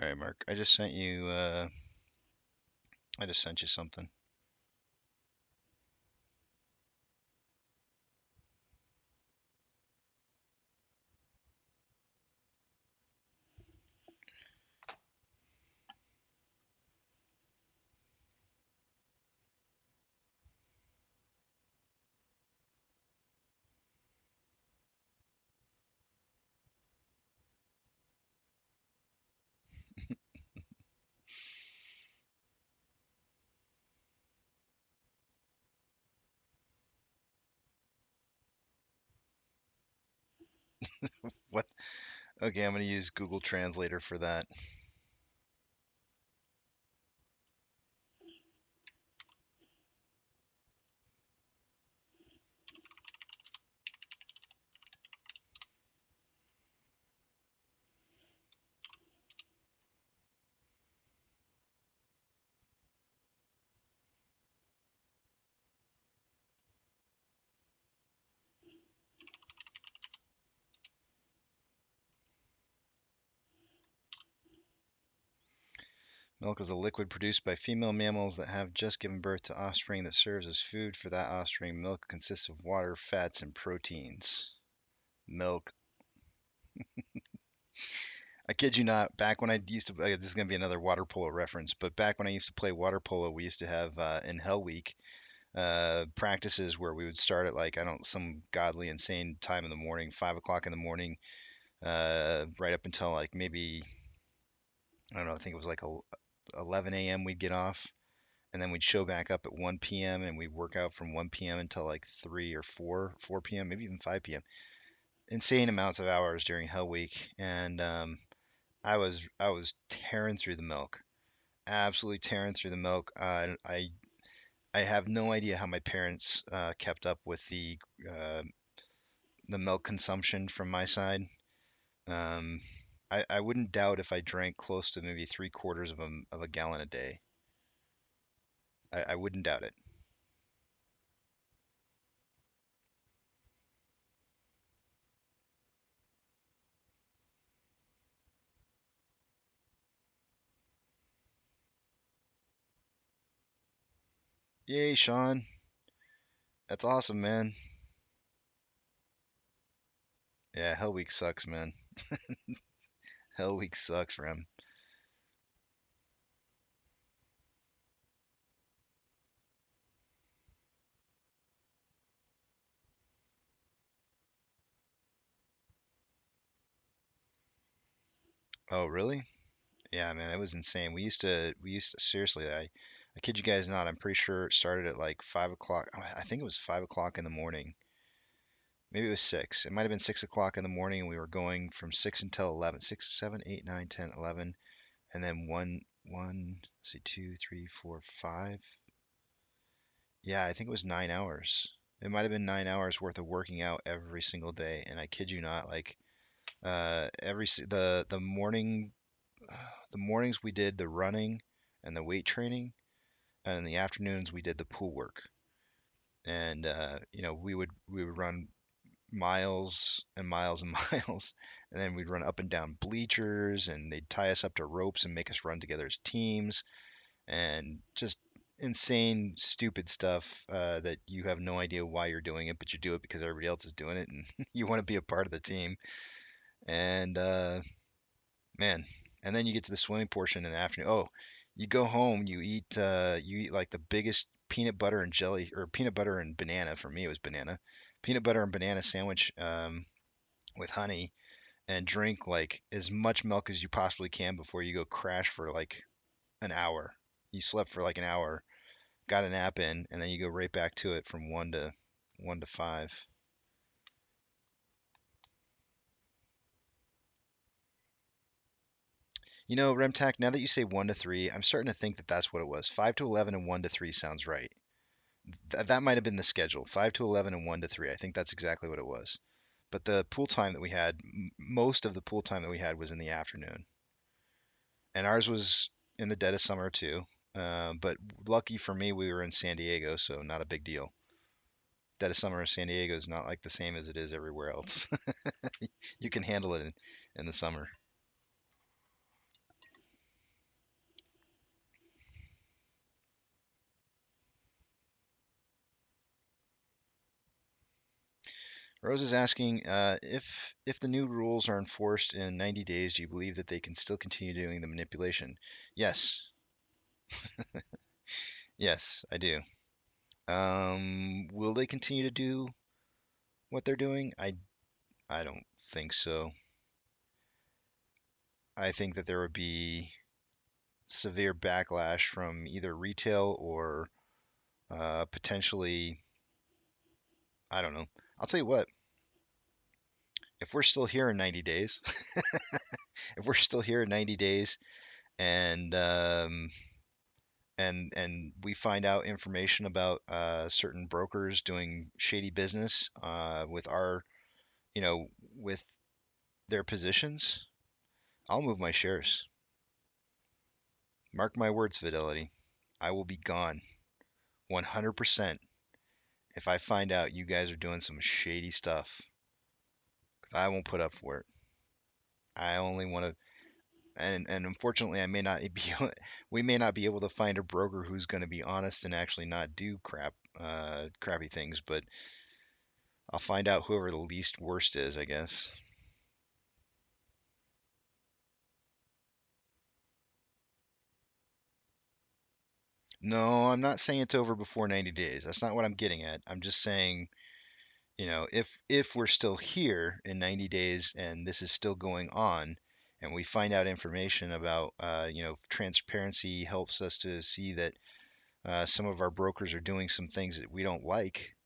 All right, Mark. I just sent you. I just sent you something. What? Okay, I'm going to use Google Translator for that. Milk is a liquid produced by female mammals that have just given birth to offspring that serves as food for that offspring. Milk consists of water, fats, and proteins. Milk. I kid you not, back when I used to, this is going to be another water polo reference, but back when I used to play water polo, we used to have in Hell Week practices where we would start at like, I don't know, some godly insane time in the morning, 5 o'clock in the morning, right up until like maybe, I don't know, I think it was like 11 a.m. we'd get off. And then we'd show back up at 1 p.m. and we'd work out from 1 p.m. until like 3 or 4 p.m., maybe even 5 p.m. Insane amounts of hours during Hell Week, and I was tearing through the milk, absolutely tearing through the milk. I have no idea how my parents kept up with the milk consumption from my side. I wouldn't doubt if I drank close to maybe 3/4 of a gallon a day. I wouldn't doubt it. Yay, Sean. That's awesome, man. Yeah, Hell Week sucks, man. Hell Week sucks, Rem. Oh, really? Yeah, man, it was insane. We used to seriously. I kid you guys not. I'm pretty sure it started at like 5 o'clock. I think it was 5 o'clock in the morning. Maybe it was six. It might have been 6 o'clock in the morning, and we were going from six until 11. 6, 7, 8, 9, 10, 11, and then let's see, 2, 3, 4, 5. Yeah, I think it was 9 hours. It might have been 9 hours worth of working out every single day, and I kid you not, like the mornings we did the running and the weight training, and in the afternoons we did the pool work. And we would run miles and miles and miles, and then we'd run up and down bleachers, and they'd tie us up to ropes and make us run together as teams, and just insane, stupid stuff that you have no idea why you're doing it, but you do it because everybody else is doing it, and you want to be a part of the team. And man, and then you get to the swimming portion in the afternoon. Oh, you go home, you eat like the biggest peanut butter and jelly, or peanut butter and banana. For me, it was banana, peanut butter and banana sandwich with honey, and drink like as much milk as you possibly can before you go crash for like an hour. You slept for like an hour, got a nap in, and then you go right back to it from one to five. You know, Remtac, now that you say 1 to 3, I'm starting to think that that's what it was. 5 to 11 and 1 to 3 sounds right. That might have been the schedule. 5 to 11 and 1 to 3. I think that's exactly what it was. But the pool time that we had, most of the pool time that we had was in the afternoon. And ours was in the dead of summer too. But lucky for me, we were in San Diego, so not a big deal. Dead of summer in San Diego is not like the same as it is everywhere else. You can handle it in the summer. Rose is asking if the new rules are enforced in 90 days, do you believe that they can still continue doing the manipulation? Yes. Yes, I do. Will they continue to do what they're doing? I don't think so. I think that there would be severe backlash from either retail or potentially, I don't know. I'll tell you what, if we're still here in 90 days, if we're still here in 90 days and we find out information about certain brokers doing shady business with our, with their positions, I'll move my shares. Mark my words, Fidelity. I will be gone 100% if I find out you guys are doing some shady stuff. Because I won't put up for it. I only want to, and unfortunately, I may not be. We may not be able to find a broker who's going to be honest and actually not do crappy things. But I'll find out whoever the least worst is, I guess. No, I'm not saying it's over before 90 days. That's not what I'm getting at. I'm just saying, if we're still here in 90 days and this is still going on, and we find out information about, transparency helps us to see that some of our brokers are doing some things that we don't like,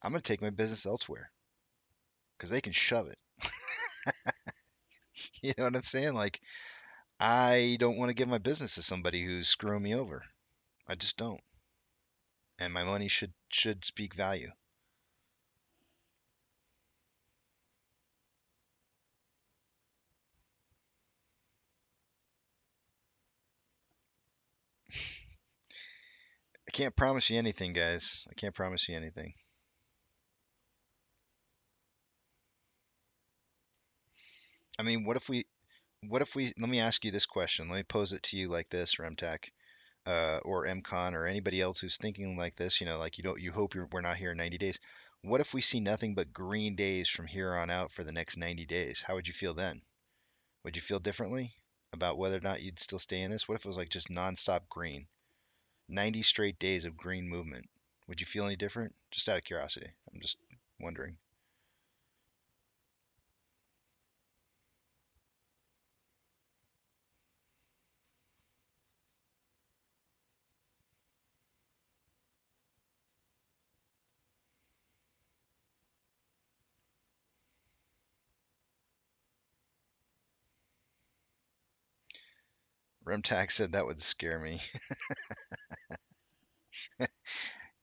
I'm going to take my business elsewhere because they can shove it. You know what I'm saying? Like, I don't want to give my business to somebody who's screwing me over. I just don't. And my money should speak value. I can't promise you anything, guys. I can't promise you anything. I mean, let me ask you this question. Let me pose it to you like this, Remtac, or MCon, or anybody else who's thinking like this, like you hope we're not here in 90 days. What if we see nothing but green days from here on out for the next 90 days? How would you feel then? Would you feel differently about whether or not you'd still stay in this? What if it was like just nonstop green? 90 straight days of green movement. Would you feel any different? Just out of curiosity. I'm just wondering. Remtax said that would scare me.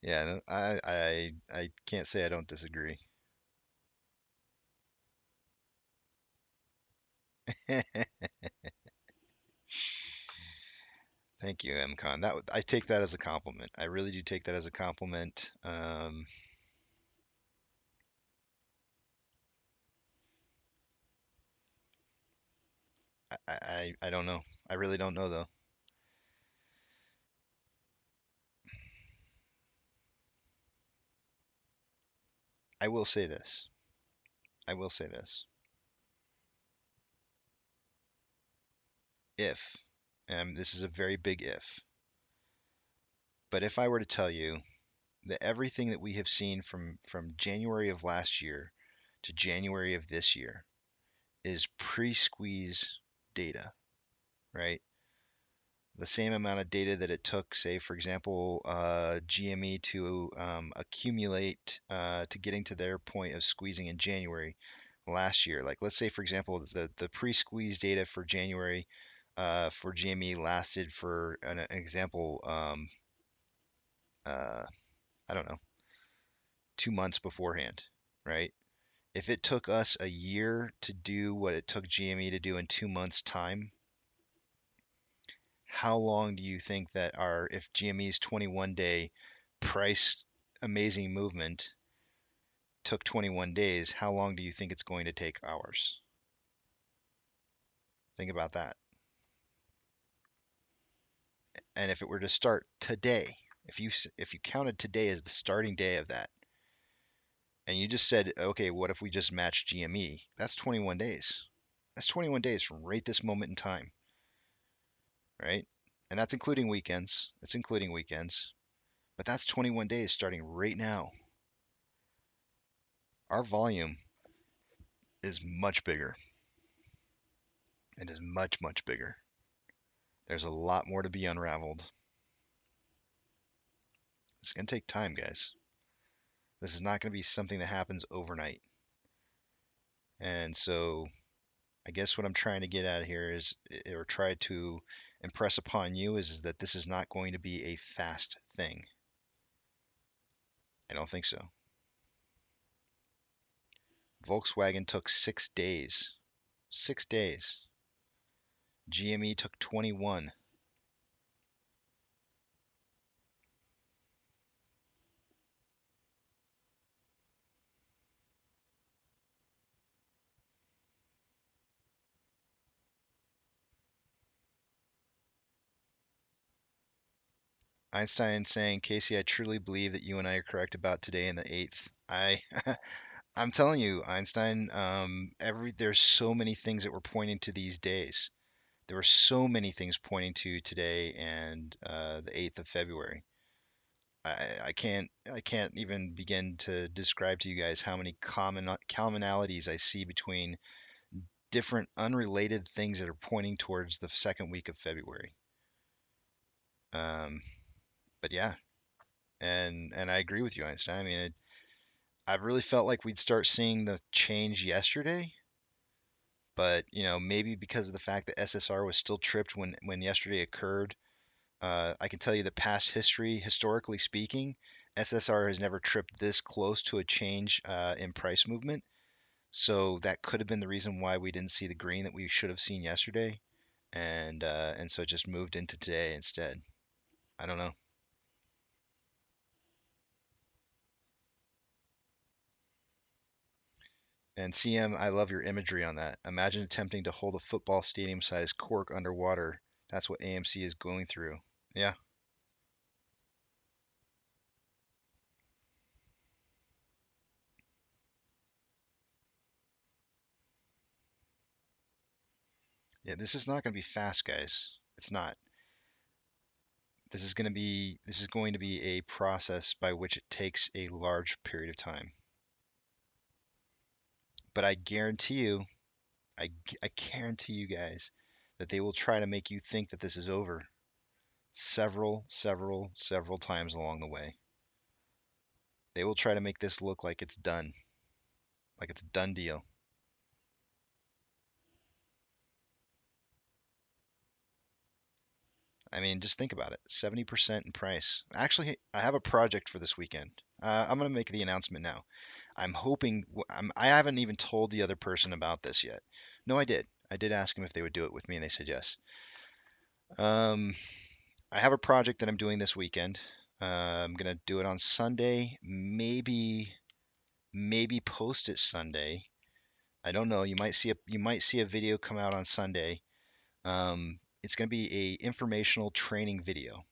Yeah, I can't say I don't disagree. Thank you, MCon. I take that as a compliment. I really do take that as a compliment. I don't know. I really don't know though. I will say this. I will say this. If, and this is a very big if, but if I were to tell you that everything that we have seen from January of last year to January of this year is pre-squeeze data, right? The same amount of data that it took, say, for example, GME to accumulate to getting to their point of squeezing in January last year. Like, let's say, for example, the pre-squeeze data for January for GME lasted for an example, I don't know, 2 months beforehand, right? If it took us a year to do what it took GME to do in 2 months' time, how long do you think that if GME's 21-day price amazing movement took 21 days, how long do you think it's going to take ours? Think about that. And if it were to start today, if you counted today as the starting day of that, and you just said, okay, what if we just match GME? That's 21 days. That's 21 days from right this moment in time, right? And that's including weekends. It's including weekends. But that's 21 days starting right now. Our volume is much bigger. It is much, much bigger. There's a lot more to be unraveled. It's going to take time, guys. This is not going to be something that happens overnight. And so I guess what I'm trying to get at here is, or try to impress upon you, is that this is not going to be a fast thing. I don't think so. Volkswagen took 6 days. 6 days. GME took 21. Einstein saying, Casey, I truly believe that you and I are correct about today and the 8th. I'm telling you, Einstein, there's so many things that were pointing to these days. There were so many things pointing to today and the 8th of February. I can't even begin to describe to you guys how many commonalities I see between different unrelated things that are pointing towards the second week of February. But yeah, and I agree with you, Einstein. I mean, I really felt like we'd start seeing the change yesterday, but maybe because of the fact that SSR was still tripped when yesterday occurred. I can tell you that past history, historically speaking, SSR has never tripped this close to a change in price movement. So that could have been the reason why we didn't see the green that we should have seen yesterday, and so it just moved into today instead. I don't know. And CM, I love your imagery on that. Imagine attempting to hold a football stadium-sized cork underwater. That's what AMC is going through. Yeah. Yeah, this is not going to be fast, guys. It's not. This is going to be a process by which it takes a large period of time. But I guarantee you, I guarantee you guys that they will try to make you think that this is over several times along the way. They will try to make this look like it's done, like it's a done deal. I mean, just think about it. 70% in price. Actually, I have a project for this weekend. I'm going to make the announcement now. I'm hoping, I haven't even told the other person about this yet. No, I did. I did ask them if they would do it with me, and they said yes. I have a project that I'm doing this weekend. I'm going to do it on Sunday, maybe post it Sunday. I don't know. You might see a video come out on Sunday. It's going to be a informational training video.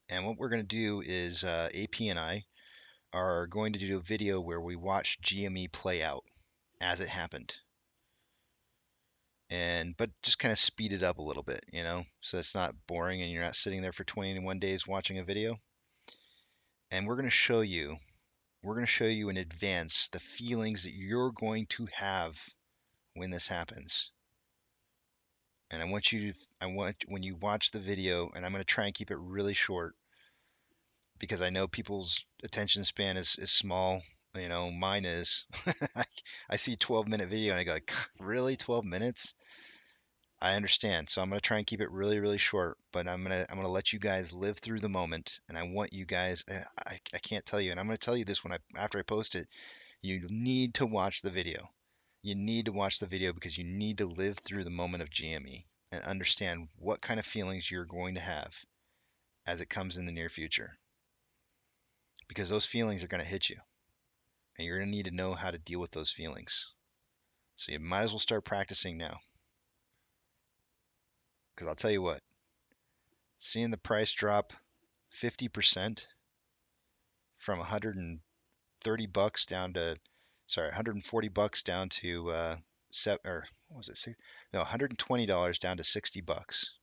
And what we're going to do is AP and I are going to do a video where we watch GME play out as it happened. But just kind of speed it up a little bit, so it's not boring and you're not sitting there for 21 days watching a video. And we're going to show you in advance the feelings that you're going to have when this happens. And I want when you watch the video, and I'm going to try and keep it really short because I know people's attention span is small. Mine is. I see 12-minute video and I go, like, really 12 minutes? I understand. So I'm going to try and keep it really, really short, but I'm going to let you guys live through the moment. And I want you guys, I can't tell you, and I'm going to tell you this after I post it, you need to watch the video. You need to watch the video because you need to live through the moment of GME and understand what kind of feelings you're going to have as it comes in the near future. Because those feelings are going to hit you. And you're going to need to know how to deal with those feelings. So you might as well start practicing now. Because I'll tell you what, seeing the price drop 50% from 130 bucks down to, sorry, 140 bucks down to, or what was it? No, $120 down to 60 bucks.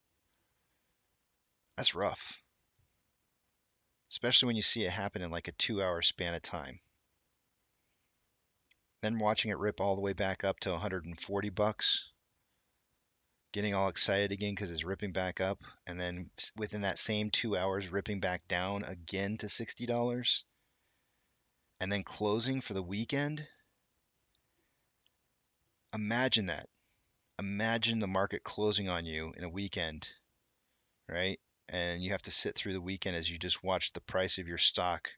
That's rough. Especially when you see it happen in like a 2-hour span of time. Then watching it rip all the way back up to 140 bucks. Getting all excited again because it's ripping back up, and then within that same 2 hours ripping back down again to $60, and then closing for the weekend. Imagine that. Imagine the market closing on you in a weekend, right? And you have to sit through the weekend as you just watch the price of your stock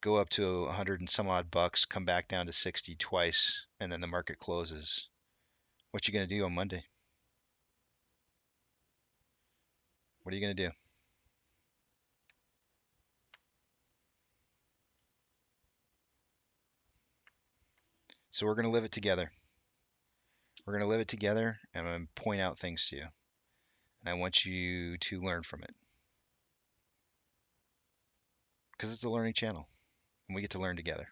go up to 100 and some odd bucks, come back down to 60 twice, and then the market closes. What you gonna do on Monday? What are you gonna do? So we're gonna live it together. We're gonna live it together, and I'm gonna point out things to you, and I want you to learn from it, because it's a learning channel, and we get to learn together.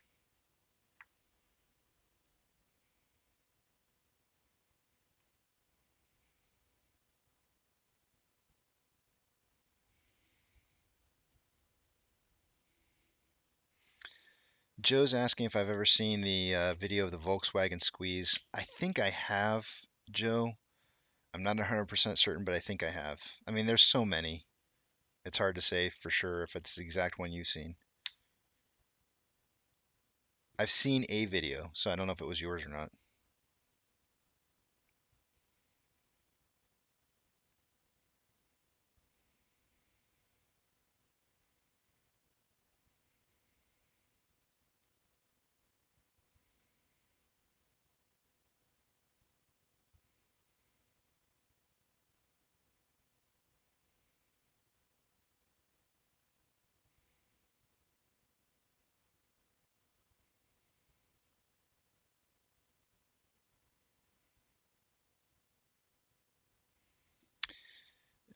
Joe's asking if I've ever seen the video of the Volkswagen squeeze. I think I have, Joe. I'm not 100% certain, but I think I have. I mean, there's so many. It's hard to say for sure if it's the exact one you've seen. I've seen a video, so I don't know if it was yours or not.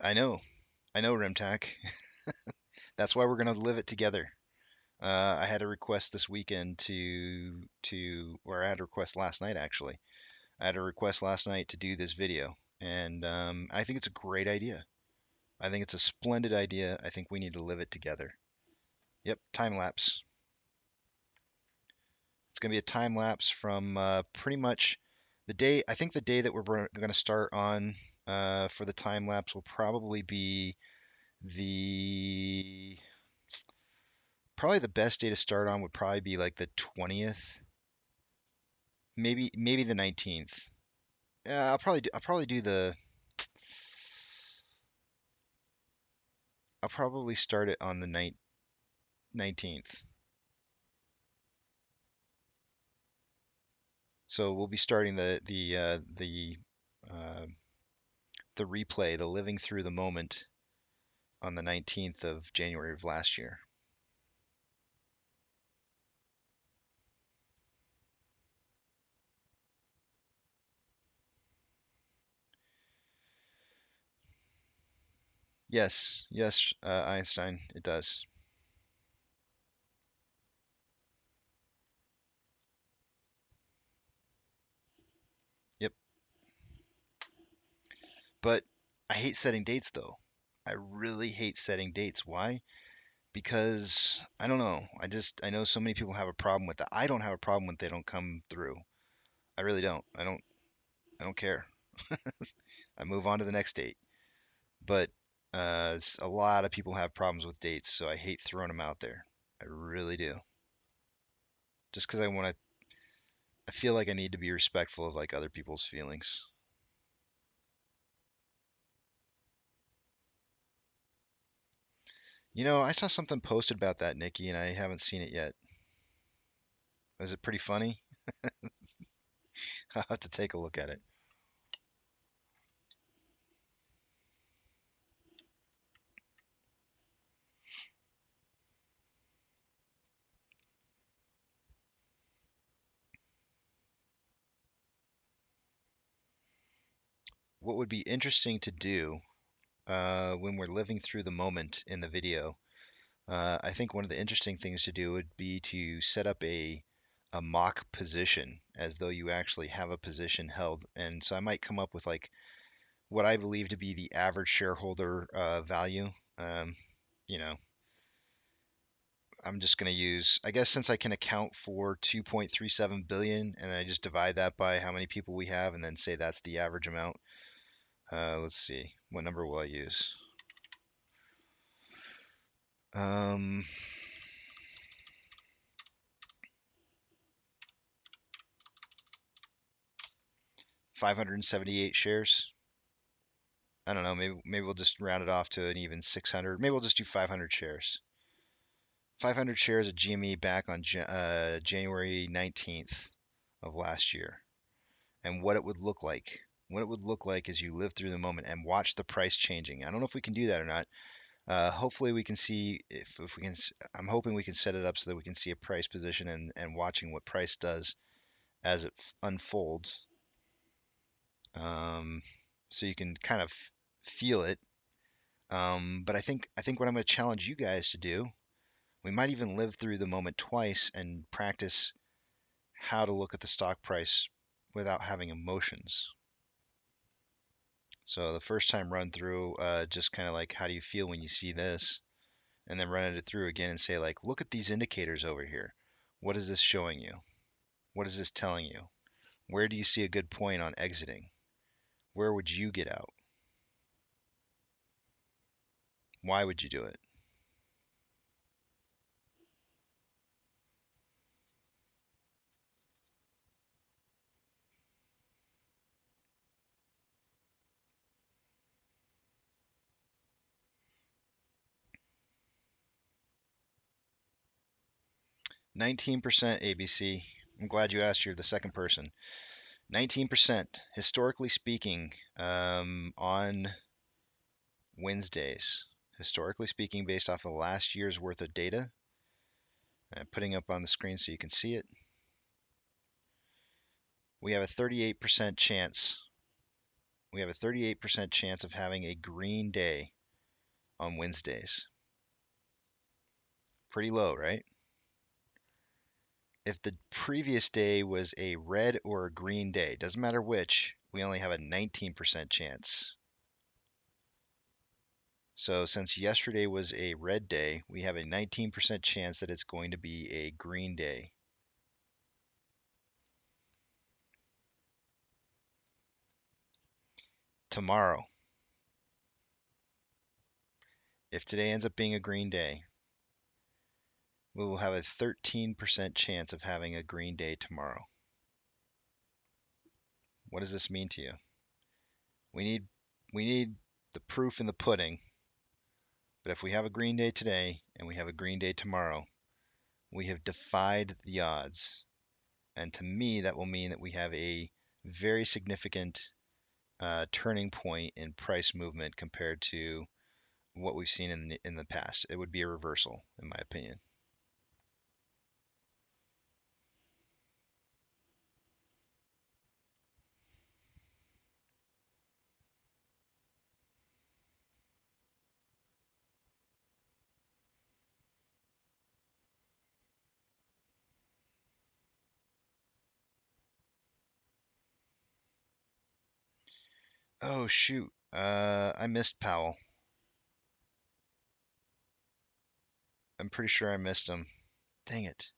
I know, Rimtac. That's why we're gonna live it together. I had a request this weekend or I had a request last night actually. I had a request last night to do this video, and I think it's a great idea. I think it's a splendid idea. I think we need to live it together. Yep, time lapse. It's gonna be a time lapse from pretty much the day. I think the day that we're going to start on for the time lapse will probably be probably the best day to start on would probably be like the 20th, maybe the 19th. I'll probably do the I'll probably start it on the 19th. So we'll be starting the replay, the living through the moment, on the 19th of January of last year. Yes, yes, Einstein, it does. Yep. But I hate setting dates though. I really hate setting dates. Why? Because I don't know. I know so many people have a problem with that. I don't have a problem when they don't come through. I really don't. I don't care. I move on to the next date. But a lot of people have problems with dates, so I hate throwing them out there. I really do. Just because I feel like I need to be respectful of like other people's feelings. You know, I saw something posted about that, Nikki, and I haven't seen it yet. Is it pretty funny? I'll have to take a look at it. What would be interesting to do when we're living through the moment in the video, I think one of the interesting things to do would be to set up a mock position as though you actually have a position held. And so I might come up with like what I believe to be the average shareholder value. You know, I'm just going to use, I guess since I can account for 2.37 billion and I just divide that by how many people we have and then say that's the average amount. Let's see, what number will I use? 578 shares. I don't know, maybe we'll just round it off to an even 600. Maybe we'll just do 500 shares. 500 shares of GME back on January 19th of last year. And what it would look like. What it would look like as you live through the moment and watch the price changing. I don't know if we can do that or not. Hopefully we can see if we can. I'm hoping we can set it up so that we can see a price position and watching what price does as it unfolds. So you can kind of feel it. But I think what I'm going to challenge you guys to do, we might even live through the moment twice and practice how to look at the stock price without having emotions. So the first time run through, just kind of like, how do you feel when you see this? And then run it through again and say like, look at these indicators over here. What is this showing you? What is this telling you? Where do you see a good point on exiting? Where would you get out? Why would you do it? %, ABC. I'm glad you asked. You're the second person. 19%, historically speaking, on Wednesdays. Historically speaking, based off of last year's worth of data. I'm putting up on the screen so you can see it. We have a 38% chance. We have a 38% chance of having a green day on Wednesdays. Pretty low, right? If the previous day was a red or a green day, doesn't matter which, we only have a 19% chance. So since yesterday was a red day, we have a 19% chance that it's going to be a green day. Tomorrow, if today ends up being a green day, we will have a 13% chance of having a green day tomorrow. What does this mean to you? We need the proof in the pudding. But if we have a green day today and we have a green day tomorrow, we have defied the odds. And to me, that will mean that we have a very significant turning point in price movement compared to what we've seen in the past. It would be a reversal, in my opinion. Oh shoot, I missed Powell. I'm pretty sure I missed him. Dang it.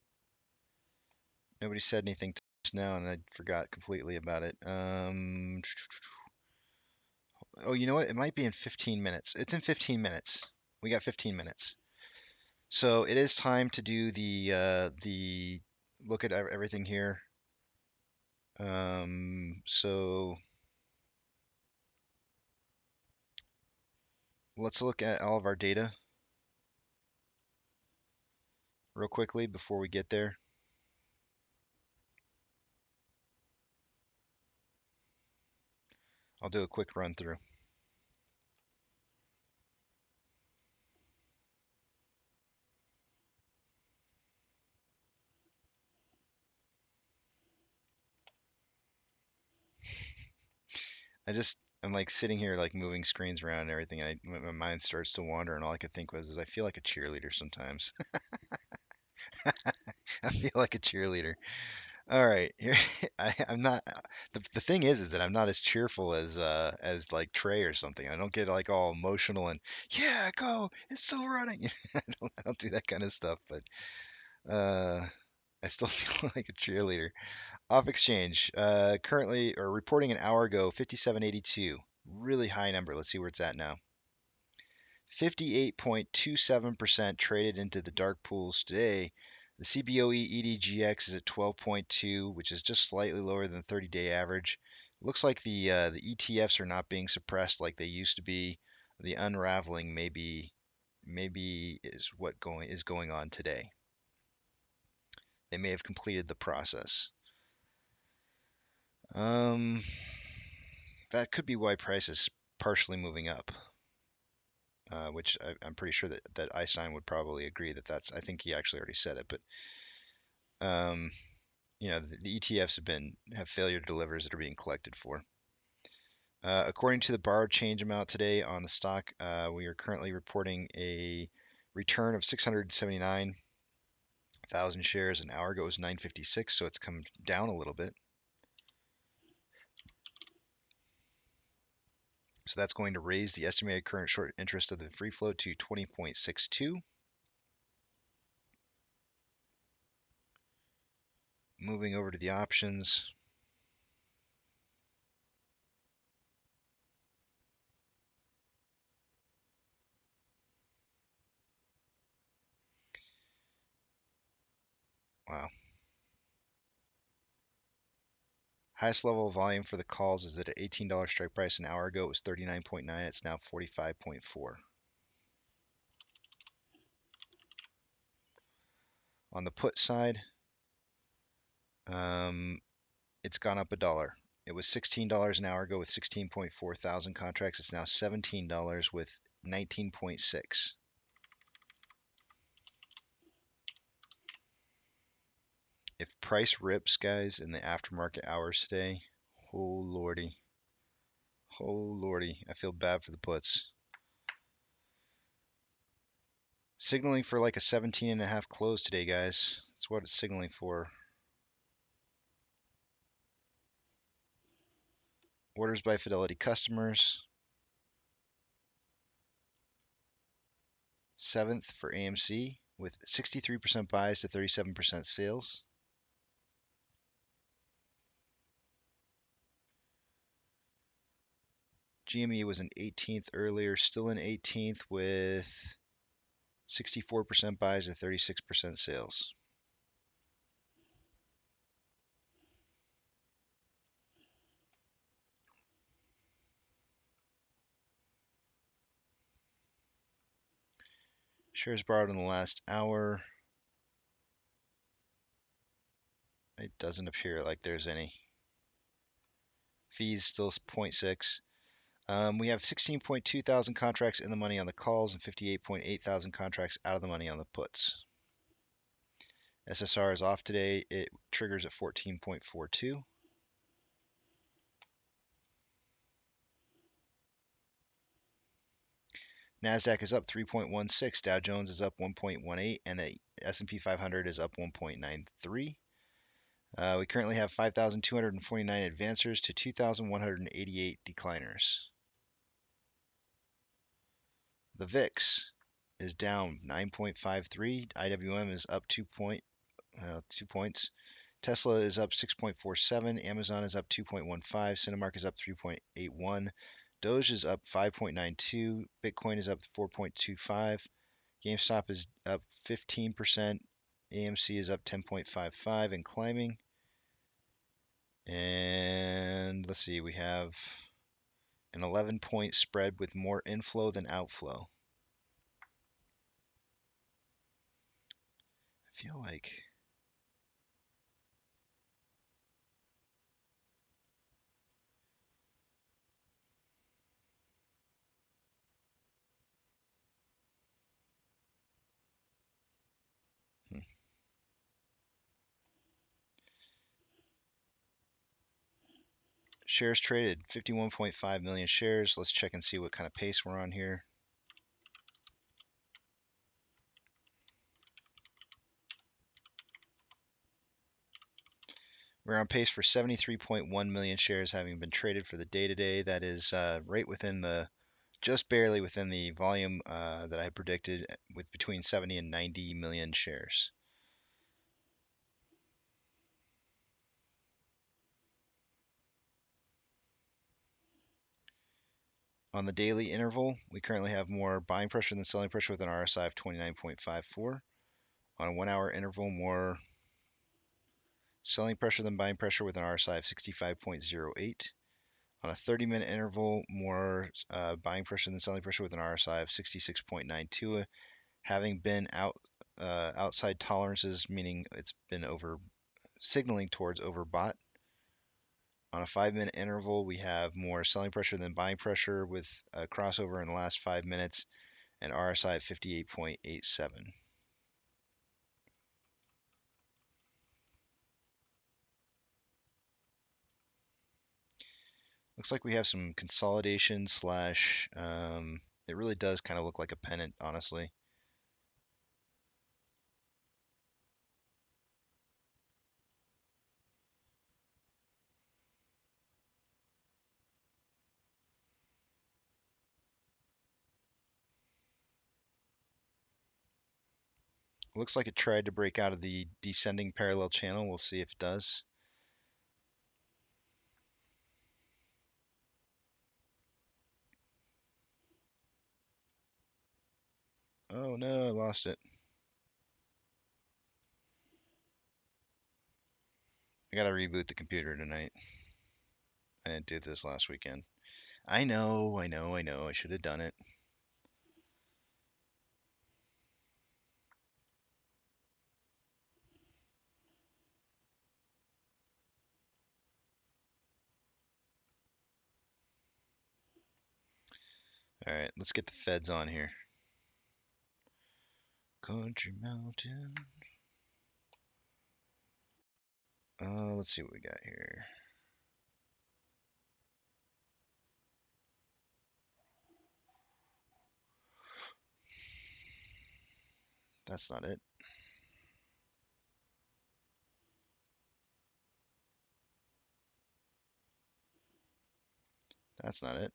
Nobody said anything just now, and I forgot completely about it. Oh, you know what? It might be in 15 minutes. It's in 15 minutes. We got 15 minutes. So it is time to do the look at everything here. So let's look at all of our data real quickly before we get there. I'll do a quick run through. I'm like sitting here like moving screens around and everything. My mind starts to wander, and all I could think was, I feel like a cheerleader sometimes. I feel like a cheerleader. All right, here I'm not. The thing is that I'm not as cheerful as like Trey or something. I don't get like all emotional and yeah, go, it's still running. I don't do that kind of stuff, but I still feel like a cheerleader. Off exchange, currently or reporting an hour ago, 5782, really high number. Let's see where it's at now. 58.27% traded into the dark pools today. The CBOE EDGX is at 12.2, which is just slightly lower than the 30-day average. Looks like the ETFs are not being suppressed like they used to be. The unraveling maybe is what is going on today. They may have completed the process. That could be why price is partially moving up. Which I'm pretty sure that Einstein would probably agree I think he actually already said it, but you know, the ETFs have failure delivers that are being collected for. According to the borrowed change amount today on the stock, we are currently reporting a return of 679,000 shares. An hour ago it was 956, so it's come down a little bit. So that's going to raise the estimated current short interest of the free float to 20.62. Moving over to the options. Wow. Highest level of volume for the calls is at an $18 strike price. An hour ago it was 39.9. It's now 45.4. On the put side, it's gone up $1. It was $16 an hour ago with 16.4 thousand contracts. It's now $17 with 19.6. If price rips, guys, in the aftermarket hours today, oh lordy, I feel bad for the puts. Signaling for like a 17.5 close today, guys. That's what it's signaling for. Orders by Fidelity customers. 7th for AMC with 63% buys to 37% sales. GME was in 18th earlier, still in 18th with 64% buys to 36% sales. Shares borrowed in the last hour. It doesn't appear like there's any. Fees still 0.6. We have 16.2 thousand contracts in the money on the calls and 58.8 thousand contracts out of the money on the puts. SSR is off today. It triggers at 14.42. NASDAQ is up 3.16, Dow Jones is up 1.18, and the S&P 500 is up 1.93. We currently have 5,249 advancers to 2,188 decliners. The VIX is down 9.53. IWM is up 2 points. Tesla is up 6.47. Amazon is up 2.15. Cinemark is up 3.81. Doge is up 5.92. Bitcoin is up 4.25. GameStop is up 15%. AMC is up 10.55 and climbing. And let's see, we have an 11-point spread with more inflow than outflow. I feel like shares traded, 51.5 million shares. Let's check and see what kind of pace we're on here. We're on pace for 73.1 million shares having been traded for the day today. That is right within the, just barely within the volume that I predicted, with between 70 and 90 million shares. On the daily interval, we currently have more buying pressure than selling pressure with an RSI of 29.54. On a 1 hour interval, more selling pressure than buying pressure with an RSI of 65.08. On a 30-minute interval, more buying pressure than selling pressure with an RSI of 66.92. Having been outside tolerances, meaning it's been signaling towards overbought. On a 5-minute interval, we have more selling pressure than buying pressure with a crossover in the last 5 minutes and RSI of 58.87. Looks like we have some consolidation slash, it really does kind of look like a pennant, honestly. Looks like it tried to break out of the descending parallel channel. We'll see if it does. Oh no, I lost it. I gotta reboot the computer tonight. I didn't do this last weekend. I know. I should have done it. All right, let's get the feds on here. Country Mountain. Let's see what we got here. That's not it. That's not it.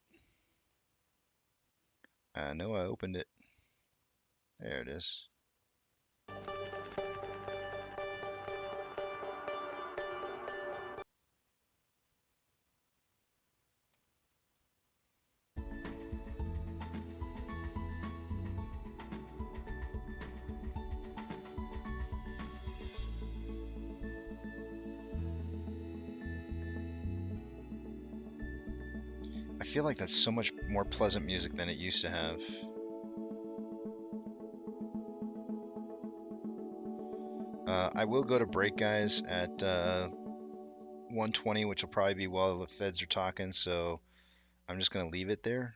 I know I opened it. There it is. I feel like that's so much more pleasant music than it used to have. I will go to break, guys, at 1:20, which will probably be while the feds are talking, so I'm just going to leave it there.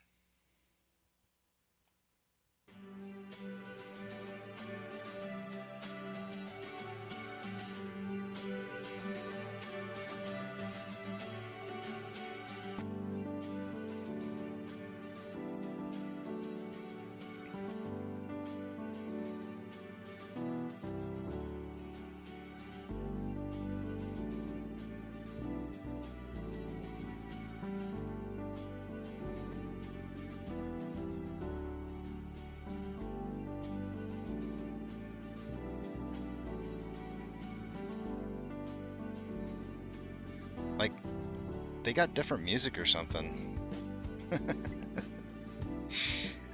Like, they got different music or something.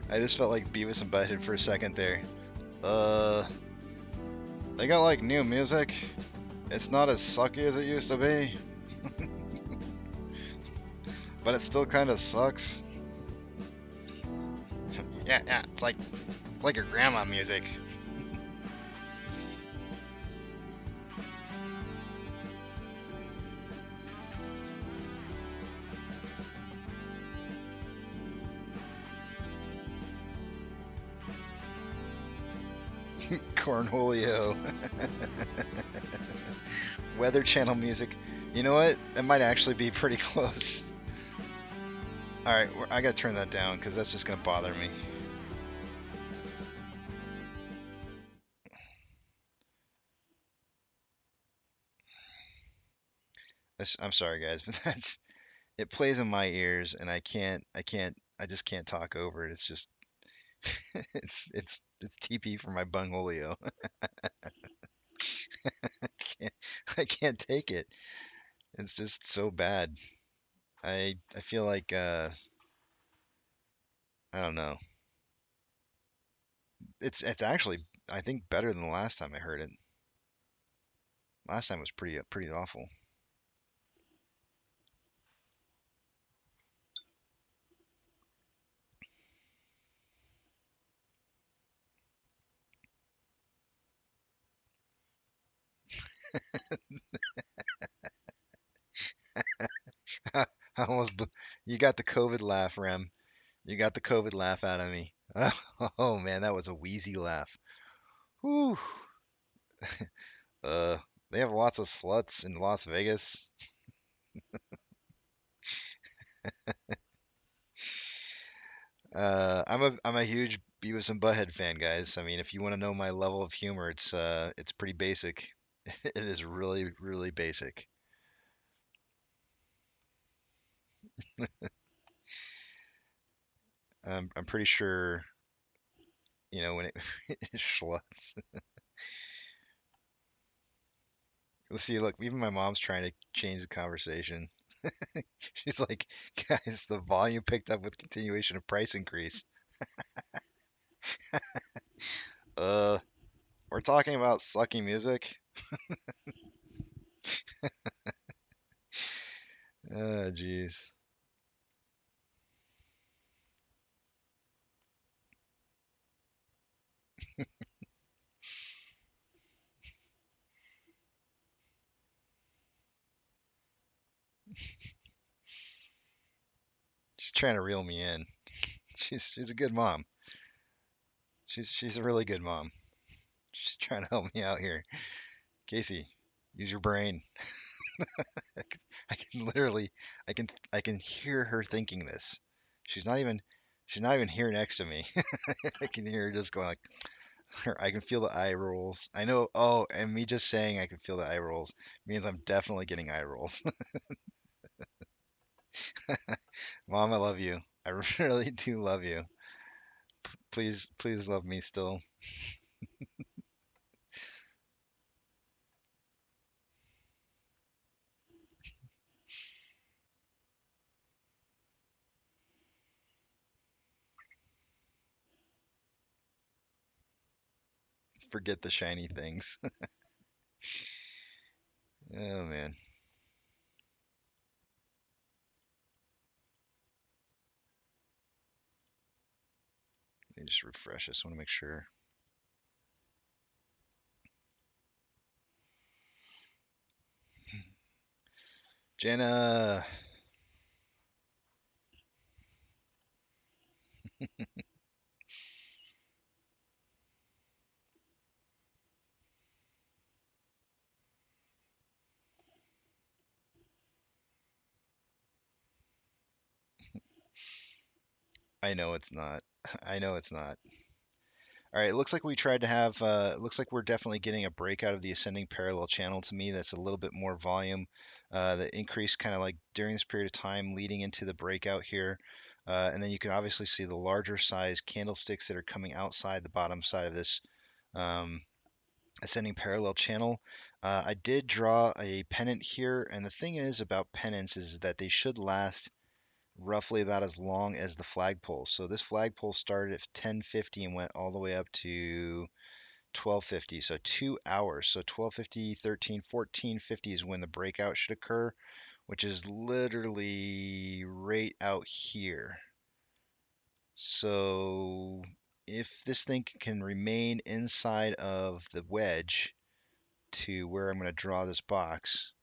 I just felt like Beavis and Butthead for a second there. They got like new music. It's not as sucky as it used to be. But it still kind of sucks. Yeah, it's like your grandma music. Cornholio. Weather Channel music. You know what? That might actually be pretty close. Alright, I gotta turn that down because that's just gonna bother me. I'm sorry guys, but it plays in my ears and I just can't talk over it. It's just it's TP for my bungholio. I can't take it. It's just so bad. I feel like I don't know. It's actually, I think, better than the last time I heard it. Last time was pretty awful. You got the COVID laugh, Rem. You got the COVID laugh out of me. Oh man, that was a wheezy laugh. Whew. Uh, they have lots of sluts in Las Vegas. I'm a huge Beavis and Butthead fan, guys. I mean, if you want to know my level of humor, it's pretty basic. It is really, really basic. I'm pretty sure, you know, when it schluts. Let's see, look, even my mom's trying to change the conversation. She's like, guys, the volume picked up with continuation of price increase. Uh, we're talking about sucky music. Oh, jeez. She's trying to reel me in. She's a good mom. She's a really good mom. She's trying to help me out here. Casey, use your brain. I can literally, I can hear her thinking this. She's not even, she's not even here next to me. I can hear her just going like, I can feel the eye rolls. I know. Oh, and me just saying I can feel the eye rolls means I'm definitely getting eye rolls. Mom, I love you. I really do love you. Please, please love me still. Forget the shiny things. Oh man. Let me just refresh this. I want to make sure. Jenna. I know it's not. I know it's not. All right, it looks like we tried to have, it looks like we're definitely getting a breakout of the ascending parallel channel to me. That's a little bit more volume. The increase kind of like during this period of time leading into the breakout here. And then you can obviously see the larger size candlesticks that are coming outside the bottom side of this um, ascending parallel channel. I did draw a pennant here, and the thing is about pennants is that they should last roughly about as long as the flagpole. So this flagpole started at 10:50 and went all the way up to 12:50, so 2 hours. So 12:50, 13, 14:50 is when the breakout should occur, which is literally right out here. So if this thing can remain inside of the wedge to where I'm going to draw this box,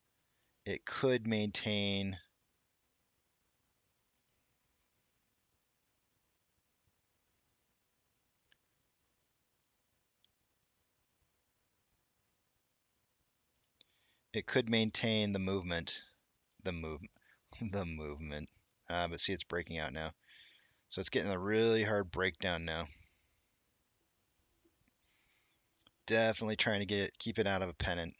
it could maintain the movement, the move, the movement. But see, it's breaking out now. So it's getting a really hard breakdown now. Definitely trying to keep it out of a pennant.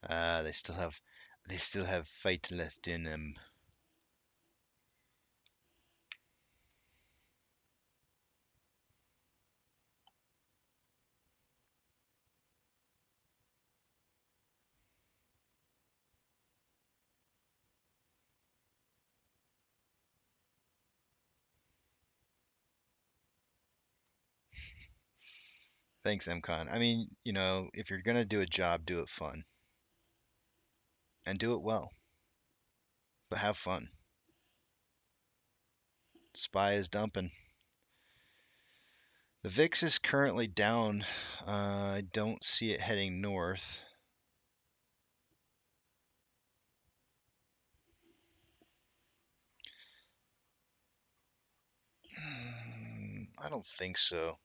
They still have fight left in them. Thanks, MCon. I mean, you know, if you're gonna do a job, do it fun. And do it well. But have fun. SPY is dumping. The VIX is currently down. I don't see it heading north. I don't think so.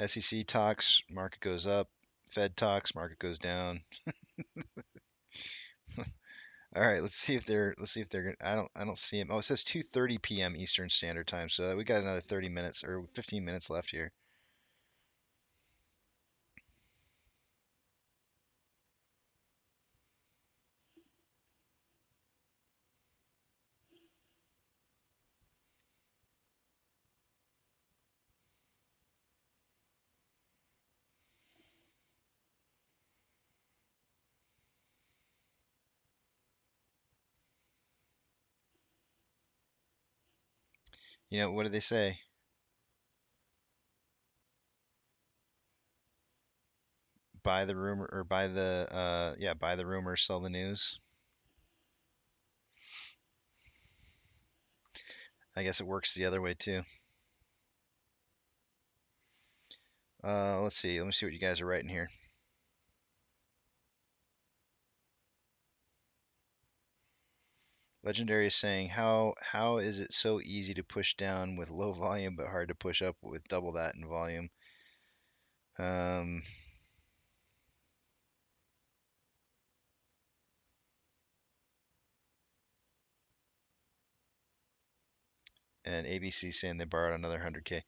SEC talks, market goes up. Fed talks, market goes down. All right, let's see if they're I don't see them. Oh, it says 2:30 p.m. Eastern Standard Time, so we got another 30 minutes or 15 minutes left here. You know, what do they say? Buy the rumor or buy the buy the rumor, sell the news. I guess it works the other way too. Let's see. Let me see what you guys are writing here. Legendary is saying, how is it so easy to push down with low volume but hard to push up with double that in volume? And ABC saying they borrowed another 100K.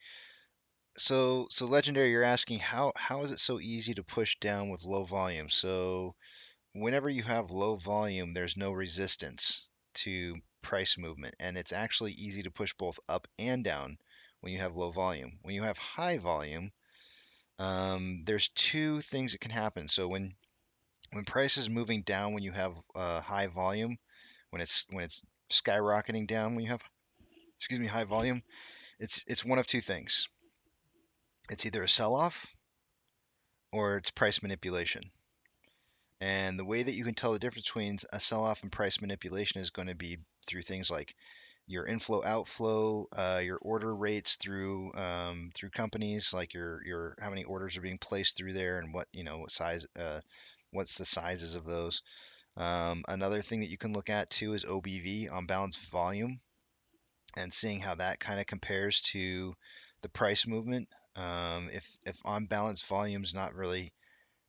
So Legendary, you're asking how is it so easy to push down with low volume? So whenever you have low volume, there's no resistance to price movement, and it's actually easy to push both up and down when you have low volume. When you have high volume, there's two things that can happen. So when price is moving down, when you have high volume, when it's skyrocketing down, when you have high volume, it's one of two things. It's either a sell-off or it's price manipulation. And the way that you can tell the difference between a sell-off and price manipulation is going to be through things like your inflow outflow, your order rates through companies, like your how many orders are being placed through there, and what size, what's the sizes of those. Another thing that you can look at too is OBV, on balance volume, and seeing how that kind of compares to the price movement. If on balance volume's not really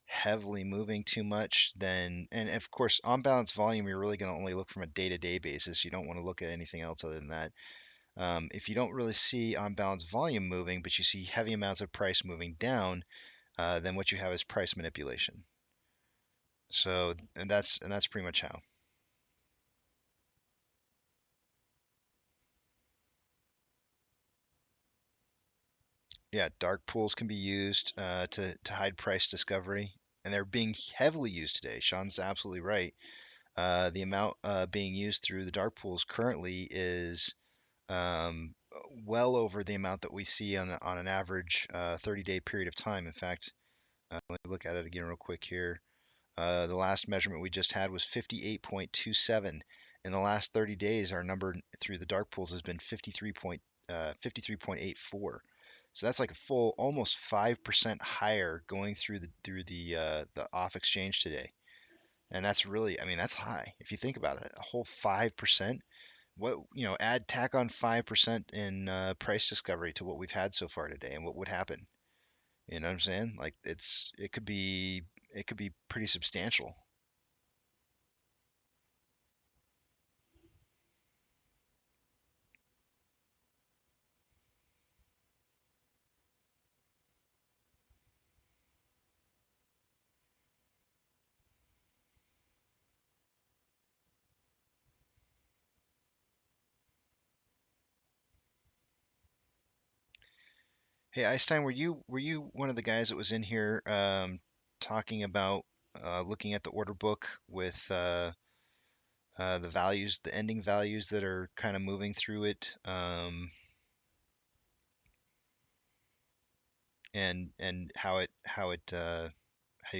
heavily moving too much, then, and of course, on balance volume, you're really going to only look from a day-to-day basis. You don't want to look at anything else other than that. If you don't really see on balance volume moving, but you see heavy amounts of price moving down, then what you have is price manipulation. So, and that's pretty much how. Yeah, dark pools can be used to hide price discovery, and they're being heavily used today. Sean's absolutely right. The amount being used through the dark pools currently is um, well over the amount that we see on an average 30-day period of time. In fact, let me look at it again real quick here. The last measurement we just had was 58.27. In the last 30 days, our number through the dark pools has been 53.84. So that's like a full almost 5% higher going through the off exchange today. And that's really, I mean, that's high. If you think about it, a whole 5%. What, tack on 5% in price discovery to what we've had so far today, and what would happen? You know what I'm saying? Like it could be pretty substantial. Hey, Einstein, were you one of the guys that was in here talking about looking at the order book with the values, the ending values that are kind of moving through it, and how you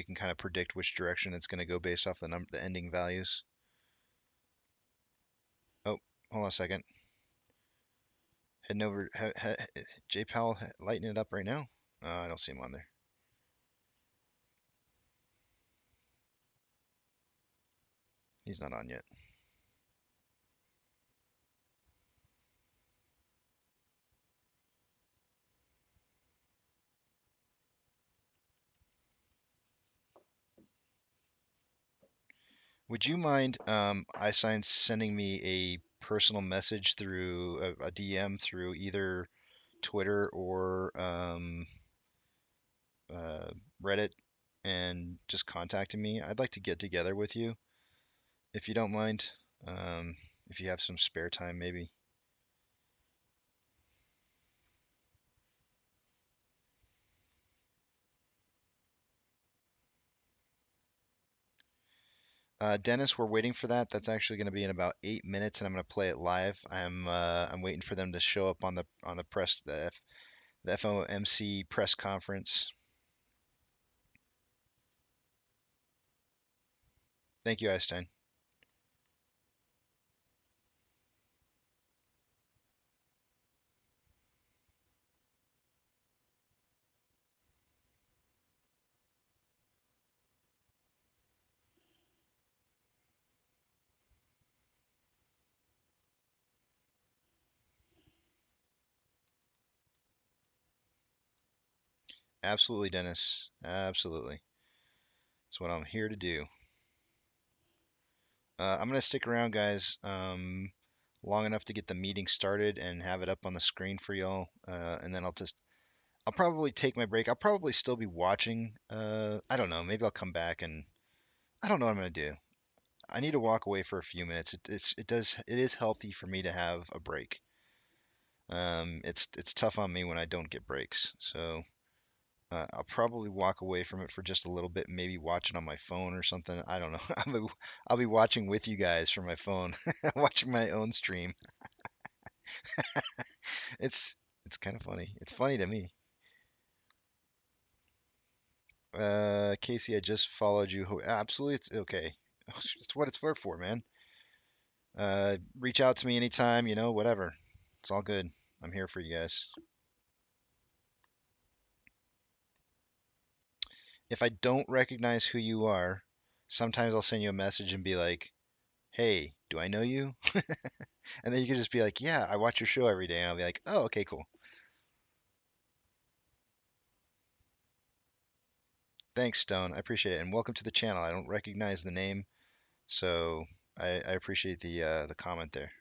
can kind of predict which direction it's going to go based off the ending values? Oh, hold on a second. Heading over, Jay Powell lighting it up right now. I don't see him on there. He's not on yet. Would you mind, iSign, sending me a personal message through a DM through either Twitter or Reddit, and just contacting me? I'd like to get together with you, if you don't mind. If you have some spare time, maybe. Dennis, we're waiting for that. That's actually going to be in about 8 minutes, and I'm going to play it live. I'm waiting for them to show up on the press the FOMC press conference. Thank you, Einstein. Absolutely, Dennis. Absolutely. That's what I'm here to do. I'm going to stick around, guys, long enough to get the meeting started and have it up on the screen for y'all. And then I'll probably take my break. I'll probably still be watching. I don't know. Maybe I'll come back, and I don't know what I'm going to do. I need to walk away for a few minutes. It is healthy for me to have a break. It's tough on me when I don't get breaks. So I'll probably walk away from it for just a little bit, maybe watch it on my phone or something. I don't know. I'll be watching with you guys from my phone, watching my own stream. It's it's kind of funny. It's funny to me. Casey, I just followed you. Absolutely, it's okay. It's what it's for, man. Reach out to me anytime, whatever. It's all good. I'm here for you guys. If I don't recognize who you are, sometimes I'll send you a message and be like, "Hey, do I know you?" And then you can just be like, "Yeah, I watch your show every day." And I'll be like, "Oh, okay, cool. Thanks, Stone. I appreciate it. And welcome to the channel. I don't recognize the name, so I appreciate the comment there.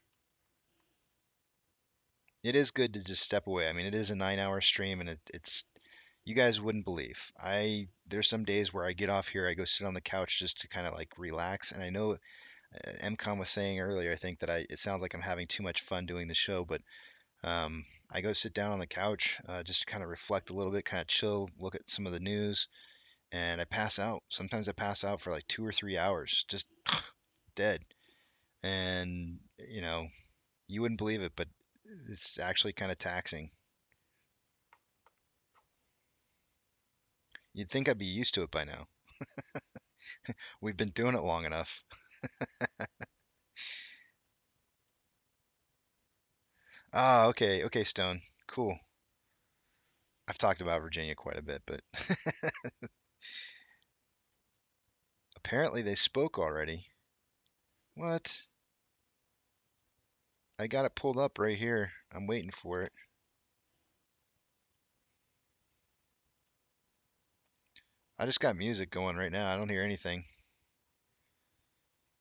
It is good to just step away. I mean, it is a 9-hour stream, and it's you guys wouldn't believe. There's some days where I get off here, I go sit on the couch just to kind of like relax. And I know MCOM was saying earlier, I think that it sounds like I'm having too much fun doing the show, but I go sit down on the couch just to kind of reflect a little bit, kind of chill, look at some of the news, and I pass out. Sometimes I pass out for like 2 or 3 hours, just dead. And you wouldn't believe it, but it's actually kind of taxing. You'd think I'd be used to it by now. We've been doing it long enough. Ah, okay, okay, Stone. Cool. I've talked about Virginia quite a bit, but apparently they spoke already. What? I got it pulled up right here. I'm waiting for it. I just got music going right now. I don't hear anything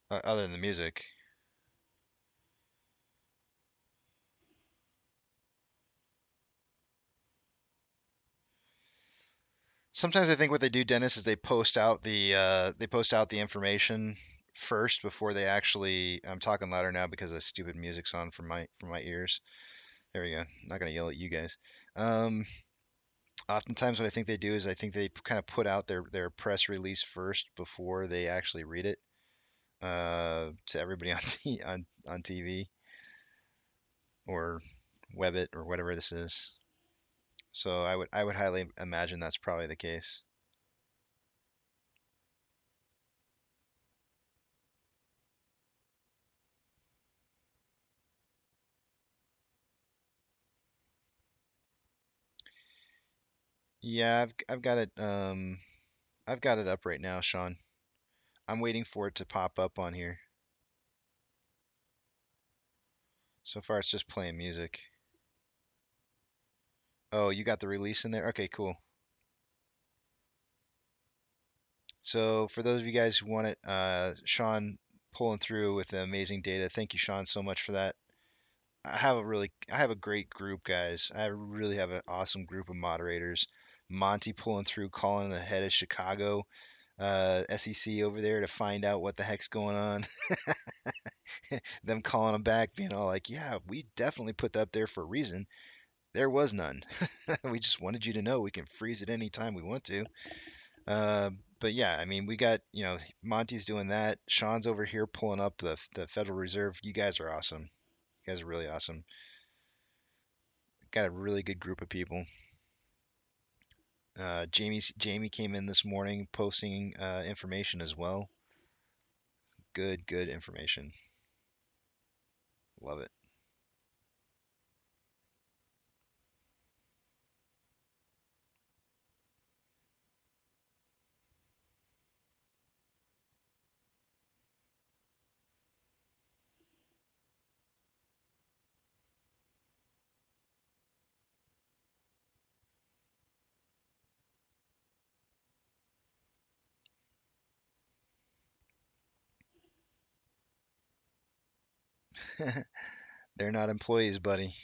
other than the music. Sometimes I think what they do, Dennis, is they post out the information first before they actually. I'm talking louder now because the stupid music's on from my ears. There we go. Not gonna yell at you guys. Oftentimes what I think they do is I think they kind of put out their press release first before they actually read it to everybody on TV or Webit or whatever this is. So I would highly imagine that's probably the case. Yeah, I've got it up right now, Sean. I'm waiting for it to pop up on here. So far it's just playing music. Oh, you got the release in there? Okay, cool. So for those of you guys who want it, Sean pulling through with the amazing data. Thank you, Sean, so much for that. I have a great group, guys. I really have an awesome group of moderators. Monty pulling through, calling the head of Chicago SEC over there to find out what the heck's going on. Them calling them back, being all like, "Yeah, we definitely put that there for a reason. There was none. We just wanted you to know we can freeze it anytime we want to." But yeah, I mean, we got, Monty's doing that. Sean's over here pulling up the Federal Reserve. You guys are awesome. You guys are really awesome. Got a really good group of people. Jamie came in this morning posting information as well. Good information. Love it. They're not employees, buddy.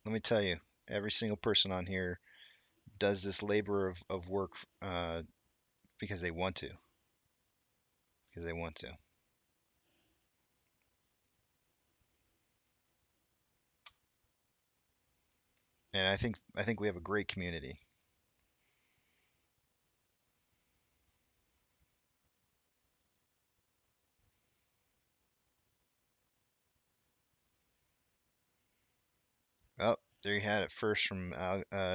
Let me tell you, every single person on here does this labor of work because they want to. Because they want to. And I think we have a great community. Oh, there you had it first from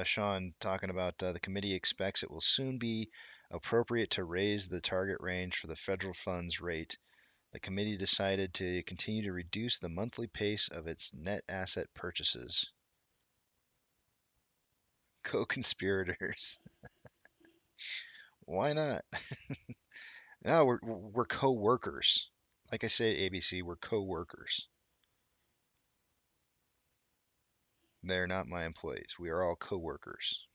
Sean talking about the committee expects it will soon be appropriate to raise the target range for the federal funds rate, the committee decided to continue to reduce the monthly pace of its net asset purchases. Co-conspirators. Why not? No, we're co-workers. Like I say at ABC, we're co-workers. They're not my employees. We are all co-workers.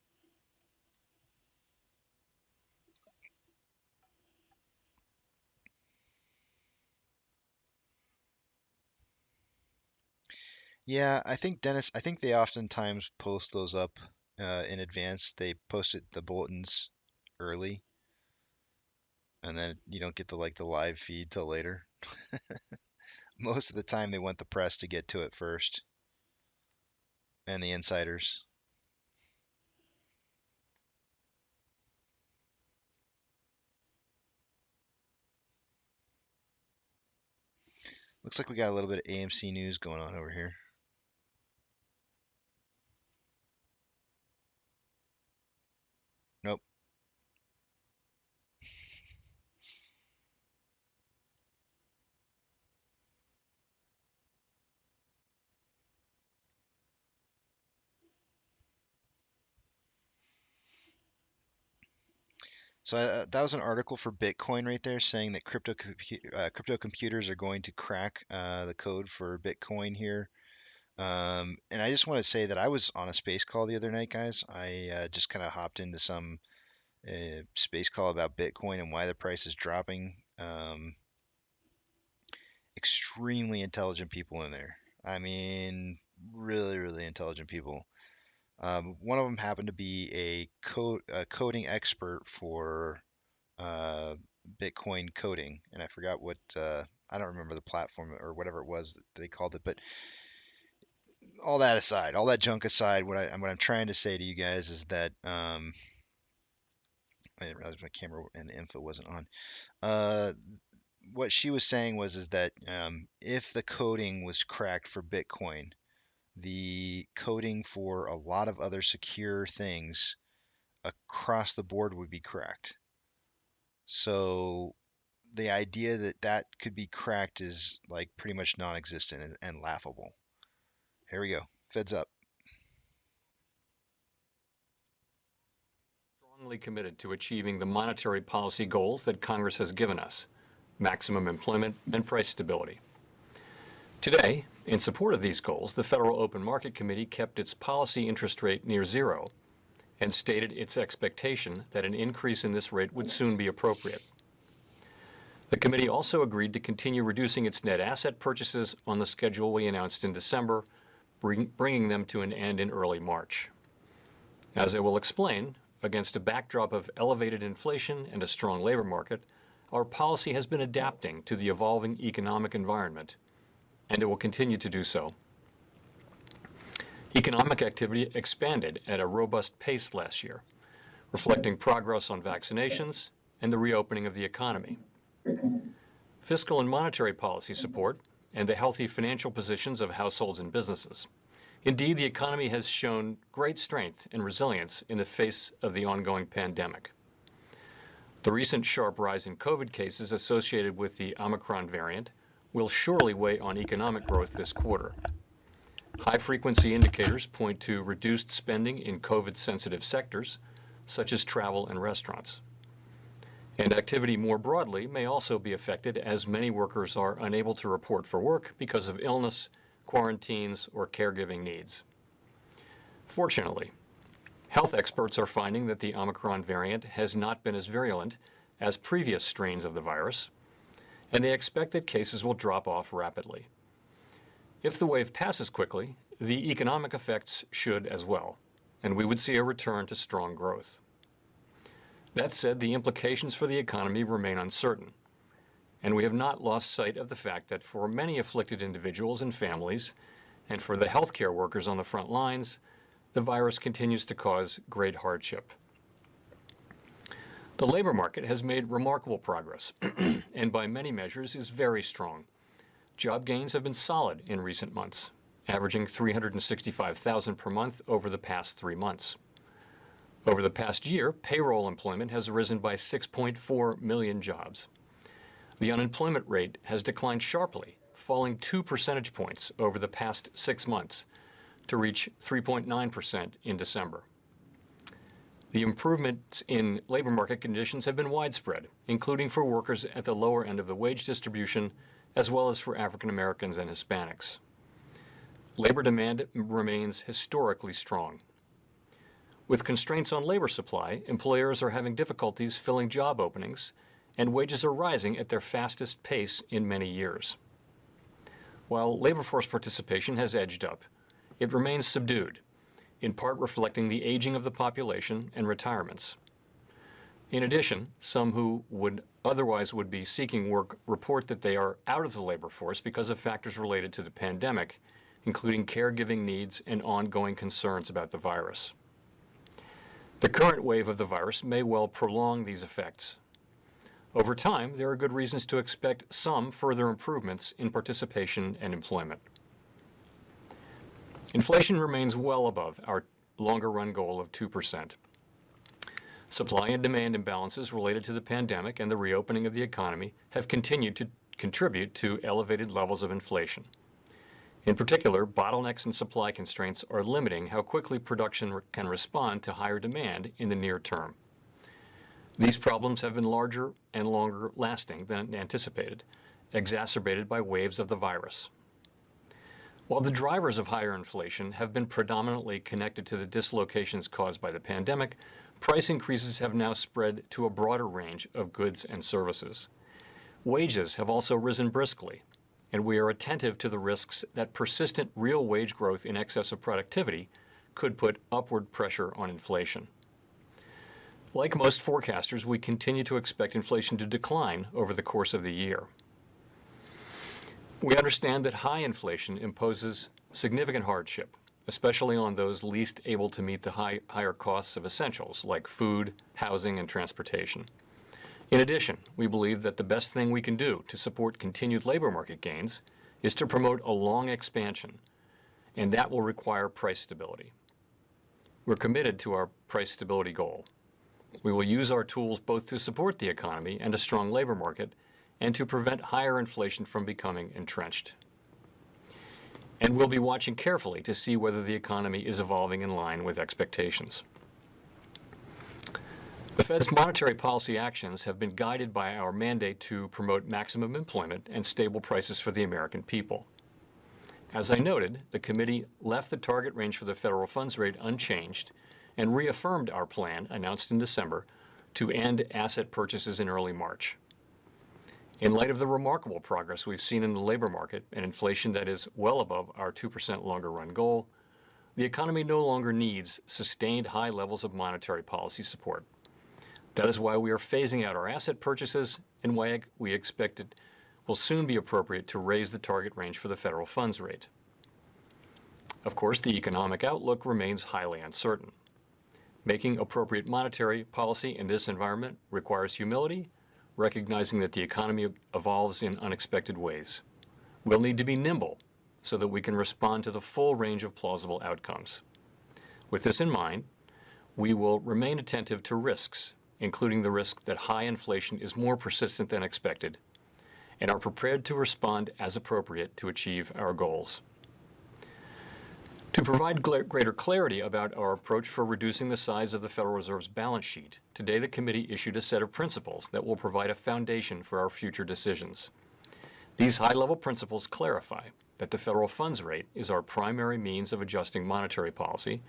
Yeah, I think Dennis, I think they oftentimes post those up in advance. They post the bulletins early, and then you don't get the live feed till later. Most of the time they want the press to get to it first and the insiders. Looks like we got a little bit of AMC news going on over here. Nope. So that was an article for Bitcoin right there saying that crypto computers are going to crack the code for Bitcoin here. And I just want to say that I was on a space call the other night, guys. I just kind of hopped into some space call about Bitcoin and why the price is dropping. Extremely intelligent people in there. I mean, really, really intelligent people. One of them happened to be a coding expert for Bitcoin coding, and I forgot what I don't remember the platform or whatever it was that they called it. But all that aside, all that junk aside, what I'm trying to say to you guys is that I didn't realize my camera and the info wasn't on. What she was saying is that if the coding was cracked for Bitcoin, the coding for a lot of other secure things across the board would be cracked. So the idea that that could be cracked is like pretty much non-existent and laughable. Here we go. Feds up. Strongly committed to achieving the monetary policy goals that Congress has given us: maximum employment and price stability. Today, in support of these goals, the Federal Open Market Committee kept its policy interest rate near zero and stated its expectation that an increase in this rate would soon be appropriate. The committee also agreed to continue reducing its net asset purchases on the schedule we announced in December, bringing them to an end in early March. As I will explain, against a backdrop of elevated inflation and a strong labor market, our policy has been adapting to the evolving economic environment, and it will continue to do so. Economic activity expanded at a robust pace last year, reflecting progress on vaccinations and the reopening of the economy. Fiscal and monetary policy support and the healthy financial positions of households and businesses. Indeed, the economy has shown great strength and resilience in the face of the ongoing pandemic. The recent sharp rise in COVID cases associated with the Omicron variant will surely weigh on economic growth this quarter. High-frequency indicators point to reduced spending in COVID-sensitive sectors, such as travel and restaurants. And activity more broadly may also be affected as many workers are unable to report for work because of illness, quarantines, or caregiving needs. Fortunately, health experts are finding that the Omicron variant has not been as virulent as previous strains of the virus, and they expect that cases will drop off rapidly. If the wave passes quickly, the economic effects should as well, and we would see a return to strong growth. That said, the implications for the economy remain uncertain, and we have not lost sight of the fact that for many afflicted individuals and families, and for the healthcare workers on the front lines, the virus continues to cause great hardship. The labor market has made remarkable progress, and by many measures is very strong. Job gains have been solid in recent months, averaging 365,000 per month over the past 3 months. Over the past year, payroll employment has risen by 6.4 million jobs. The unemployment rate has declined sharply, falling 2 percentage points over the past 6 months to reach 3.9% in December. The improvements in labor market conditions have been widespread, including for workers at the lower end of the wage distribution, as well as for African Americans and Hispanics. Labor demand remains historically strong. With constraints on labor supply, employers are having difficulties filling job openings, and wages are rising at their fastest pace in many years. While labor force participation has edged up, it remains subdued, in part reflecting the aging of the population and retirements. In addition, some who would otherwise be seeking work report that they are out of the labor force because of factors related to the pandemic, including caregiving needs and ongoing concerns about the virus. The current wave of the virus may well prolong these effects. Over time, there are good reasons to expect some further improvements in participation and employment. Inflation remains well above our longer-run goal of 2%. Supply and demand imbalances related to the pandemic and the reopening of the economy have continued to contribute to elevated levels of inflation. In particular, bottlenecks and supply constraints are limiting how quickly production can respond to higher demand in the near term. These problems have been larger and longer lasting than anticipated, exacerbated by waves of the virus. While the drivers of higher inflation have been predominantly connected to the dislocations caused by the pandemic, price increases have now spread to a broader range of goods and services. Wages have also risen briskly, and we are attentive to the risks that persistent real wage growth in excess of productivity could put upward pressure on inflation. Like most forecasters, we continue to expect inflation to decline over the course of the year. We understand that high inflation imposes significant hardship, especially on those least able to meet the higher costs of essentials like food, housing, and transportation. In addition, we believe that the best thing we can do to support continued labor market gains is to promote a long expansion, and that will require price stability. We're committed to our price stability goal. We will use our tools both to support the economy and a strong labor market, and to prevent higher inflation from becoming entrenched. And we'll be watching carefully to see whether the economy is evolving in line with expectations. The Fed's monetary policy actions have been guided by our mandate to promote maximum employment and stable prices for the American people. As I noted, the committee left the target range for the federal funds rate unchanged and reaffirmed our plan, announced in December, to end asset purchases in early March. In light of the remarkable progress we've seen in the labor market and inflation that is well above our 2% longer-run goal, the economy no longer needs sustained high levels of monetary policy support. That is why we are phasing out our asset purchases and why we expect it will soon be appropriate to raise the target range for the federal funds rate. Of course, the economic outlook remains highly uncertain. Making appropriate monetary policy in this environment requires humility, recognizing that the economy evolves in unexpected ways. We'll need to be nimble so that we can respond to the full range of plausible outcomes. With this in mind, we will remain attentive to risks, including the risk that high inflation is more persistent than expected, and are prepared to respond as appropriate to achieve our goals. To provide greater clarity about our approach for reducing the size of the Federal Reserve's balance sheet, today the committee issued a set of principles that will provide a foundation for our future decisions. These high-level principles clarify that the federal funds rate is our primary means of adjusting monetary policy,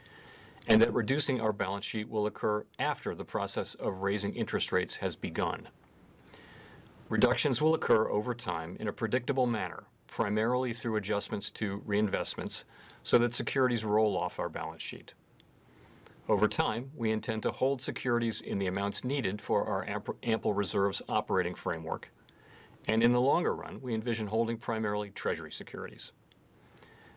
and that reducing our balance sheet will occur after the process of raising interest rates has begun. Reductions will occur over time in a predictable manner, primarily through adjustments to reinvestments so that securities roll off our balance sheet. Over time, we intend to hold securities in the amounts needed for our ample reserves operating framework, and in the longer run, we envision holding primarily Treasury securities.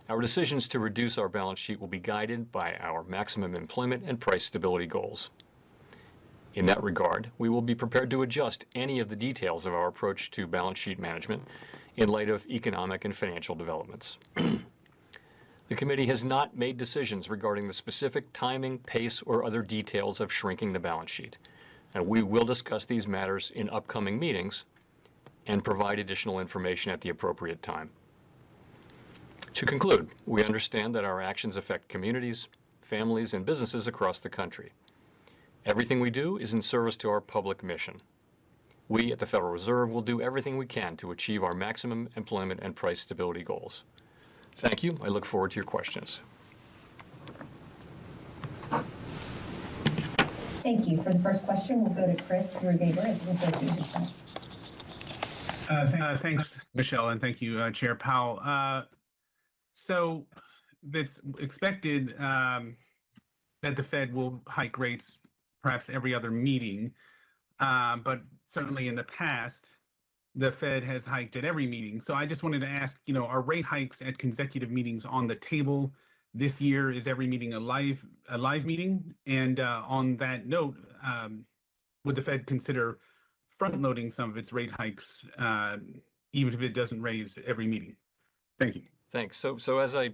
Our decisions to reduce our balance sheet will be guided by our maximum employment and price stability goals. In that regard, we will be prepared to adjust any of the details of our approach to balance sheet management in light of economic and financial developments. The committee has not made decisions regarding the specific timing, pace, or other details of shrinking the balance sheet. And we will discuss these matters in upcoming meetings and provide additional information at the appropriate time. To conclude, we understand that our actions affect communities, families, and businesses across the country. Everything we do is in service to our public mission. We at the Federal Reserve will do everything we can to achieve our maximum employment and price stability goals. Thank you. I look forward to your questions. Thank you. For the first question, we'll go to Chris Rugaber at the Associated Press. Thanks, Michelle, and thank you, Chair Powell. So it's expected that the Fed will hike rates perhaps every other meeting, but certainly in the past, the Fed has hiked at every meeting. So I just wanted to ask, are rate hikes at consecutive meetings on the table this year? Is every meeting a live meeting? And on that note, would the Fed consider front-loading some of its rate hikes, even if it doesn't raise every meeting? Thank you. Thanks. So as I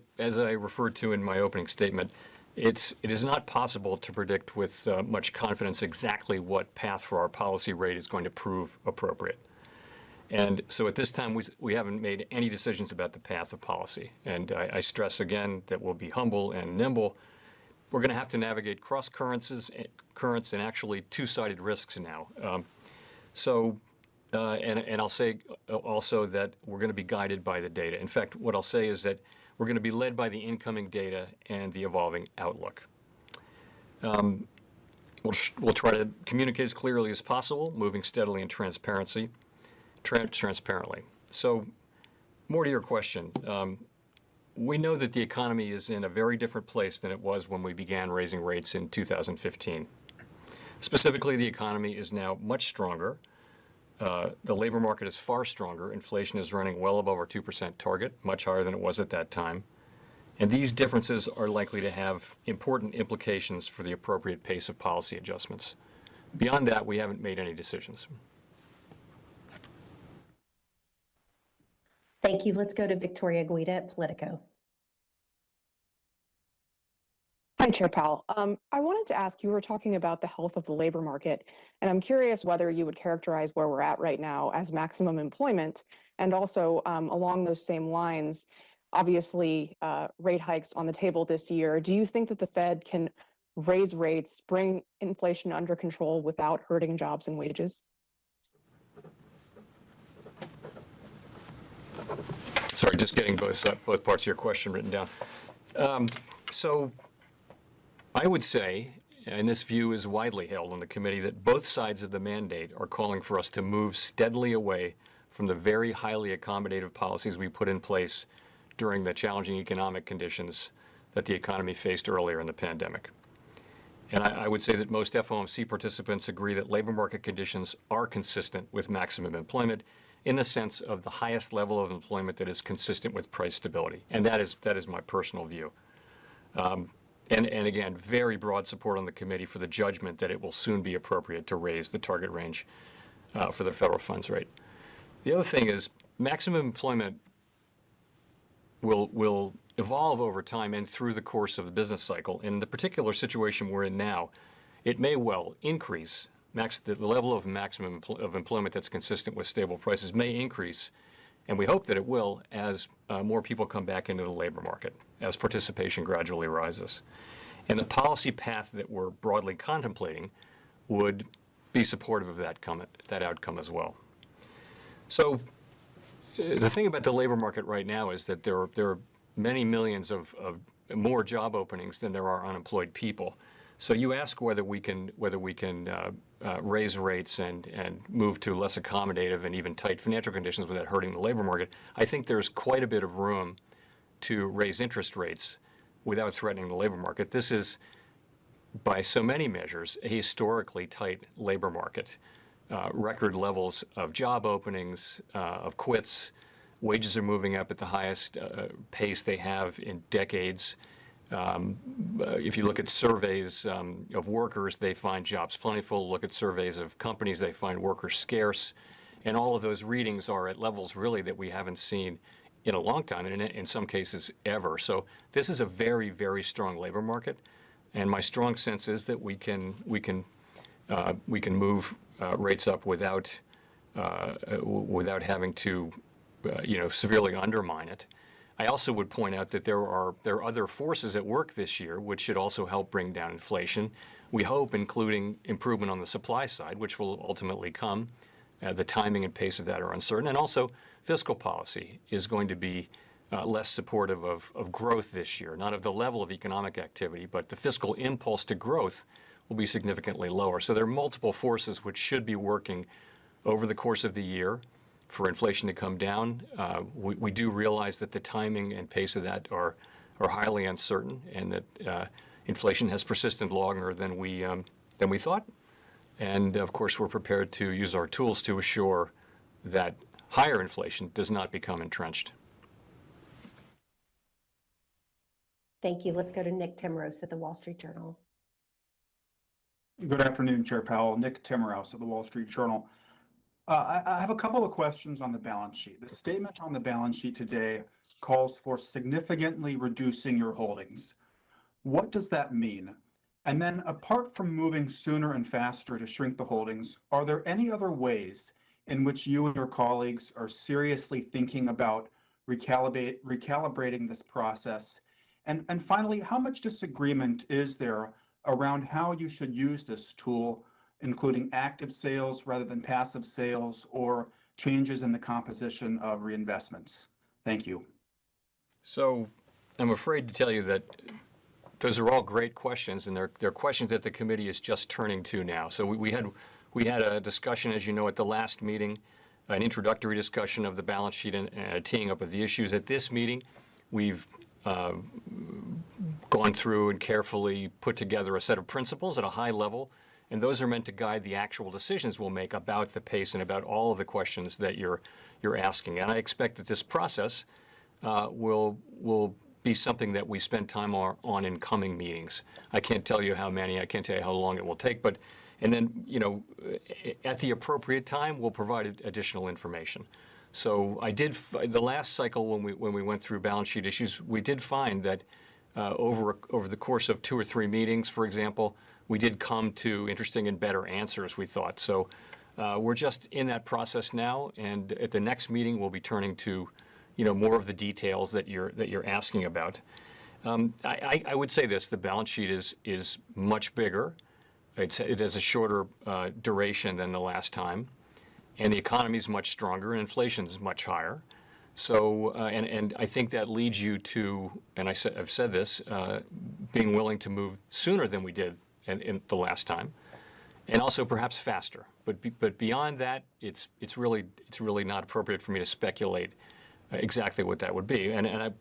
referred to in my opening statement, it is not possible to predict with much confidence exactly what path for our policy rate is going to prove appropriate. And so at this time, we haven't made any decisions about the path of policy. And I stress again that we'll be humble and nimble. We're going to have to navigate cross currents and actually two-sided risks now. And I'll say also that we're going to be guided by the data. In fact, what I'll say is that we're going to be led by the incoming data and the evolving outlook. We'll try to communicate as clearly as possible, moving steadily and transparently. So, more to your question. We know that the economy is in a very different place than it was when we began raising rates in 2015. Specifically, the economy is now much stronger. The labor market is far stronger. Inflation is running well above our 2% target, much higher than it was at that time. And these differences are likely to have important implications for the appropriate pace of policy adjustments. Beyond that, we haven't made any decisions. Thank you. Let's go to Victoria Guida at Politico. Hi, Chair Powell. I wanted to ask, you were talking about the health of the labor market, and I'm curious whether you would characterize where we're at right now as maximum employment, and also along those same lines, obviously rate hikes on the table this year. Do you think that the Fed can raise rates, bring inflation under control without hurting jobs and wages? Sorry, just getting both parts of your question written down. So I would say, and this view is widely held on the committee, that both sides of the mandate are calling for us to move steadily away from the very highly accommodative policies we put in place during the challenging economic conditions that the economy faced earlier in the pandemic. And I would say that most FOMC participants agree that labor market conditions are consistent with maximum employment in the sense of the highest level of employment that is consistent with price stability. And that is my personal view. And again, very broad support on the committee for the judgment that it will soon be appropriate to raise the target range for the federal funds rate. The other thing is maximum employment will evolve over time and through the course of the business cycle. In the particular situation we're in now, it may well increase. The level of maximum employment that's consistent with stable prices may increase, and we hope that it will as more people come back into the labor market, as participation gradually rises. And the policy path that we're broadly contemplating would be supportive of that outcome as well. So the thing about the labor market right now is that there are many millions of more job openings than there are unemployed people. So you ask whether we can raise rates and move to less accommodative and even tight financial conditions without hurting the labor market. I think there's quite a bit of room to raise interest rates without threatening the labor market. This is, by so many measures, a historically tight labor market. Record levels of job openings, of quits. Wages are moving up at the highest pace they have in decades. If you look at surveys of workers, they find jobs plentiful. Look at surveys of companies, they find workers scarce. And all of those readings are at levels really that we haven't seen in a long time, and in some cases ever. So this is a very, very strong labor market, and my strong sense is that we can move rates up without having to severely undermine it. I also would point out that there are other forces at work this year which should also help bring down inflation. We hope, including improvement on the supply side, which will ultimately come. The timing and pace of that are uncertain. And also, fiscal policy is going to be less supportive of growth this year, not of the level of economic activity, but the fiscal impulse to growth will be significantly lower. So there are multiple forces which should be working over the course of the year for inflation to come down. We do realize that the timing and pace of that are highly uncertain, and that inflation has persisted longer than we thought. And of course, we're prepared to use our tools to assure that higher inflation does not become entrenched. Thank you. Let's go to Nick Timrose at the Wall Street Journal. Good afternoon, Chair Powell. Nick Timrose at the Wall Street Journal. I have a couple of questions on the balance sheet. The statement on the balance sheet today calls for significantly reducing your holdings. What does that mean? And then, apart from moving sooner and faster to shrink the holdings, are there any other ways in which you and your colleagues are seriously thinking about recalibrating this process? And finally, how much disagreement is there around how you should use this tool, including active sales rather than passive sales, or changes in the composition of reinvestments? Thank you. So I'm afraid to tell you that those are all great questions, and they're questions that the committee is just turning to now. So we had a discussion, as you know, at the last meeting, an introductory discussion of the balance sheet and a teeing up of the issues. At this meeting, we've gone through and carefully put together a set of principles at a high level, and those are meant to guide the actual decisions we'll make about the pace and about all of the questions that you're asking. And I expect that this process will be something that we spend time on in coming meetings. I can't tell you how many, I can't tell you how long it will take, but and then, at the appropriate time, we'll provide additional information. So the last cycle when we went through balance sheet issues, we did find that over the course of 2 or 3 meetings, for example, we did come to interesting and better answers, we thought. So we're just in that process now, and at the next meeting, we'll be turning to more of the details that you're asking about. I would say this: the balance sheet is much bigger. It has a shorter duration than the last time, and the economy is much stronger, and inflation is much higher. So, and I think that leads you to, and I've said this, being willing to move sooner than we did in the last time, and also perhaps faster. But beyond that, it's really not appropriate for me to speculate exactly what that would be.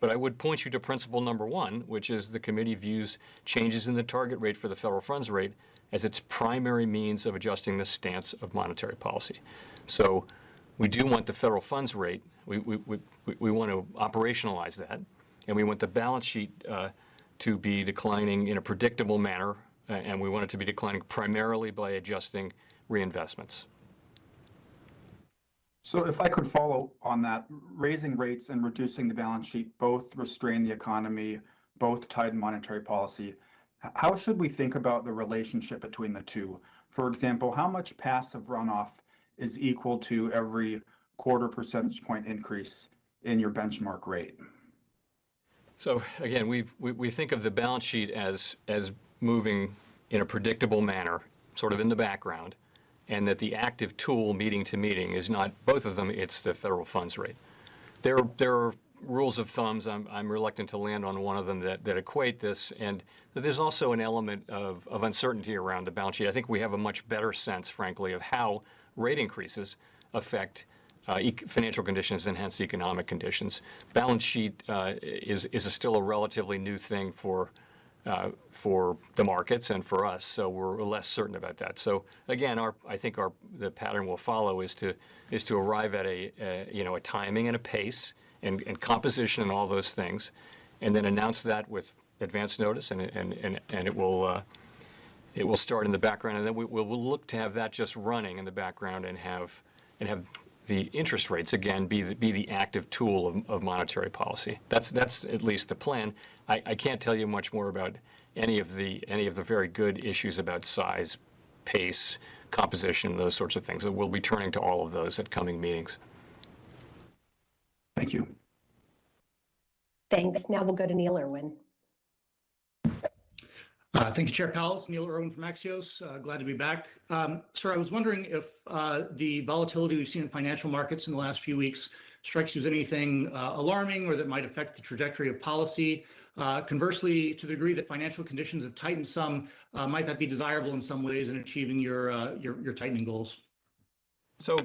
But I would point you to principle number 1, which is the committee views changes in the target rate for the federal funds rate as its primary means of adjusting the stance of monetary policy. So we do want the federal funds rate, we want to operationalize that, and we want the balance sheet to be declining in a predictable manner, and we want it to be declining primarily by adjusting reinvestments. So if I could follow on that, raising rates and reducing the balance sheet both restrain the economy, both tighten monetary policy. How should we think about the relationship between the two? For example, how much passive runoff is equal to every 1/4 percentage point increase in your benchmark rate? So again, we think of the balance sheet as moving in a predictable manner, sort of in the background, and that the active tool meeting to meeting is not both of them, it's the federal funds rate. There are rules of thumbs, I'm reluctant to land on one of them that equate this, and there's also an element of uncertainty around the balance sheet. I think we have a much better sense, frankly, of how rate increases affect financial conditions and hence economic conditions. Balance sheet is still a relatively new thing for the markets and for us, so we're less certain about that. So again, I think the pattern we'll follow is to arrive at a timing and a pace and composition and all those things, and then announce that with advance notice, and it will start in the background, and then we'll look to have that just running in the background and have the interest rates again be the active tool of monetary policy. That's at least the plan. I can't tell you much more about any of the very good issues about size, pace, composition, those sorts of things. So we'll be turning to all of those at coming meetings. Thank you. Thanks. Now we'll go to Neil Irwin. Thank you, Chair Powell. It's Neil Irwin from Axios. Glad to be back. Sir, I was wondering if the volatility we've seen in financial markets in the last few weeks strikes you as anything alarming or that might affect the trajectory of policy. Conversely, to the degree that financial conditions have tightened some, might that be desirable in some ways in achieving your tightening goals? So,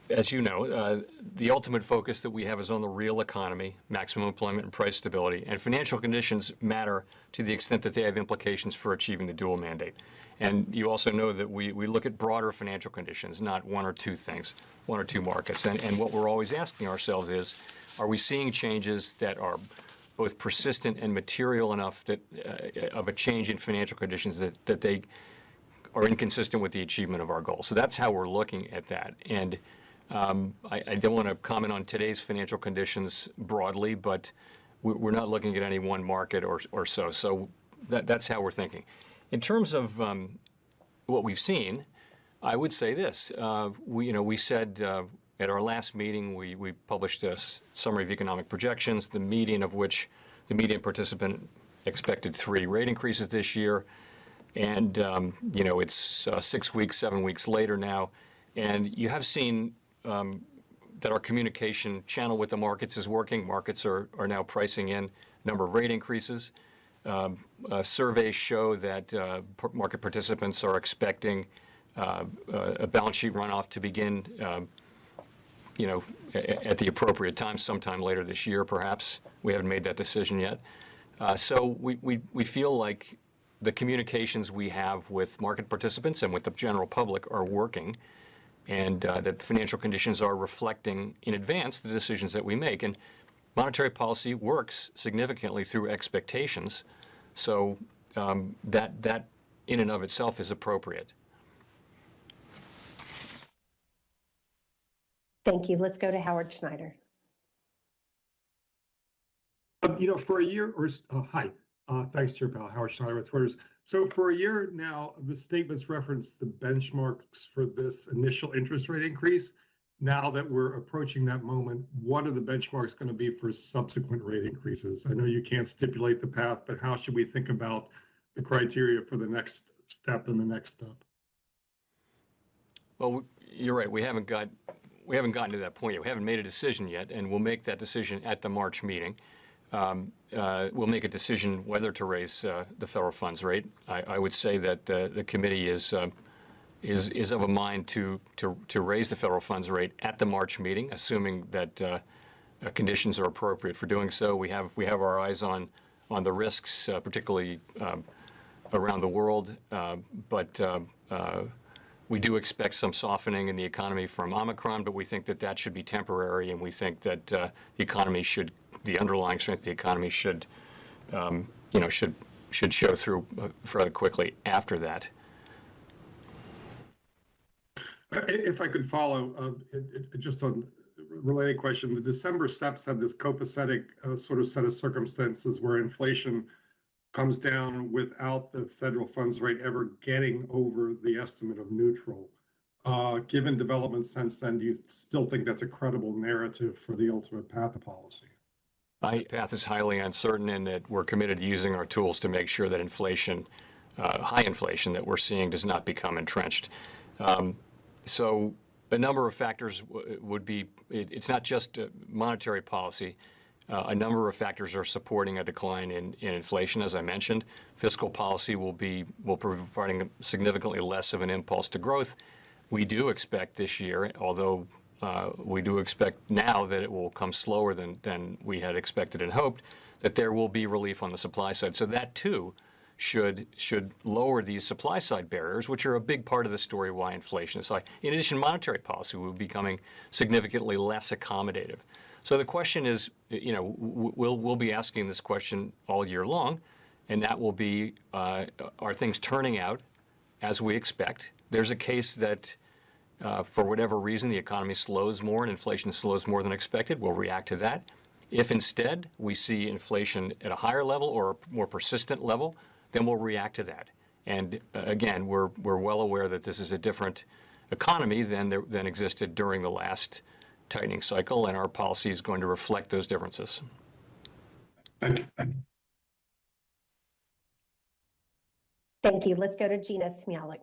as you know, the ultimate focus that we have is on the real economy, maximum employment and price stability, and financial conditions matter to the extent that they have implications for achieving the dual mandate. And you also know that we look at broader financial conditions, not one or two things, one or two markets. And what we're always asking ourselves is, are we seeing changes that are both persistent and material enough that of a change in financial conditions that they are inconsistent with the achievement of our goals? So that's how we're looking at that. And I don't want to comment on today's financial conditions broadly, but we're not looking at any one market or so. So that's how we're thinking. In terms of what we've seen, I would say this. We said at our last meeting, we published a summary of economic projections, the median participant expected 3 rate increases this year. And, it's 6 weeks, 7 weeks later now. And you have seen that our communication channel with the markets is working. Markets are now pricing in a number of rate increases. Surveys show that market participants are expecting a balance sheet runoff to begin, at the appropriate time, sometime later this year, perhaps. We haven't made that decision yet. So we feel like the communications we have with market participants and with the general public are working, and that financial conditions are reflecting in advance the decisions that we make. And monetary policy works significantly through expectations, so that in and of itself is appropriate. Thank you. Let's go to Howard Schneider. For a year or hi, thanks, Chair Powell. Howard Schneider with Reuters. So for a year now, the statements reference the benchmarks for this initial interest rate increase. Now that we're approaching that moment, what are the benchmarks going to be for subsequent rate increases? I know you can't stipulate the path, but how should we think about the criteria for the next step and the next step? Well, you're right. We haven't gotten to that point yet. We haven't made a decision yet, and we'll make that decision at the March meeting. We'll make a decision whether to raise the federal funds rate. I would say that the committee is of a mind to raise the federal funds rate at the March meeting, assuming that conditions are appropriate for doing so. We have our eyes on the risks, particularly around the world, but we do expect some softening in the economy from Omicron, but we think that should be temporary, and we think that the underlying strength of the economy should show through rather quickly after that. If I could follow, just on a related question, the December SEPs had this copacetic sort of set of circumstances where inflation comes down without the federal funds rate ever getting over the estimate of neutral. Given developments since then, do you still think that's a credible narrative for the ultimate path of policy? My path is highly uncertain, and that we're committed to using our tools to make sure that inflation, high inflation that we're seeing, does not become entrenched. So a number of factors would be, it's not just monetary policy. A number of factors are supporting a decline in inflation, as I mentioned. Fiscal policy will providing significantly less of an impulse to growth. We do expect this year, although we do expect now that it will come slower than we had expected and hoped, that there will be relief on the supply side. So that too should lower these supply side barriers, which are a big part of the story why inflation is high. In addition, monetary policy will be becoming significantly less accommodative. So the question is, we'll be asking this question all year long, and that will be, are things turning out as we expect? There's a case that for whatever reason, the economy slows more and inflation slows more than expected, we'll react to that. If instead we see inflation at a higher level or a more persistent level, then we'll react to that. And again, we're well aware that this is a different economy than existed during the last tightening cycle, and our policy is going to reflect those differences. Thank you. Thank you. Let's go to Gina Smialek.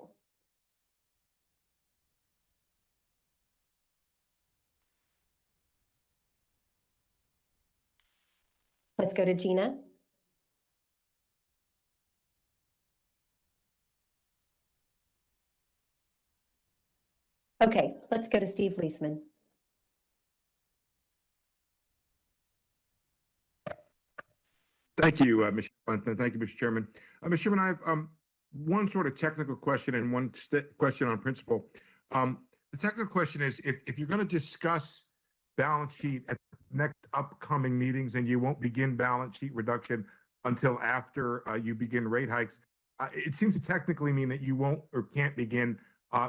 Let's go to Gina. Okay, let's go to Steve Leisman. Thank you, Mr. Clinton. Thank you, Mr. Chairman. Mr. Chairman, I have one sort of technical question and one question on principle. The technical question is, if you're going to discuss balance sheet at next upcoming meetings and you won't begin balance sheet reduction until after you begin rate hikes, it seems to technically mean that you won't or can't begin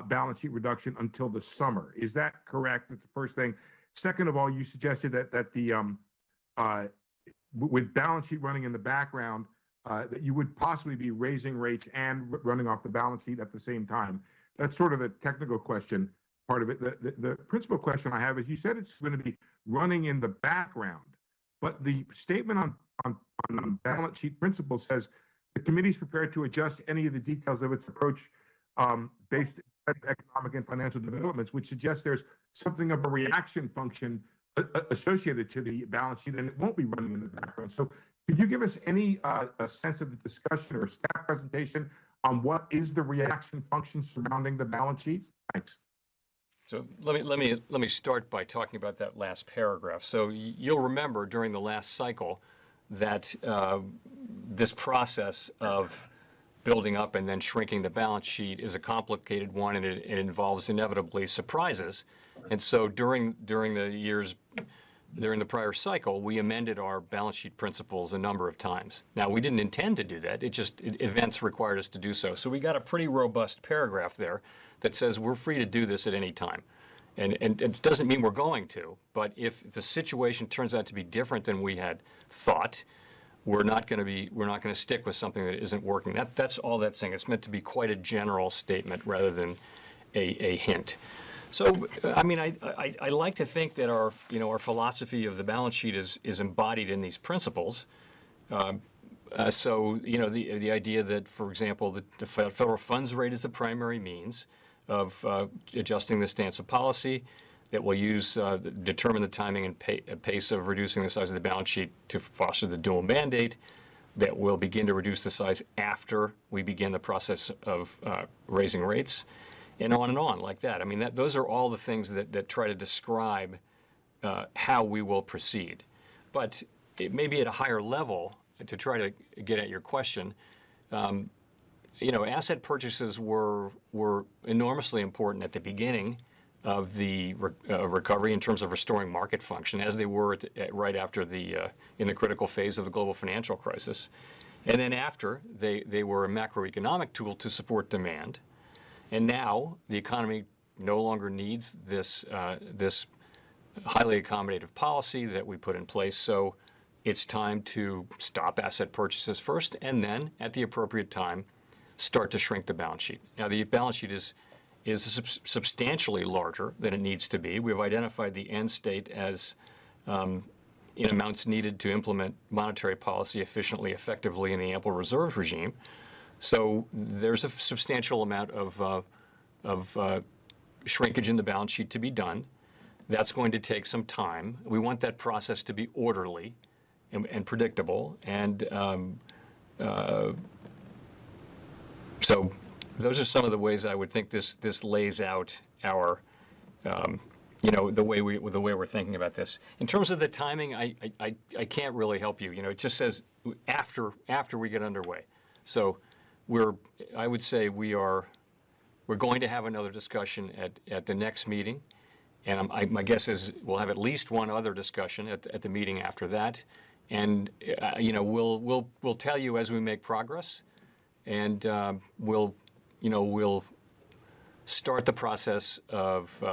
balance sheet reduction until the summer. Is that correct? That's the first thing. Second of all, you suggested that the with balance sheet running in the background, that you would possibly be raising rates and running off the balance sheet at the same time. That's sort of the technical question part of it. The principal question I have is, you said it's going to be running in the background, but the statement on balance sheet principles says the committee is prepared to adjust any of the details of its approach based on economic and financial developments, which suggests there's something of a reaction function associated to the balance sheet, and it won't be running in the background. So could you give us any a sense of the discussion or staff presentation on what is the reaction function surrounding the balance sheet? Thanks. So let me start by talking about that last paragraph. So you'll remember during the last cycle that this process of building up and then shrinking the balance sheet is a complicated one, and it involves inevitably surprises. And so during the prior cycle, we amended our balance sheet principles a number of times. Now, we didn't intend to do that. Events required us to do so. So we got a pretty robust paragraph there that says we're free to do this at any time. And it doesn't mean we're going to, but if the situation turns out to be different than we had thought, we're not going to stick with something that isn't working. That's all that's saying. It's meant to be quite a general statement rather than a hint. So, I mean, I like to think that our philosophy of the balance sheet is embodied in these principles. So, the idea that, for example, the federal funds rate is the primary means of adjusting the stance of policy, that will determine the timing and pace of reducing the size of the balance sheet to foster the dual mandate, that will begin to reduce the size after we begin the process of raising rates, and on like that. I mean, those are all the things that try to describe how we will proceed. But it may be at a higher level, to try to get at your question. Asset purchases were enormously important at the beginning of the recovery in terms of restoring market function, as they were right after in the critical phase of the global financial crisis. And then after, they were a macroeconomic tool to support demand. And now the economy no longer needs this highly accommodative policy that we put in place. So it's time to stop asset purchases first, and then at the appropriate time, start to shrink the balance sheet. Now, the balance sheet is substantially larger than it needs to be. We've identified the end state as in amounts needed to implement monetary policy efficiently, effectively in the ample reserves regime. So there's a substantial amount of shrinkage in the balance sheet to be done. That's going to take some time. We want that process to be orderly and predictable. And so those are some of the ways I would think this lays out our, the way we're thinking about this. In terms of the timing, I can't really help you. It just says after we get underway. So I would say we're going to have another discussion at the next meeting, and my guess is we'll have at least one other discussion at the meeting after that, and we'll tell you as we make progress, and we'll start the process of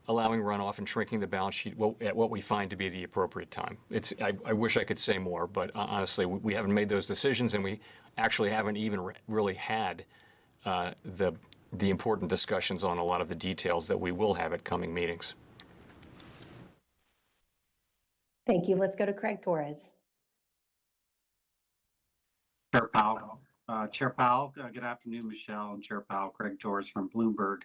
allowing runoff and shrinking the balance sheet at what we find to be the appropriate time. I wish I could say more, but honestly, we haven't made those decisions, and we actually haven't even really had the important discussions on a lot of the details that we will have at coming meetings. Thank you. Let's go to Craig Torres. Chair Powell. Chair Powell, good afternoon, Michelle and Chair Powell. Craig Torres from Bloomberg.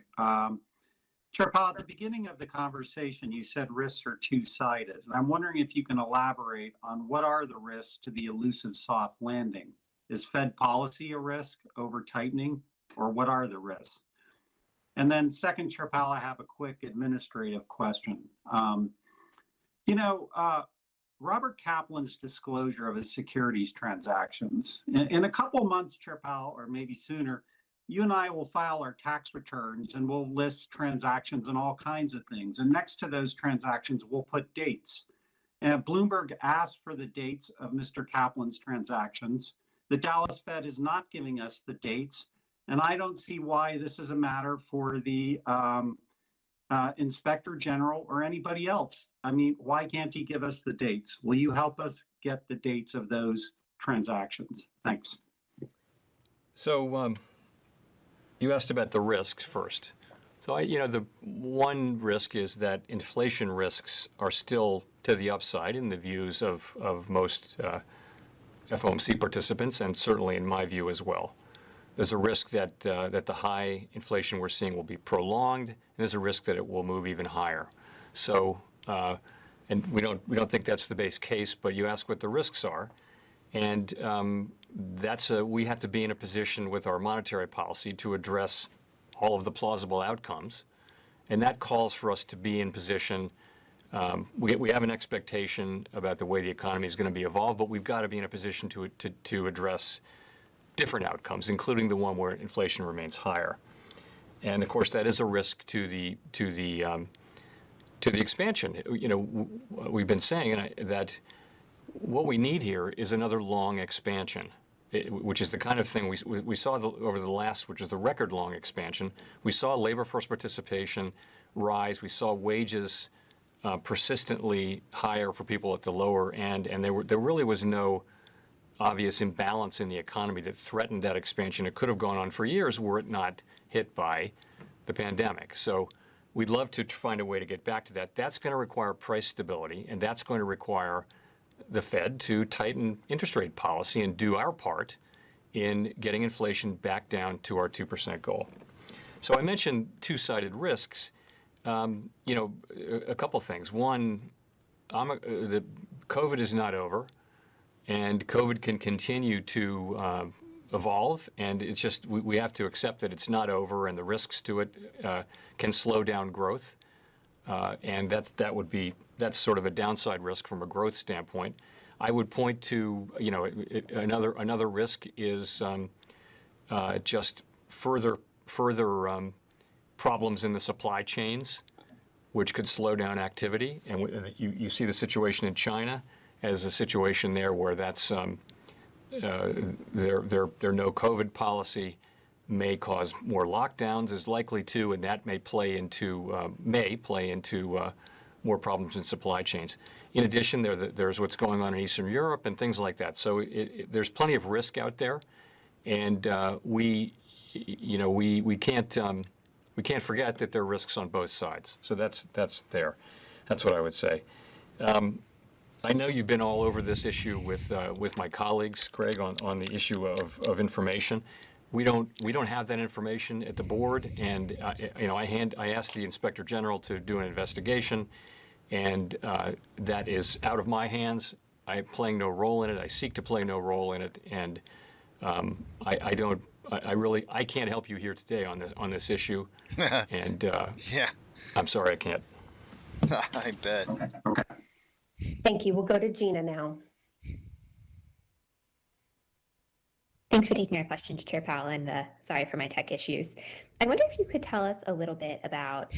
Chair Powell, at the beginning of the conversation, you said risks are two-sided. And I'm wondering if you can elaborate on what are the risks to the elusive soft landing? Is Fed policy a risk, over tightening, or what are the risks? And then second, Chair Powell, I have a quick administrative question. Robert Kaplan's disclosure of his securities transactions. In a couple months, Chair Powell, or maybe sooner, you and I will file our tax returns and we'll list transactions and all kinds of things. And next to those transactions, we'll put dates. And Bloomberg asked for the dates of Mr. Kaplan's transactions. The Dallas Fed is not giving us the dates. And I don't see why this is a matter for the Inspector General or anybody else. I mean, why can't he give us the dates? Will you help us get the dates of those transactions? Thanks. So you asked about the risks first. So the one risk is that inflation risks are still to the upside in the views of most FOMC participants, and certainly in my view as well. There's a risk that the high inflation we're seeing will be prolonged, and there's a risk that it will move even higher. So, and we don't think that's the base case, but you ask what the risks are, and we have to be in a position with our monetary policy to address all of the plausible outcomes, and that calls for us to be in position. We have an expectation about the way the economy is going to be evolved, but we've got to be in a position to address different outcomes, including the one where inflation remains higher. And of course, that is a risk to the expansion. We've been saying that what we need here is another long expansion, which is the kind of thing we saw over the last, which is the record long expansion. We saw labor force participation rise. We saw wages persistently higher for people at the lower end, and there really was no obvious imbalance in the economy that threatened that expansion. It could have gone on for years were it not hit by the pandemic. So we'd love to find a way to get back to that. That's going to require price stability, and that's going to require the Fed to tighten interest rate policy and do our part in getting inflation back down to our 2% goal. So I mentioned two-sided risks. A couple things. One, the COVID is not over, and COVID can continue to evolve, and it's just we have to accept that it's not over, and the risks to it can slow down growth, and that's sort of a downside risk from a growth standpoint. I would point to another risk is just further problems in the supply chains, which could slow down activity, and you see the situation in China as a situation there where that's their no COVID policy may cause more lockdowns, is likely to, and that may play into more problems in supply chains. In addition, there's what's going on in Eastern Europe and things like that. So there's plenty of risk out there, and we can't forget that there are risks on both sides. So that's there. That's what I would say. I know you've been all over this issue with my colleagues, Craig, on the issue of information. We don't have that information at the board, and I asked the Inspector General to do an investigation, and that is out of my hands. I'm playing no role in it. I seek to play no role in it, and I can't help you here today on this issue. And yeah, I'm sorry I can't. I bet. Okay. Thank you. We'll go to Gina now. Thanks for taking our questions, Chair Powell, and sorry for my tech issues. I wonder if you could tell us a little bit about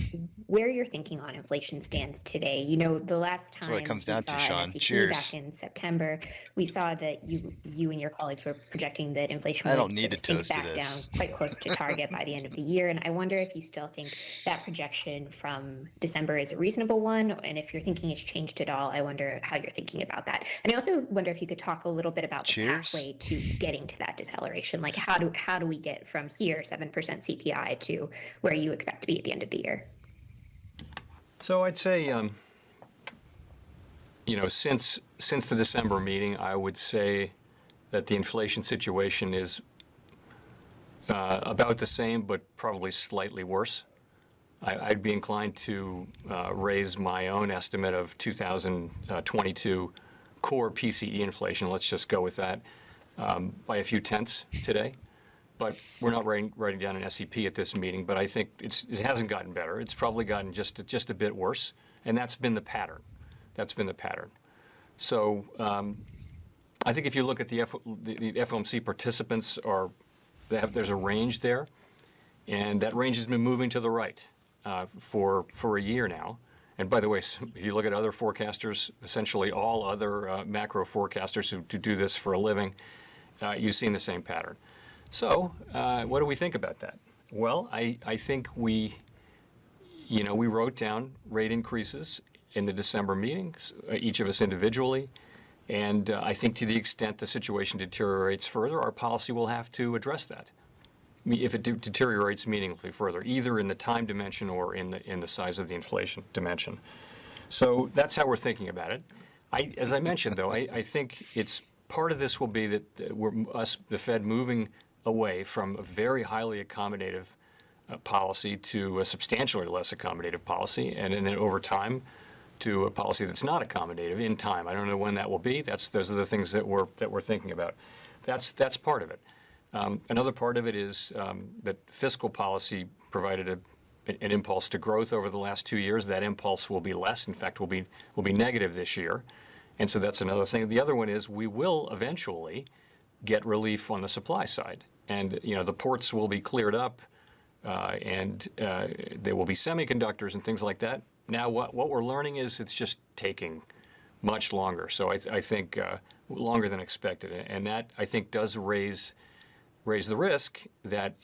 where your thinking on inflation stands today. You know, the last That's what it time comes we down saw to, an Sean. SEP Cheers. back in September, we saw that you and your colleagues were projecting that inflation I would don't need sort of to sink toast to back this. down quite close to target by the end of the year. And I wonder if you still think that projection from December is a reasonable one, and if your thinking has changed at all, I wonder how you're thinking about that. And I also wonder if you could talk a little bit about the pathway to getting to that deceleration. Like how do we get from here, 7% CPI, to where you expect to be at the end of the year? So I'd say, you know, since the December meeting, I would say that the inflation situation is about the same, but probably slightly worse. I'd be inclined to raise my own estimate of 2022 core PCE inflation, let's just go with that, by a few tenths today. But we're not writing down an SEP at this meeting, but I think it hasn't gotten better. It's probably gotten just a bit worse, and that's been the pattern. So I think if you look at the FOMC participants, there's a range there, and that range has been moving to the right for a year now. And by the way, if you look at other forecasters, essentially all other macro forecasters who do this for a living, you've seen the same pattern. So what do we think about that? Well, I think we wrote down rate increases in the December meetings, each of us individually. And I think to the extent the situation deteriorates further, our policy will have to address that. If it deteriorates meaningfully further, either in the time dimension or in the size of the inflation dimension. So that's how we're thinking about it. As I mentioned, though, I think it's part of this will be that the Fed, moving away from a very highly accommodative policy to a substantially less accommodative policy, and then over time to a policy that's not accommodative in time. I don't know when that will be. Those are the things that we're thinking about. That's part of it. Another part of it is that fiscal policy provided an impulse to growth over the last 2 years. That impulse will be less. In fact, will be negative this year, and so that's another thing. The other one is we will eventually get relief on the supply side, and the ports will be cleared up, and there will be semiconductors and things like that. Now, what we're learning is it's just taking much longer. So I think longer than expected, and that I think does raise the risk that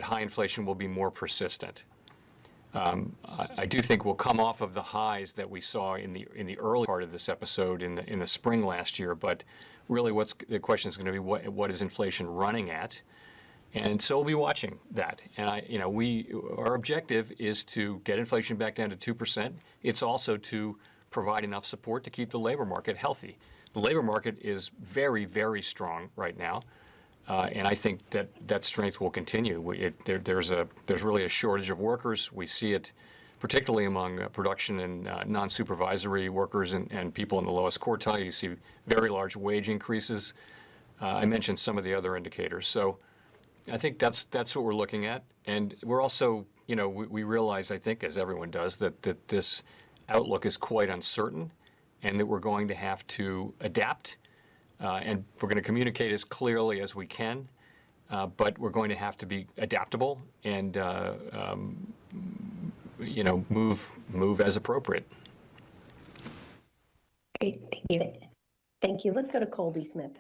high inflation will be more persistent. I do think we'll come off of the highs that we saw in the early part of this episode in the spring last year, but really the question is going to be what is inflation running at, and so we'll be watching that. And our objective is to get inflation back down to 2%. It's also to provide enough support to keep the labor market healthy. The labor market is very, very strong right now. And I think that strength will continue. There's really a shortage of workers. We see it particularly among production and non-supervisory workers and people in the lowest quartile. You see very large wage increases. I mentioned some of the other indicators. So I think that's what we're looking at. And we're also, we realize, I think, as everyone does, that this outlook is quite uncertain and that we're going to have to adapt. And we're going to communicate as clearly as we can, but we're going to have to be adaptable and move as appropriate. Great, thank you. Thank you. Let's go to Colby Smith.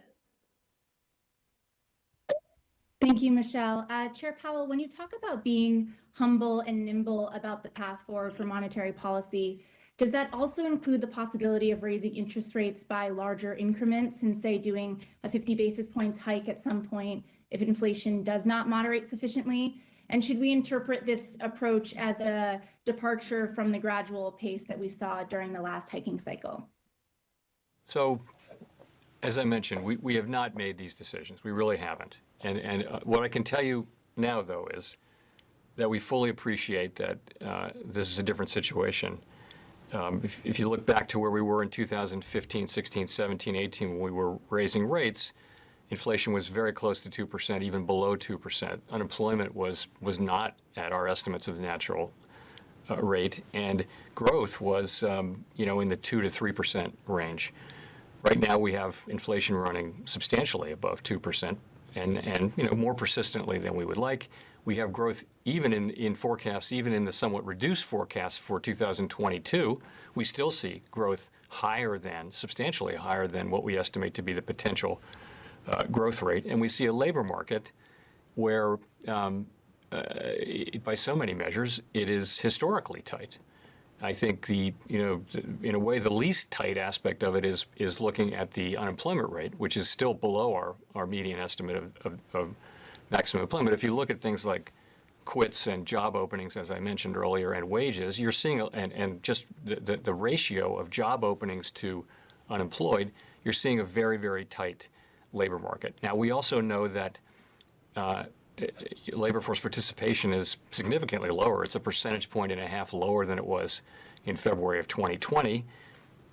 Thank you, Michelle. Chair Powell, when you talk about being humble and nimble about the path forward for monetary policy, does that also include the possibility of raising interest rates by larger increments and, say, doing a 50 basis points hike at some point if inflation does not moderate sufficiently? And should we interpret this approach as a departure from the gradual pace that we saw during the last hiking cycle? So, as I mentioned, we have not made these decisions. We really haven't. And what I can tell you now, though, is that we fully appreciate that this is a different situation. If you look back to where we were in 2015, 16, 17, 18, when we were raising rates, inflation was very close to 2%, even below 2%. Unemployment was not at our estimates of the natural rate, and growth was in the 2 to 3% range. Right now, we have inflation running substantially above 2%, and more persistently than we would like. We have growth even in forecasts, even in the somewhat reduced forecasts for 2022. We still see growth higher than, substantially higher than what we estimate to be the potential growth rate. And we see a labor market where, by so many measures, it is historically tight. I think in a way, the least tight aspect of it is looking at the unemployment rate, which is still below our median estimate of maximum employment. If you look at things like quits and job openings, as I mentioned earlier, and wages, you're seeing, and just the ratio of job openings to unemployed, you're seeing a very, very tight labor market. Now, we also know that labor force participation is significantly lower. It's 1.5 percentage points lower than it was in February of 2020.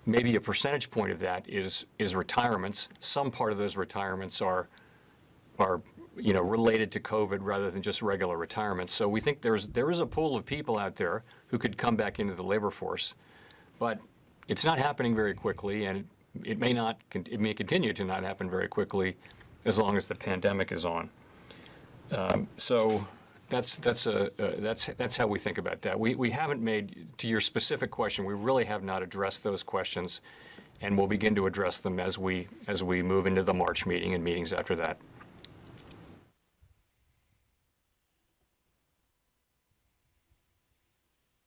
Maybe 1 percentage point of that is retirements. Some part of those retirements are related to COVID rather than just regular retirements. So we think there is a pool of people out there who could come back into the labor force, but it's not happening very quickly, and it may continue to not happen very quickly as long as the pandemic is on. So that's how we think about that. We haven't made, to your specific question, we really have not addressed those questions, and we'll begin to address them as we move into the March meeting and meetings after that.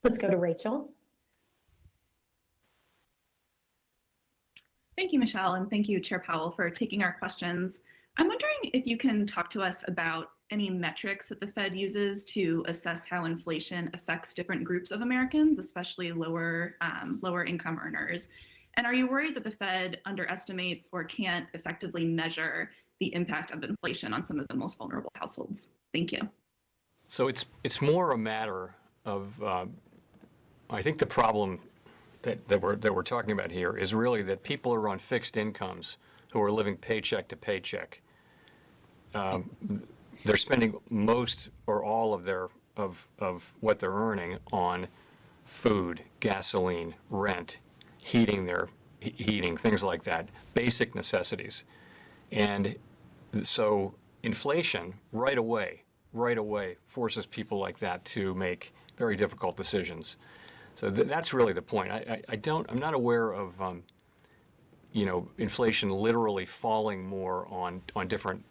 Let's go to Rachel. Thank you, Michelle, and thank you, Chair Powell, for taking our questions. I'm wondering if you can talk to us about any metrics that the Fed uses to assess how inflation affects different groups of Americans, especially lower income earners. And are you worried that the Fed underestimates or can't effectively measure the impact of inflation on some of the most vulnerable households? Thank you. So it's more a matter of, I think the problem that we're talking about here is really that people are on fixed incomes who are living paycheck to paycheck. They're spending most or all of what they're earning on food, gasoline, rent, heating, things like that, basic necessities. And so inflation right away forces people like that to make very difficult decisions. So that's really the point. I'm not aware of inflation literally falling more on different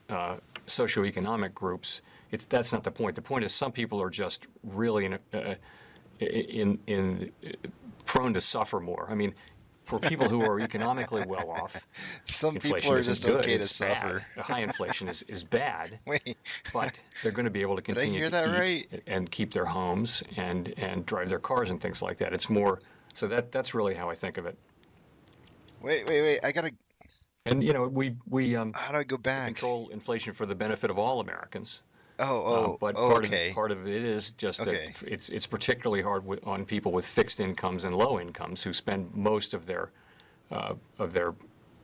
socioeconomic groups. That's not the point. The point is some people are just really prone to suffer more. I mean, for people who are economically well off, some people are just okay to suffer. High inflation is bad. Wait, but they're going to be able to continue to eat right? and keep their homes and drive their cars and things like that. It's more so that's really how I think of it. Wait! I gotta. And we how do I go back? Control inflation for the benefit of all Americans. But part of it is just that it's particularly hard on people with fixed incomes and low incomes who spend most of their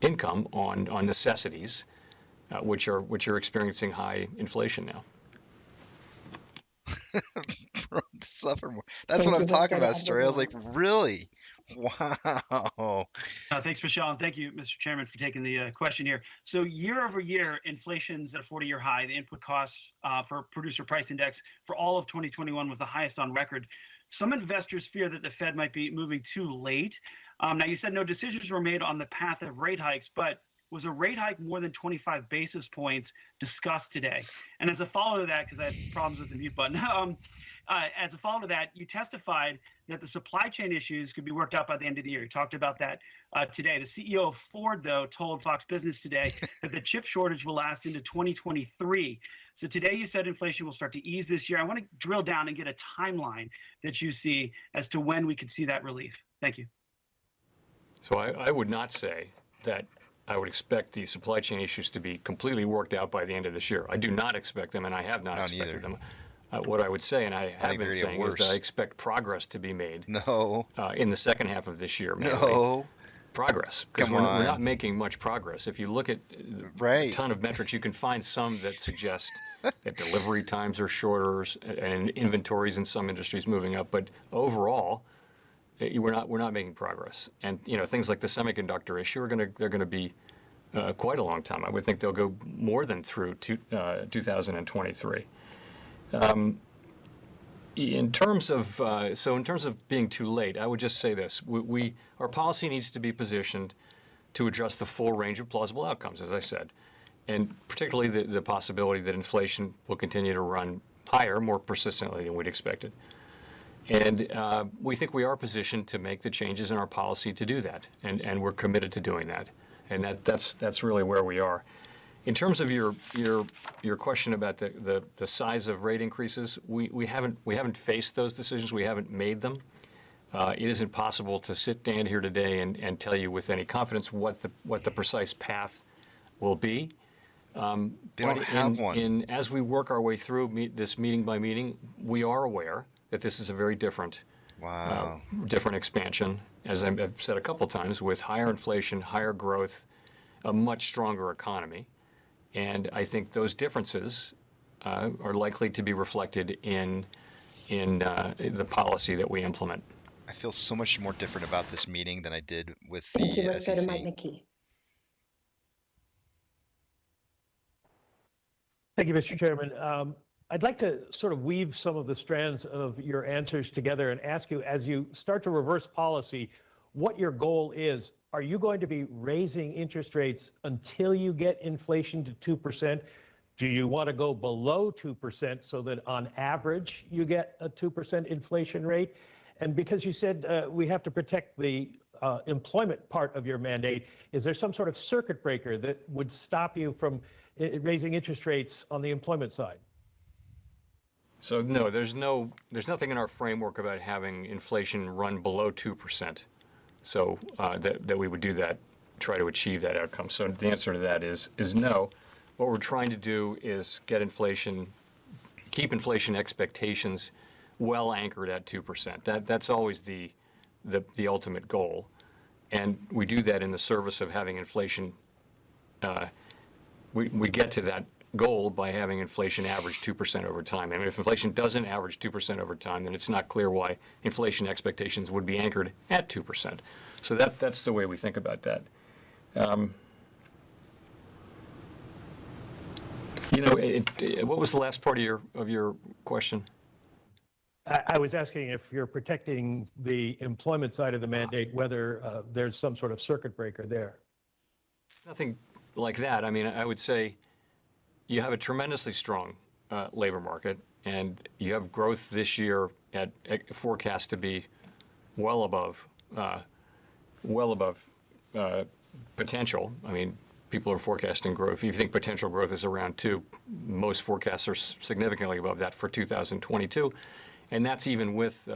income on necessities, which are experiencing high inflation now. Suffer more. That's what I'm talking about, Story. I was like, really? Wow. Thanks, Michelle, and thank you, Mr. Chairman, for taking the question here. So year over year, inflation's at a 40-year high. The input costs for producer price index for all of 2021 was the highest on record. Some investors fear that the Fed might be moving too late. Now, you said no decisions were made on the path of rate hikes, but was a rate hike more than 25 basis points discussed today? And as a follow to that, because I have problems with the mute button, as a follow to that, you testified that the supply chain issues could be worked out by the end of the year. You talked about that today. The CEO of Ford, though, told Fox Business today that the chip shortage will last into 2023. So today you said inflation will start to ease this year. I want to drill down and get a timeline that you see as to when we could see that relief. Thank you. So I would not say that I would expect the supply chain issues to be completely worked out by the end of this year. I do not expect them, and I have not expected them. What I would say, and I have been saying, is that I expect progress to be made. In the second half of this year. Progress, because we're not making much progress. If you look at a ton of metrics, you can find some that suggest that delivery times are shorter and inventories in some industries moving up. But overall, we're not making progress. And things like the semiconductor issue they're going to be quite a long time. I would think they'll go more than through 2023. In terms of being too late, I would just say this: our policy needs to be positioned to address the full range of plausible outcomes, as I said, and particularly the possibility that inflation will continue to run higher more persistently than we'd expected. And we think we are positioned to make the changes in our policy to do that, and we're committed to doing that. And that's really where we are. In terms of your question about the size of rate increases, we haven't faced those decisions. We haven't made them. It isn't possible to sit down here today and tell you with any confidence what the precise path will be. They don't have one. As we work our way through this meeting by meeting, we are aware that this is a very different expansion, as I've said a couple times, with higher inflation, higher growth, a much stronger economy. And I think those differences are likely to be reflected in the policy that we implement. I feel so much more different about this meeting than I did with the Thank you. Let's go to SEC. Mike McKee. Thank you, Mr. Chairman. I'd like to sort of weave some of the strands of your answers together and ask you, as you start to reverse policy, what your goal is. Are you going to be raising interest rates until you get inflation to 2%? Do you want to go below 2% so that on average you get a 2% inflation rate? And because you said we have to protect the employment part of your mandate, is there some sort of circuit breaker that would stop you from raising interest rates on the employment side? So no, there's nothing in our framework about having inflation run below 2%. So that we would do that, try to achieve that outcome. So the answer to that is no. What we're trying to do is keep inflation expectations well anchored at 2%. That's always the ultimate goal, and we do that in the service of having inflation. We get to that goal by having inflation average 2% over time. I mean, if inflation doesn't average 2% over time, then it's not clear why inflation expectations would be anchored at 2%. So that's the way we think about that. What was the last part of your question? I was asking if you're protecting the employment side of the mandate, whether there's some sort of circuit breaker there. Nothing like that. I mean, I would say you have a tremendously strong labor market, and you have growth this year at forecast to be well above potential. I mean, people are forecasting growth. If you think potential growth is around 2, most forecasts are significantly above that for 2022, and that's even with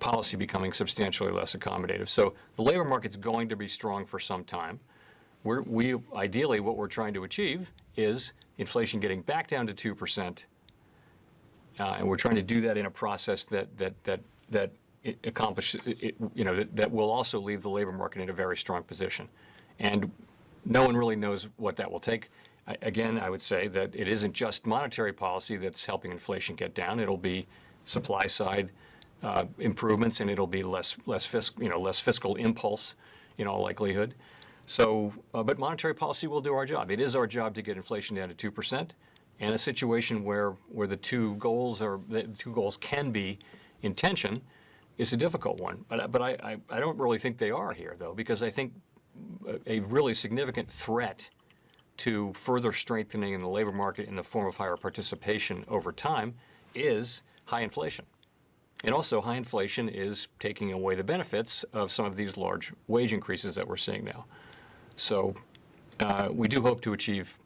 policy becoming substantially less accommodative. So the labor market's going to be strong for some time. Ideally, what we're trying to achieve is inflation getting back down to 2%, and we're trying to do that in a process that accomplishes, that will also leave the labor market in a very strong position. And no one really knows what that will take. Again, I would say that it isn't just monetary policy that's helping inflation get down. It'll be supply side improvements, and it'll be less fiscal impulse in all likelihood. So, but monetary policy will do our job. It is our job to get inflation down to 2%, and a situation where the two goals can be in tension is a difficult one. But I don't really think they are here, though, because I think a really significant threat to further strengthening in the labor market in the form of higher participation over time is high inflation. And also, high inflation is taking away the benefits of some of these large wage increases that we're seeing now. So we do hope to achieve,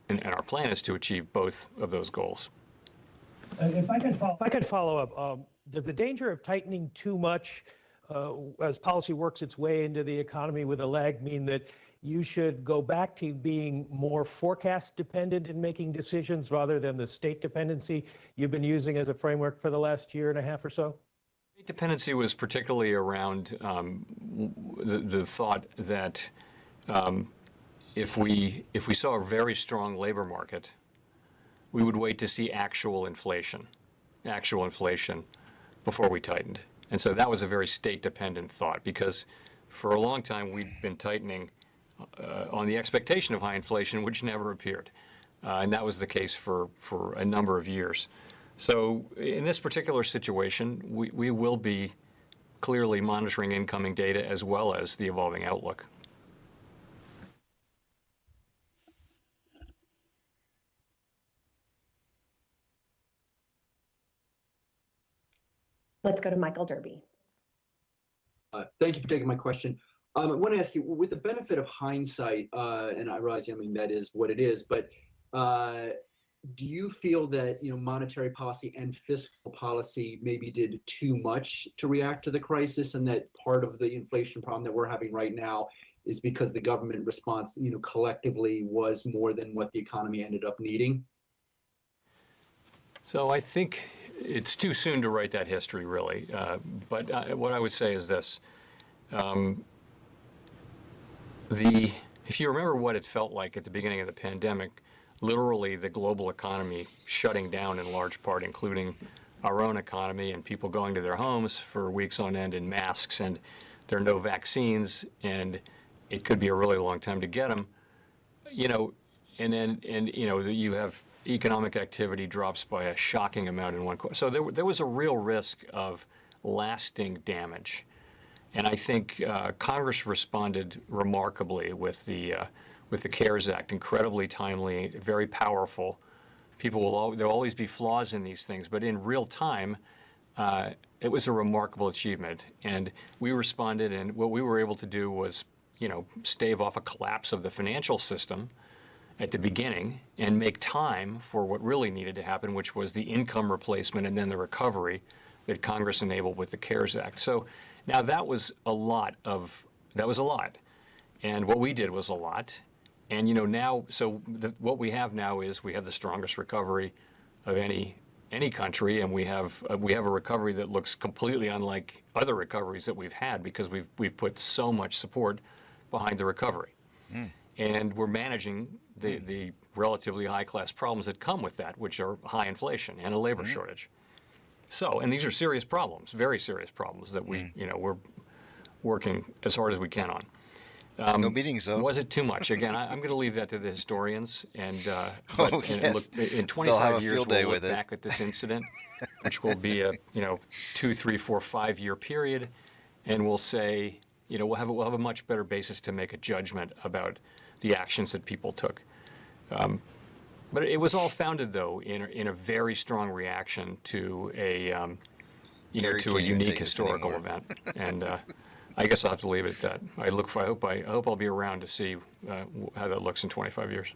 and our plan is to achieve both of those goals. If I could follow up, does the danger of tightening too much as policy works its way into the economy with a lag mean that you should go back to being more forecast dependent in making decisions rather than the state dependency you've been using as a framework for the last year and a half or so? State dependency was particularly around the thought that if we saw a very strong labor market, we would wait to see actual inflation before we tightened. And so that was a very state-dependent thought, because for a long time we'd been tightening on the expectation of high inflation, which never appeared. and that was the case for a number of years. So in this particular situation, we will be clearly monitoring incoming data as well as the evolving outlook. Let's go to Michael Derby. Thank you for taking my question. I want to ask you, with the benefit of hindsight, and I realize, I mean, that is what it is, but do you feel that, monetary policy and fiscal policy maybe did too much to react to the crisis, and that part of the inflation problem that we're having right now is because the government response, collectively was more than what the economy ended up needing? So I think it's too soon to write that history, really. But what I would say is this. If you remember what it felt like at the beginning of the pandemic, literally the global economy shutting down in large part, including our own economy, and people going to their homes for weeks on end in masks, and there are no vaccines, and it could be a really long time to get them, and then you have economic activity drops by a shocking amount in one quarter. So there was a real risk of lasting damage. And I think Congress responded remarkably with the CARES Act, incredibly timely, very powerful. There'll always be flaws in these things, but in real time, it was a remarkable achievement. And we responded, and what we were able to do was, stave off a collapse of the financial system at the beginning and make time for what really needed to happen, which was the income replacement and then the recovery that Congress enabled with the CARES Act. So now that was a lot. And what we did was a lot. And now, what we have now is we have the strongest recovery of any country, and we have a recovery that looks completely unlike other recoveries that we've had because we've put so much support behind the recovery. And we're managing the relatively high-class problems that come with that, which are high inflation and a labor shortage. So, and these are serious problems, very serious problems that we're working as hard as we can on. No meetings, though. Was it too much? Again, I'm going to leave that to the historians. And, Yes. Look, in They'll have 25 a years, field we'll day look with it. back at this incident, which will be a 2, 3, 4, 5 year period, and we'll say, we'll have a much better basis to make a judgment about the actions that people took. But it was all founded, though, in a very strong reaction to a unique historical event. And I guess I'll have to leave it at that. I hope I'll be around to see how that looks in 25 years.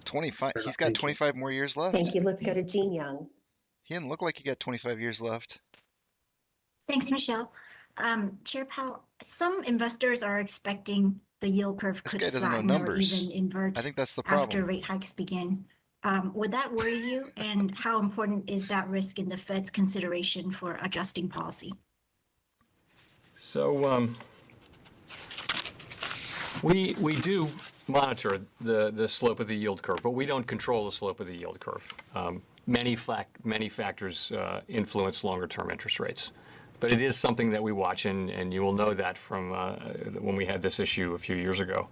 25. He's got 25 more years left. Thank you. Let's go to Gene Young. He didn't look like he got 25 years left. Thanks, Michelle. Chair Powell, some investors are expecting the yield curve This could guy doesn't know flatten or numbers. even invert I think that's the after problem. rate hikes begin. Would that worry you? And how important is that risk in the Fed's consideration for adjusting policy? So we do monitor the slope of the yield curve, but we don't control the slope of the yield curve. Many factors influence longer-term interest rates. But it is something that we watch, and you will know that from when we had this issue a few years ago.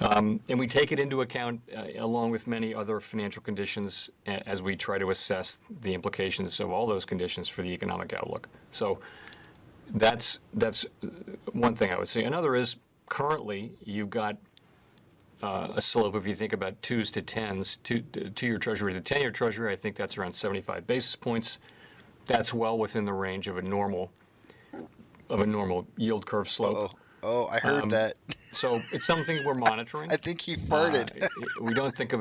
And we take it into account along with many other financial conditions as we try to assess the implications of all those conditions for the economic outlook. So that's one thing I would say. Another is currently you've got a slope, if you think about 2s to 10s, two-year Treasury to 10-year Treasury, I think that's around 75 basis points. That's well within the range of a normal yield curve slope. Oh, I heard that. So it's something we're monitoring. I think he farted. I don't think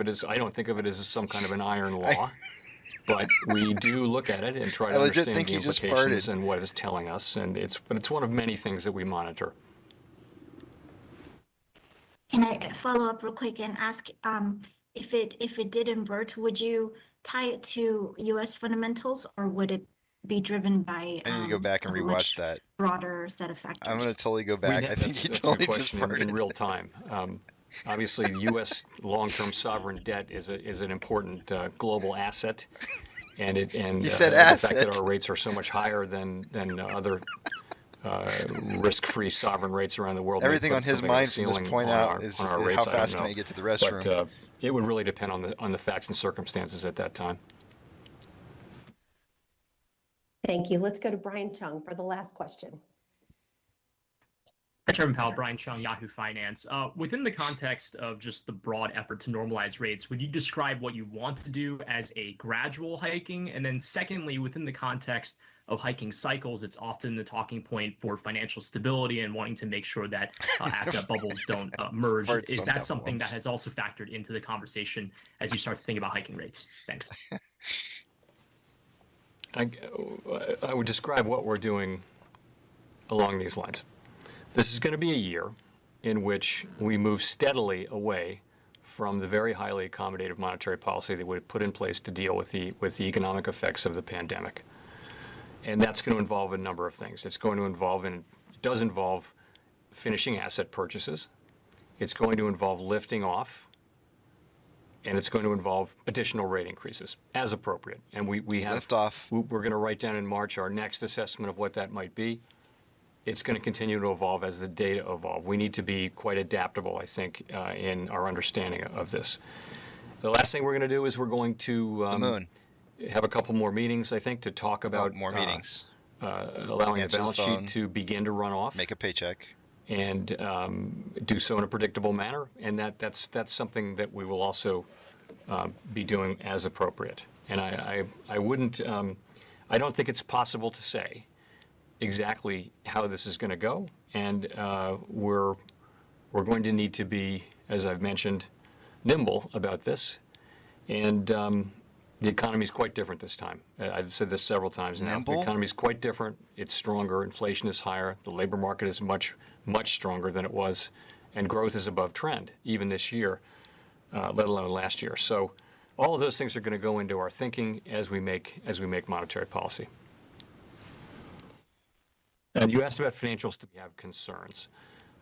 of it as some kind of an iron law, but we do look at it and try to understand the implications and what it's telling us. And it's one of many things that we monitor. Can I follow up real quick and ask if it did invert, would you tie it to U.S. fundamentals, or would it be driven by I need to go back and rewatch that. Broader set of factors? I'm going to totally go back. I think he totally just farted. In real time. Obviously, U.S. long-term sovereign debt is an important global asset, and the fact that our rates are so much higher than other risk-free sovereign rates around the world. Everything on his mind from this point out is how fast can I get to the restroom. it would really depend on the facts and circumstances at that time. Thank you. Let's go to Brian Chung for the last question. Hi, Chairman Powell, Brian Chung, Yahoo Finance. Within the context of just the broad effort to normalize rates, would you describe what you want to do as a gradual hiking? And then secondly, within the context of hiking cycles, it's often the talking point for financial stability and wanting to make sure that asset bubbles don't merge. Farts Is don't that have something that lungs. has also factored into the conversation as you start to think about hiking rates? Thanks. I would describe what we're doing along these lines. This is going to be a year in which we move steadily away from the very highly accommodative monetary policy that we put in place to deal with the economic effects of the pandemic. And that's going to involve a number of things. It's going to involve, and it does involve, finishing asset purchases. It's going to involve lifting off, and it's going to involve additional rate increases as appropriate. And we have Lift off. We're going to write down in March our next assessment of what that might be. It's going to continue to evolve as the data evolve. We need to be quite adaptable, I think, in our understanding of this. The last thing we're going to do is we're going to have a couple more meetings, I think, to talk about more meetings. Allowing Answer the balance the phone. sheet to begin to run off. Make a paycheck. And do so in a predictable manner. And that's something that we will also be doing as appropriate. And I wouldn't, I don't think it's possible to say exactly how this is going to go, and we're going to need to be, as I've mentioned, nimble about this. And the economy is quite different this time. I've said this several times now. Nimble? The economy is quite different. It's stronger. Inflation is higher. The labor market is much stronger than it was, and growth is above trend even this year, let alone last year. So all of those things are going to go into our thinking as we make monetary policy. And you asked about financials to have concerns.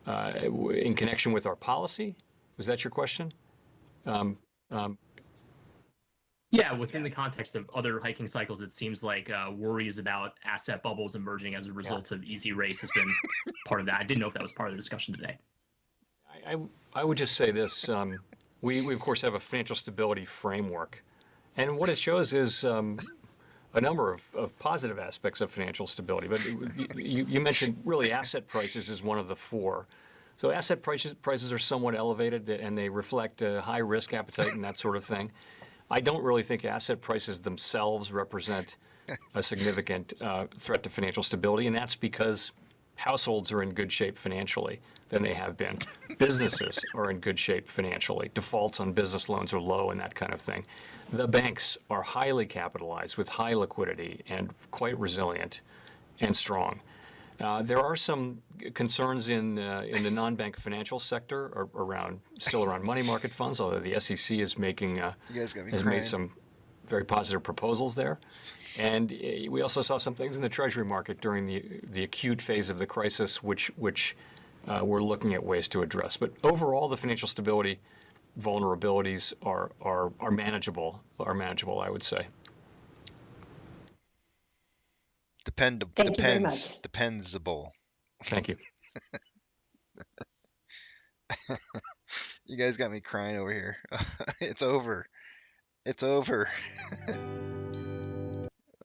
In connection with our policy, was that your question? Yeah, within the context of other hiking cycles, it seems like worries about asset bubbles emerging as a result of easy rates has been part of that. I didn't know if that was part of the discussion today. I would just say this. We of course, have a financial stability framework. And what it shows is a number of positive aspects of financial stability. But you mentioned really asset prices is one of the four. So asset prices are somewhat elevated, and they reflect a high risk appetite and that sort of thing. I don't really think asset prices themselves represent a significant threat to financial stability, and that's because households are in good shape financially than they have been. Businesses are in good shape financially. Defaults on business loans are low and that kind of thing. The banks are highly capitalized with high liquidity and quite resilient and strong. There are some concerns in the non-bank financial sector still around money market funds, although the SEC is has made some very positive proposals there. And we also saw some things in the Treasury market during the acute phase of the crisis, which we're looking at ways to address. But overall, the financial stability vulnerabilities are manageable. I would say. Thank you very much. Dependable. Thank you. You guys got me crying over here. It's over. It's over.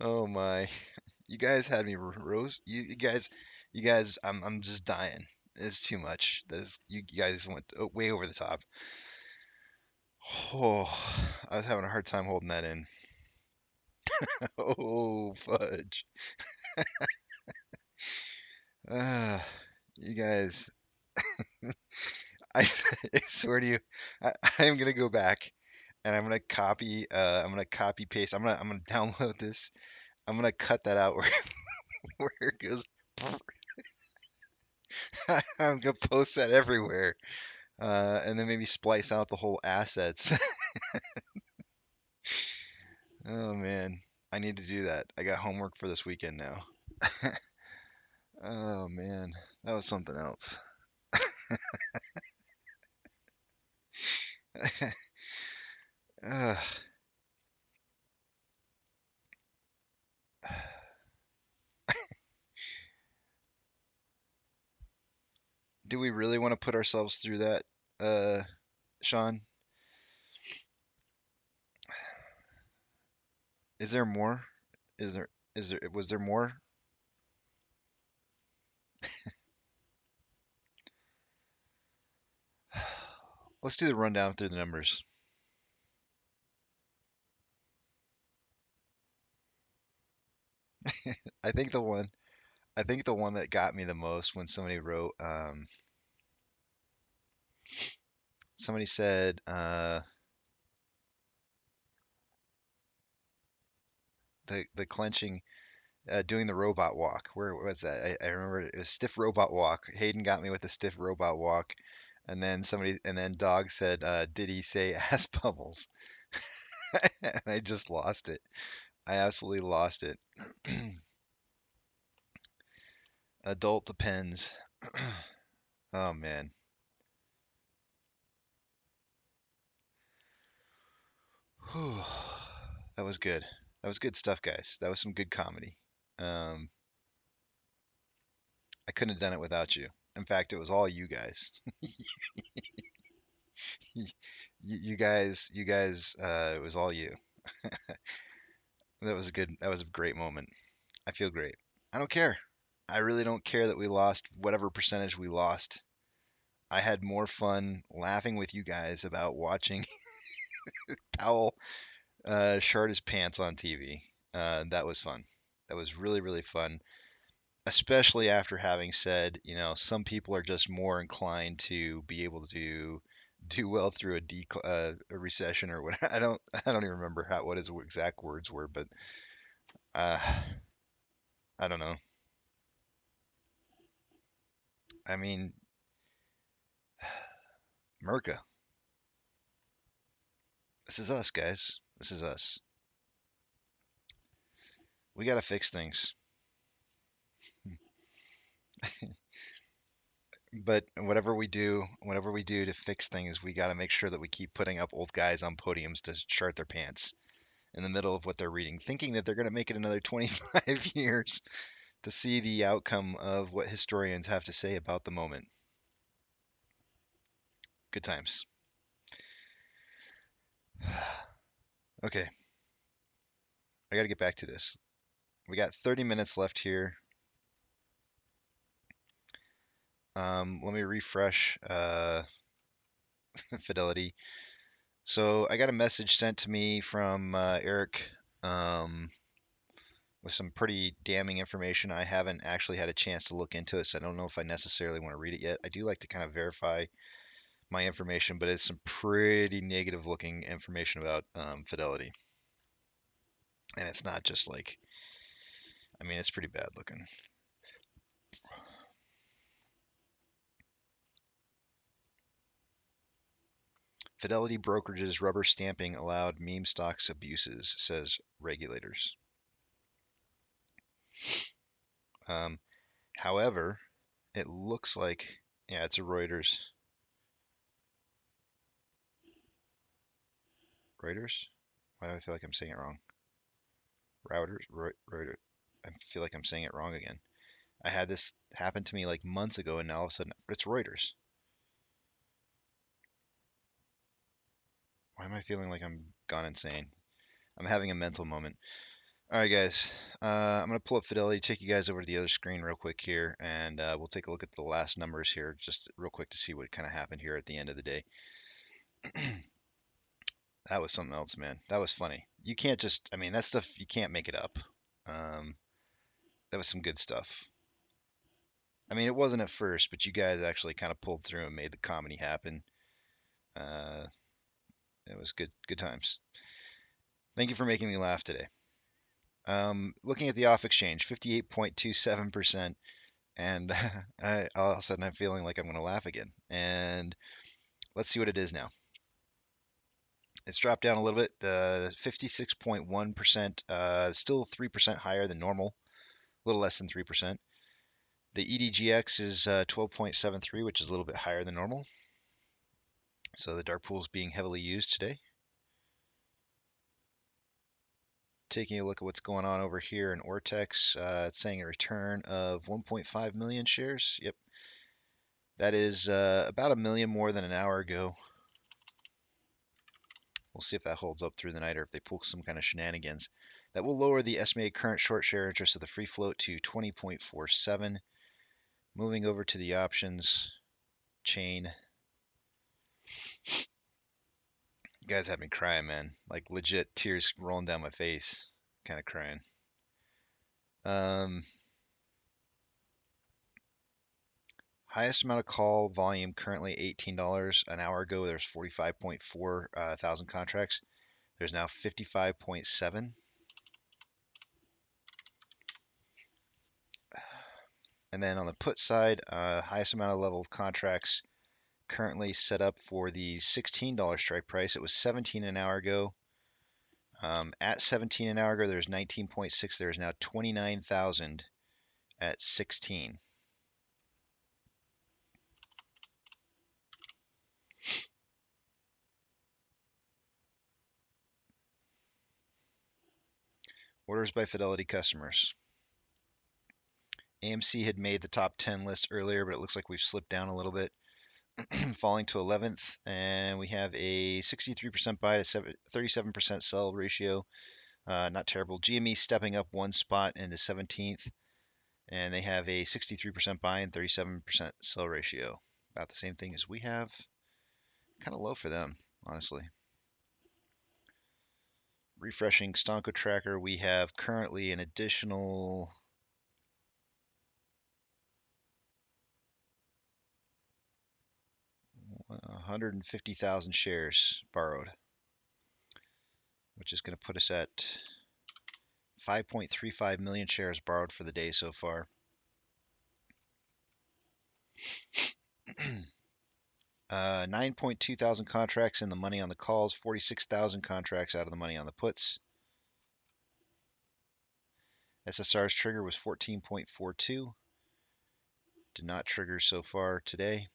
Oh my. You guys had me roast. You guys, I'm just dying. It's too much. You guys went way over the top. Oh, I was having a hard time holding that in. Oh, fudge. You guys, I swear to you, I'm gonna go back and I'm gonna copy paste. I'm gonna download this. I'm gonna cut that out where it goes. I'm gonna post that everywhere, and then maybe splice out the whole assets. Oh man, I need to do that. I got homework for this weekend now. Oh man, that was something else. Do we really want to put ourselves through that, Sean? Is there more? Was there more? Let's do the rundown through the numbers. I think the one that got me the most when somebody wrote, somebody said, the clenching, doing the robot walk. Where was that? I remember it was stiff robot walk. Hayden got me with the stiff robot walk, and then Dog said, did he say ass bubbles? And I just lost it. I absolutely lost it. Adult depends. Oh man. Whew. That was good. That was good stuff, guys. That was some good comedy. I couldn't have done it without you. In fact, it was all you guys. You guys, it was all you. That was a great moment. I feel great. I don't care. I really don't care that we lost whatever percentage we lost. I had more fun laughing with you guys about watching Powell shart his pants on TV. That was fun. That was really, really fun, especially after having said, some people are just more inclined to be able to do well through a recession or what. I don't even remember what his exact words were, but I don't know. I mean, Merca. This is us, guys. This is us. We got to fix things. But whatever we do to fix things, we got to make sure that we keep putting up old guys on podiums to shart their pants in the middle of what they're reading, thinking that they're going to make it another 25 years to see the outcome of what historians have to say about the moment. Good times. Okay. I got to get back to this. We got 30 minutes left here. Let me refresh Fidelity. So I got a message sent to me from Eric with some pretty damning information. I haven't actually had a chance to look into it, so I don't know if I necessarily want to read it yet. I do like to kind of verify my information, but it's some pretty negative looking information about Fidelity. And it's not just like, it's pretty bad looking. Fidelity brokerage's rubber stamping allowed meme stocks abuses, says regulators. However, it looks like, yeah, it's a Reuters. Reuters? Why do I feel like I'm saying it wrong? Reuters. I feel like I'm saying it wrong again. I had this happen to me like months ago, and now all of a sudden it's Reuters. Why am I feeling like I'm gone insane? I'm having a mental moment. All right, guys. I'm going to pull up Fidelity, take you guys over to the other screen real quick here, and we'll take a look at the last numbers here just real quick to see what kind of happened here at the end of the day. That was something else, man. That was funny. You can't just, that stuff, you can't make it up. That was some good stuff. It wasn't at first, but you guys actually kind of pulled through and made the comedy happen. It was good times. Thank you for making me laugh today. Looking at the off exchange, 58.27%, and all of a sudden I'm feeling like I'm going to laugh again. And let's see what it is now. It's dropped down a little bit, 56.1%, still 3% higher than normal, a little less than 3%. The EDGX is 12.73, which is a little bit higher than normal. So the dark pool is being heavily used today. Taking a look at what's going on over here in Ortex, it's saying a return of 1.5 million shares. Yep. That is about 1 million more than an hour ago. We'll see if that holds up through the night or if they pull some kind of shenanigans. That will lower the estimated current short share interest of the free float to 20.47. Moving over to the options chain. You guys have me crying, man. Like legit tears rolling down my face. Kind of crying. Highest amount of call volume currently $18. An hour ago, there's 45.4 thousand contracts. There's now 55.7. And then on the put side, highest amount of level of contracts currently set up for the $16 strike price. It was 17 an hour ago. At 17 an hour ago, there's 19.6. There's now 29,000 at 16. Orders by Fidelity customers. AMC had made the top 10 list earlier, but it looks like we've slipped down a little bit, falling to 11th. And we have a 63% buy to 37% sell ratio. Not terrible. GME stepping up one spot into 17th. And they have a 63% buy and 37% sell ratio. About the same thing as we have. Kind of low for them, honestly. Refreshing Stonko tracker, we have currently an additional 150,000 shares borrowed, which is going to put us at 5.35 million shares borrowed for the day so far. 9.2 thousand contracts in the money on the calls, 46,000 contracts out of the money on the puts. SSR's trigger was 14.42. Did not trigger so far today.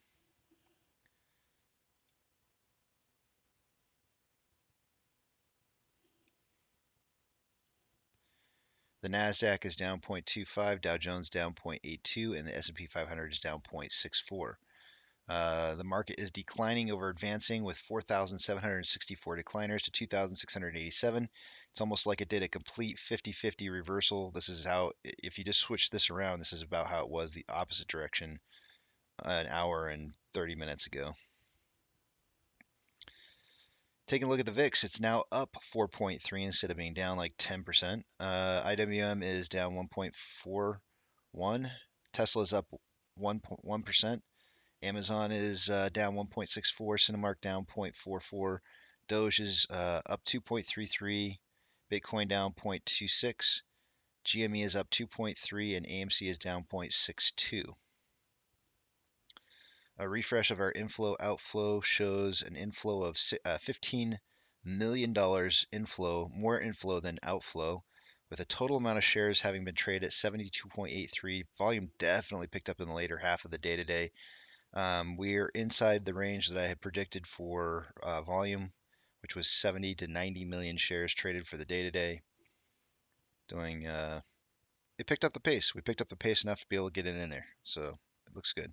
The NASDAQ is down 0.25, Dow Jones down 0.82, and the S&P 500 is down 0.64. The market is declining over advancing with 4,764 decliners to 2,687. It's almost like it did a complete 50-50 reversal. This is how, if you just switch this around, this is about how it was the opposite direction an hour and 30 minutes ago. Taking a look at the VIX, it's now up 4.3 instead of being down like 10%. IWM is down 1.41. Tesla is up 1%. Amazon is down 1.64. Cinemark down 0.44. Doge is up 2.33. Bitcoin down 0.26. GME is up 2.3 and AMC is down 0.62. A refresh of our inflow outflow shows an inflow of $15 million inflow, more inflow than outflow, with a total amount of shares having been traded at 72.83. Volume definitely picked up in the later half of the day today. We're inside the range that I had predicted for volume, which was 70 to 90 million shares traded for the day today. It picked up the pace. We picked up the pace enough to be able to get it in there, so it looks good.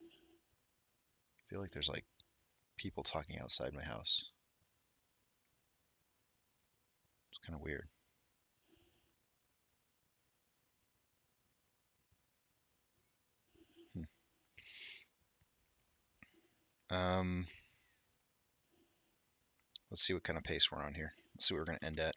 I feel like there's like people talking outside my house. It's kind of weird. Let's see what kind of pace we're on here. Let's see what we're going to end at.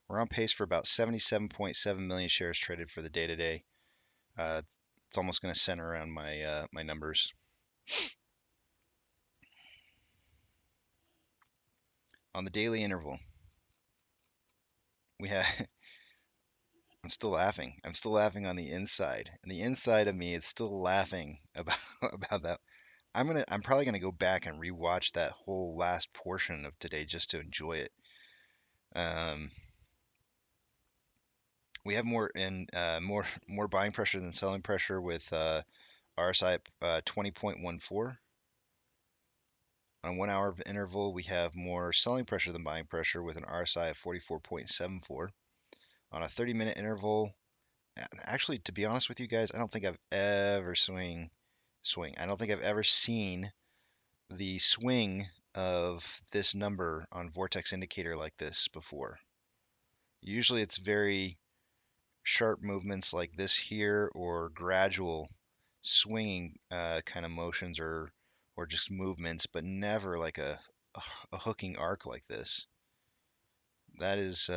We're on pace for about 77.7 million shares traded for the day today. It's almost going to center around my my numbers. On the daily interval, we have. I'm still laughing. I'm still laughing on the inside, and the inside of me is still laughing about that. I'm probably gonna go back and rewatch that whole last portion of today just to enjoy it. We have more buying pressure than selling pressure with RSI 20.14. On a 1 hour interval, we have more selling pressure than buying pressure with an RSI of 44.74. On a 30-minute interval, actually, to be honest with you guys, I don't think I've ever I don't think I've ever seen the swing of this number on vortex indicator like this before. Usually it's very sharp movements like this here, or gradual swinging kind of motions, or just movements, but never like a hooking arc like this. That is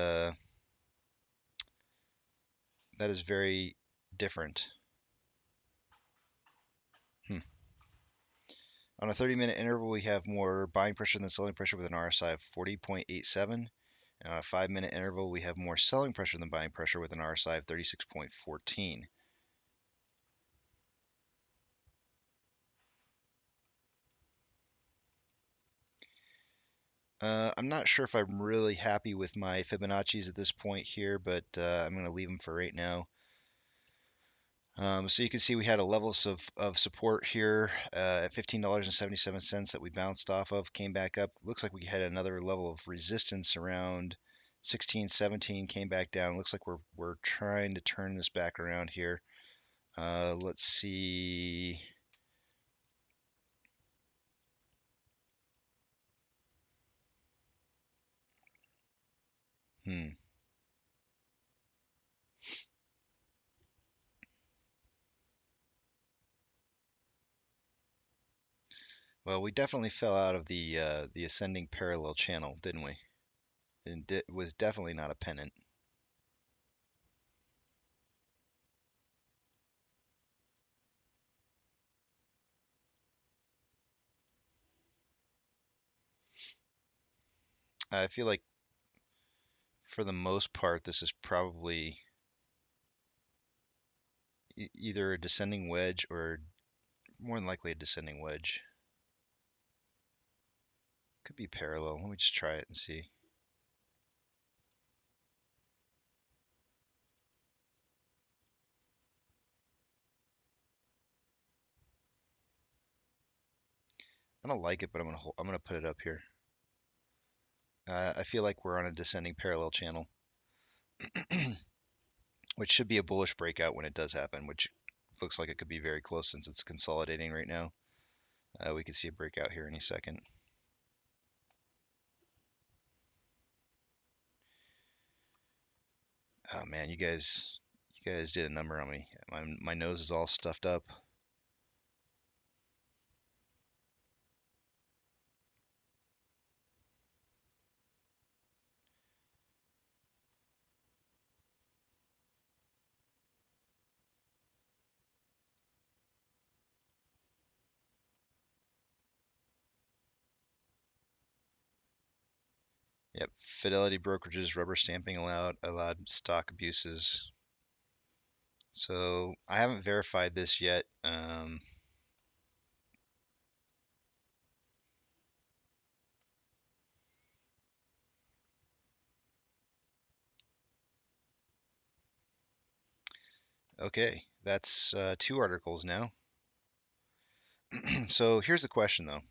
very different. On a 30-minute interval, we have more buying pressure than selling pressure with an RSI of 40.87. And on a 5-minute interval, we have more selling pressure than buying pressure with an RSI of 36.14. I'm not sure if I'm really happy with my Fibonacci's at this point here, but I'm going to leave them for right now. So you can see we had a levels of support here at $15.77 that we bounced off of, came back up. Looks like we had another level of resistance around 16.17, came back down. Looks like we're trying to turn this back around here. Let's see. Well, we definitely fell out of the ascending parallel channel, didn't we? And it was definitely not a pennant. I feel like for the most part, this is probably either a descending wedge, or more than likely a descending wedge. Could be parallel. Let me just try it and see. I don't like it, but I'm gonna put it up here. I feel like we're on a descending parallel channel, which should be a bullish breakout when it does happen, which looks like it could be very close since it's consolidating right now. We could see a breakout here any second. Oh man, you guys did a number on me. My nose is all stuffed up. Yep, Fidelity brokerages, rubber stamping allowed stock abuses. So I haven't verified this yet. Okay, that's 2 articles now. So here's the question though.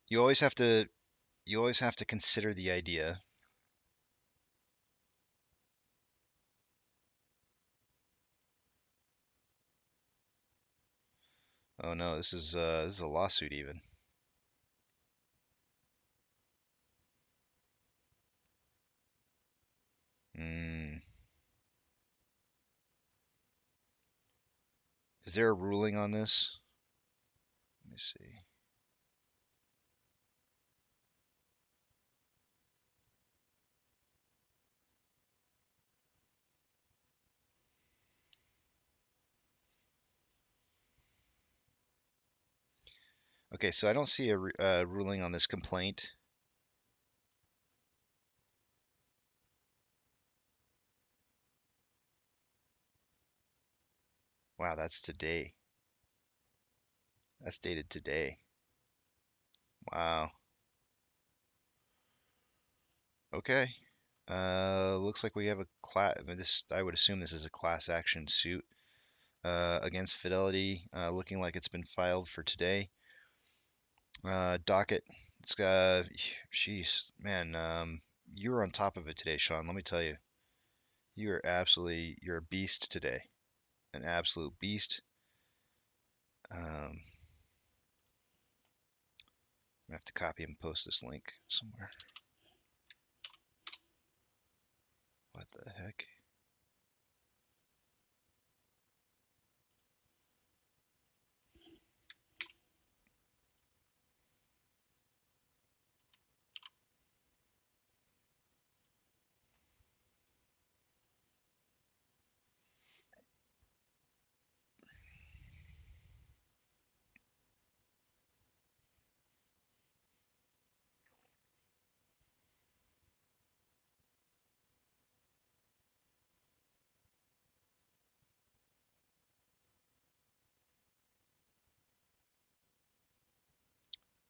You always have to consider the idea oh no, this is a lawsuit even. Is there a ruling on this? Let me see. Okay, so I don't see a ruling on this complaint. Wow, that's today. That's dated today. Wow. Okay. Looks like we have a class. I mean, I would assume this is a class action suit against Fidelity, looking like it's been filed for today. Docket. It's jeez, man. You were on top of it today, Sean. Let me tell you, you're a beast today, an absolute beast. I have to copy and post this link somewhere. What the heck?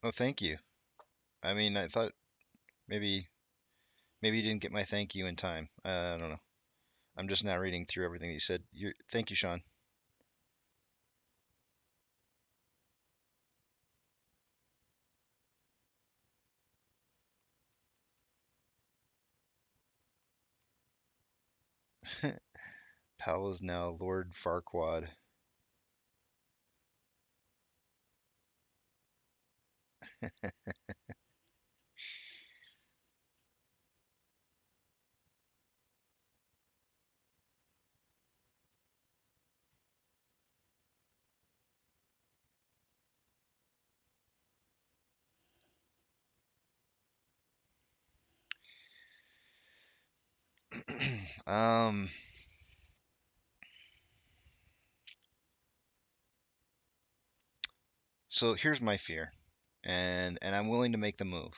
Oh, thank you. I mean, I thought maybe you didn't get my thank you in time. I don't know. I'm just now reading through everything that you said. Thank you, Sean. Powell is now Lord Farquaad. um, so here's my fear, and I'm willing to make the move.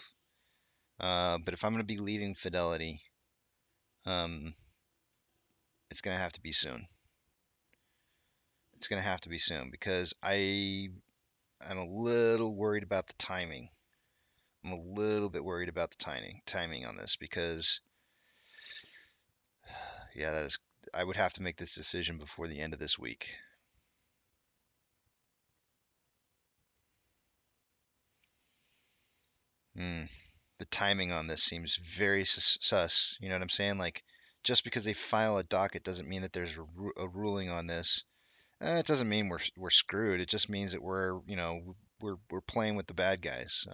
But if I'm going to be leaving Fidelity, it's going to have to be soon. It's going to have to be soon because I'm a little worried about the timing. I'm a little bit worried about the timing on this because, yeah, I would have to make this decision before the end of this week. The timing on this seems very sus. You know what I'm saying? Like, just because they file a docket doesn't mean that there's a ruling on this. It doesn't mean we're screwed. It just means that we're playing with the bad guys.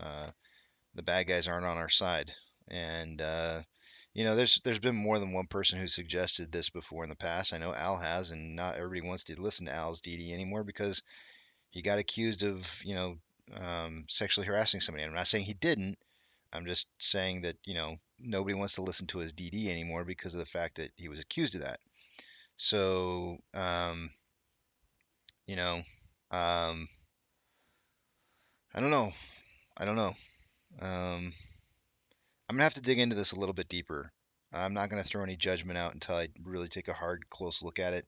The bad guys aren't on our side, and there's been more than one person who suggested this before in the past. I know Al has, and not everybody wants to listen to Al's DD anymore because he got accused of sexually harassing somebody. I'm not saying he didn't. I'm just saying that nobody wants to listen to his DD anymore because of the fact that he was accused of that. So you know, um, I don't know. I don't know. I'm gonna have to dig into this a little bit deeper. I'm not gonna throw any judgment out until I really take a hard, close look at it.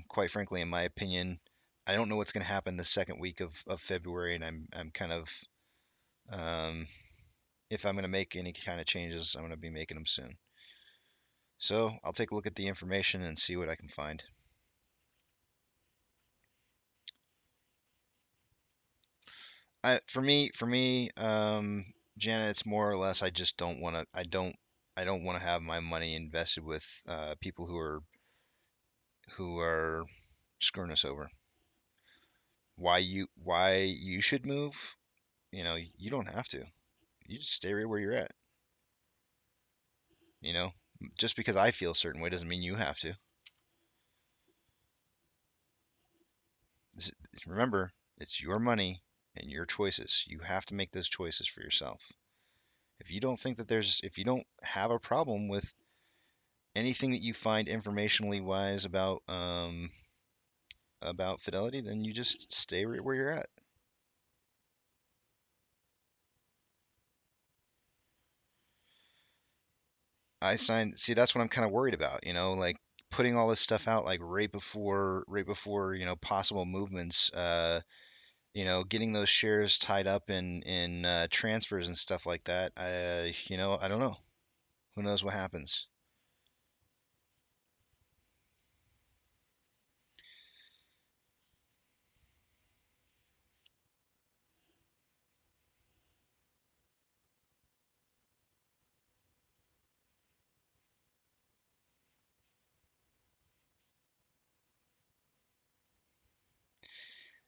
Quite frankly, in my opinion, I don't know what's gonna happen the second week of February, and I'm kind of if I'm gonna make any kind of changes, I'm gonna be making them soon. So I'll take a look at the information and see what I can find. For me, Janet, it's more or less I just don't want to. I don't want to have my money invested with people who are screwing us over. Why you should move? You don't have to. You just stay right where you're at. You know, just because I feel a certain way doesn't mean you have to. Remember, it's your money and your choices. You have to make those choices for yourself. If you don't think that if you don't have a problem with anything that you find informationally wise about Fidelity, then you just stay right where you're at. See, that's what I'm kind of worried about, like putting all this stuff out like right before possible movements, getting those shares tied up in transfers and stuff like that. I don't know. Who knows what happens?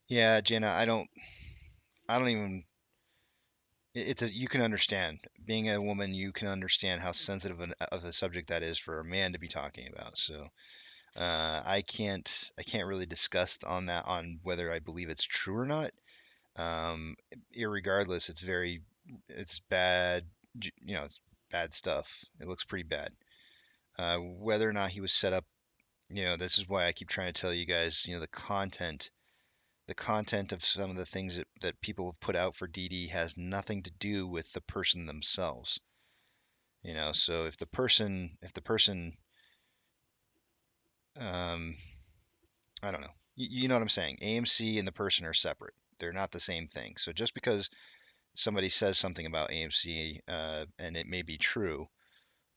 Yeah, Jenna, I don't even. You can understand being a woman. You can understand how sensitive of a subject that is for a man to be talking about. So I can't really discuss on that on whether I believe it's true or not. Irregardless, it's bad. It's bad stuff. It looks pretty bad. Whether or not he was set up, this is why I keep trying to tell you guys, the content of some of the things that people have put out for DD has nothing to do with the person themselves. So if the person, um, I don't know, you know what I'm saying? AMC and the person are separate. They're not the same thing. So just because somebody says something about AMC and it may be true,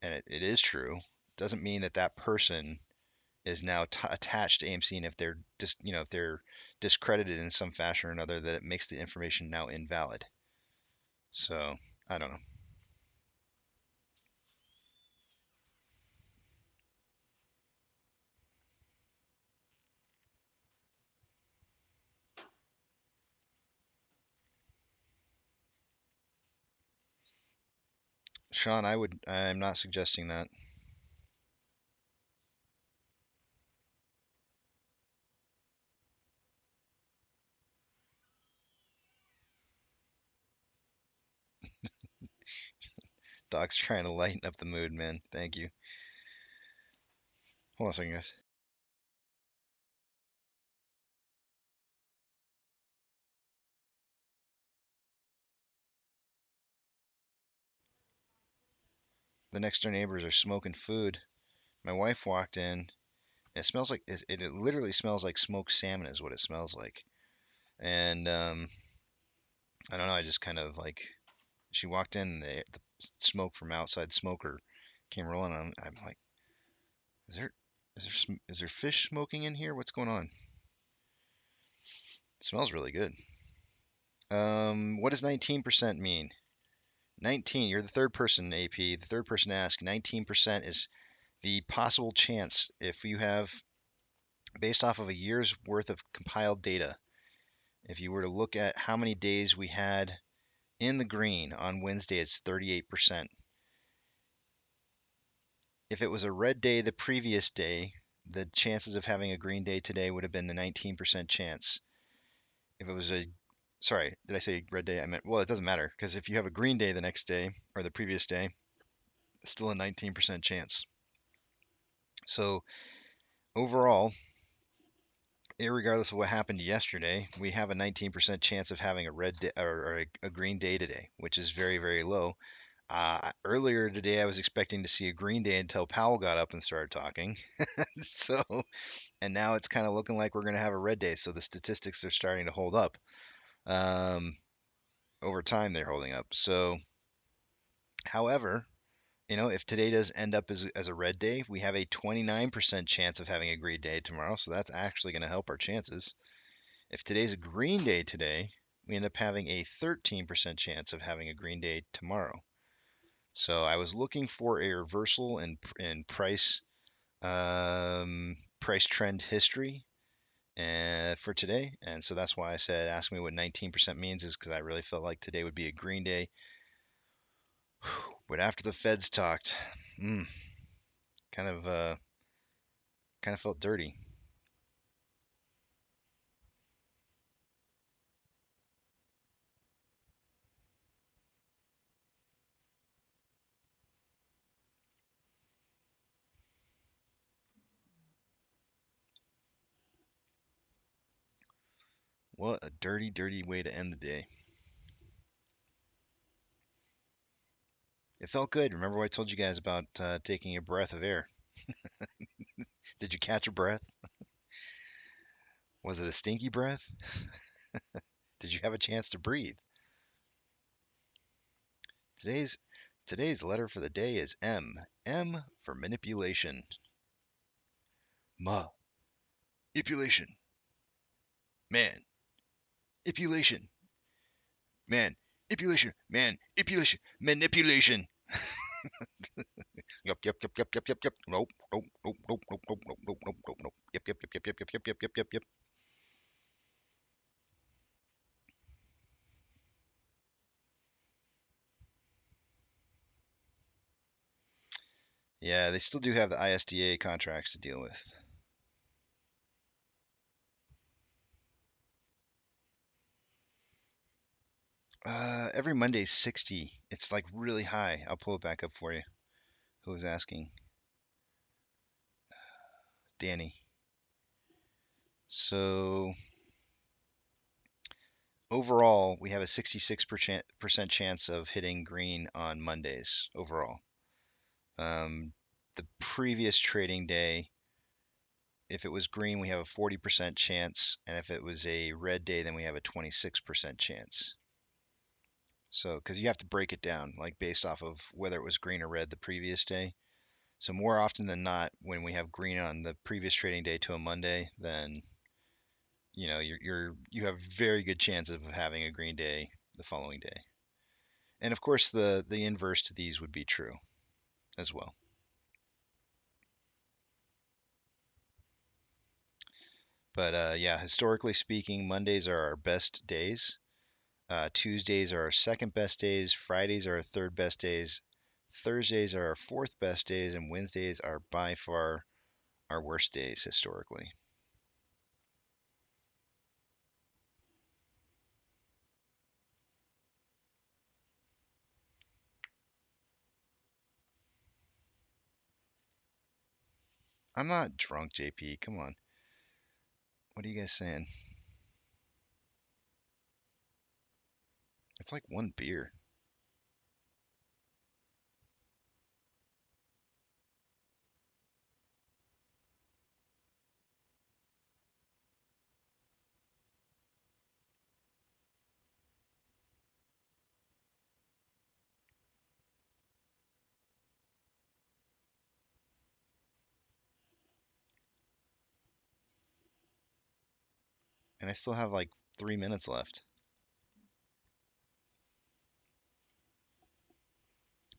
and it is true, doesn't mean that that person is now attached to AMC, and if they're if they're discredited in some fashion or another, that it makes the information now invalid. So I don't know. Sean, I'm not suggesting that. Doc's trying to lighten up the mood, man. Thank you. Hold on a second, guys. The next door neighbors are smoking food. My wife walked in. It smells like it literally smells like smoked salmon is what it smells like. And I don't know. I just kind of like she walked in. And the smoke from outside smoker came rolling on. I'm like, is there fish smoking in here? What's going on? It smells really good. What does 19% mean? 19. You're the third person, AP. The third person to ask. 19% is the possible chance if you have, based off of a year's worth of compiled data, if you were to look at how many days we had in the green on Wednesday, it's 38%. If it was a red day the previous day, the chances of having a green day today would have been the 19% chance. If it was sorry, did I say red day? I meant, well, it doesn't matter because if you have a green day the next day or the previous day, it's still a 19% chance. So overall, irregardless of what happened yesterday, we have a 19% chance of having a red day or a green day today, which is very, very low. Earlier today, I was expecting to see a green day until Powell got up and started talking. So, and now it's kind of looking like we're going to have a red day. So the statistics are starting to hold up. Over time, they're holding up. So, however, if today does end up as a red day, we have a 29% chance of having a green day tomorrow. So that's actually going to help our chances. If today's a green day today, we end up having a 13% chance of having a green day tomorrow. So I was looking for a reversal in price price trend history for today, and so that's why I said ask me what 19% means, is because I really felt like today would be a green day. But after the Feds talked, kind of felt dirty. What a dirty, dirty way to end the day. It felt good. Remember what I told you guys about taking a breath of air? Did you catch a breath? Was it a stinky breath? Did you have a chance to breathe? Today's letter for the day is M. M for manipulation. Manipulation. Man. Manipulation. Man. Manipulation. Man. Manipulation. Manipulation. Yup, yup, yup, yup, yup, yup, yup. Nope, nope, nope, nope, nope, nope, nope, nope, nope, nope, nope. Yep, yep, yep, yep, yep, yep, yep, yep, yep, yep. Yeah, they still do have the ISDA contracts to deal with. Every Monday is 60. It's like really high. I'll pull it back up for you. Who was asking? Danny. So overall, we have a 66% chance of hitting green on Mondays overall. The previous trading day, if it was green, we have a 40% chance, and if it was a red day, then we have a 26% chance. So, because you have to break it down, like based off of whether it was green or red the previous day. So more often than not, when we have green on the previous trading day to a Monday, then you have very good chance of having a green day the following day. And of course, the inverse to these would be true as well. But yeah, historically speaking, Mondays are our best days. Tuesdays are our second best days. Fridays are our third best days. Thursdays are our fourth best days, and Wednesdays are by far our worst days historically. I'm not drunk, JP. Come on. What are you guys saying? It's like one beer. And I still have like 3 minutes left.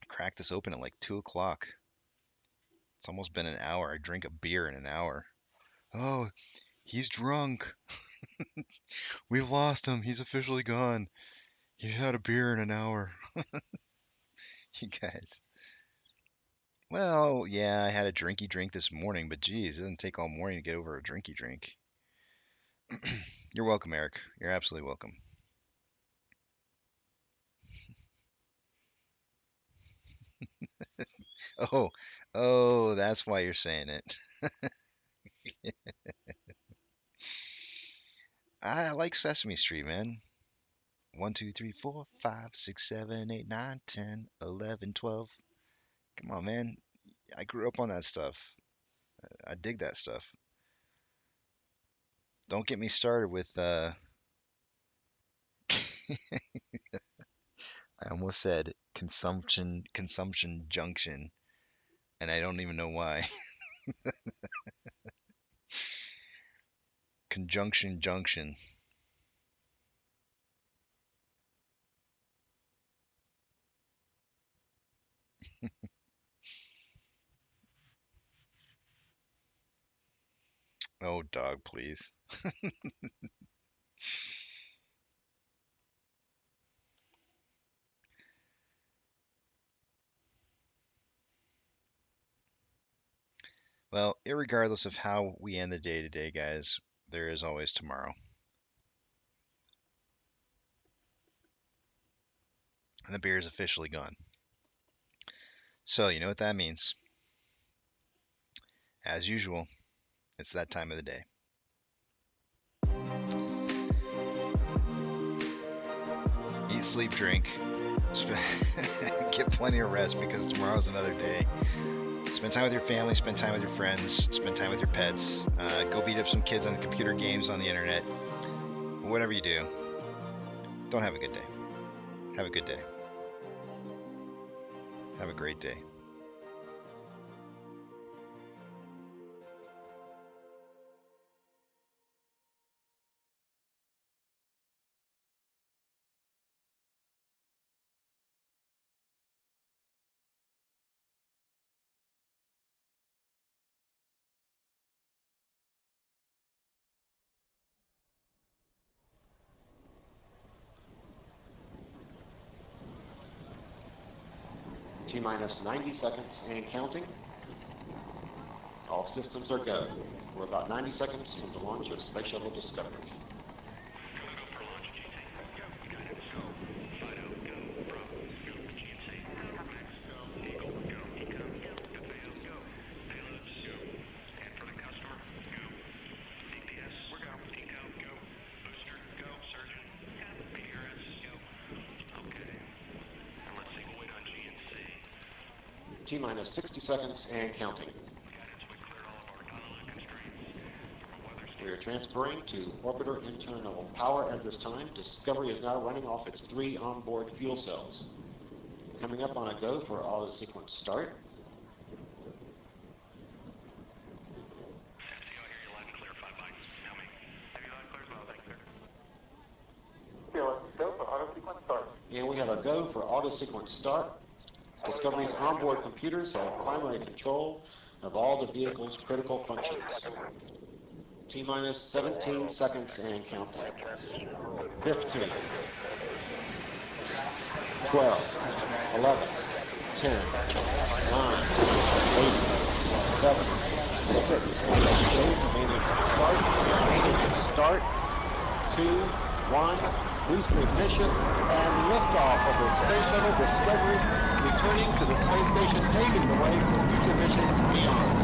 I cracked this open at like 2 o'clock. It's almost been an hour. I drink a beer in an hour. Oh, he's drunk. We've lost him. He's officially gone. He had a beer in an hour. You guys. Well, yeah, I had a drinky drink this morning, but geez, it doesn't take all morning to get over a drinky drink. You're welcome, Eric. You're absolutely welcome. Oh, that's why you're saying it. I like Sesame Street, man. 1, 2, 3, 4, 5, 6, 7, 8, 9, 10, 11, 12. Come on, man. I grew up on that stuff. I dig that stuff. Don't get me started with I almost said consumption junction, and I don't even know why. Conjunction junction. Oh, dog, please. Well, irregardless of how we end the day today, guys, there is always tomorrow. And the beer is officially gone. So, you know what that means. As usual, it's that time of the day. Eat, sleep, drink. Get plenty of rest because tomorrow's another day. Spend time with your family, spend time with your friends, spend time with your pets. Go beat up some kids on the computer games on the internet. Whatever you do, don't have a good day. Have a good day. Have a great day. T-minus 90 seconds and counting. All systems are go. We're about 90 seconds from the launch of Space Shuttle Discovery. T-minus 60 seconds and counting. We are transferring to orbiter internal power at this time. Discovery is now running off its 3 onboard fuel cells. Coming up on a go for auto sequence start. And we have a go for auto sequence start. Discovery's onboard computers have primary control of all the vehicle's critical functions. T-minus 17 seconds and counting. 15, 12, 11, 10, 9, 8, 7, 6, 5, start, 2, 1, booster ignition, and liftoff of the Space Shuttle Discovery, returning to the space station, paving the way for future missions beyond.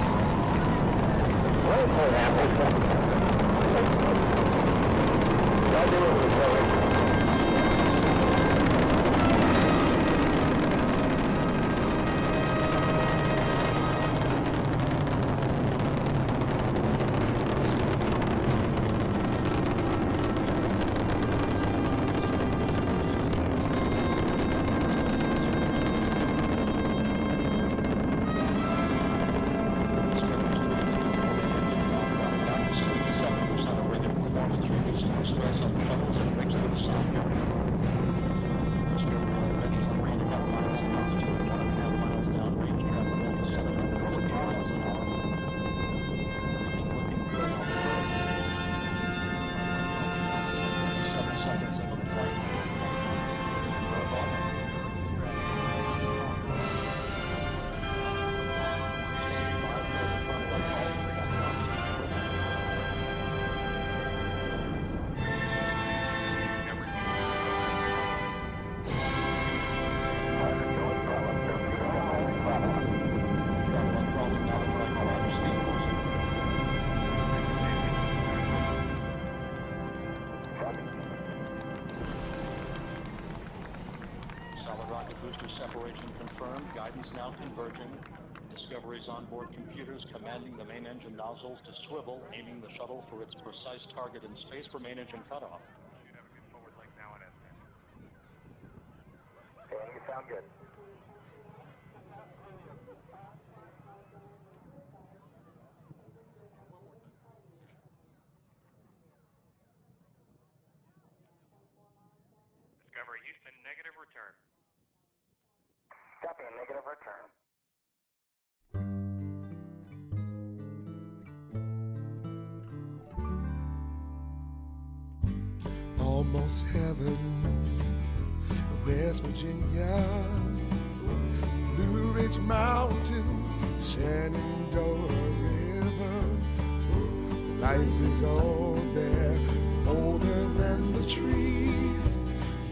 Separation confirmed. Guidance now converging. Discovery's onboard computers commanding the main engine nozzles to swivel, aiming the shuttle for its precise target in space for main engine cutoff. Dan, you sound good. Discovery Houston, negative return. Copy, a negative return. Almost heaven, West Virginia, Blue Ridge Mountains, Shenandoah River. Life is on there, older than the trees,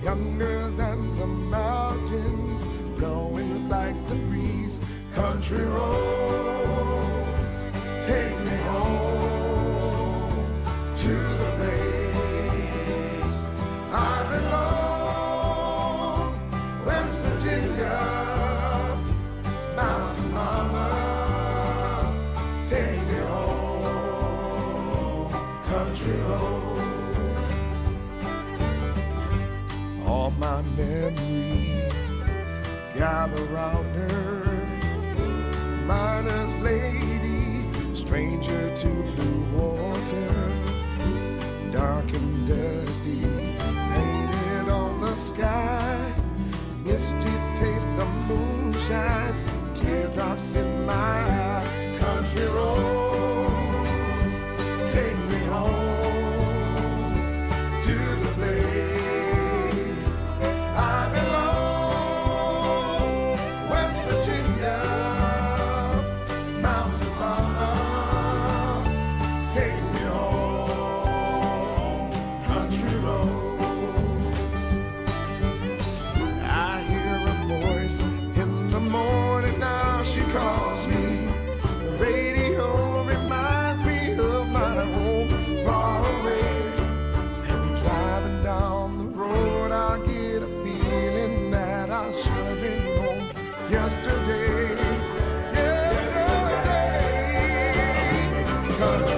younger than the mountains, blowing like the breeze. Country roads, take me home to the place I belong. West Virginia, mountain mama, take me home. Country roads, all my memories gather round her. Miner's lady, stranger to blue water, dark and dusty, painted on the sky. Misty taste of moonshine, teardrops in my eye. Country roads, take me home to the place I belong. West Virginia, mountain mama, country.